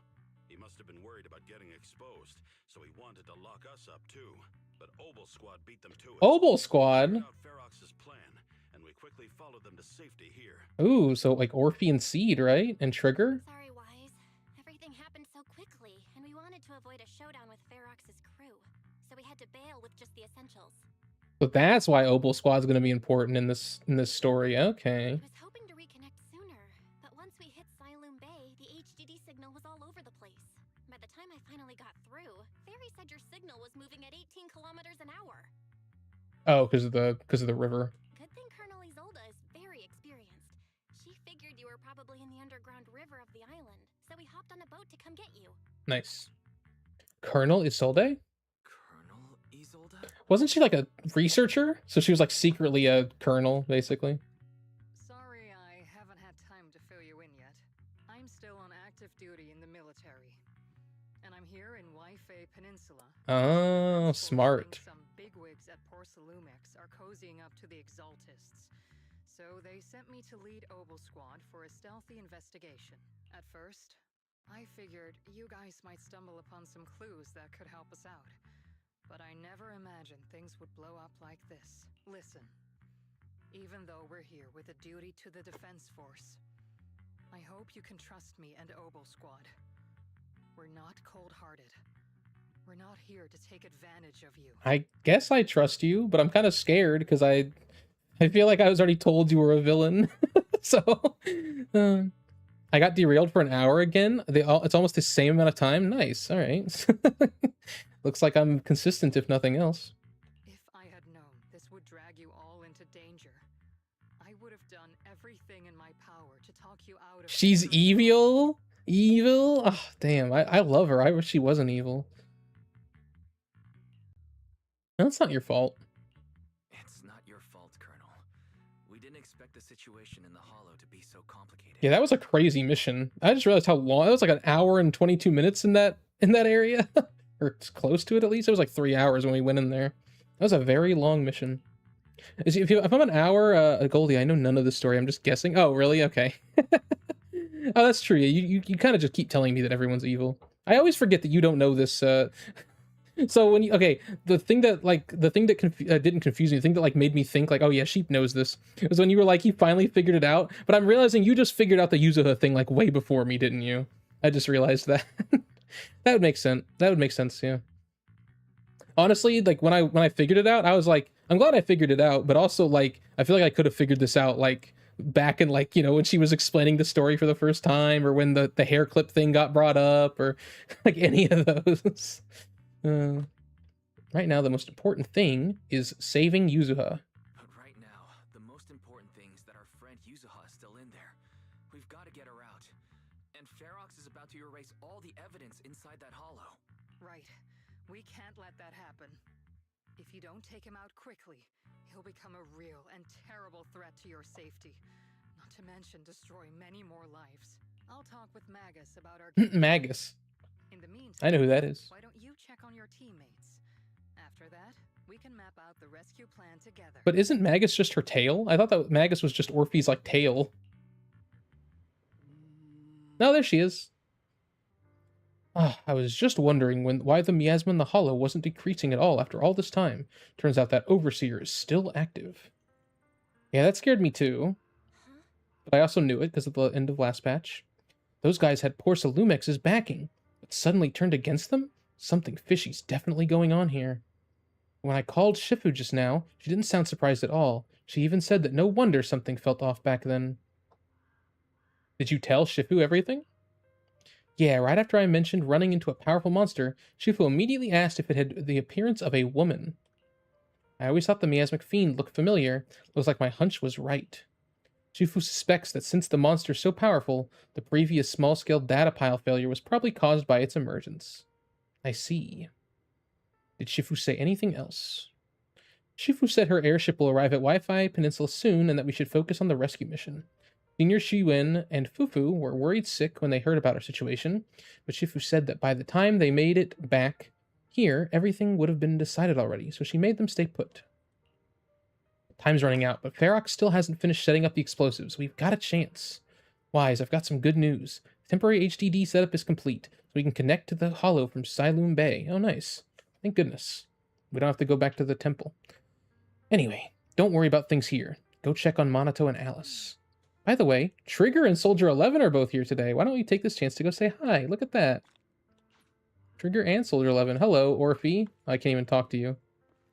He must have been worried about getting exposed, so he wanted to lock us up too. But Obel Squad beat them to it. Obel Squad? We figured out Ferox's plan, and we quickly followed them to safety here. Ooh, so like Orphean Seed, right? And Trigger? Sorry, Wise. Everything happened so quickly, and we wanted to avoid a showdown with Ferox's crew. So we had to bail with just the essentials. So that's why Obel Squad's gonna be important in this story. Okay. I was hoping to reconnect sooner, but once we hit Siloam Bay, the HDD signal was all over the place. By the time I finally got through, Fairy said your signal was moving at 18 kilometers an hour. Oh, because of the river. Good thing Colonel Isolde is very experienced. She figured you were probably in the underground river of the island, so we hopped on a boat to come get you. Nice. Colonel Isolde? Colonel Isolde? Wasn't she like a researcher? So she was like secretly a colonel, basically. Sorry I haven't had time to fill you in yet. I'm still on active duty in the military. And I'm here in Waifei Peninsula. Oh, smart. Some bigwigs at Porcelumix are cozying up to the Exaltists. So they sent me to lead Obel Squad for a stealthy investigation. At first, I figured you guys might stumble upon some clues that could help us out. But I never imagined things would blow up like this. Listen, even though we're here with a duty to the Defense Force, I hope you can trust me and Obel Squad. We're not cold-hearted. We're not here to take advantage of you. I guess I trust you, but I'm kind of scared because I feel like I was already told you were a villain. So I got derailed for an hour again. It's almost the same amount of time. Nice. All right. Looks like I'm consistent, if nothing else. If I had known this would drag you all into danger, I would have done everything in my power to talk you out of. She's evil? Evil? Oh, damn. I love her. I wish she wasn't evil. That's not your fault. It's not your fault, Colonel. We didn't expect the situation in the Hollow to be so complicated. Yeah, that was a crazy mission. I just realized how long. It was like an hour and 22 minutes in that area. Or close to it, at least. It was like 3 hours when we went in there. That was a very long mission. If I'm an hour, Goldie, I know none of the story. I'm just guessing. Oh, really? Okay. Oh, that's true. You kind of just keep telling me that everyone's evil. I always forget that you don't know this. So when you the thing that didn't confuse me, the thing that like made me think like, oh yeah, Sheep knows this, was when you were like, he finally figured it out. But I'm realizing you just figured out the Yuzuha thing like way before me, didn't you? I just realized that. That would make sense. That would make sense, yeah. Honestly, like when I figured it out, I was like, I'm glad I figured it out, but also like I feel like I could have figured this out like back in like, you know, when she was explaining the story for the first time, or when the hair clip thing got brought up, or like any of those. Right now, the most important thing is saving Yuzuha. But right now, the most important thing is that our friend Yuzuha is still in there. We've got to get her out. And Ferox is about to erase all the evidence inside that hollow. Right. We can't let that happen. If you don't take him out quickly, he'll become a real and terrible threat to your safety. Not to mention destroy many more lives. I'll talk with Magus about our... Magus. In the meantime, I know who that is. Why don't you check on your teammates? After that, we can map out the rescue plan together. But isn't Magus just her tail? I thought that Magus was just Orphe's like tail. No, there she is. I was just wondering why the miasma in the hollow wasn't decreasing at all after all this time. Turns out that Overseer is still active. Yeah, that scared me too. But I also knew it because of the end of last patch. Those guys had Porcelumex's backing, but suddenly turned against them? Something fishy's definitely going on here. When I called Shifu just now, she didn't sound surprised at all. She even said that no wonder something felt off back then. Did you tell Shifu everything? Yeah, right after I mentioned running into a powerful monster, Shifu immediately asked if it had the appearance of a woman. I always thought the miasmic fiend looked familiar. Looks like my hunch was right. Shifu suspects that since the monster's so powerful, the previous small-scale data pile failure was probably caused by its emergence. I see. Did Shifu say anything else? Shifu said her airship will arrive at Wi-Fi Peninsula soon and that we should focus on the rescue mission. Senior Shiwen and Fufu were worried sick when they heard about our situation, but Shifu said that by the time they made it back, Here, everything would have been decided already, so she made them stay put. Time's running out, but Ferox still hasn't finished setting up the explosives. We've got a chance. Wise, I've got some good news. Temporary HDD setup is complete, so we can connect to the hollow from Siloom Bay. Oh, nice. Thank goodness. We don't have to go back to the temple. Anyway, don't worry about things here. Go check on Manato and Alice. By the way, Trigger and Soldier 11 are both here today. Why don't we take this chance to go say hi? Look at that. Trigger and Soldier 11. Hello, Orphe. I can't even talk to you.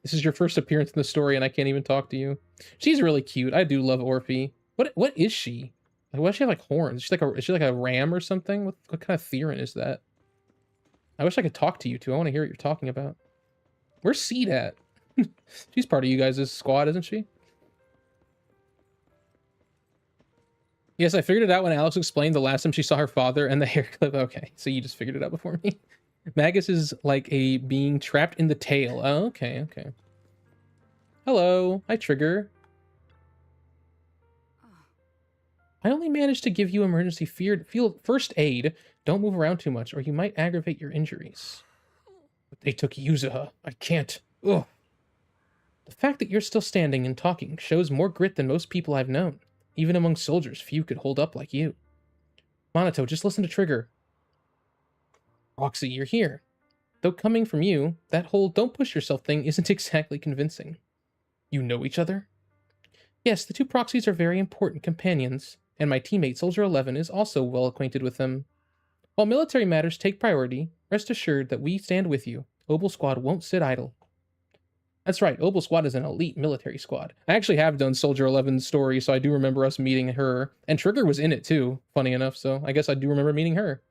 This is your first appearance in the story, and I can't even talk to you. She's really cute. I do love Orphe. What is she? Like, why does she have like horns? Is she like a ram or something? What kind of Theron is that? I wish I could talk to you two. I want to hear what you're talking about. Where's Seed at? She's part of you guys' squad, isn't she? Yes, I figured it out when Alex explained the last time she saw her father and the hair clip. Okay, so you just figured it out before me. Magus is like a being trapped in the tail. Oh, okay, okay. Hello. Hi, Trigger. I only managed to give you emergency field first aid. Don't move around too much, or you might aggravate your injuries. But they took Yuzuha. I can't. Ugh. The fact that you're still standing and talking shows more grit than most people I've known. Even among soldiers, few could hold up like you. Manato, just listen to Trigger. Roxy, you're here. Though coming from you, that whole don't push yourself thing isn't exactly convincing. You know each other? Yes, the two proxies are very important companions, and my teammate Soldier 11 is also well acquainted with them. While military matters take priority, rest assured that we stand with you. Obel Squad won't sit idle. That's right, Obel Squad is an elite military squad. I actually have done Soldier 11's story, so I do remember us meeting her. And Trigger was in it too, funny enough, so I guess I do remember meeting her.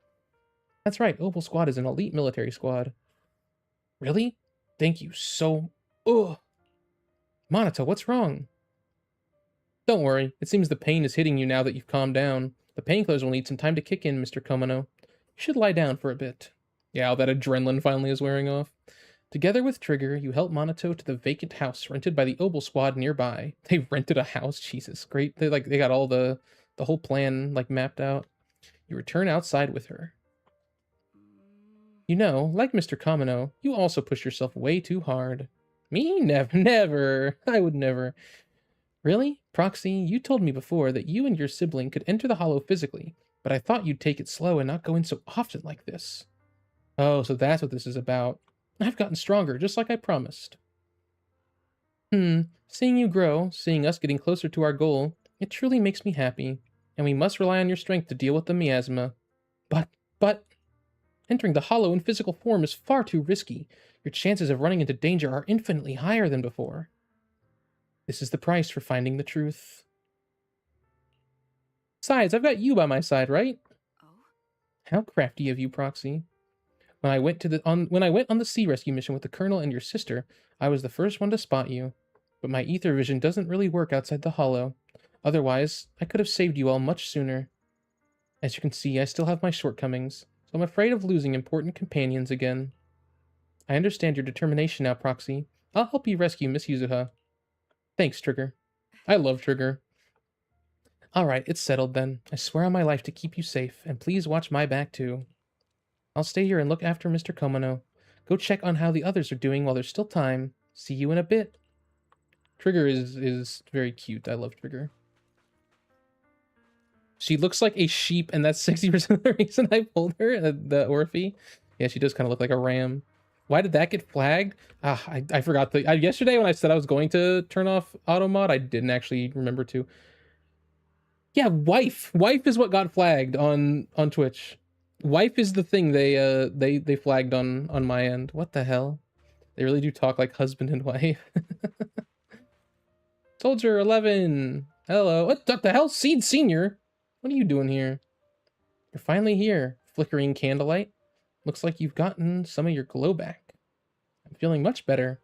That's right, Obel Squad is an elite military squad. Really? Thank you so... Ugh. Manato, what's wrong? Don't worry, it seems the pain is hitting you now that you've calmed down. The painkillers will need some time to kick in, Mr. Komono. You should lie down for a bit. Yeah, all that adrenaline finally is wearing off. Together with Trigger, you help Manato to the vacant house rented by the Obel Squad nearby. They rented a house? Jesus, great. They got all the whole plan like mapped out. You return outside with her. You know, like Mr. Komono, you also push yourself way too hard. Me? Never. I would never. Really? Proxy, you told me before that you and your sibling could enter the hollow physically, but I thought you'd take it slow and not go in so often like this. Oh, so that's what this is about. I've gotten stronger, just like I promised. Seeing you grow, seeing us getting closer to our goal, it truly makes me happy, and we must rely on your strength to deal with the miasma. But... Entering the hollow in physical form is far too risky. Your chances of running into danger are infinitely higher than before. This is the price for finding the truth. Besides, I've got you by my side, right? Oh? How crafty of you, Proxy. When I went on the sea rescue mission with the Colonel and your sister, I was the first one to spot you. But my ether vision doesn't really work outside the hollow. Otherwise, I could have saved you all much sooner. As you can see, I still have my shortcomings, so I'm afraid of losing important companions again. I understand your determination now, Proxy. I'll help you rescue Miss Yuzuha. Thanks, Trigger. I love Trigger. Alright, it's settled then. I swear on my life to keep you safe, and please watch my back too. I'll stay here and look after Mr. Komono. Go check on how the others are doing while there's still time. See you in a bit. Trigger is very cute. I love Trigger. She looks like a sheep, and that's 60% of the reason I pulled her, the Orphe. Yeah, she does kind of look like a ram. Why did that get flagged? I forgot. Yesterday when I said I was going to turn off auto mod, I didn't actually remember to. Yeah, wife. Wife is what got flagged on Twitch. Wife is the thing they flagged on my end. What the hell? They really do talk like husband and wife. Soldier 11. Hello. What the hell? Seed Senior. What are you doing here? You're finally here. Flickering candlelight. Looks like you've gotten some of your glow back. I'm feeling much better.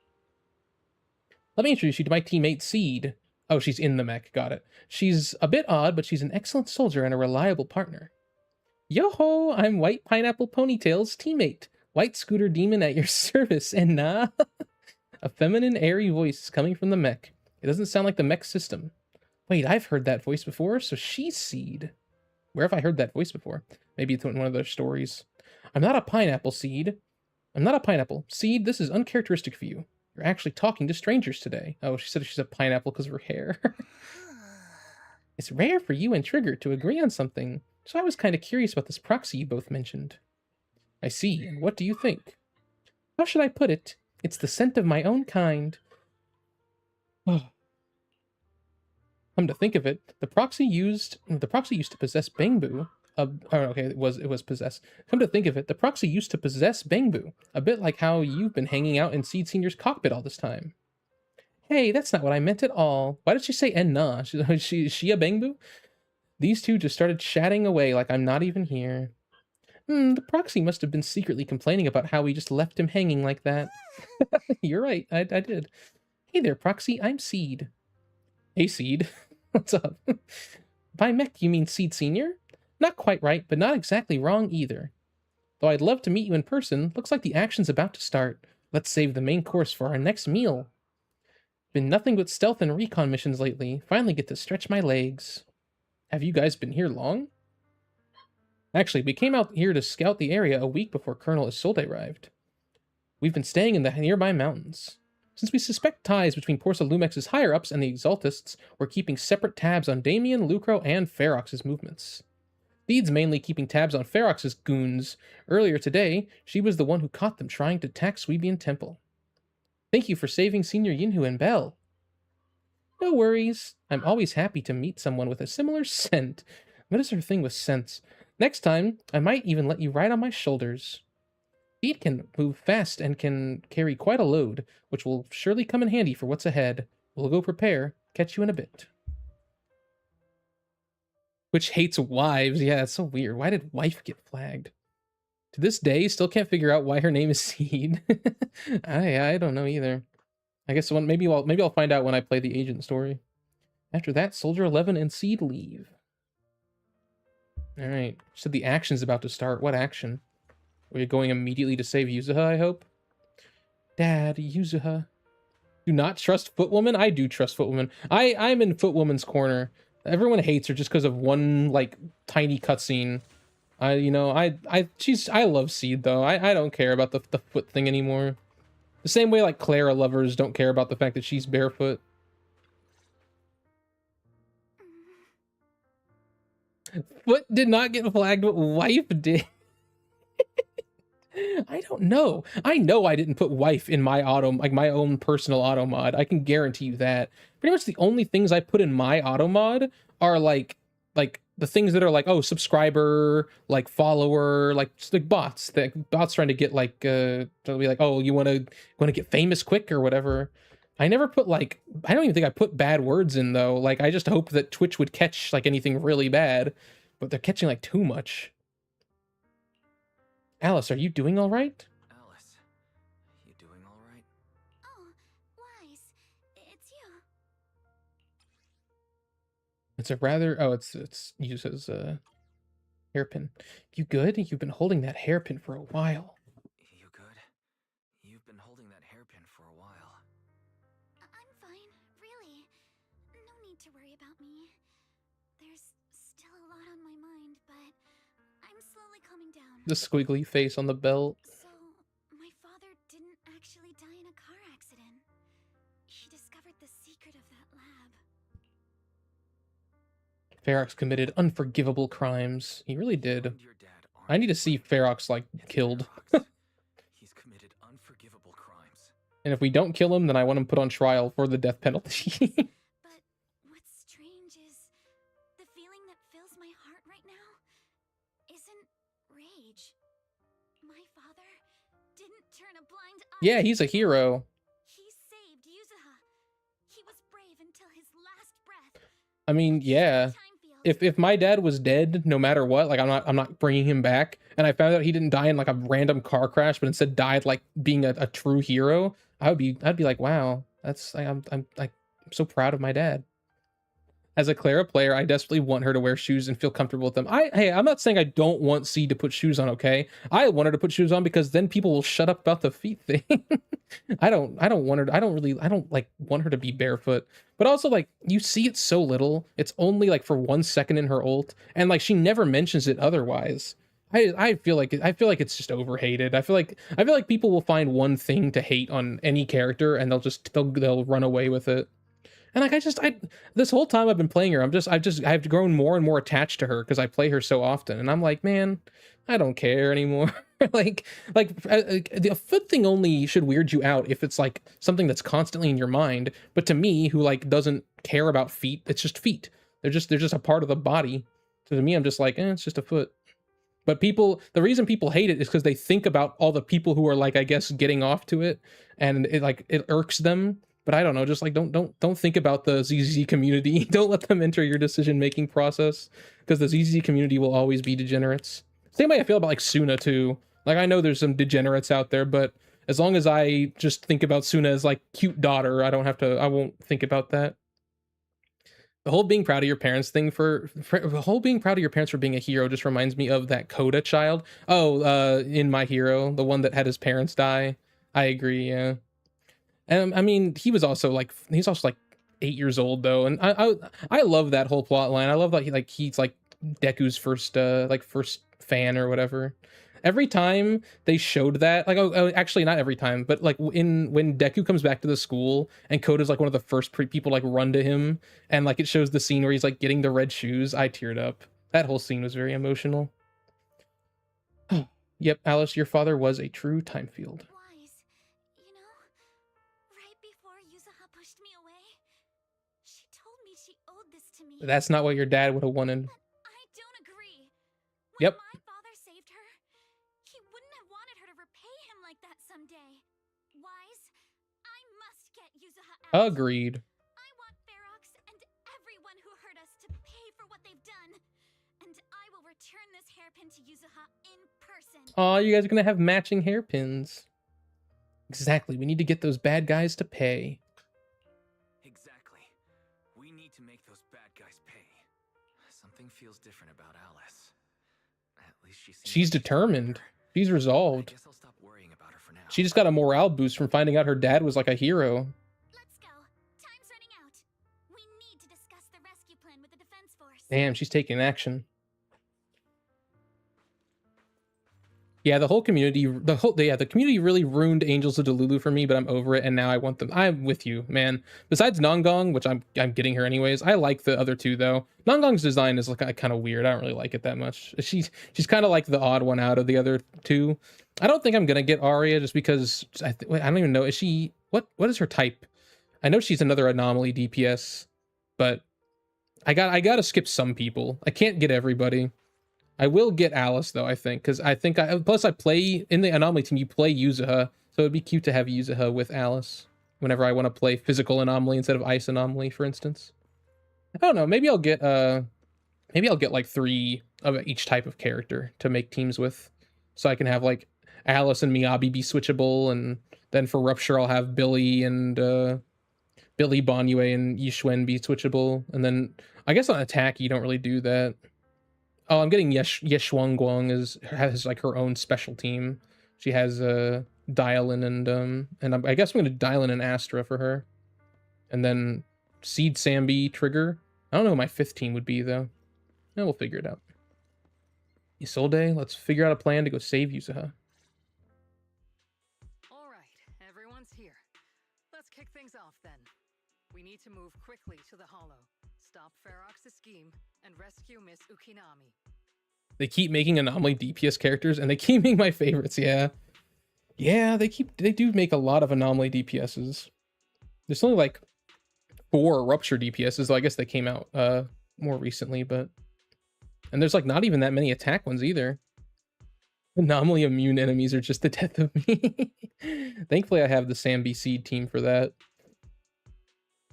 Let me introduce you to my teammate Seed. Oh, she's in the mech. Got it. She's a bit odd, but she's an excellent soldier and a reliable partner. Yo-ho! I'm White Pineapple Ponytail's teammate. White Scooter Demon at your service, and nah. A feminine, airy voice is coming from the mech. It doesn't sound like the mech system. Wait, I've heard that voice before, so she's Seed. Where have I heard that voice before? Maybe it's in one of their stories. I'm not a pineapple seed. I'm not a pineapple. Seed, this is uncharacteristic for you. You're actually talking to strangers today. Oh, she said she's a pineapple because of her hair. It's rare for you and Trigger to agree on something, so I was kind of curious about this proxy you both mentioned. I see, and what do you think? How should I put it? It's the scent of my own kind. Come to think of it, the proxy used to possess Bangbu. Okay, it was possess. Come to think of it, the proxy used to possess Bangbu, a bit like how you've been hanging out in Seed Senior's cockpit all this time. Hey, that's not what I meant at all. Why did she say nah? She a Bangbu? These two just started chatting away like I'm not even here. The proxy must have been secretly complaining about how we just left him hanging like that. You're right, I did. Hey there, proxy, I'm Seed. Hey, Seed. What's up? By mech, you mean Seed Senior? Not quite right, but not exactly wrong either. Though I'd love to meet you in person, looks like the action's about to start. Let's save the main course for our next meal. Been nothing but stealth and recon missions lately. Finally get to stretch my legs. Have you guys been here long? Actually, we came out here to scout the area a week before Colonel Isolde arrived. We've been staying in the nearby mountains. Since we suspect ties between Porsa Lumex's higher-ups and the Exaltists, we're keeping separate tabs on Damien, Lucro, and Ferox's movements. Theed's mainly keeping tabs on Ferox's goons. Earlier today, she was the one who caught them trying to attack Sweebian Temple. Thank you for saving Senior Yinhu and Belle. No worries. I'm always happy to meet someone with a similar scent. What is her thing with scents? Next time, I might even let you ride on my shoulders. Theed can move fast and can carry quite a load, which will surely come in handy for what's ahead. We'll go prepare. Catch you in a bit. Which hates wives. Yeah, it's so weird. Why did wife get flagged? To this day, still can't figure out why her name is Seed. I don't know either. I guess maybe I'll find out when I play the agent story. After that, Soldier 11 and Seed leave. Alright, so the action's about to start. What action? Are you going immediately to save Yuzuha, I hope? Dad, Yuzuha. Do not trust Footwoman? I do trust Footwoman. I'm in Footwoman's corner. Everyone hates her just because of one, like, tiny cutscene. I love Seed, though. I don't care about the foot thing anymore. The same way, like, Clara lovers don't care about the fact that she's barefoot. Foot did not get flagged, but wife did. I don't know. I know I didn't put wife in my auto, like my own personal auto mod. I can guarantee you that. Pretty much the only things I put in my auto mod are like the things that are like, oh, subscriber, like follower, like bots. Bots trying to get like to be like, oh, you want to get famous quick or whatever. I never put like, I don't even think I put bad words in though. Like I just hope that Twitch would catch like anything really bad, but they're catching like too much. Alice, are you doing all right? Alice, you doing all right? Oh, Wise, it's you. It's a rather, oh, it's used as a hairpin. You good? You've been holding that hairpin for a while. You good? You've been holding that hairpin for a while. I'm fine, really. No need to worry about me. There's still a lot on my mind, but I'm slowly calming down. The squiggly face on the belt. So, my father didn't actually die in a car accident. He discovered the secret of that lab. Ferox committed unforgivable crimes. He really did. I need to see Ferox, like, killed. He's committed unforgivable crimes. And if we don't kill him, then I want him put on trial for the death penalty. But what's strange is the feeling that fills my heart right now isn't rage. My father didn't turn a blind eye. Yeah, he's a hero. He saved Yuzuha. He was brave until his last breath. I mean, yeah. If my dad was dead, no matter what, like I'm not bringing him back, and I found out he didn't die in like a random car crash, but instead died like being a true hero, I'd be like, wow, that's I'm so proud of my dad. As a Clara player, I desperately want her to wear shoes and feel comfortable with them. Hey, I'm not saying I don't want C to put shoes on, okay? I want her to put shoes on because then people will shut up about the feet thing. I don't want her to, I don't like want her to be barefoot. But also like you see it so little. It's only like for 1 second in her ult, and like she never mentions it otherwise. I feel like it's just overhated. I feel like people will find one thing to hate on any character and they'll run away with it. And like I this whole time I've been playing her, I've grown more and more attached to her because I play her so often. And I'm like, man, I don't care anymore. The foot thing only should weird you out if it's like something that's constantly in your mind. But to me, who like doesn't care about feet, it's just feet. They're just a part of the body. So to me, I'm just like, it's just a foot. But the reason people hate it is because they think about all the people who are like, I guess, getting off to it, and it irks them. But I don't know, just like don't think about the ZZ community. Don't let them enter your decision making process, because the ZZ community will always be degenerates. Same way I feel about like Suna too. Like I know there's some degenerates out there, but as long as I just think about Suna as like cute daughter, I won't think about that. The whole being proud of your parents thing the whole being proud of your parents for being a hero just reminds me of that Coda child. Oh, in My Hero, the one that had his parents die. I agree, yeah. And I mean, he's also like 8 years old though, and I love that whole plot line. I love that he's like Deku's first fan or whatever. Every time they showed that, like, actually not every time, but like when Deku comes back to the school and Koda's like one of the first people like run to him, and like it shows the scene where he's like getting the red shoes, I teared up. That whole scene was very emotional. Yep, Alice, your father was a true time field. Wise, you know, right before Yuzuha pushed me away, she told me she owed this to me. That's not what your dad would have wanted. I don't agree. Yep. My father saved her. He wouldn't have wanted her to repay him like that someday. Wise, I must get Yuzuha out. Agreed. I want Ferox and everyone who hurt us to pay for what they've done. And I will return this hairpin to Yuzuha in person. Aw, you guys are gonna have matching hairpins. Exactly, we need to get those bad guys to pay. Exactly. We need to make those bad guys pay. Something feels different about Alice. At least she's determined. She's resolved. I guess I'll stop worrying about her for now. She just got a morale boost from finding out her dad was like a hero. Let's go. Time's running out. We need to discuss the rescue plan with the defense force. Damn, she's taking action. Yeah, the community really ruined Angels of Delulu for me, but I'm over it, and now I want them. I'm with you, man. Besides Nongong, which I'm getting her anyways. I like the other two though. Nongong's design is like kind of weird. I don't really like it that much. She's kind of like the odd one out of the other two. I don't think I'm gonna get Arya just because I don't even know. Is she what is her type? I know she's another anomaly DPS, but I gotta skip some people. I can't get everybody. I will get Alice though, I think, because plus I play in the anomaly team. You play Yuzuha, so it'd be cute to have Yuzuha with Alice whenever I want to play physical anomaly instead of ice anomaly, for instance. I don't know. Maybe I'll get like 3 of each type of character to make teams with, so I can have like Alice and Miyabi be switchable, and then for Rupture I'll have Billy Banyue and Yishuen be switchable, and then I guess on attack you don't really do that. Oh, I'm getting Yeshuang has like her own special team. She has Dialin and I guess I'm gonna Dialin and Astra for her, and then Seed, Sambi, Trigger. I don't know who my 5th team would be though. No, we'll figure it out. Isolde, let's figure out a plan to go save Yuzuha. All right, everyone's here. Let's kick things off then. We need to move quickly to the Hollow, stop Ferox's scheme, and rescue Miss Ukinami. They keep making anomaly DPS characters, and they keep being my favorites. Yeah, they do make a lot of anomaly DPSs. There's only like 4 rupture DPSs, though I guess they came out more recently, and there's like not even that many attack ones either. Anomaly immune enemies are just the death of me. Thankfully, I have the Sambi Seed team for that.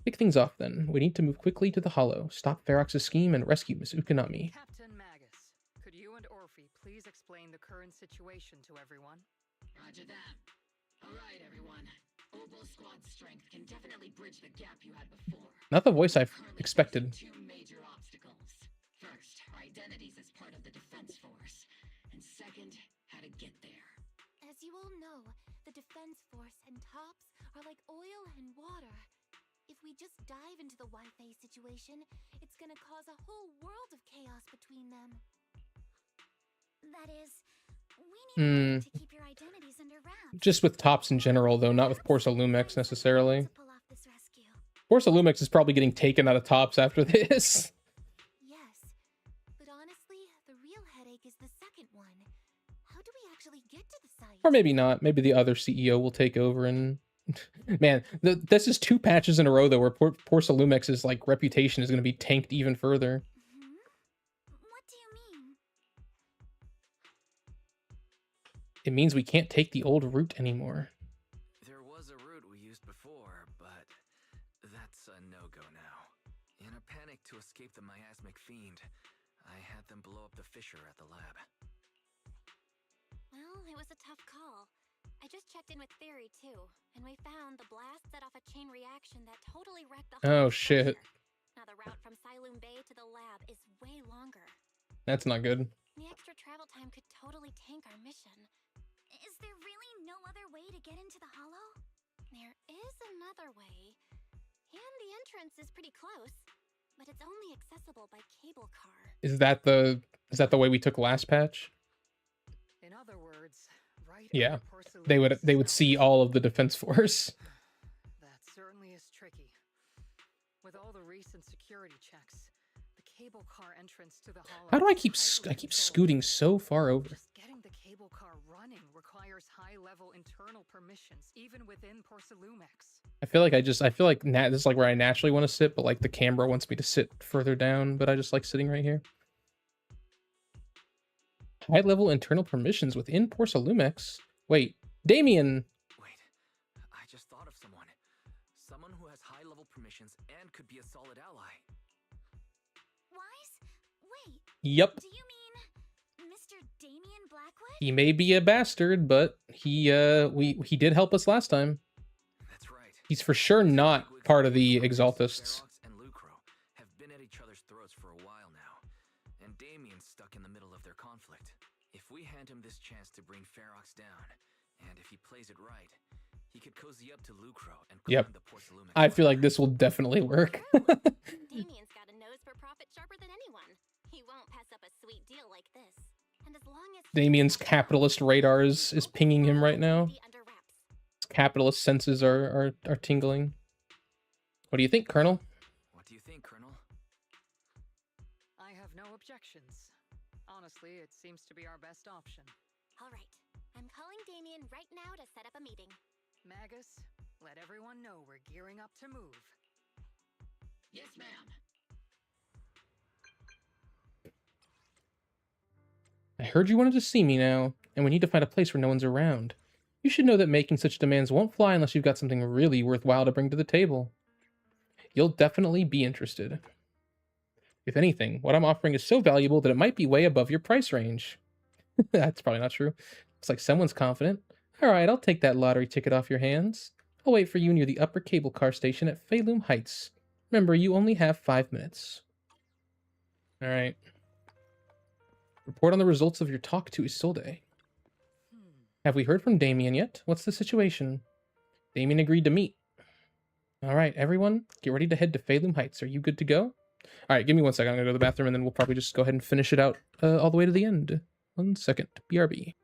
Kick things off then. We need to move quickly to the Hollow, stop Ferox's scheme, and rescue Miss Ukinami. Captain Magus, could you and Orphe please explain the current situation to everyone? Roger that. All right, everyone. Opal Squad's strength can definitely bridge the gap you had before. Not the voice I've expected. 2 major obstacles. First, our identities as part of the defense force, and second, how to get there. As you all know, the defense force and Tops are like oil and water. If we just dive into the Wi-Fi situation, it's gonna cause a whole world of chaos between them. That is, we need Hmm. to keep your identities under wraps. Just with Tops in general, though, not with Porsalumex necessarily. To pull off this rescue. Porsalumex is probably getting taken out of Tops after this. Yes, but honestly, the real headache is the second one. How do we actually get to the site? Or maybe not. Maybe the other CEO will take over and... Man, this is 2 patches in a row, though, where Porsalumex's, like, reputation is going to be tanked even further. What do you mean? It means we can't take the old route anymore. There was a route we used before, but that's a no-go now. In a panic to escape the miasmic fiend, I had them blow up the fissure at the lab. Well, it was a tough call. I just checked in with Theory, too, and we found the blast set off a chain reaction that totally wrecked the whole shit. Now the route from Siloon Bay to the lab is way longer. That's not good. The extra travel time could totally tank our mission. Is there really no other way to get into the hollow? There is another way, and the entrance is pretty close, but it's only accessible by cable car. Is that the way we took last patch? In other words, right? Yeah. They would see all of the defense force. That certainly is tricky. With all the recent security checks, the cable car entrance to the hollow. How do I keep scooting so far over? Just getting the cable car running requires high-level internal permissions, even within Porsalumex. I feel like this is like where I naturally want to sit, but like the camera wants me to sit further down, but I just like sitting right here. High-level internal permissions within Porsalumex. Wait, Damien. Wait, I just thought of someone. Someone who has high-level permissions and could be a solid ally. Wise? Wait. Yep. Do you mean Mr. Damien Blackwood? He may be a bastard, but he did help us last time. That's right. He's for sure not part of the Exaltists. Ferox and Lucro have been at each other's throats for a while now, and Damien's stuck in the middle of their conflict. If we hand him this chance to bring Ferox down, and if he plays it right, he could cozy up to Lucro and climb the Porsalumex. I feel like this will definitely work. Damien's got a nose for profit sharper than anyone. He won't pass up a sweet deal like this. And as long as Damien's capitalist radar is pinging him right now. His capitalist senses are tingling. What do you think, Colonel? What do you think, Colonel? I have no objections. Honestly, it seems to be our best option. All right. I'm calling Damien right now to set up a meeting. Magus, let everyone know we're gearing up to move. Yes, ma'am. I heard you wanted to see me now, and we need to find a place where no one's around. You should know that making such demands won't fly unless you've got something really worthwhile to bring to the table. You'll definitely be interested. If anything, what I'm offering is so valuable that it might be way above your price range. That's probably not true. Looks like someone's confident. Alright, I'll take that lottery ticket off your hands. I'll wait for you near the upper cable car station at Pheloom Heights. Remember, you only have 5 minutes. Alright. Report on the results of your talk to Isolde. Have we heard from Damien yet? What's the situation? Damien agreed to meet. Alright, everyone, get ready to head to Pheloom Heights. Are you good to go? Alright, give me 1 second. I'm gonna go to the bathroom and then we'll probably just go ahead and finish it out all the way to the end. 1 second. BRB.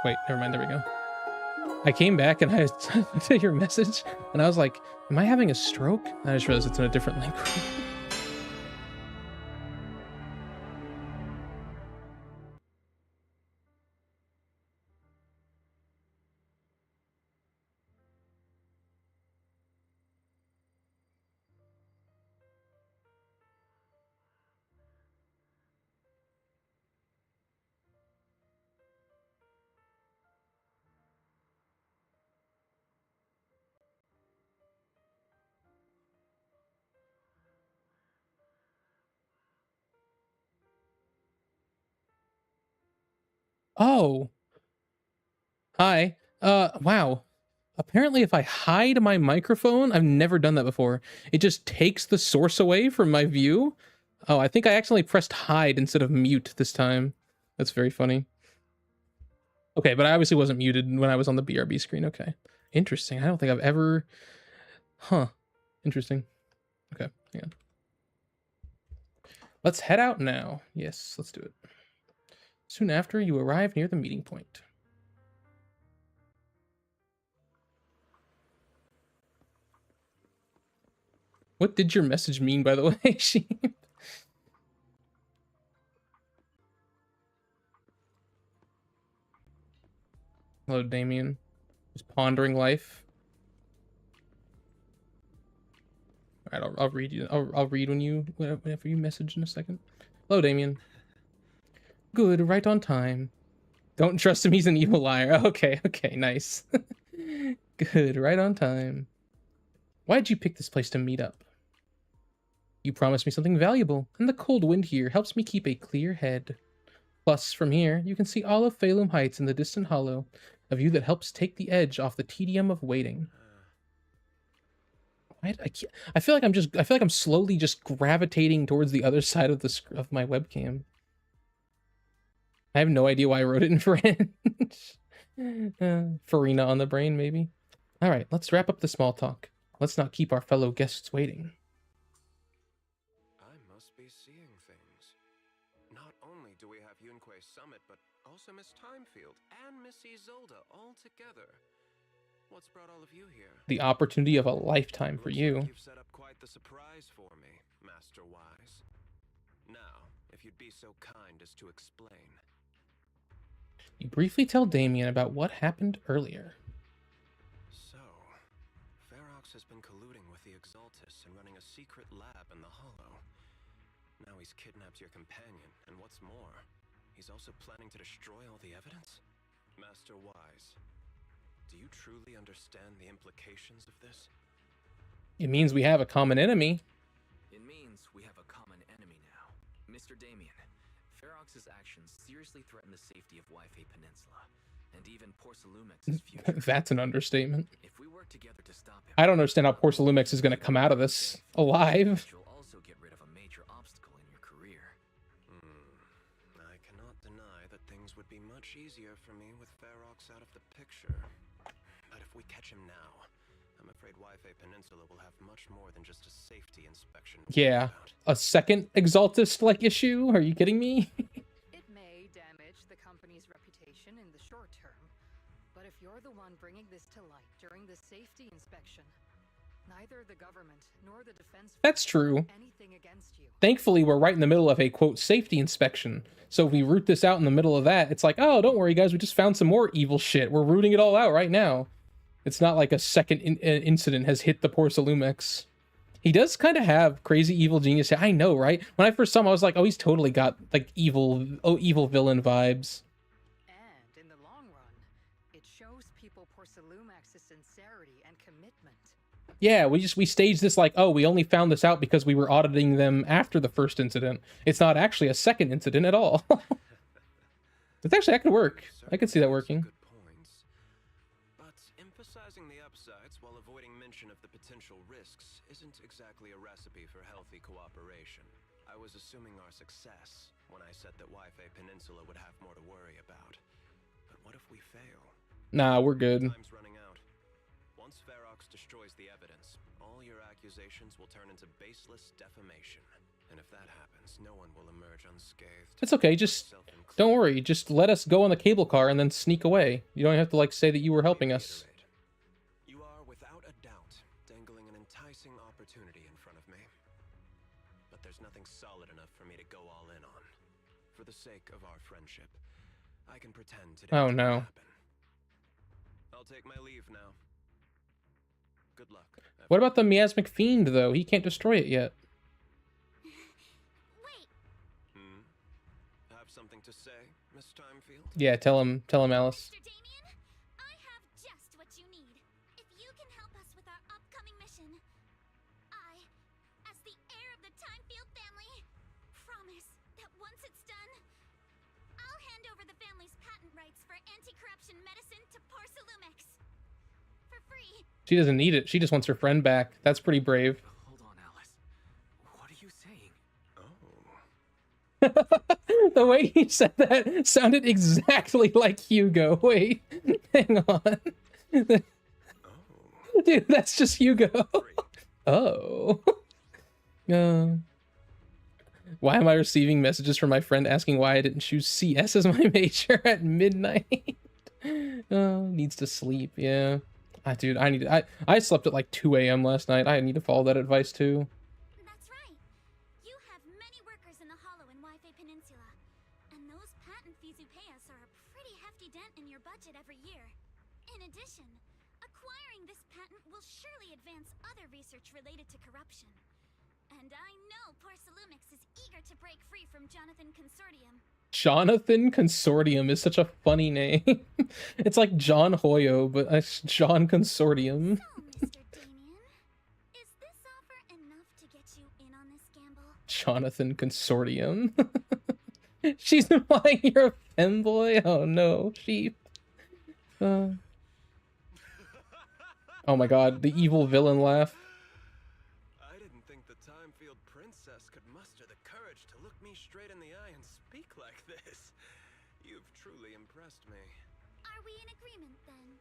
wait, never mind. There we go. I came back and I looked at your message and I was like, am I having a stroke? And I just realized it's in a different link. Oh, hi. Wow. Apparently if I hide my microphone, I've never done that before. It just takes the source away from my view. Oh, I think I accidentally pressed hide instead of mute this time. That's very funny. Okay, but I obviously wasn't muted when I was on the BRB screen. Okay. Interesting. I don't think I've ever... Huh. Interesting. Okay, hang on. Let's head out now. Yes, let's do it. Soon after, you arrive near the meeting point. What did your message mean, by the way, Sheep? Hello, Damien. Just pondering life. All right, I'll read you. I'll read whenever you message in a second. Hello, Damien. Good, right on time. Don't trust him, he's an evil liar. Okay, nice. Good, right on time. Why'd you pick this place to meet up? You promised me something valuable, and the cold wind here helps me keep a clear head. Plus, from here, you can see all of Phalum Heights in the distant hollow, a view that helps take the edge off the tedium of waiting. I feel like I'm slowly just gravitating towards the other side of of my webcam. I have no idea why I wrote it in French. Farina on the brain, maybe. All right, let's wrap up the small talk. Let's not keep our fellow guests waiting. I must be seeing things. Not only do we have Yunquei Summit, but also Miss Timefield and Miss Isolde all together. What's brought all of you here? The opportunity of a lifetime for you. Like you've set up quite the surprise for me, Master Wise. Now, if you'd be so kind as to explain. You briefly tell Damien about what happened earlier. So, Ferox has been colluding with the Exaltus and running a secret lab in the Hollow. Now he's kidnapped your companion, and what's more, he's also planning to destroy all the evidence? Master Wise, do you truly understand the implications of this? It means we have a common enemy. It means we have a common enemy now. Mr. Damien, Ferox's actions seriously threaten the safety of Wi-Fi Peninsula, and even Porcelumex's future. That's an understatement. If we work together to stop him, I don't understand how Porcelumex is going to come out of this alive. you'll also get rid of a major obstacle in your career. I cannot deny that things would be much easier for me with Ferox out of the picture. But if we catch him now, I'm afraid Wi-Fi Peninsula will have much more than just a safety inspection. Yeah, a second Exaltist-like issue? Are you kidding me? It may damage the company's reputation in the short term, but if you're the one bringing this to light during the safety inspection, neither the government nor the defense That's true. anything against you. Thankfully, we're right in the middle of a, quote, safety inspection. So if we root this out in the middle of that, it's like, oh, don't worry, guys, we just found some more evil shit. We're rooting it all out right now. It's not like a second incident has hit the Porcelumex. He does kind of have crazy evil genius. I know, right? When I first saw him, I was like, oh, he's totally got, like, evil villain vibes. And in the long run, it shows people Porcelumex's sincerity and commitment. Yeah, we staged this like, oh, we only found this out because we were auditing them after the first incident. It's not actually a second incident at all. It's actually, that could work. I could see that working. But emphasizing the upsides while avoiding mention of the potential risks isn't exactly a recipe for healthy cooperation. I was assuming our success when I said that Wi-Fi Peninsula would have more to worry about. But what if we fail? Nah, we're good. Time's running out. Once Ferox destroys the evidence, all your accusations will turn into baseless defamation. And if that happens, no one will emerge unscathed. It's okay, just don't worry. Just let us go on the cable car and then sneak away. You don't have to, like, say that you were helping us. You are, without a doubt, dangling an enticing opportunity in front of me. But there's nothing solid enough for me to go all in on. For the sake of our friendship, I can pretend today Oh, didn't no. happen. I'll take my leave now. Good luck. What about the miasmic fiend, though? He can't destroy it yet. Have something to say, Miss Timefield? Yeah, tell him, Alice. Mr. Damien, I have just what you need. If you can help us with our upcoming mission, I, as the heir of the Timefield family, promise that once it's done, I'll hand over the family's patent rights for anti-corruption medicine to Porcelumex. For free. She doesn't need it. She just wants her friend back. That's pretty brave. Hold on, Alice. What are you saying? The way he said that sounded exactly like Hugo. Wait, hang on. Dude, that's just Hugo. Oh. Why am I receiving messages from my friend asking why I didn't choose CS as my major at midnight? Needs to sleep, yeah. Dude, I slept at like 2 a.m. last night. I need to follow that advice too. That's right. You have many workers in the Hollow and Wi-Fi Peninsula, and those patent fees you pay us are a pretty hefty dent in your budget every year. In addition, acquiring this patent will surely advance other research related to corruption. And I know Porcelumex is eager to break free from Jonathan Consortium. Jonathan Consortium is such a funny name. It's like John Hoyo, but John Consortium. So, Mr. Damien, is this offer enough to get you in on this gamble? Jonathan Consortium. She's implying you're a femboy? Oh no, sheep. Oh my god, the evil villain laugh. I didn't think the Timefield princess could muster the courage to look me straight in the eye and speak like this. You've truly impressed me. Are we in agreement then?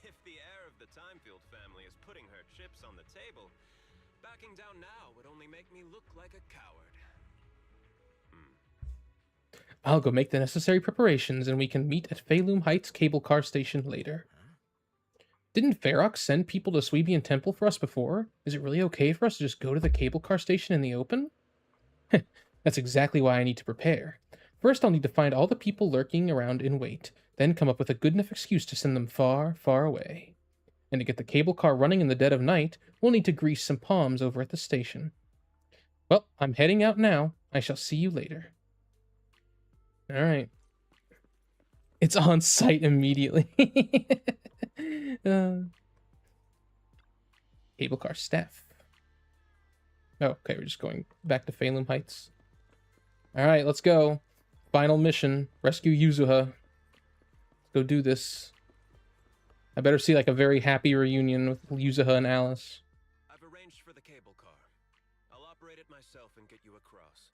If the heir of the Timefield family is putting her chips on the table, backing down now would only make me look like a coward. I'll go make the necessary preparations and we can meet at Phalum Heights cable car station later. Didn't Ferox send people to Sweebian Temple for us before? Is it really okay for us to just go to the cable car station in the open? That's exactly why I need to prepare. First, I'll need to find all the people lurking around in wait, then come up with a good enough excuse to send them far, far away. And to get the cable car running in the dead of night, we'll need to grease some palms over at the station. Well, I'm heading out now. I shall see you later. Alright. It's on site immediately. Cable car staff. Oh, okay, we're just going back to Phalum Heights. Alright, let's go. Final mission. Rescue Yuzuha. Let's go do this. I better see like a very happy reunion with Yuzuha and Alice. I've arranged for the cable car. I'll operate it myself and get you across.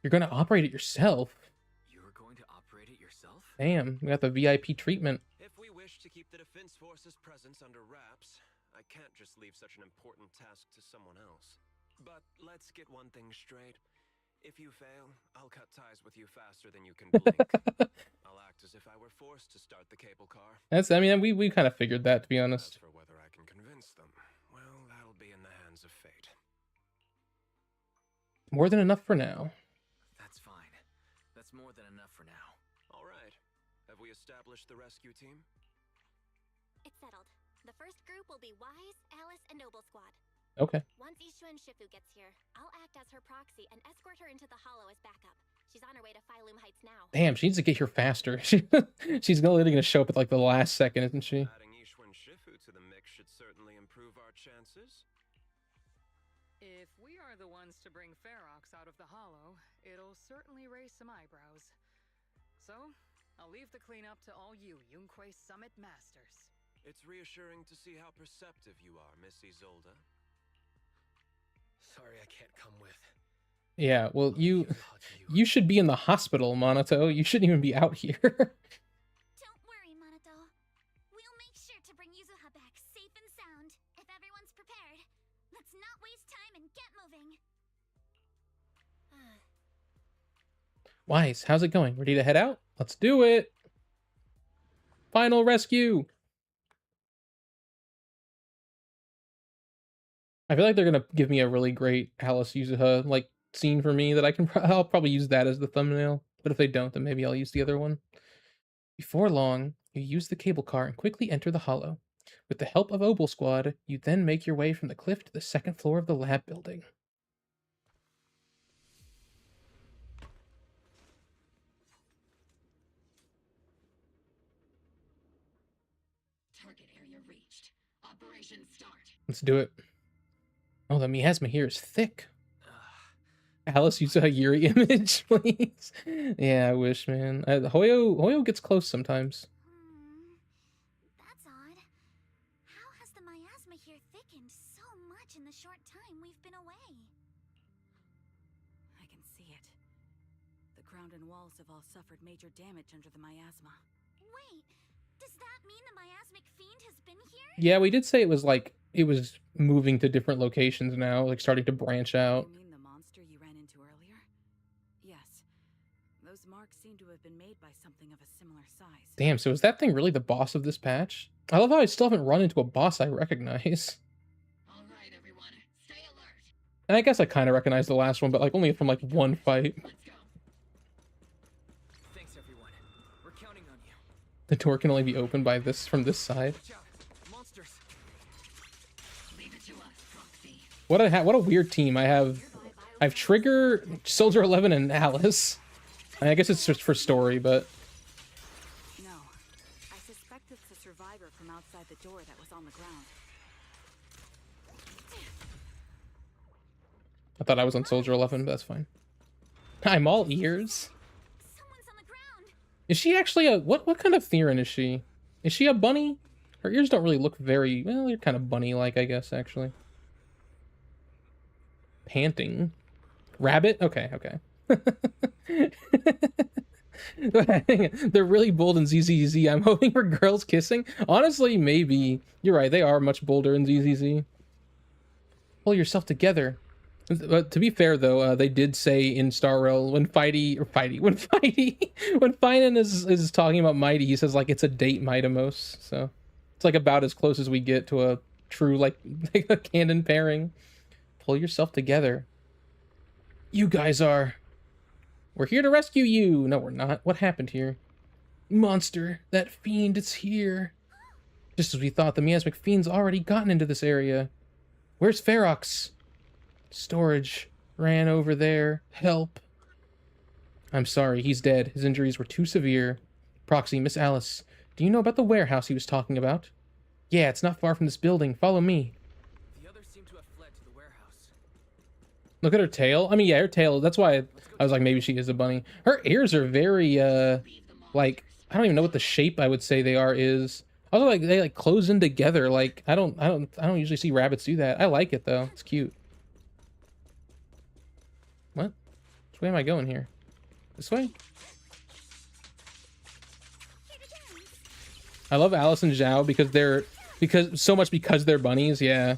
You're gonna operate it yourself? You're going to operate it yourself? Damn, we got the VIP treatment. If we wish to keep the Defense Force's presence under wraps, I can't just leave such an important task to someone else. But let's get one thing straight. If you fail, I'll cut ties with you faster than you can blink. I'll act as if I were forced to start the cable car. I mean, we kind of figured that, to be honest. As for whether I can convince them, well, that'll be in the hands of fate. More than enough for now. That's fine. That's more than enough for now. All right. Have we established the rescue team? It's settled. The first group will be Wise, Alice, and Noble Squad. Okay. Once Ishu and Shifu gets here, I'll act as her proxy and escort her into the Hollow as backup. She's on her way to Phalum Heights now. Damn, she needs to get here faster. She's literally gonna show up at like the last second, isn't she? Adding Ishu and Shifu to the mix should certainly improve our chances. If we are the ones to bring Ferox out of the Hollow, it'll certainly raise some eyebrows. So, I'll leave the cleanup to all you Yunquay Summit Masters. It's reassuring to see how perceptive you are, Miss Isolde. Sorry I can't come with. Yeah, well, you should be in the hospital, Manato. You shouldn't even be out here. Don't worry, Manato. We'll make sure to bring Yuzuha back safe and sound if everyone's prepared. Let's not waste time and get moving. Wise, how's it going? Ready to head out? Let's do it. Final rescue. I feel like they're gonna give me a really great Alice Yuzuha like scene for me that I can. I'll probably use that as the thumbnail. But if they don't, then maybe I'll use the other one. Before long, you use the cable car and quickly enter the hollow. With the help of Obel Squad, you then make your way from the cliff to the second floor of the lab building. Target area reached. Operation start. Let's do it. Oh, the miasma here is thick. Alice, use a Yuri image, please. Yeah, I wish, man. Hoyo gets close sometimes. That's odd. How has the miasma here thickened so much in the short time we've been away? I can see it. The ground and walls have all suffered major damage under the miasma. Wait, does that mean the miasmic fiend has been here? Yeah, we did say it was like it was moving to different locations now, like starting to branch out. You mean the monster you ran into earlier? Yes. Those marks seem to have been made by something of a similar size. Damn, so is that thing really the boss of this patch? I love how I still haven't run into a boss I recognize. All right, everyone, stay alert. And I guess I kind of recognize the last one, but like only from like one fight. Let's go. Thanks, everyone. We're counting on you. The door can only be opened by this from this side. Watch out. Monsters. Leave it to us, Proxy. What a weird team I have. I have Trigger, Soldier 11, and Alice. I guess it's just for story, but No. I suspect it's the survivor from outside the door that was on the ground. I thought I was on Soldier 11, but that's fine. I'm all ears. Someone's on the ground. Is she actually a what kind of Theron is she? Is she a bunny? Her ears don't really look very well, they're kind of bunny-like, I guess, actually. Panting. Rabbit? Okay, okay. They're really bold in ZZZ. I'm hoping for girls kissing. Honestly, maybe. You're right, they are much bolder in ZZZ. Pull yourself together. But to be fair, though, they did say in Star Rail when when Finan is talking about Mighty, he says like it's a date Mightimos. So it's like about as close as we get to a true like a canon pairing. Pull yourself together. You guys are. We're here to rescue you. No, we're not. What happened here? Monster, that fiend, it's here. Just as we thought, the miasmic fiend's already gotten into this area. Where's Ferox? Storage. Ran over there. Help. I'm sorry, he's dead. His injuries were too severe. Proxy, Miss Alice, do you know about the warehouse he was talking about? Yeah, it's not far from this building. Follow me. The others seem to have fled to the warehouse. Look at her tail. I mean, yeah, her tail. That's why I was like, maybe she is a bunny. Her ears are very, like, I don't even know what the shape I would say they are is. Also, like, they, like, close in together. Like, I don't usually see rabbits do that. I like it, though. It's cute. What? Which way am I going here? This way? I love Alice and Zhao because they're bunnies, yeah.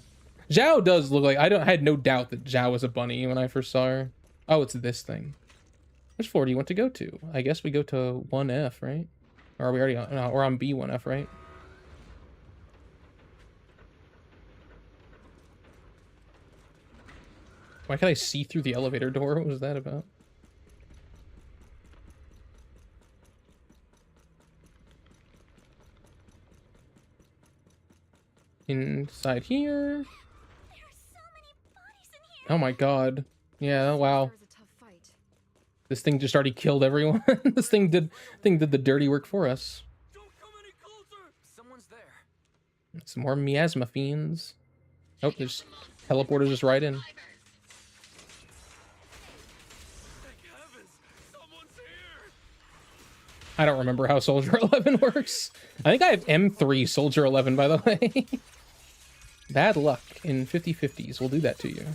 Zhao does look like I had no doubt that Zhao was a bunny when I first saw her. Oh, it's this thing. Which floor do you want to go to? I guess we go to 1F, right? Or are we already on? No, we're on B1F, right? Why can't I see through the elevator door? What was that about? Inside here. Oh my god. Yeah, wow. This thing just already killed everyone. This thing did the dirty work for us. Someone's there. Some more miasma fiends. Oh, there's teleporters just right in. I don't remember how Soldier 11 works. I think I have M3 Soldier 11, by the way. Bad luck in 50/50s will do that to you.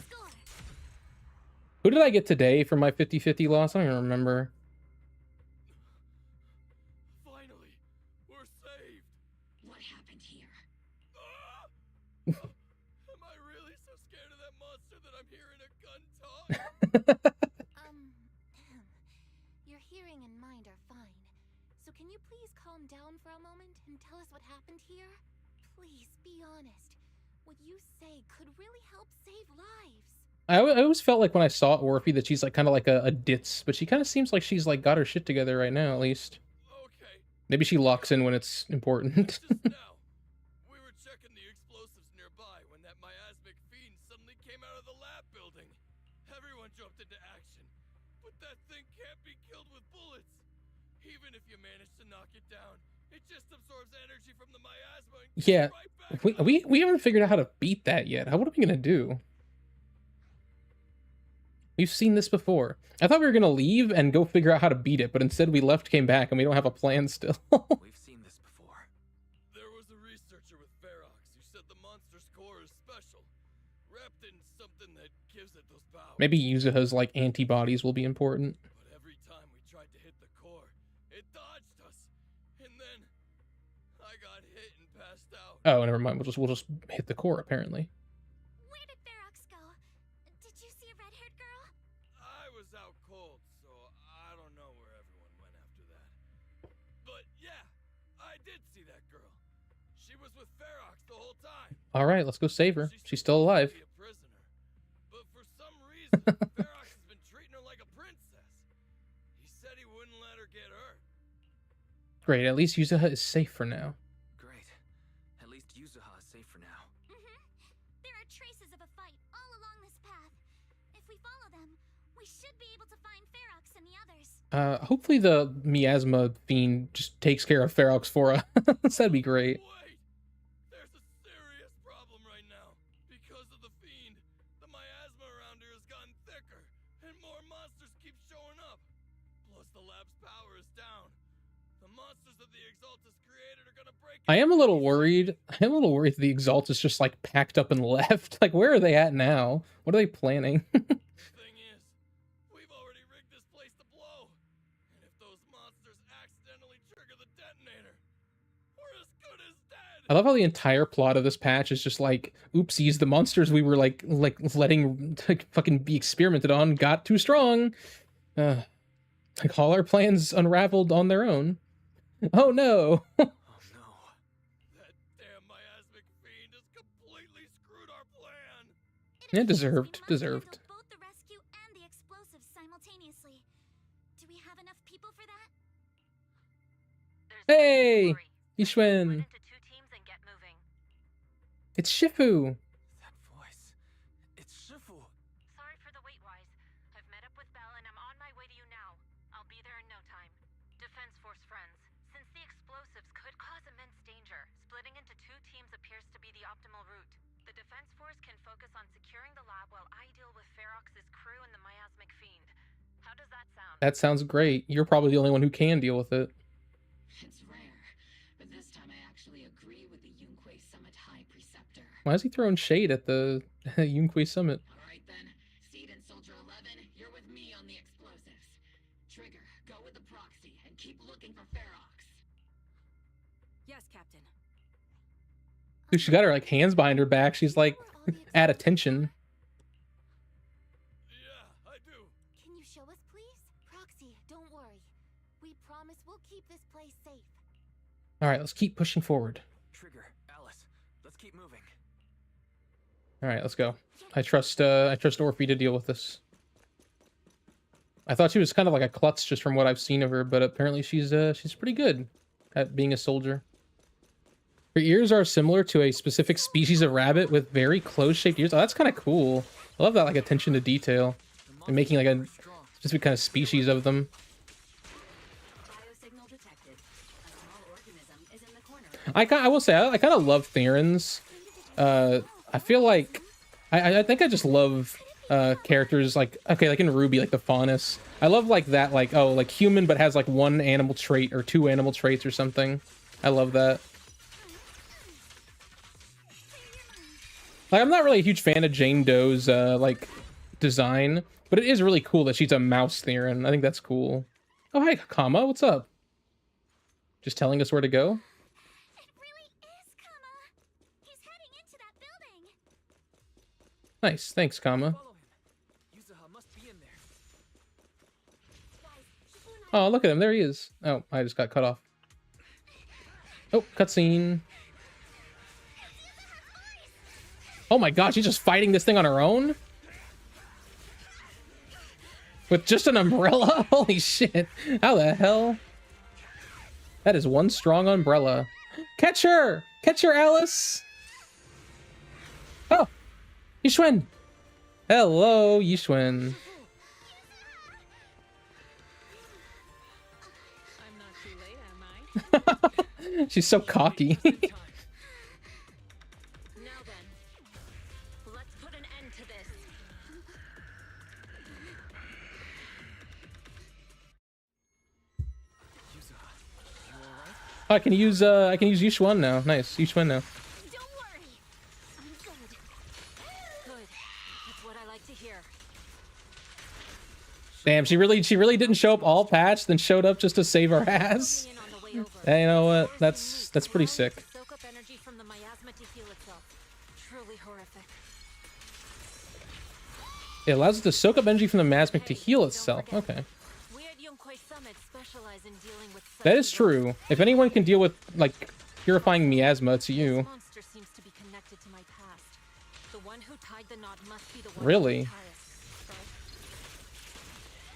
Who did I get today for my 50/50 loss? I don't even remember. Finally, we're saved. What happened here? Am I really so scared of that monster that I'm hearing a gun talk? You're can you please calm down for a moment and tell us what happened here? Please, be honest. What you say could really help save lives. I always felt like when I saw Orphe that she's like kind of like a ditz, but she kind of seems like she's like got her shit together right now, at least. Okay. Maybe she locks in when it's important. Now, we were checking the explosives nearby when that miasmic fiend suddenly came out of the lab building. Everyone jumped into action, but that thing can't be killed with bullets. Even if you manage to knock it down, it just absorbs energy from the miasma and Yeah, right back we haven't figured out how to beat that yet. What are we gonna do? We've seen this before. I thought we were gonna leave and go figure out how to beat it, but instead we left, came back, and we don't have a plan still. We've seen this before. There was a researcher with Ferox who said the monster's core is special, wrapped in something that gives it those powers. Maybe Yuzuha's like antibodies will be important. But every time we tried to hit the core, it dodged us, and then I got hit and passed out. Oh, never mind. We'll just hit the core apparently. Where did Ferox go? Did you see a red-haired girl? I was out cold, so I don't know where everyone went after that. But yeah, I did see that girl. She was with Ferox the whole time. All right, let's go save her. She's still alive. Be a prisoner. But for some reason, Ferox has been treating her like a princess. He said he wouldn't let her get hurt. Great. At least Yuzuha is safe for now. Great. At least Yuzuha is safe for now. There are traces of a fight all along this path. If we follow them, we should be able to find Ferox and the others. Hopefully the miasma fiend just takes care of Ferox for us. That'd be great. Wait! There's a serious problem right now. Because of the fiend, the miasma around here has gotten thicker, and more monsters keep showing up. Plus the lab's power is down. The monsters that the Exaltus created are gonna break. I am a little worried. That the Exaltus just like packed up and left. Like, where are they at now? What are they planning? Thing is, we've already rigged this place to blow. And if those monsters accidentally trigger the detonator, we're as good as dead. I love how the entire plot of this patch is just like, oopsies, the monsters we were like letting fucking be experimented on got too strong. Like all our plans unraveled on their own. Oh no. Oh no. That damn miasmic fiend has completely screwed our plan. Yeah, deserved. Both the rescue and the explosives simultaneously. Do we have enough people for that? Hey! Ishwen! It's Shifu! That voice. It's Shifu. Sorry for the wait, Wise. I've met up with Belle and I'm on my way to you now. I'll be there in no time. Defense Force friends, since the explosives could cause immense danger, splitting into 2 teams appears to be the optimal route. The Defense Force can focus on securing the lab while I deal with Ferox's crew and the miasmic fiend. How does that sound? That sounds great. You're probably the only one who can deal with it. It's rare, but this time I actually agree with the Yunque Summit High Preceptor. Why is he throwing shade at the Yunque Summit? Alright then, Seed and Soldier 11, you're with me on the explosives. Trigger, go with the proxy and keep looking for Ferox. Yes, Captain. Dude, she got her like hands behind her back. She's like at attention. Yeah, I do. Can you show us, please? Proxy, don't worry. We promise we'll keep this place safe. Alright, let's keep pushing forward. Trigger, Alice, let's keep moving. Alright, let's go. I trust Orphe to deal with this. I thought she was kind of like a klutz just from what I've seen of her, but apparently she's pretty good at being a soldier. Her ears are similar to a specific species of rabbit with very close-shaped ears. Oh, that's kind of cool. I love that like attention to detail and making like a specific kind of species of them. Biosignal detected. A small organism is in the corner. I will say I kind of love Therans. I feel like I think I just love characters like, okay, like in Ruby, like the Faunus. I love like that, like, oh, like human but has like 1 animal trait or 2 animal traits or something. I love that. Like, I'm not really a huge fan of Jane Doe's like design, but it is really cool that she's a mouse Theron. I think that's cool. Oh, hi, Kama, what's up? Just telling us where to go? It really is Kama. He's heading into that building. Nice, thanks, Kama. Follow him. Yuzuha must be in there. Oh, look at him, there he is. Oh, I just got cut off. Oh, cutscene. Oh my god, she's just fighting this thing on her own? With just an umbrella? Holy shit. How the hell? That is one strong umbrella. Catch her! Catch her, Alice! Oh! Yishwen! Hello, Yishwen. I'm not too late, am I? She's so cocky. Now then, let's put an end to this. Oh, I can use Yishwen now. Nice, Yishwen now. Don't worry. I'm good. Good. That's what I like to hear. Damn, she really didn't show up all patched, then showed up just to save our ass. Hey, you know what? That's pretty sick. Soak up energy from the miasma to heal itself. Truly horrific. It allows it to soak up energy from the miasmic to heal itself. Okay. We at Yunquay Summit specialize in dealing with That is true. If anyone can deal with, like, purifying miasma, it's you. monster seems to be connected to my past. The one who tied the knot must be the one Really? who tied it, right?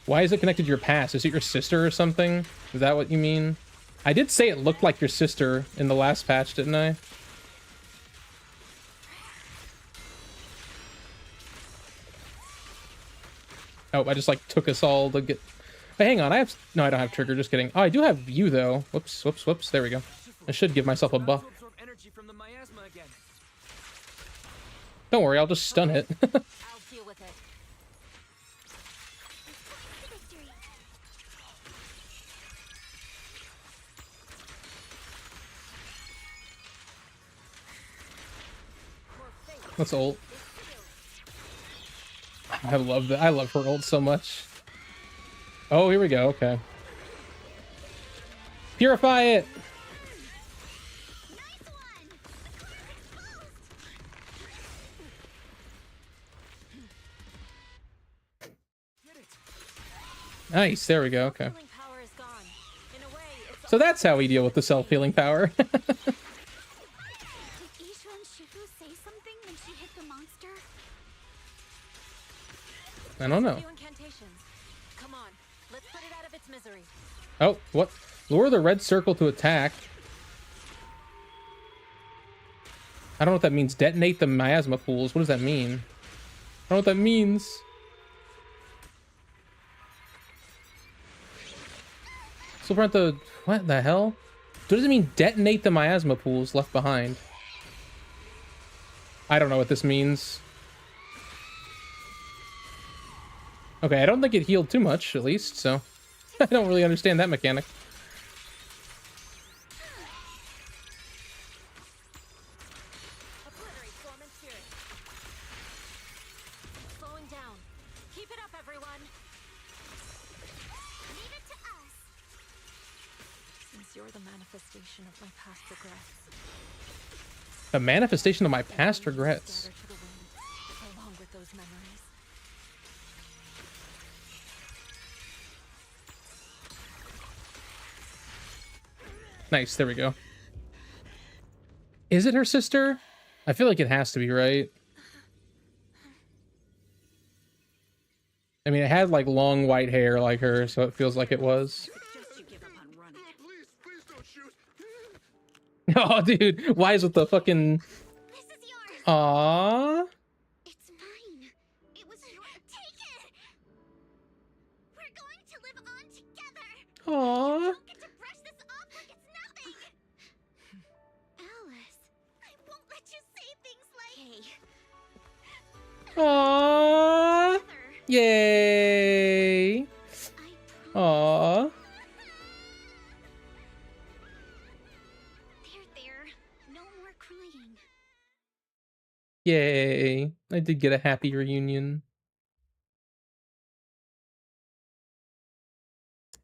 Why is it connected to your past? Is it your sister or something? Is that what you mean? I did say it looked like your sister in the last patch, didn't I? Oh, I just, like, took us all to get... Hey, hang on, I have... No, I don't have trigger, just kidding. Oh, I do have you, though. Whoops, whoops, whoops. There we go. I should give myself a buff. Energy from the miasma again. Don't worry, I'll just stun it. I'll deal with it. That's ult. I love that. I love her ult so much. Oh, here we go. Okay. Purify it. Nice. There we go. Okay. So that's how we deal with the self-healing power. Did Isha and Shifu say something when she hit the monster? I don't know. Few incantations. Come on, let's put it out of its misery. Oh, what? Lure the red circle to attack. I don't know what that means. Detonate the miasma pools. What does that mean? I don't know what that means. So prevent the... What the hell? What does it mean, detonate the miasma pools left behind? I don't know what this means. Okay, I don't think it healed too much, at least, so... I don't really understand that mechanic. Slowing down. Keep it up, everyone. Leave it to us. Since you're the manifestation of my past regrets. A manifestation of my past regrets. Scatter to the wind, along with those memories. Nice, there we go. Is it her sister? I feel like it has to be, right? I mean, it had, like, long white hair like her, so it feels like it was. Oh, dude, Wise with the fucking... This is yours. Aww. It's mine. It was yours. Take it. We're going to live on together. Aww. You don't get to brush this off like it's nothing. Alice, I won't let you say things like. Aww. Yay. Aww. There. No more crying. Yay. I did get a happy reunion.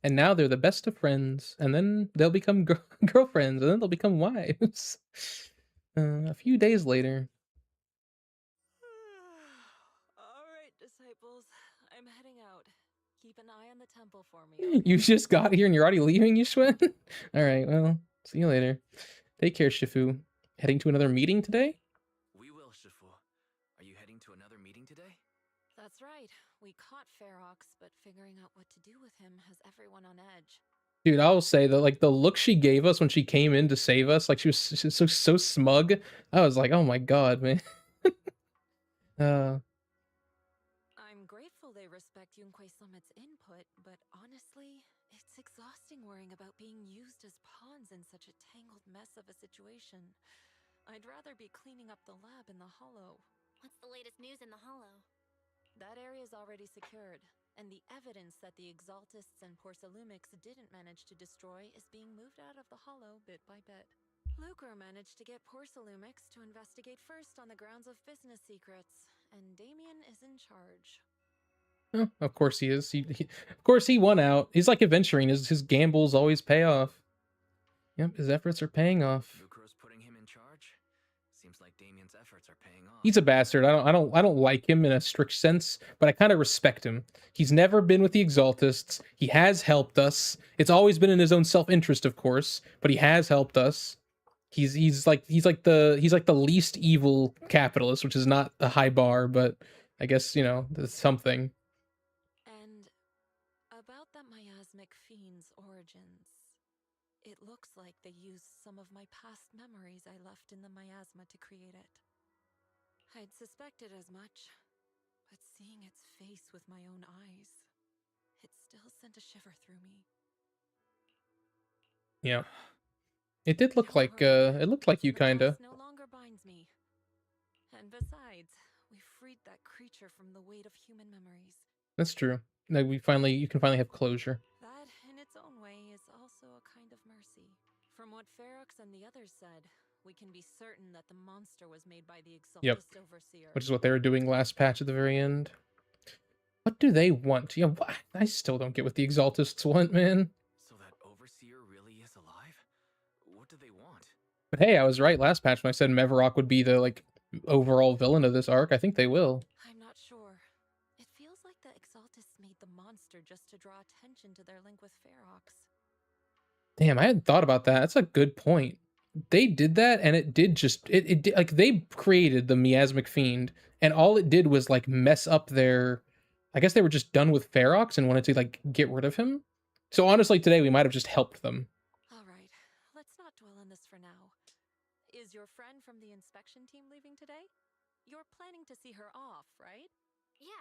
And now they're the best of friends. And then they'll become girlfriends. And then they'll become wives. A few days later. Alright, disciples. I'm heading out. Keep an eye on the temple for me. You just got here and you're already leaving, Yushwen? Alright, well, see you later. Take care, Shifu. Heading to another meeting today? We will, Shifu. Are you heading to another meeting today? That's right. We caught Ferox, but figuring out what to do with him has everyone on edge. Dude, I will say that like the look she gave us when she came in to save us, like she was so smug. I was like, oh my god, man. I'm grateful they respect Yunquei Summit's input, but honestly, it's exhausting worrying about being used as pawns in such a tangled mess of a situation. I'd rather be cleaning up the lab in the Hollow. What's the latest news in the Hollow? That area's already secured, and the evidence that the Exaltists and Porcelumics didn't manage to destroy is being moved out of the Hollow bit by bit. Lucro managed to get Porcelumics to investigate first on the grounds of business secrets, and Damien is in charge. Oh, of course he is. Of course he won out. He's like adventuring. His gambles always pay off. Yep, his efforts are paying off. Lucro's putting him in charge. Seems like Damien's efforts are paying off. He's a bastard. I don't like him in a strict sense, but I kind of respect him. He's never been with the Exaltists. He has helped us. It's always been in his own self-interest, of course, but he has helped us. He's like the least evil capitalist, which is not a high bar, but I guess, you know, that's something. And about that miasmic fiend's origins, it looks like they used some of my past memories I left in the miasma to create it. I'd suspected as much, but seeing its face with my own eyes, it still sent a shiver through me. Yeah. It did look like it looked like you kinda. No longer binds me. And besides, we freed that creature from the weight of human memories. That's true. Like you can finally have closure. That, in its own way, is also a kind of mercy. From what Ferox and the others said, we can be certain that the monster was made by the Exaltist Overseer. Which is what they were doing last patch at the very end. What do they want? Yeah, I still don't get what the Exaltists want, man. So that Overseer really is alive? What do they want? But hey, I was right last patch when I said Mevarok would be the like overall villain of this arc. I think they will. I'm not sure. It feels like the Exaltists made the monster just to draw attention to their link with Ferox. Damn, I hadn't thought about that. That's a good point. They did that, and it did just it did, like they created the miasmic fiend, and all it did was like mess up their. I guess they were just done with Ferox and wanted to like get rid of him. So honestly, today we might have just helped them. All right, let's not dwell on this for now. Is your friend from the inspection team leaving today? You're planning to see her off, right? Yeah.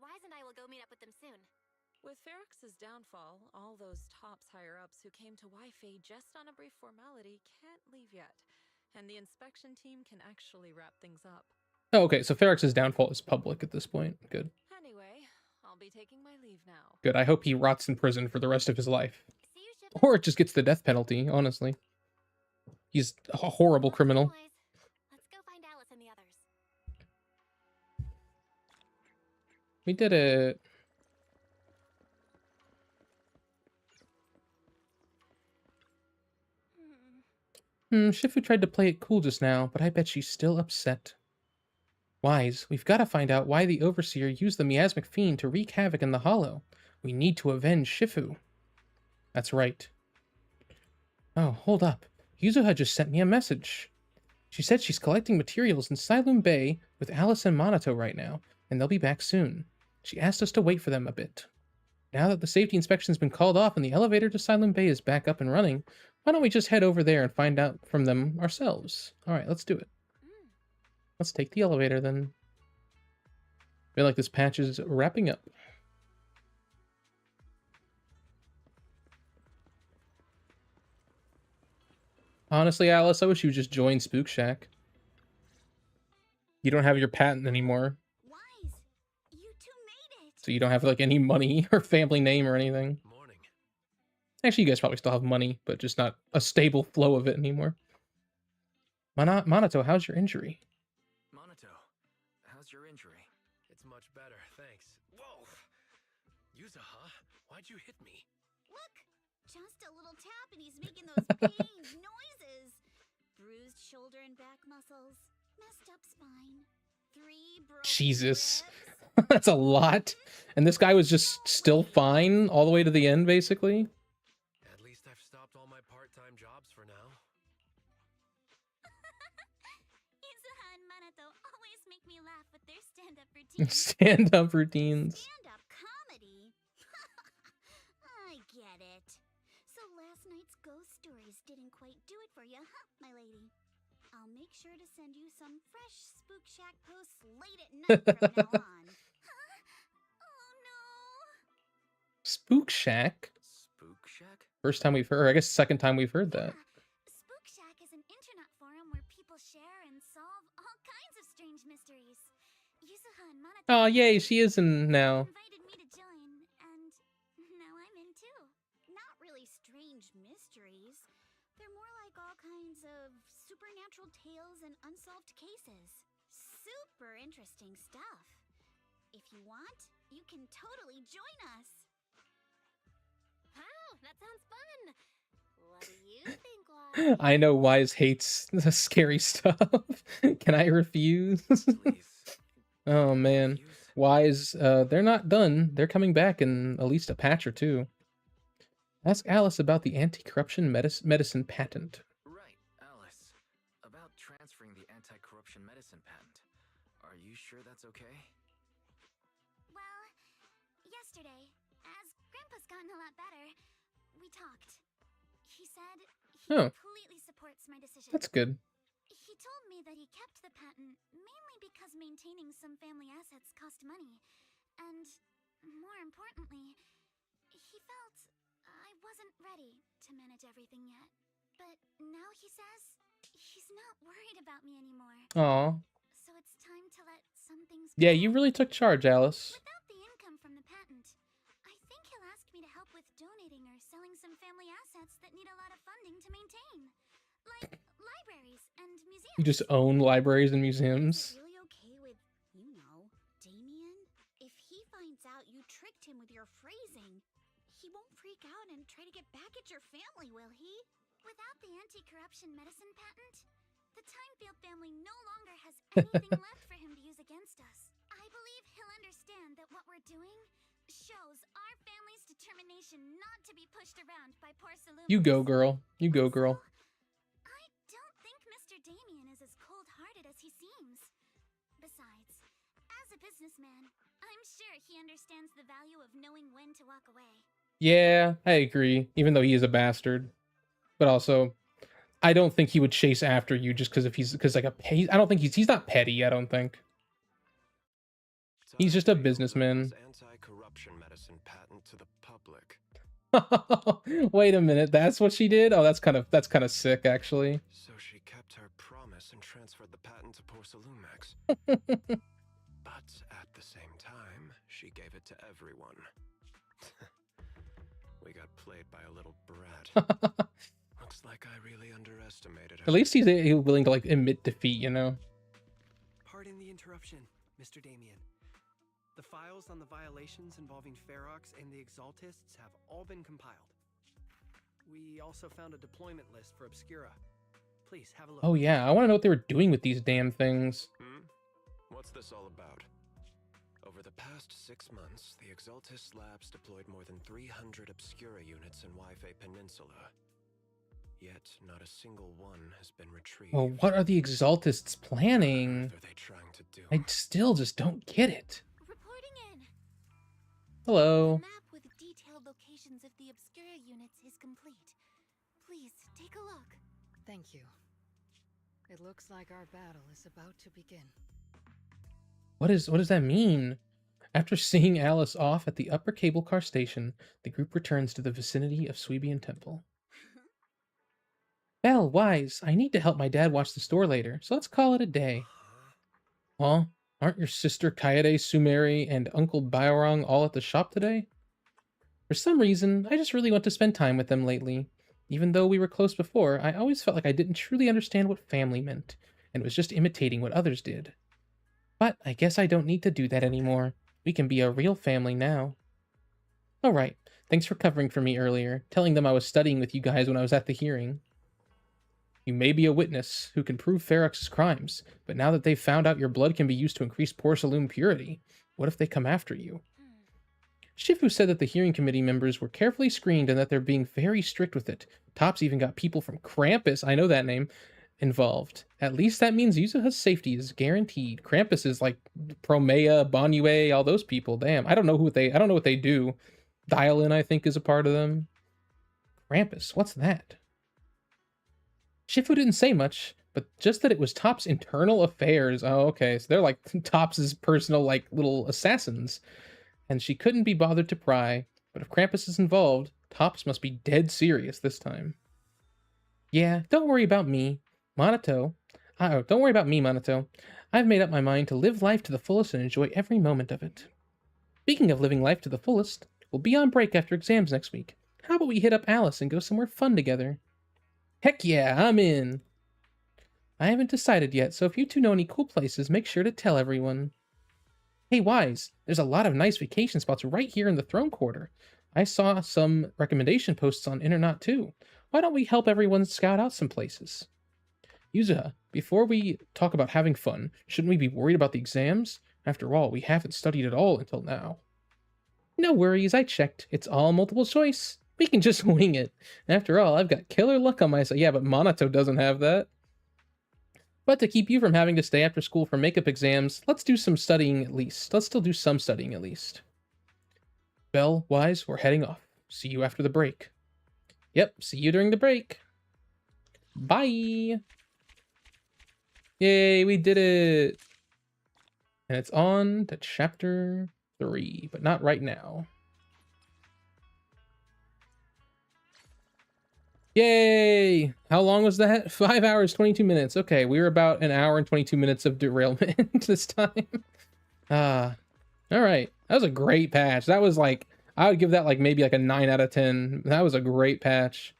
Wise and I will go meet up with them soon. With Ferox's downfall, all those tops higher-ups who came to Wi-Fi just on a brief formality can't leave yet, and the inspection team can actually wrap things up. Oh, okay, so Ferox's downfall is public at this point. Good. Anyway, I'll be taking my leave now. Good. I hope he rots in prison for the rest of his life. Or it just gets the death penalty, honestly. He's a horrible criminal. Let's go find Alice and the others. We did it. Shifu tried to play it cool just now, but I bet she's still upset. Wise, we've got to find out why the Overseer used the miasmic fiend to wreak havoc in the Hollow. We need to avenge Shifu. That's right. Oh, hold up. Yuzuha just sent me a message. She said she's collecting materials in Silum Bay with Alice and Manato right now, and they'll be back soon. She asked us to wait for them a bit. Now that the safety inspection's been called off and the elevator to Silum Bay is back up and running, why don't we just head over there and find out from them ourselves? Alright, let's do it. Let's take the elevator then. I feel like this patch is wrapping up. Honestly, Alice, I wish you just joined Spook Shack. You don't have your patent anymore. Wise, you two made it. So you don't have like any money or family name or anything. Morning. Actually, you guys probably still have money, but just not a stable flow of it anymore. Manato, how's your injury? Manato, how's your injury? It's much better, thanks. Whoa! Yuzuha, why'd you hit me? Look, just a little tap and he's making those pained noises. Bruised shoulder and back muscles, messed up spine, 3 broken Jesus. ribs. That's a lot. And this guy was just still fine all the way to the end, basically. At least I've stopped all my part-time jobs for now. Stand-up routines. Stand-up comedy? I get it. So last night's ghost stories didn't quite do it for you, huh, my lady? I'll make sure to send you some fresh Spook Shack posts late at night from now on. Huh? Oh no! Spook Shack? Spook Shack? First time we've heard, I guess second time we've heard that. Spook Shack is an internet forum where people share and solve all kinds of strange mysteries. Yuzuha and Manato Oh, yay, she is in now. invited me to join, and now I'm in too. Not really strange mysteries. They're more like all kinds of supernatural tales and unsolved cases. Super interesting stuff. If you want, you can totally join us. Wow, that sounds fun. What do you think, Wise? I know Wise hates the scary stuff. Can I refuse? Oh man. Wise, they're not done. They're coming back in at least a patch or two. Ask Alice about the anti-corruption medicine patent. Right, Alice. About transferring the anti-corruption medicine patent. Are you sure that's okay? Well, yesterday, as Grandpa's gotten a lot better, we talked. He said he completely supports my decision. That's good. He told me that he kept the patent mainly because maintaining some family assets cost money. And, more importantly, he felt I wasn't ready to manage everything yet. But now he says he's not worried about me anymore. Aw. So it's time to let some things go. Yeah, you really took charge, Alice. Without the income from the patent, I think he'll ask me to help with donating or selling some family assets that need a lot of funding to maintain. Like libraries and museums. You just own libraries and museums. Really okay with, Damien? If he finds out you tricked him with your phrasing, he won't freak out and try to get back at your family, will he? Without the anti-corruption medicine patent, the Timefield family no longer has anything left for him to use against us. I believe he'll understand that what we're doing shows our family's determination not to be pushed around by poor Saloon. You go, girl. You go, girl. I don't think Mr. Damien is as cold-hearted as he seems. Besides, as a businessman, I'm sure he understands the value of knowing when to walk away. Yeah, I agree. Even though he is a bastard, but also, I don't think he would chase after you just because I don't think he's not petty. I don't think he's just a businessman. Anti-corruption medicine patent to the public. Wait a minute, that's what she did? Oh, that's kind of sick, actually. So she kept her promise and transferred the patent to Porcelumex. But at the same time, she gave it to everyone. We got played by a little brat. Looks like I really underestimated her. At least he's willing to admit defeat, you know. Pardon the interruption, Mr. Damien. The files on the violations involving Ferox and the Exaltists have all been compiled. We also found a deployment list for Obscura. Please have a look. Oh yeah, I want to know what they were doing with these damn things. What's this all about? Over the past 6 months, the Exaltist Labs deployed more than 300 Obscura units in Wi-Fi Peninsula. Yet, not a single one has been retrieved. Well, what are the Exaltists planning? What are they trying to do? I still just don't get it. Reporting in. Hello. The map with detailed locations of the Obscura units is complete. Please, take a look. Thank you. It looks like our battle is about to begin. What does that mean? After seeing Alice off at the upper cable car station, the group returns to the vicinity of Sweebian Temple. Belle, Wise, I need to help my dad watch the store later, so let's call it a day. Well, aren't your sister Kaede, Sumeri, and Uncle Byorong all at the shop today? For some reason, I just really want to spend time with them lately. Even though we were close before, I always felt like I didn't truly understand what family meant, and was just imitating what others did. But I guess I don't need to do that anymore. We can be a real family now. Alright, thanks for covering for me earlier, telling them I was studying with you guys when I was at the hearing. You may be a witness who can prove Ferox's crimes, but now that they've found out your blood can be used to increase Porcelume purity, what if they come after you? Shifu said that the hearing committee members were carefully screened and that they're being very strict with it. Topps even got people from Krampus, I know that name, involved. At least that means Yuzuha's safety is guaranteed. Krampus is like Promea, Bonue, all those people. Damn, I don't know what they do. Dial-In, I think, is a part of them. Krampus, what's that? Shifu didn't say much, but just that it was Top's internal affairs. Oh, okay, so they're like Top's personal, like, little assassins. And she couldn't be bothered to pry, but if Krampus is involved, Tops must be dead serious this time. Yeah, don't worry about me, Manato. Don't worry about me, Manato. I've made up my mind to live life to the fullest and enjoy every moment of it. Speaking of living life to the fullest, we'll be on break after exams next week. How about we hit up Alice and go somewhere fun together? Heck yeah, I'm in! I haven't decided yet, so if you two know any cool places, make sure to tell everyone. Hey, Wise, there's a lot of nice vacation spots right here in the Throne Quarter. I saw some recommendation posts on Internet too. Why don't we help everyone scout out some places? Yuzuha, before we talk about having fun, shouldn't we be worried about the exams? After all, we haven't studied at all until now. No worries, I checked. It's all multiple choice. We can just wing it. After all, I've got killer luck on my side. Yeah, but Manato doesn't have that. But to keep you from having to stay after school for makeup exams, let's do some studying at least. Let's still do some studying at least. Belle, Wise, we're heading off. See you after the break. Yep, see you during the break. Bye! Yay, we did it! And it's on to chapter 3, but not right now. Yay! How long was that? 5 hours, 22 minutes. Okay, we were about an hour and 22 minutes of derailment this time. Alright. That was a great patch. That was like, I would give that like maybe like a 9 out of 10. That was a great patch.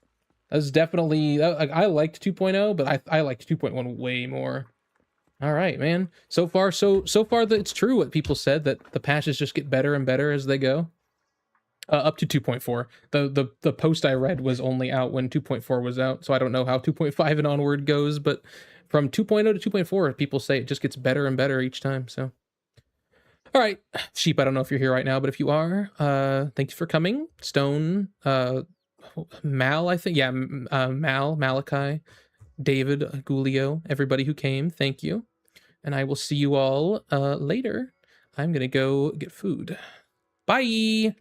That was definitely, I liked 2.0, but I liked 2.1 way more. Alright, man. So far, it's true what people said, that the patches just get better and better as they go. Up to 2.4. The post I read was only out when 2.4 was out, so I don't know how 2.5 and onward goes, but from 2.0 to 2.4, people say it just gets better and better each time, so. All right, Sheep, I don't know if you're here right now, but if you are, thank you for coming. Stone, Mal, I think, yeah, Malachi, David, Gulio, everybody who came, thank you. And I will see you all later. I'm gonna go get food. Bye!